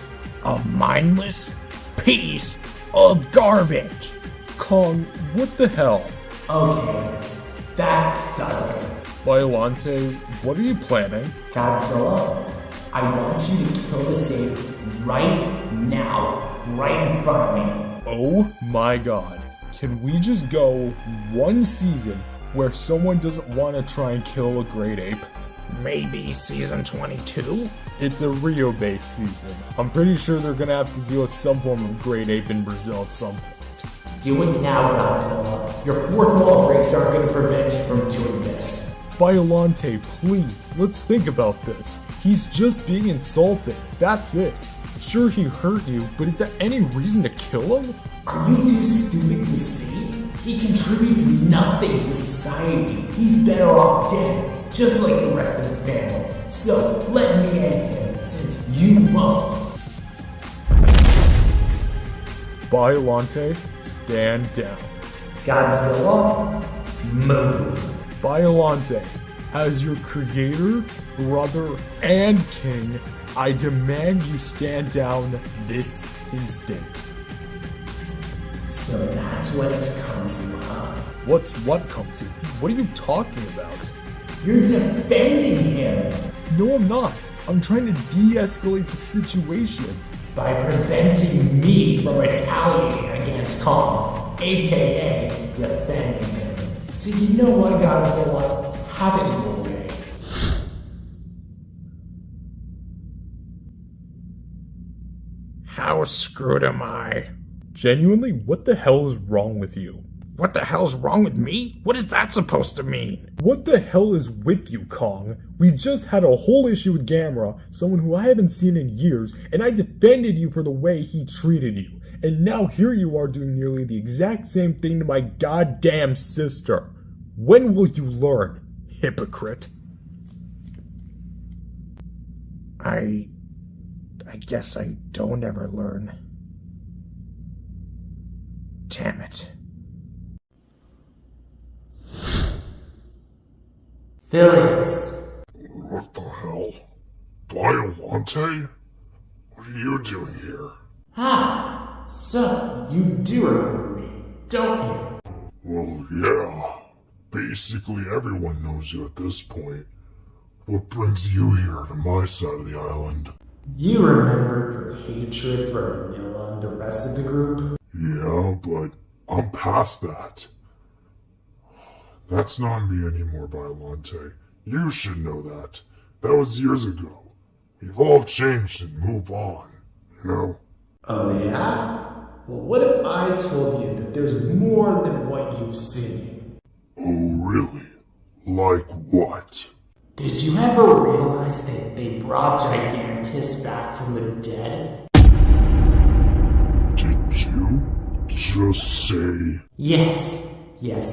A mindless piece of garbage. Kong, what the hell? Okay, that does it. Biollante, what are you planning? Godzilla, I want you to kill the Saber right now, right in front of me. Oh my god. Can we just go one season where someone doesn't want to try and kill a great ape? Maybe season 22? It's a Rio-based season. I'm pretty sure they're gonna have to deal with some form of great ape in Brazil at some point. Do it now, Godzilla. Your fourth wall breaks aren't gonna prevent you from doing this. Biollante, please, let's think about this. He's just being insulted. That's it. Sure, he hurt you, but is there any reason to kill him? Are you too stupid to see? He contributes nothing to society. He's better off dead, just like the rest of his family. So let me end him, since you won't. Biollante, stand down. Godzilla, move. Biollante, As your creator, brother, and king, I demand you stand down this instant. So that's what it's come to, huh? What's what come to? What are you talking about? You're defending him No, I'm not. I'm trying to de-escalate the situation. by preventing me from retaliating against Kong, aka defending him. So you know what, Godzilla? Have it your way. How screwed am I? Genuinely, what the hell is wrong with you? What the hell's wrong with me? What is that supposed to mean? What the hell is with you, Kong? We just had a whole issue with Gamera, someone who I haven't seen in years, and I defended you for the way he treated you. And now here you are doing nearly the exact same thing to my goddamn sister. When will you learn, hypocrite? I guess I don't ever learn. Damn it. Phileas. What the hell? Biolante? What are you doing here? Ah, so you do remember me, don't you? Well, yeah. Basically everyone knows you at this point. What brings you here to my side of the island? You remember your hatred for Manila and the rest of the group? Yeah, but I'm past that. That's not me anymore, Biolante. You should know that. That was years ago. We've all changed and moved on, you know? Oh yeah? Well, what if I told you that there's more than what you've seen? Oh, really? Like what? Did you ever realize that they brought Gigantus back from the dead? Did you just say... Yes,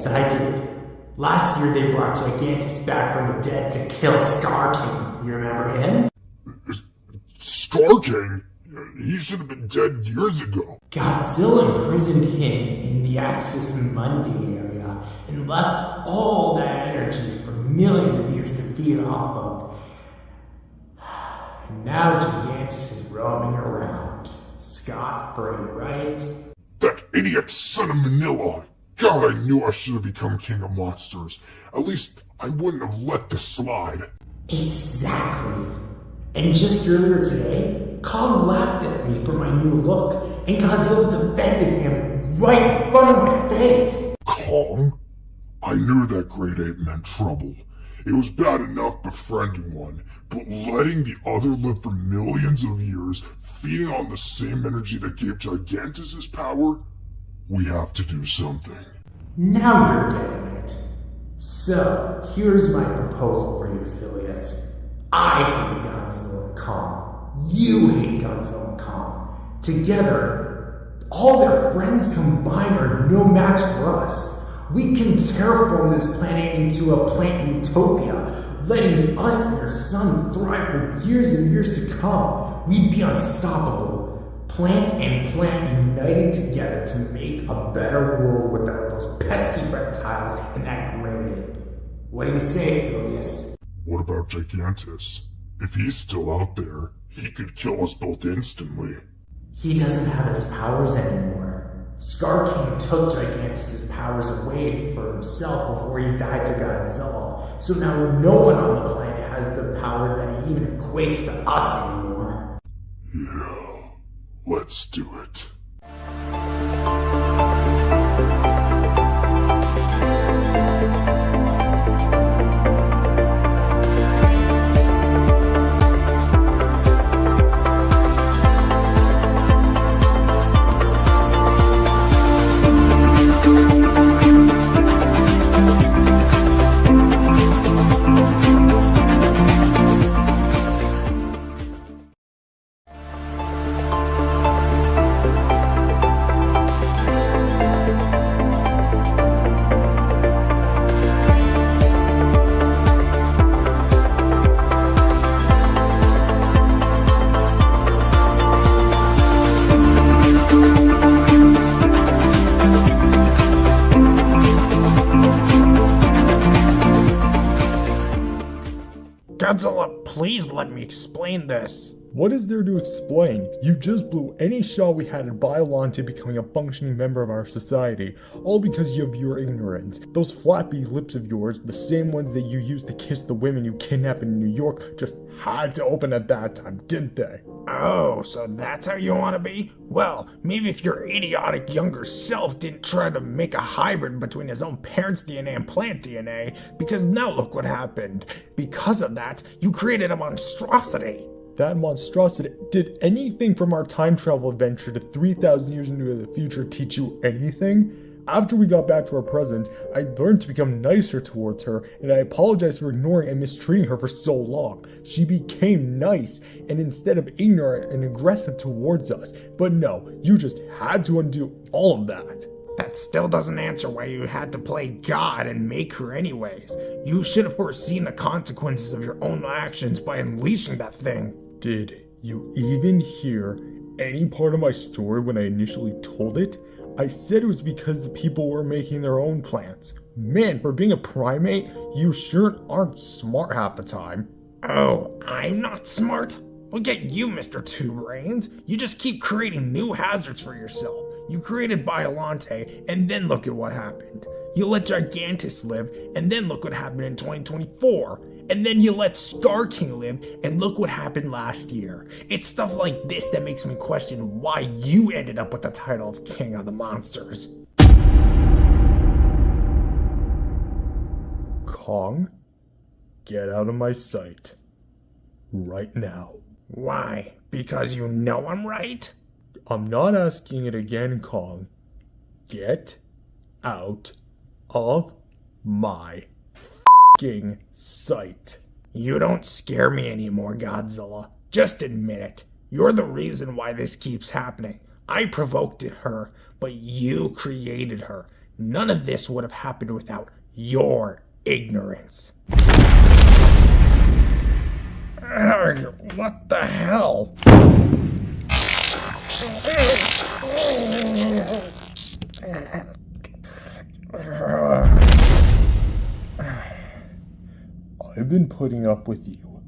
I did. Last year they brought Gigantus back from the dead to kill Scar King. You remember him? Scar King? He should have been dead years ago. Godzilla imprisoned him in the Axis Mundi area and left all that energy for millions of years to feed off of. And now Gigantus is roaming around. Scot-free, right? That idiot son of Manila! God, I knew I should have become king of monsters. At least I wouldn't have let this slide. Exactly. And just earlier today, Kong laughed at me for my new look, and Godzilla defended him right in front of my face. Kong? I knew that great ape meant trouble. It was bad enough befriending one, but letting the other live for millions of years, feeding on the same energy that gave Gigantus his power? We have to do something. Now you're getting it. So, here's my proposal for you, Phileas. I hate Godzilla and Kong. You hate Godzilla and Kong. Together, all their friends combined are no match for us. We can terraform this planet into a plant utopia, letting us and your son thrive for years and years to come. We'd be unstoppable. Plant and plant uniting together to make a better world without those pesky reptiles and that great ape. What do you say, Phileas? What about Gigantus? If he's still out there, he could kill us both instantly. He doesn't have his powers anymore. Scar King took Gigantus' powers away for himself before he died to Godzilla, so now no one on the planet has the power that he even equates to us anymore. Yeah. Let's do it. Godzilla, please let me explain this. What is there to explain? You just blew any shot we had at Biollante becoming a functioning member of our society, all because of your ignorance. Those flappy lips of yours, the same ones that you used to kiss the women you kidnapped in New York, just had to open at that time, didn't they? Oh, so that's how you want to be? Well, maybe if your idiotic younger self didn't try to make a hybrid between his own parents' DNA and plant DNA, because now look what happened. Because of that, you created a monstrosity. That monstrosity, did anything from our time travel adventure to 3,000 years into the future teach you anything? After we got back to our present, I learned to become nicer towards her, and I apologize for ignoring and mistreating her for so long. She became nice, and instead of ignorant and aggressive towards us. But no, you just had to undo all of that. That still doesn't answer why you had to play God and make her anyways. You should have foreseen the consequences of your own actions by unleashing that thing. Did you even hear any part of my story when I initially told it? I said it was because the people were making their own plants. Man, for being a primate, you sure aren't smart half the time. Oh, I'm not smart? Look at you, Mr. Two-Brained. You just keep creating new hazards for yourself. You created Biollante, and then look at what happened. You let Gigantus live, and then look what happened in 2024. And then you let Star King live, and look what happened last year. It's stuff like this that makes me question why you ended up with the title of King of the Monsters. Kong, get out of my sight. Right now. Why? Because you know I'm right? I'm not asking it again, Kong. Get out of my f***ing sight. You don't scare me anymore, Godzilla. Just admit it. You're the reason why this keeps happening. I provoked her, but you created her. None of this would have happened without your ignorance. What the hell? I've been putting up with you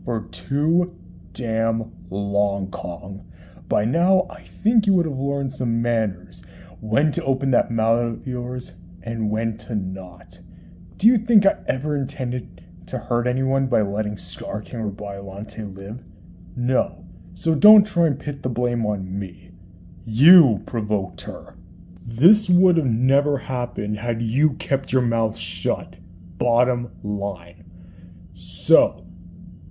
for too damn long, Kong. By now, I think you would have learned some manners. When to open that mouth of yours and when to not. Do you think I ever intended to hurt anyone by letting Scar King or Biollante live? No. So don't try and pit the blame on me. You provoked her. This would have never happened had you kept your mouth shut. Bottom line. So,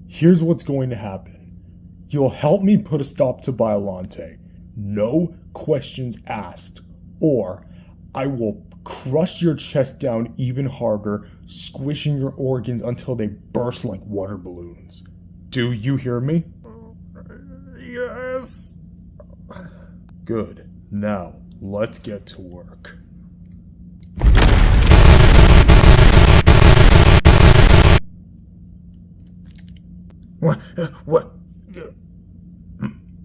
here's what's going to happen. You'll help me put a stop to Biollante. No questions asked. Or I will crush your chest down even harder, squishing your organs until they burst like water balloons. Do you hear me? Yes. Good. Now, let's get to work. What?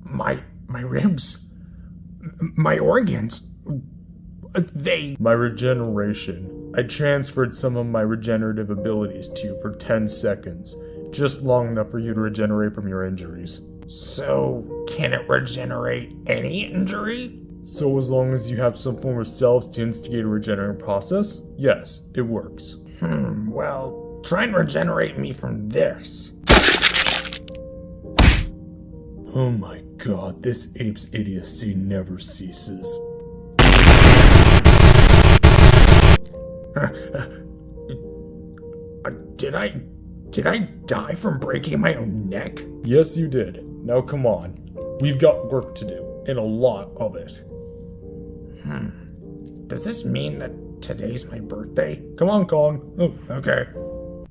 My ribs? My organs? My regeneration. I transferred some of my regenerative abilities to you for 10 seconds. Just long enough for you to regenerate from your injuries. So, can it regenerate any injury? So as long as you have some form of cells to instigate a regenerative process, yes, it works. Well, try and regenerate me from this. Oh my god, this ape's idiocy never ceases. Did I die from breaking my own neck? Yes, you did. Now come on. We've got work to do, and a lot of it. Does this mean that today's my birthday? Come on, Kong. Oh, okay.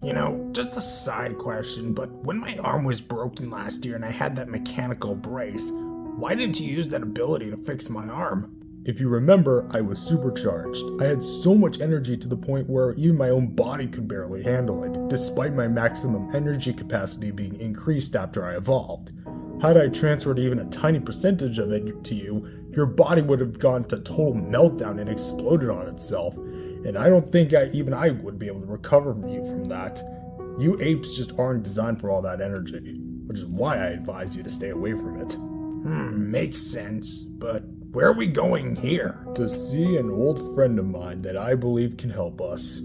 You know, just a side question, but when my arm was broken last year and I had that mechanical brace, why didn't you use that ability to fix my arm? If you remember, I was supercharged. I had so much energy to the point where even my own body could barely handle it, despite my maximum energy capacity being increased after I evolved. Had I transferred even a tiny percentage of it to you, your body would have gone to total meltdown and exploded on itself, and I don't think I would be able to recover from you from that. You apes just aren't designed for all that energy, which is why I advise you to stay away from it. Makes sense, but where are we going here? To see an old friend of mine that I believe can help us.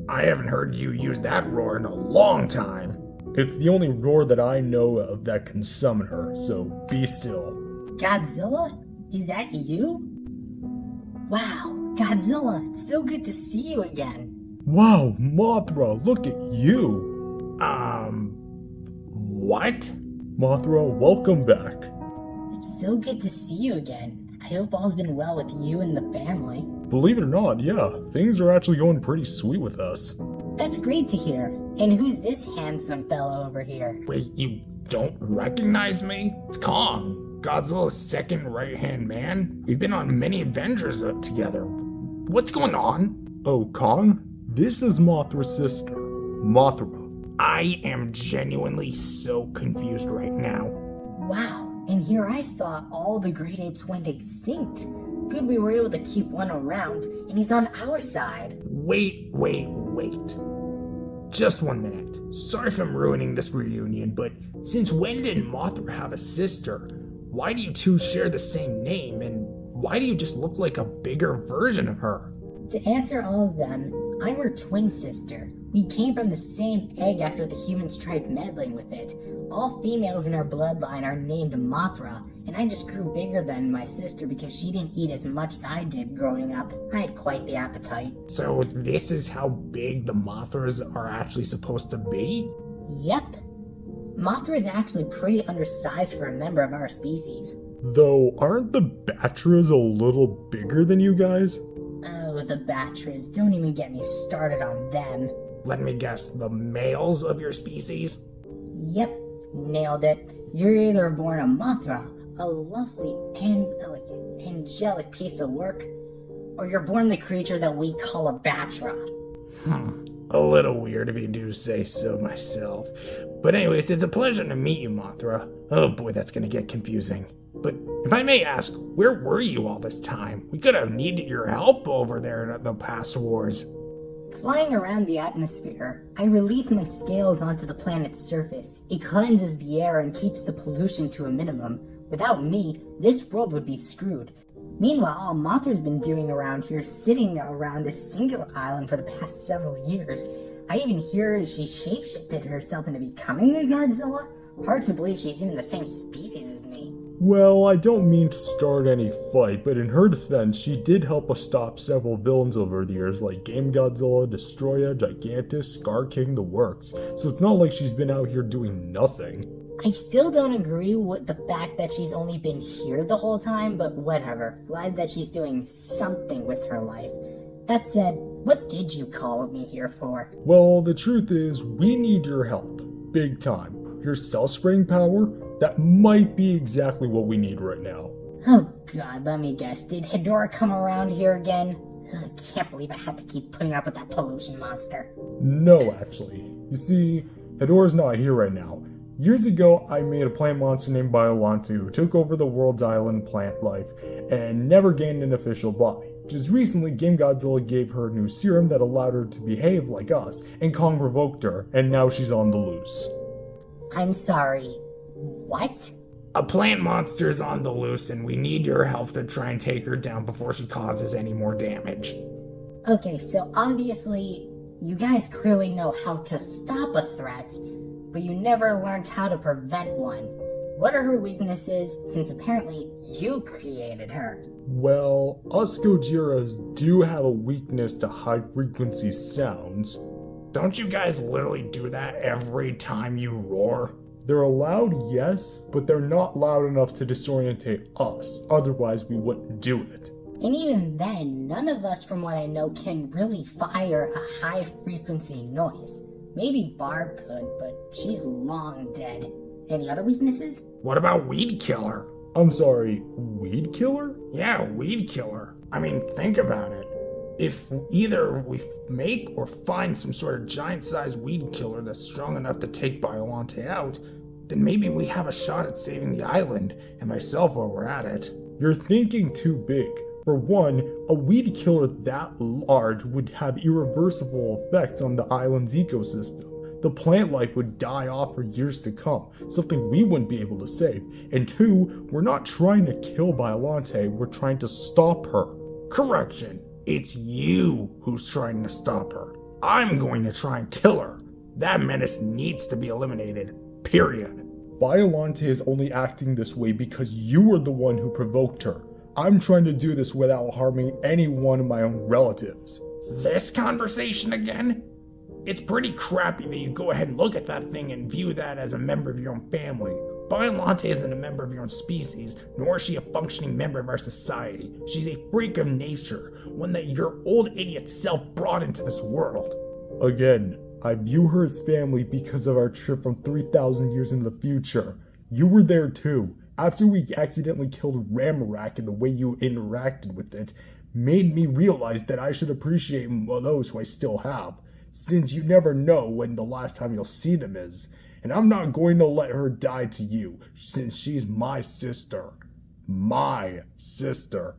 I haven't heard you use that roar in a long time. It's the only roar that I know of that can summon her, so be still. Godzilla? Is that you? Wow, Godzilla, it's so good to see you again. Wow, Mothra, look at you! What? Mothra, welcome back. It's so good to see you again. I hope all's been well with you and the family. Believe it or not, yeah, things are actually going pretty sweet with us. That's great to hear. And who's this handsome fellow over here? Wait, you don't recognize me? It's Kong, Godzilla's second right-hand man. We've been on many adventures together. What's going on? Oh, Kong? This is Mothra's sister, Mothra. I am genuinely so confused right now. Wow, and here I thought all the great apes went extinct. Good we were able to keep one around, and he's on our side. Wait. Just 1 minute. Sorry if I'm ruining this reunion, but since when did Mothra have a sister? Why do you two share the same name, and why do you just look like a bigger version of her? To answer all of them, I'm her twin sister. We came from the same egg after the humans tried meddling with it. All females in our bloodline are named Mothra, and I just grew bigger than my sister because she didn't eat as much as I did growing up. I had quite the appetite. So this is how big the Mothras are actually supposed to be? Yep. Mothra is actually pretty undersized for a member of our species. Though, aren't the Batras a little bigger than you guys? Oh, the Batras. Don't even get me started on them. Let me guess, the males of your species? Yep, nailed it. You're either born a Mothra, a lovely and angelic piece of work, or you're born the creature that we call a Batra. A little weird if you do say so myself. But anyways, it's a pleasure to meet you, Mothra. Oh boy, that's gonna get confusing. But if I may ask, where were you all this time? We could have needed your help over there in the past wars. Flying around the atmosphere, I release my scales onto the planet's surface. It cleanses the air and keeps the pollution to a minimum. Without me, this world would be screwed. Meanwhile, all Mothra's been doing around here is sitting around a single island for the past several years. I even hear she shapeshifted herself into becoming a Godzilla. Hard to believe she's even the same species as me. Well, I don't mean to start any fight, but in her defense, she did help us stop several villains over the years like Game Godzilla, Destroya, Gigantus, Scar King, the works. So it's not like she's been out here doing nothing. I still don't agree with the fact that she's only been here the whole time, but whatever. Glad that she's doing something with her life. That said, what did you call me here for? Well, the truth is, we need your help. Big time. Your cell-spreading power? That might be exactly what we need right now. Oh god, let me guess. Did Hedora come around here again? I can't believe I had to keep putting up with that pollution monster. No, actually. You see, Hedora's not here right now. Years ago, I made a plant monster named Biollante who took over the world's island plant life and never gained an official body. Just recently, Game Godzilla gave her a new serum that allowed her to behave like us, and Kong revoked her, and now she's on the loose. I'm sorry. What? A plant monster's on the loose and we need your help to try and take her down before she causes any more damage. Okay, so obviously, you guys clearly know how to stop a threat, but you never learned how to prevent one. What are her weaknesses, since apparently you created her? Well, us Gojiras do have a weakness to high-frequency sounds. Don't you guys literally do that every time you roar? They're loud, yes, but they're not loud enough to disorientate us, otherwise we wouldn't do it. And even then, none of us from what I know can really fire a high-frequency noise. Maybe Barb could, but she's long dead. Any other weaknesses? What about Weed Killer? I'm sorry, Weed Killer? Yeah, Weed Killer. I mean, think about it. If either we make or find some sort of giant-sized weed killer that's strong enough to take Biollante out, then maybe we have a shot at saving the island and myself while we're at it. You're thinking too big. For one, a weed killer that large would have irreversible effects on the island's ecosystem. The plant life would die off for years to come, something we wouldn't be able to save. And two, we're not trying to kill Biollante, we're trying to stop her. Correction, it's you who's trying to stop her. I'm going to try and kill her. That menace needs to be eliminated, period. Biollante is only acting this way because you were the one who provoked her. I'm trying to do this without harming any one of my own relatives. This conversation again? It's pretty crappy that you go ahead and look at that thing and view that as a member of your own family. Biollante isn't a member of your own species, nor is she a functioning member of our society. She's a freak of nature, one that your old idiot self brought into this world. Again, I view her as family because of our trip from 3,000 years in the future. You were there too. After we accidentally killed Ramarak and the way you interacted with it made me realize that I should appreciate those who I still have, since you never know when the last time you'll see them is. And I'm not going to let her die to you, since she's my sister. My sister.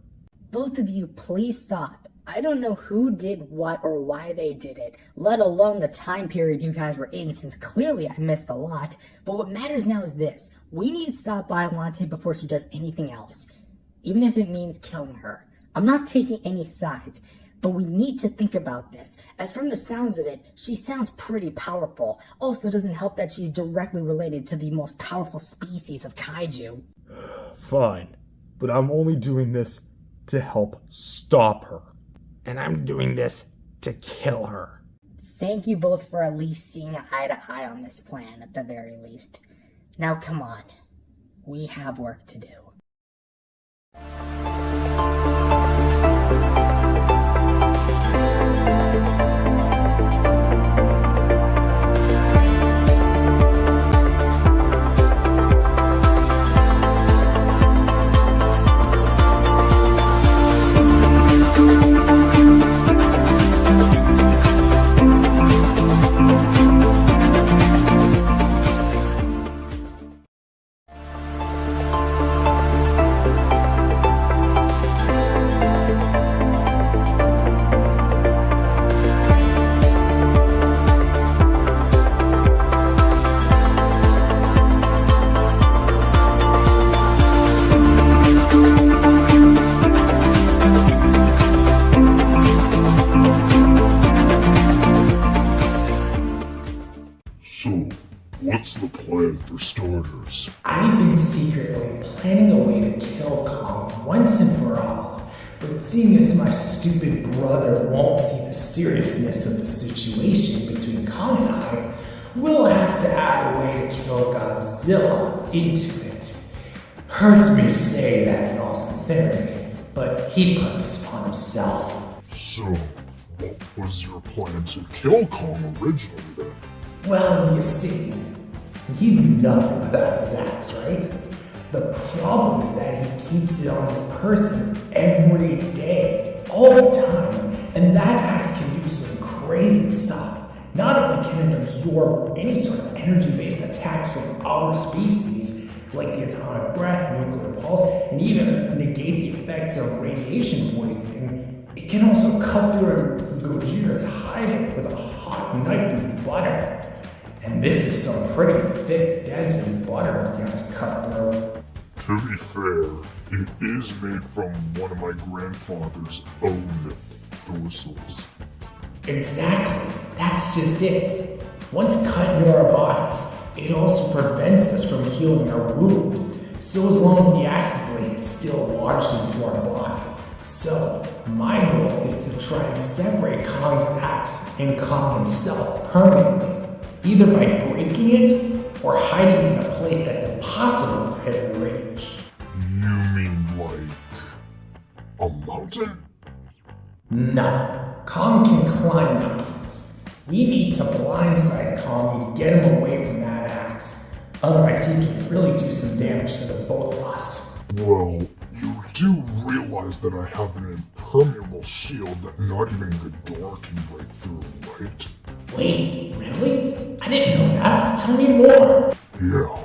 Both of you, please stop. I don't know who did what or why they did it, let alone the time period you guys were in, since clearly I missed a lot. But what matters now is this. We need to stop Biollante before she does anything else, even if it means killing her. I'm not taking any sides, but we need to think about this, as from the sounds of it, she sounds pretty powerful. Also, doesn't help that she's directly related to the most powerful species of kaiju. Fine, but I'm only doing this to help stop her. And I'm doing this to kill her. Thank you both for at least seeing eye to eye on this plan, at the very least. Now come on, we have work to do. So, what's the plan for starters? I've been secretly planning a way to kill Kong once and for all, but seeing as my stupid brother won't see the seriousness of the situation between Kong and I, we'll have to add a way to kill Godzilla into it. Hurts me to say that in all sincerity, but he put this upon himself. So, what was your plan to kill Kong originally then? Well, you see, he's nothing without his axe, right? The problem is that he keeps it on his person every day, all the time, and that axe can do some crazy stuff. Not only can it absorb any sort of energy-based attacks from our species, like the atomic breath, nuclear pulse, and even negate the effects of radiation poisoning, it can also cut through a Gojira's hide with a hot knife through butter. And this is some pretty thick, dense butter you have to cut through. To be fair, it is made from one of my grandfather's own bristles. Exactly, that's just it. Once cut into our bodies, it also prevents us from healing our wound. So as long as the axe blade is still lodged into our body. So, my goal is to try and separate Kong's axe and Kong himself permanently. Either by breaking it, or hiding it in a place that's impossible for him to reach. You mean like a mountain? No, Kong can climb mountains. We need to blindside Kong and get him away from that axe. Otherwise he can really do some damage to the both of us. Well, you do realize that I have an impermeable shield that not even Ghidorah can break through, right? Wait, really? I didn't know that. Tell me more. Yeah,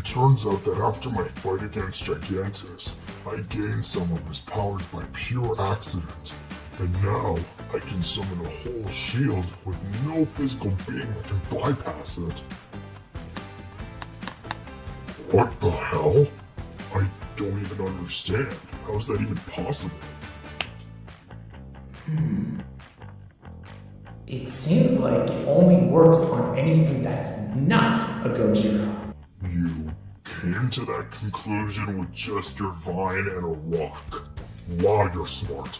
It turns out that after my fight against Gigantus, I gained some of his powers by pure accident. And now, I can summon a whole shield with no physical being that can bypass it. What the hell? I don't even understand. How is that even possible? It seems like it only works on anything that's not a Gojira. You came to that conclusion with just your vine and a rock. Wow, you're smart.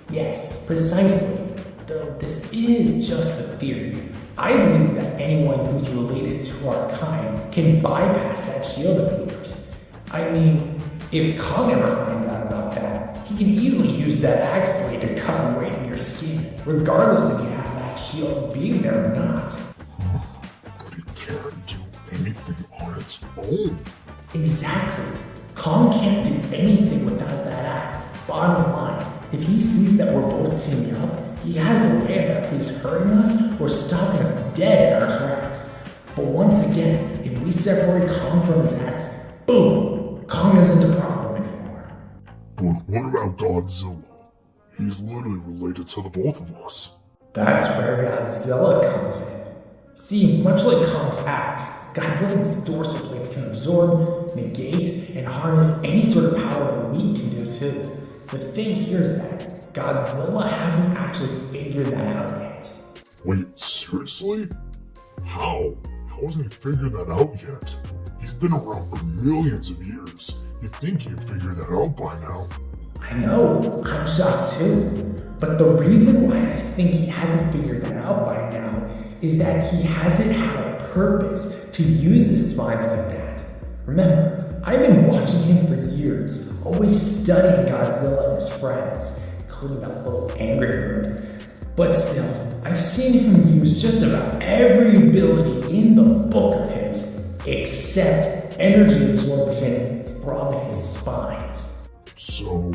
Yes, precisely. Though this is just a theory, I believe that anyone who's related to our kind can bypass that shield of yours. I mean, if Kong ever finds out about that, he can easily use that axe blade to cut right in your skin, regardless if you have that shield being there or not. Huh? But it can't do anything on its own. Exactly. Kong can't do anything without that axe. Bottom line, if he sees that we're both teaming up, he has a way of at least hurting us or stopping us dead in our tracks. But once again, if we separate Kong from his axe, boom, Kong isn't a problem anymore. But what about Godzilla? He's literally related to the both of us. That's where Godzilla comes in. See, much like Kong's axe, Godzilla's dorsal plates can absorb, negate, and harness any sort of power that we can do too. The thing here is that Godzilla hasn't actually figured that out yet. Wait, seriously? How? How hasn't he figured that out yet? He's been around for millions of years. You'd think he'd figure that out by now. I know, I'm shocked too. But the reason why I think he hasn't figured that out by now is that he hasn't had a purpose to use his spines like that. Remember, I've been watching him for years, always studying Godzilla and his friends, including that little angry bird. But still, I've seen him use just about every ability in the book of his, except energy absorption from his spines. So,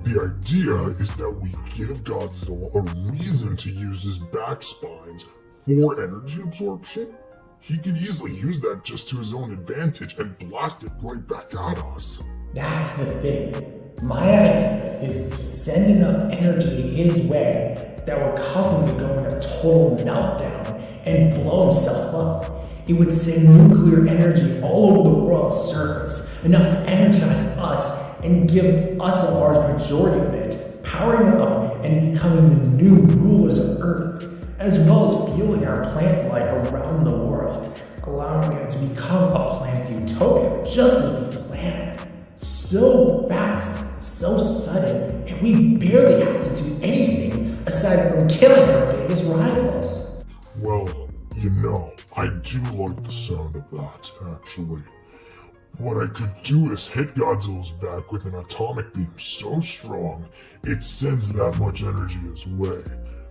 the idea is that we give Godzilla a reason to use his back spines for energy absorption? He could easily use that just to his own advantage and blast it right back at us. That's the thing. My idea is to send enough energy his way that would cause him to go in a total meltdown and blow himself up. It would send nuclear energy all over the world's surface, enough to energize us and give us a large majority of it, powering up and becoming the new rulers of Earth, as well as fueling our plant life around the world, allowing it to become a plant utopia just as we planned. So fast, so sudden, and we barely have to do anything aside from killing our biggest rivals. Well, you know, I do like the sound of that, actually. What I could do is hit Godzilla's back with an atomic beam so strong, it sends that much energy his way.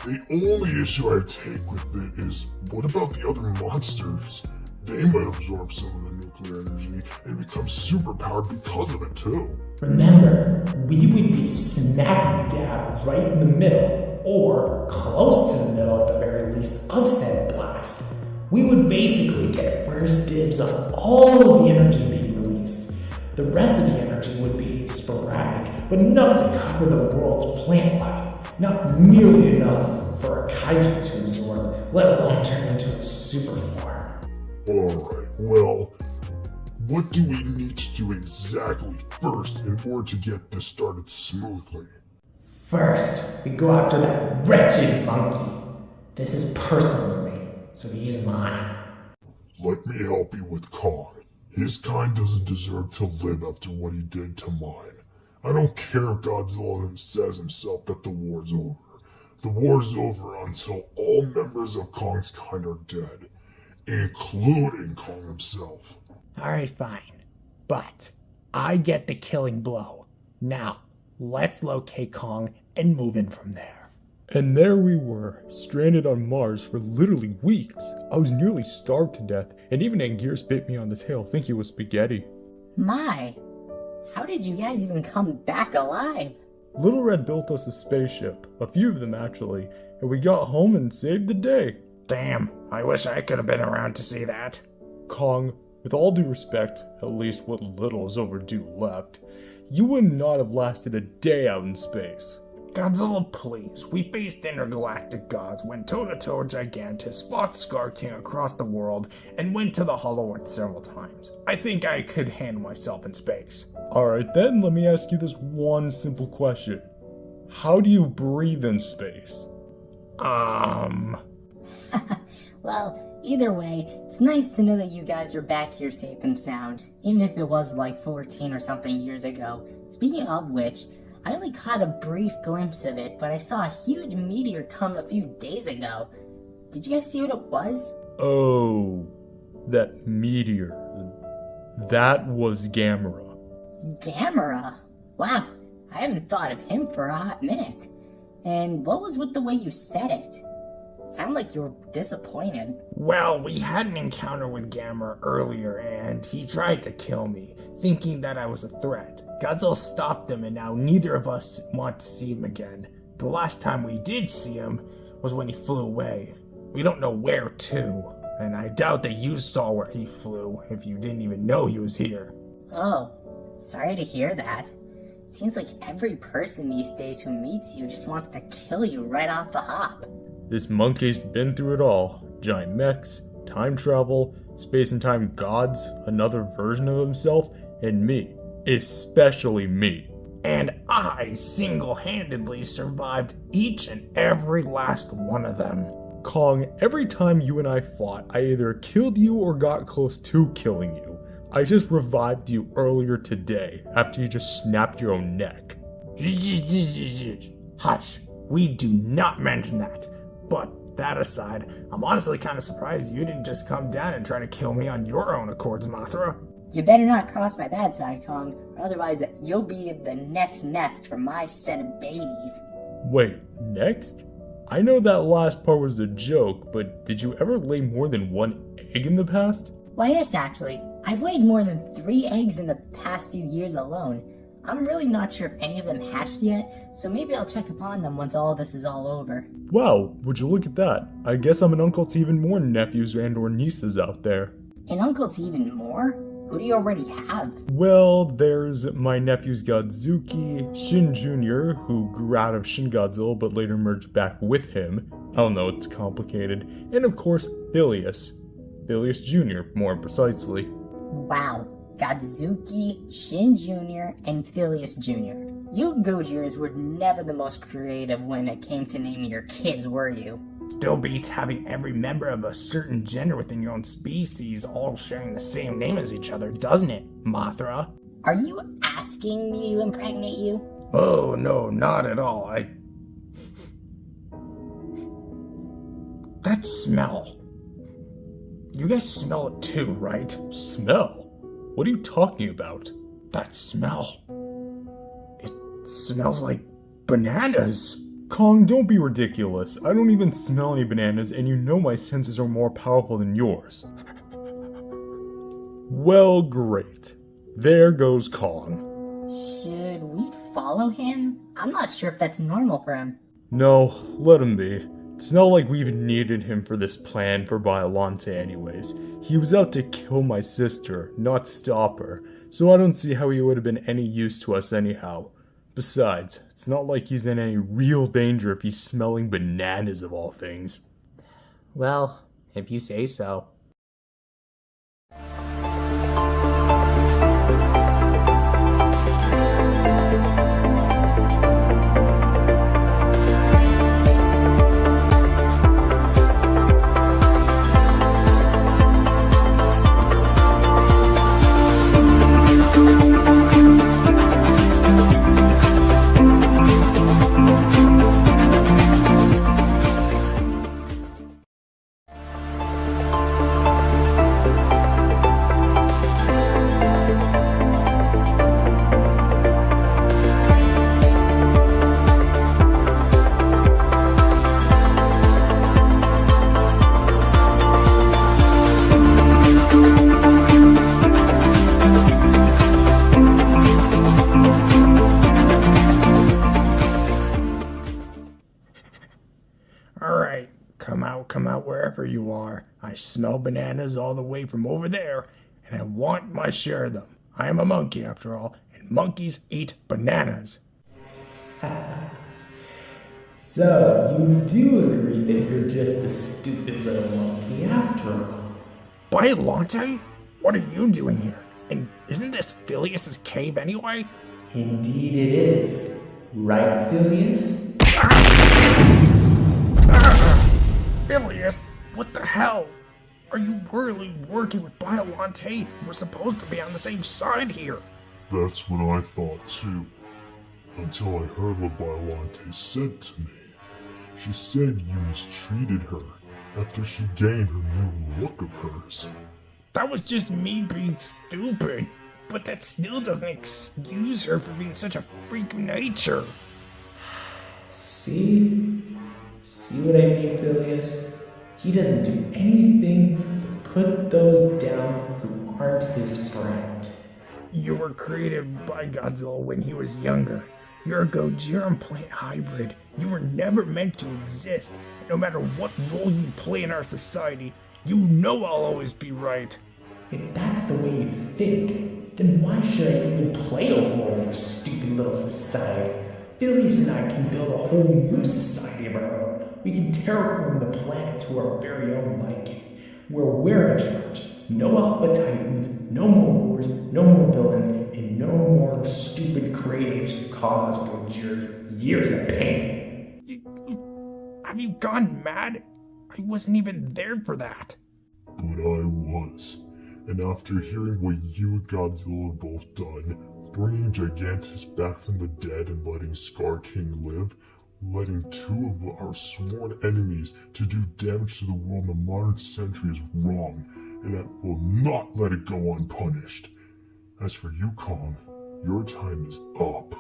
The only issue I take with it is, what about the other monsters? They might absorb some of the nuclear energy and become superpowered because of it too. Remember, we would be smack dab right in the middle, or close to the middle at the very least, of said blast. We would basically get first dibs on all of the energy being released. The rest of the energy would be sporadic, but enough to cover the world's plant life. Not nearly enough for a kaiju to absorb, let alone turn into a super form. Alright, well, what do we need to do exactly first in order to get this started smoothly? First, we go after that wretched monkey. This is personal to me, so he's mine. Let me help you with Kong. His kind doesn't deserve to live after what he did to mine. I don't care if Godzilla says himself that the war's over. The war's over until all members of Kong's kind are dead, including Kong himself. Alright, fine. But I get the killing blow. Now, let's locate Kong and move in from there. And there we were, stranded on Mars for literally weeks. I was nearly starved to death, and even Anguirus bit me on the tail thinking it was spaghetti. My, how did you guys even come back alive? Little Red built us a spaceship, a few of them actually, and we got home and saved the day. Damn, I wish I could have been around to see that. Kong, With all due respect, at least what little is overdue left, you would not have lasted a day out in space. Godzilla, please. We faced intergalactic gods, went toe-to-toe with Gigantus, fought Scar King across the world, and went to the Hollow Earth several times. I think I could handle myself in space. Alright then, let me ask you this one simple question. How do you breathe in space? Well, either way, it's nice to know that you guys are back here safe and sound, even if it was like 14 or something years ago. Speaking of which, I only caught a brief glimpse of it, but I saw a huge meteor come a few days ago. Did you guys see what it was? Oh, that meteor. That was Gamera. Gamera? Wow, I haven't thought of him for a hot minute. And what was with the way you said it? Sound like you were disappointed. Well, we had an encounter with Gamera earlier, and he tried to kill me, thinking that I was a threat. Godzilla stopped him, and now neither of us want to see him again. The last time we did see him was when he flew away. We don't know where to, and I doubt that you saw where he flew if you didn't even know he was here. Oh, sorry to hear that. It seems like every person these days who meets you just wants to kill you right off the hop. This monkey's been through it all. Giant mechs, time travel, space and time gods, another version of himself, and me. Especially me. And I single-handedly survived each and every last one of them. Kong, every time you and I fought, I either killed you or got close to killing you. I just revived you earlier today, after you just snapped your own neck. Hush, we do not mention that. But that aside, I'm honestly kind of surprised you didn't just come down and try to kill me on your own accords, Mothra. You better not cross my bad side, Kong, or otherwise you'll be the next nest for my set of babies. Wait, next? I know that last part was a joke, but did you ever lay more than one egg in the past? Why, yes, actually. I've laid more than 3 eggs in the past few years alone. I'm really not sure if any of them hatched yet, so maybe I'll check upon them once all this is all over. Wow, would you look at that? I guess I'm an uncle to even more nephews and or nieces out there. An uncle to even more? Who do you already have? Well, there's my nephews Godzuki, Shin Jr., who grew out of Shin Godzilla but later merged back with him. Oh no, it's complicated. And of course, Phileas. Phileas Jr., more precisely. Wow. Godzuki, Shin Jr., and Phileas Jr. You Gojires were never the most creative when it came to naming your kids, were you? Still beats having every member of a certain gender within your own species all sharing the same name as each other, doesn't it, Mothra? Are you asking me to impregnate you? Oh, no, not at all. That smell. You guys smell it too, right? Smell? What are you talking about? That smell. It smells like bananas. Kong, don't be ridiculous. I don't even smell any bananas, and you know my senses are more powerful than yours. Well, great. There goes Kong. Should we follow him? I'm not sure if that's normal for him. No, let him be. It's not like we even needed him for this plan for Biollante anyways. He was out to kill my sister, not stop her, so I don't see how he would have been any use to us anyhow. Besides, it's not like he's in any real danger if he's smelling bananas of all things. Well, if you say so. Alright, come out wherever you are. I smell bananas all the way from over there, and I want my share of them. I am a monkey after all, and monkeys eat bananas. So, you do agree that you're just a stupid little monkey after all? Biollante? What are you doing here? And isn't this Phileas's cave anyway? Indeed it is. Right, Phileas? Phileas, what the hell? Are you really working with Biollante? We're supposed to be on the same side here. That's what I thought too. Until I heard what Biollante said to me. She said you mistreated her after she gained her new look of hers. That was just me being stupid. But that still doesn't excuse her for being such a freak of nature. See? See what I mean, Phileas? He doesn't do anything but put those down who aren't his friend. You were created by Godzilla when he was younger. You're a Gojira plant hybrid. You were never meant to exist. No matter what role you play in our society, you know I'll always be right. If that's the way you think, then why should I even play a role in your stupid little society? Phileas and I can build a whole new society of our own. We can terraform the planet to our very own liking, where we're in charge. No Alpha Titans, no more wars, no more villains, and no more stupid great apes who cause us Gojira's years of pain. Have you gone mad? I wasn't even there for that. But I was. And after hearing what you and Godzilla have both done, bringing Gigantus back from the dead and letting Scar King live, letting two of our sworn enemies to do damage to the world in the modern century is wrong, and I will not let it go unpunished. As for you, Kong, your time is up.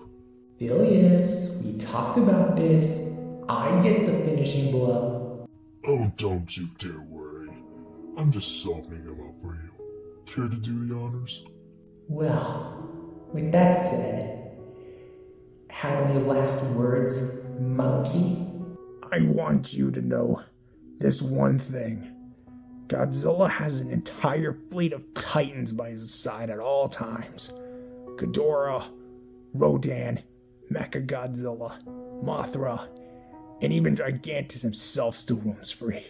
Phileas, we talked about this. I get the finishing blow. Oh, don't you dare worry. I'm just softening him up for you. Care to do the honors? Well, with that said, how many last words, monkey? I want you to know this one thing. Godzilla has an entire fleet of titans by his side at all times. Ghidorah, Rodan, Mechagodzilla, Mothra, and even Gigantus himself still roams free.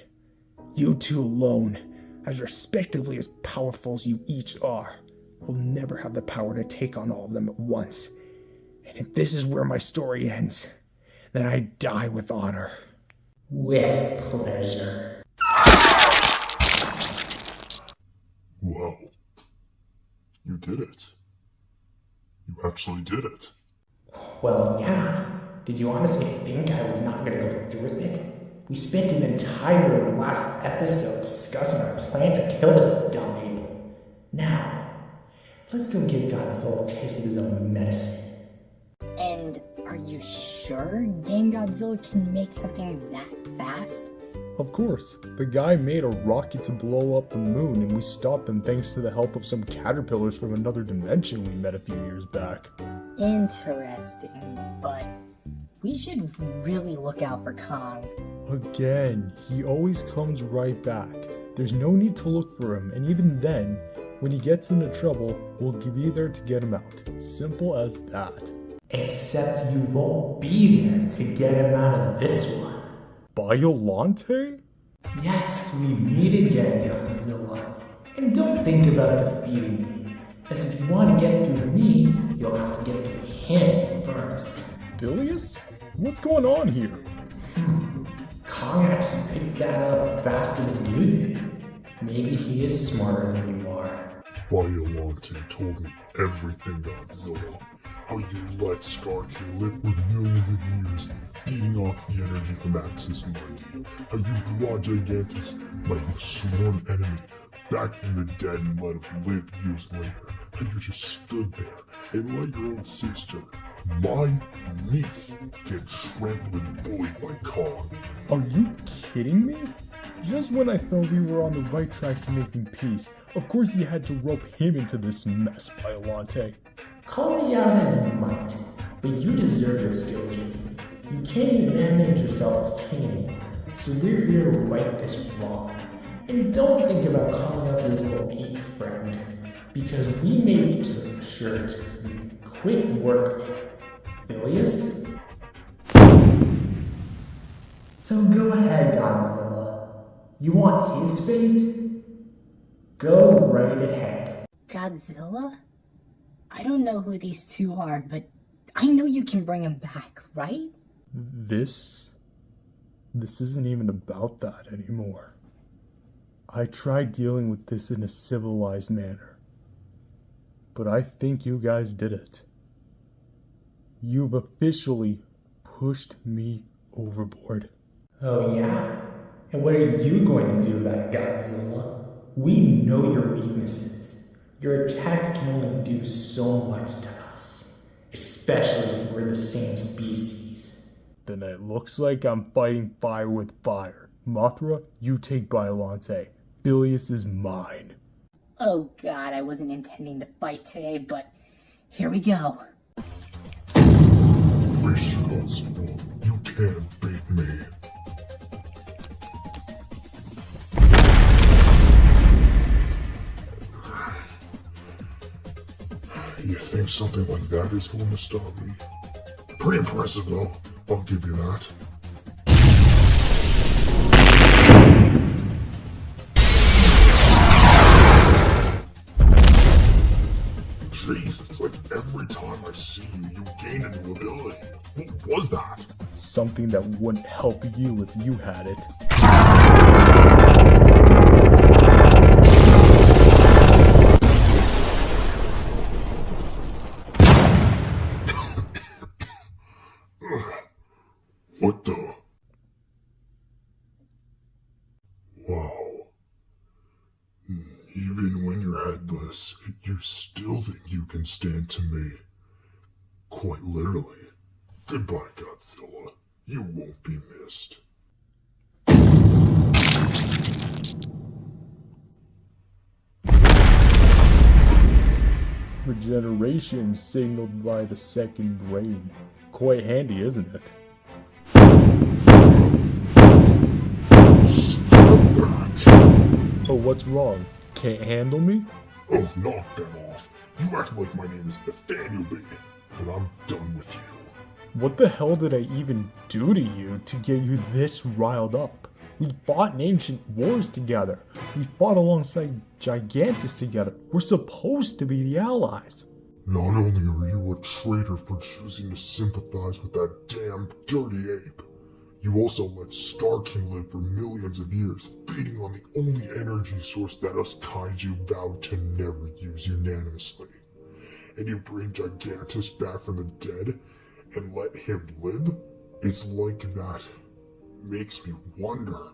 You two alone, as respectively as powerful as you each are, will never have the power to take on all of them at once. And if this is where my story ends, then I die with honor. With pleasure. Well, you did it. You actually did it. Well, yeah. Did you honestly think I was not going to go through with it? We spent an entire last episode discussing our plan to kill this dumb ape. Now, let's go give Godzilla a taste of his own medicine. And are you sure Game Godzilla can make something that fast? Of course. The guy made a rocket to blow up the moon, and we stopped them thanks to the help of some caterpillars from another dimension we met a few years back. Interesting, but we should really look out for Kong. Again, he always comes right back. There's no need to look for him, and even then, when he gets into trouble, we'll be there to get him out. Simple as that. Except you won't be there to get him out of this one. Biollante? Yes, we meet again, Godzilla. And don't think about defeating me, as if you want to get through me, you'll have to get through him first. Phileas? What's going on here? Kong actually picked that up faster than you did. Maybe he is smarter than you are. Biollante told me everything, Godzilla. How you let Scar King live for millions of years, feeding off the energy from Axis Mundi. How you brought Gigantus, my sworn enemy, back from the dead and let him live years later. How you just stood there and let your own sister, my niece, get trampled and bullied by Kong. Are you kidding me? Just when I thought we were on the right track to making peace, of course you had to rope him into this mess, Biollante. Call me out as you might, but you deserve your skill, Jimmy. You can't even manage yourself as king anymore, so we're here to right this wrong. And don't think about calling up your little ape friend. because we made sure to quick work, Phileas. So go ahead, Godzilla. You want his fate? Go right ahead. Godzilla? I don't know who these two are, but I know you can bring him back, right? This isn't even about that anymore. I tried dealing with this in a civilized manner, but I think you guys did it. You've officially pushed me overboard. Oh yeah? And what are you going to do about it, Godzilla? We know your weaknesses. Your attacks can only do so much to us, especially if we're the same species. Then it looks like I'm fighting fire with fire. Mothra, you take Biollante. Phileas is mine. Oh god, I wasn't intending to fight today, but here we go. Face Godzilla, you can't beat me. You think something like that is going to stop me? Pretty impressive though, I'll give you that. Jeez, it's like every time I see you, you gain a new ability. What was that? Something that wouldn't help you if you had it. What the? Wow. Even when you're headless, you still think you can stand to me. Quite literally. Goodbye, Godzilla. You won't be missed. Regeneration signaled by the second brain. Quite handy, isn't it? Stop that! Oh, what's wrong? Can't handle me? Oh, knock that off. You act like my name is Nathaniel B, but I'm done with you. What the hell did I even do to you to get you this riled up? We fought in ancient wars together. We fought alongside Gigantus together. We're supposed to be the allies. Not only are you a traitor for choosing to sympathize with that damn dirty ape, you also let Scar King live for millions of years, feeding on the only energy source that us kaiju vowed to never use unanimously. And you bring Gigantus back from the dead and let him live? It's like that makes me wonder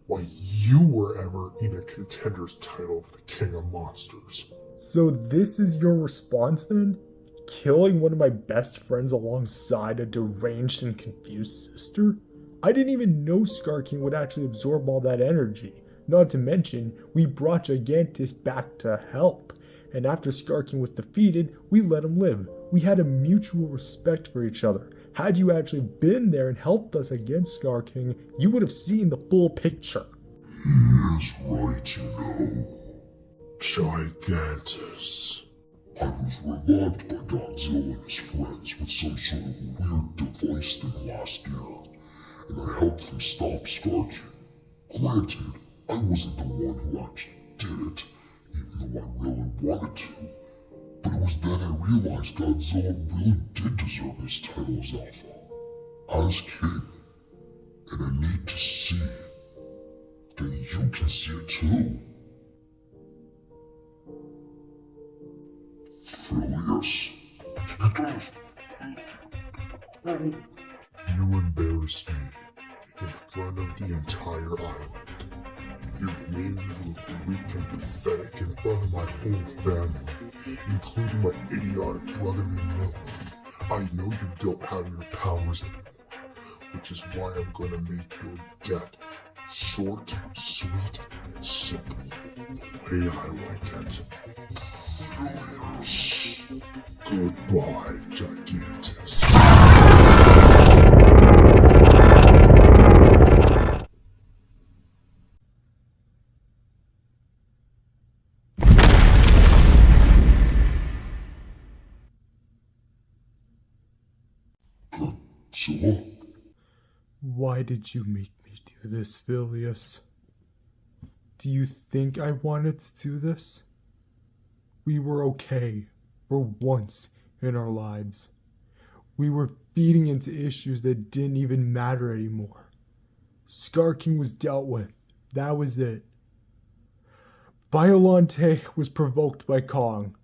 why you were ever even contender's title of the King of Monsters. So this is your response then? Killing one of my best friends alongside a deranged and confused sister? I didn't even know Scar King would actually absorb all that energy. Not to mention, we brought Gigantus back to help. And after Scar King was defeated, we let him live. We had a mutual respect for each other. Had you actually been there and helped us against Scar King, you would have seen the full picture. He is right, you know. Gigantus. I was revived by Godzilla and his friends with some sort of weird device thing last year, and I helped them stop Scar King. Granted, I wasn't the one who actually did it, even though I really wanted to, but it was then I realized Godzilla really did deserve his title as Alpha, as King, and I need to see that you can see it too. Phileas. You embarrassed me in front of the entire island. You made me look weak and pathetic in front of my whole family, including my idiotic brother Mino. I know you don't have your powers anymore, which is why I'm gonna make your death short, sweet, and simple, the way I like it. Phileas. Goodbye, Gigantus. Godzilla? Why did you make me do this, Phileas? Do you think I wanted to do this? We were okay for once in our lives. We were feeding into issues that didn't even matter anymore. Scar King was dealt with. That was it. Violante was provoked by Kong.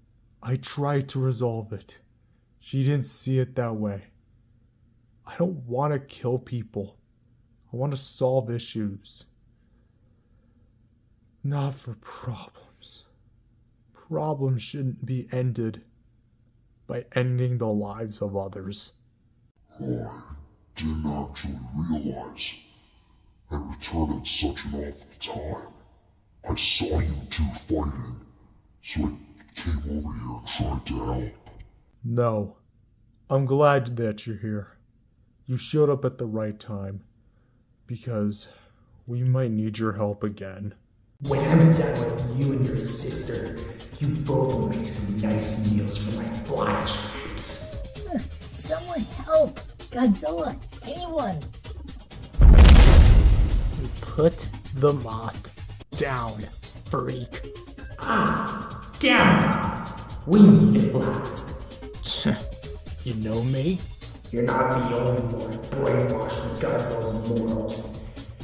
I tried to resolve it. She didn't see it that way. I don't want to kill people. I want to solve issues. Not for problems. Problems shouldn't be ended by ending the lives of others. I didn't actually realize I returned at such an awful time. I saw you two fighting, so I came over here and tried to help. No. I'm glad that you're here. You showed up at the right time. Because we might need your help again. When I'm done with you and your sister, you both will make some nice meals for my black troops. Someone help! Godzilla! Anyone! Put the moth down, freak. Gamma! We need it last. You know me? You're not the only one brainwashed with Godzilla's morals.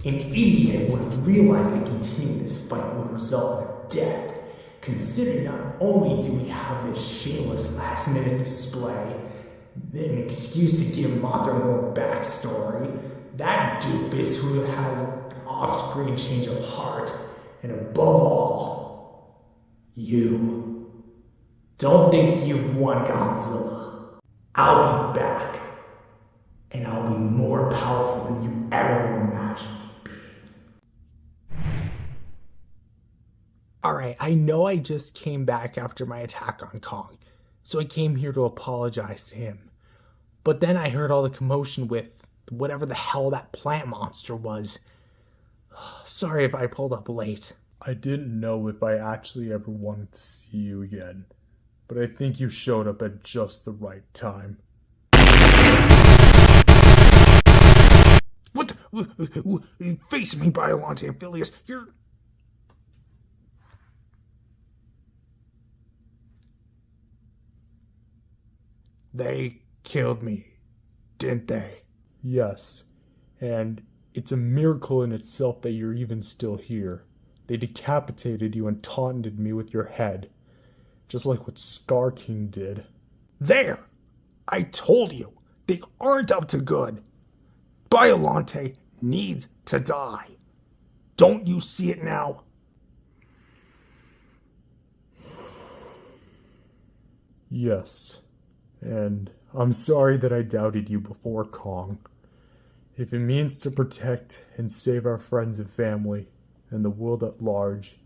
An idiot would have realized that continuing this fight would result in her death. Consider not only do we have this shameless last-minute display, then an excuse to give Mothra more backstory, that doofus who has an off-screen change of heart, and above all, you. Don't think you've won, Godzilla. I'll be back. And I'll be more powerful than you ever will imagine me being. Alright, I know I just came back after my attack on Kong, so I came here to apologize to him. But then I heard all the commotion with whatever the hell that plant monster was. Sorry if I pulled up late. I didn't know if I actually ever wanted to see you again, but I think you showed up at just the right time. What? Face me, Violante and Phileas. You're... They killed me, didn't they? Yes, and it's a miracle in itself that you're even still here. They decapitated you and taunted me with your head, just like what Scar King did. There! I told you, they aren't up to good. Violante needs to die. Don't you see it now? Yes, and I'm sorry that I doubted you before, Kong. If it means to protect and save our friends and family and the world at large,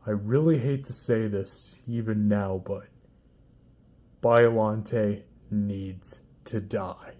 I really hate to say this even now, but Violante needs to die.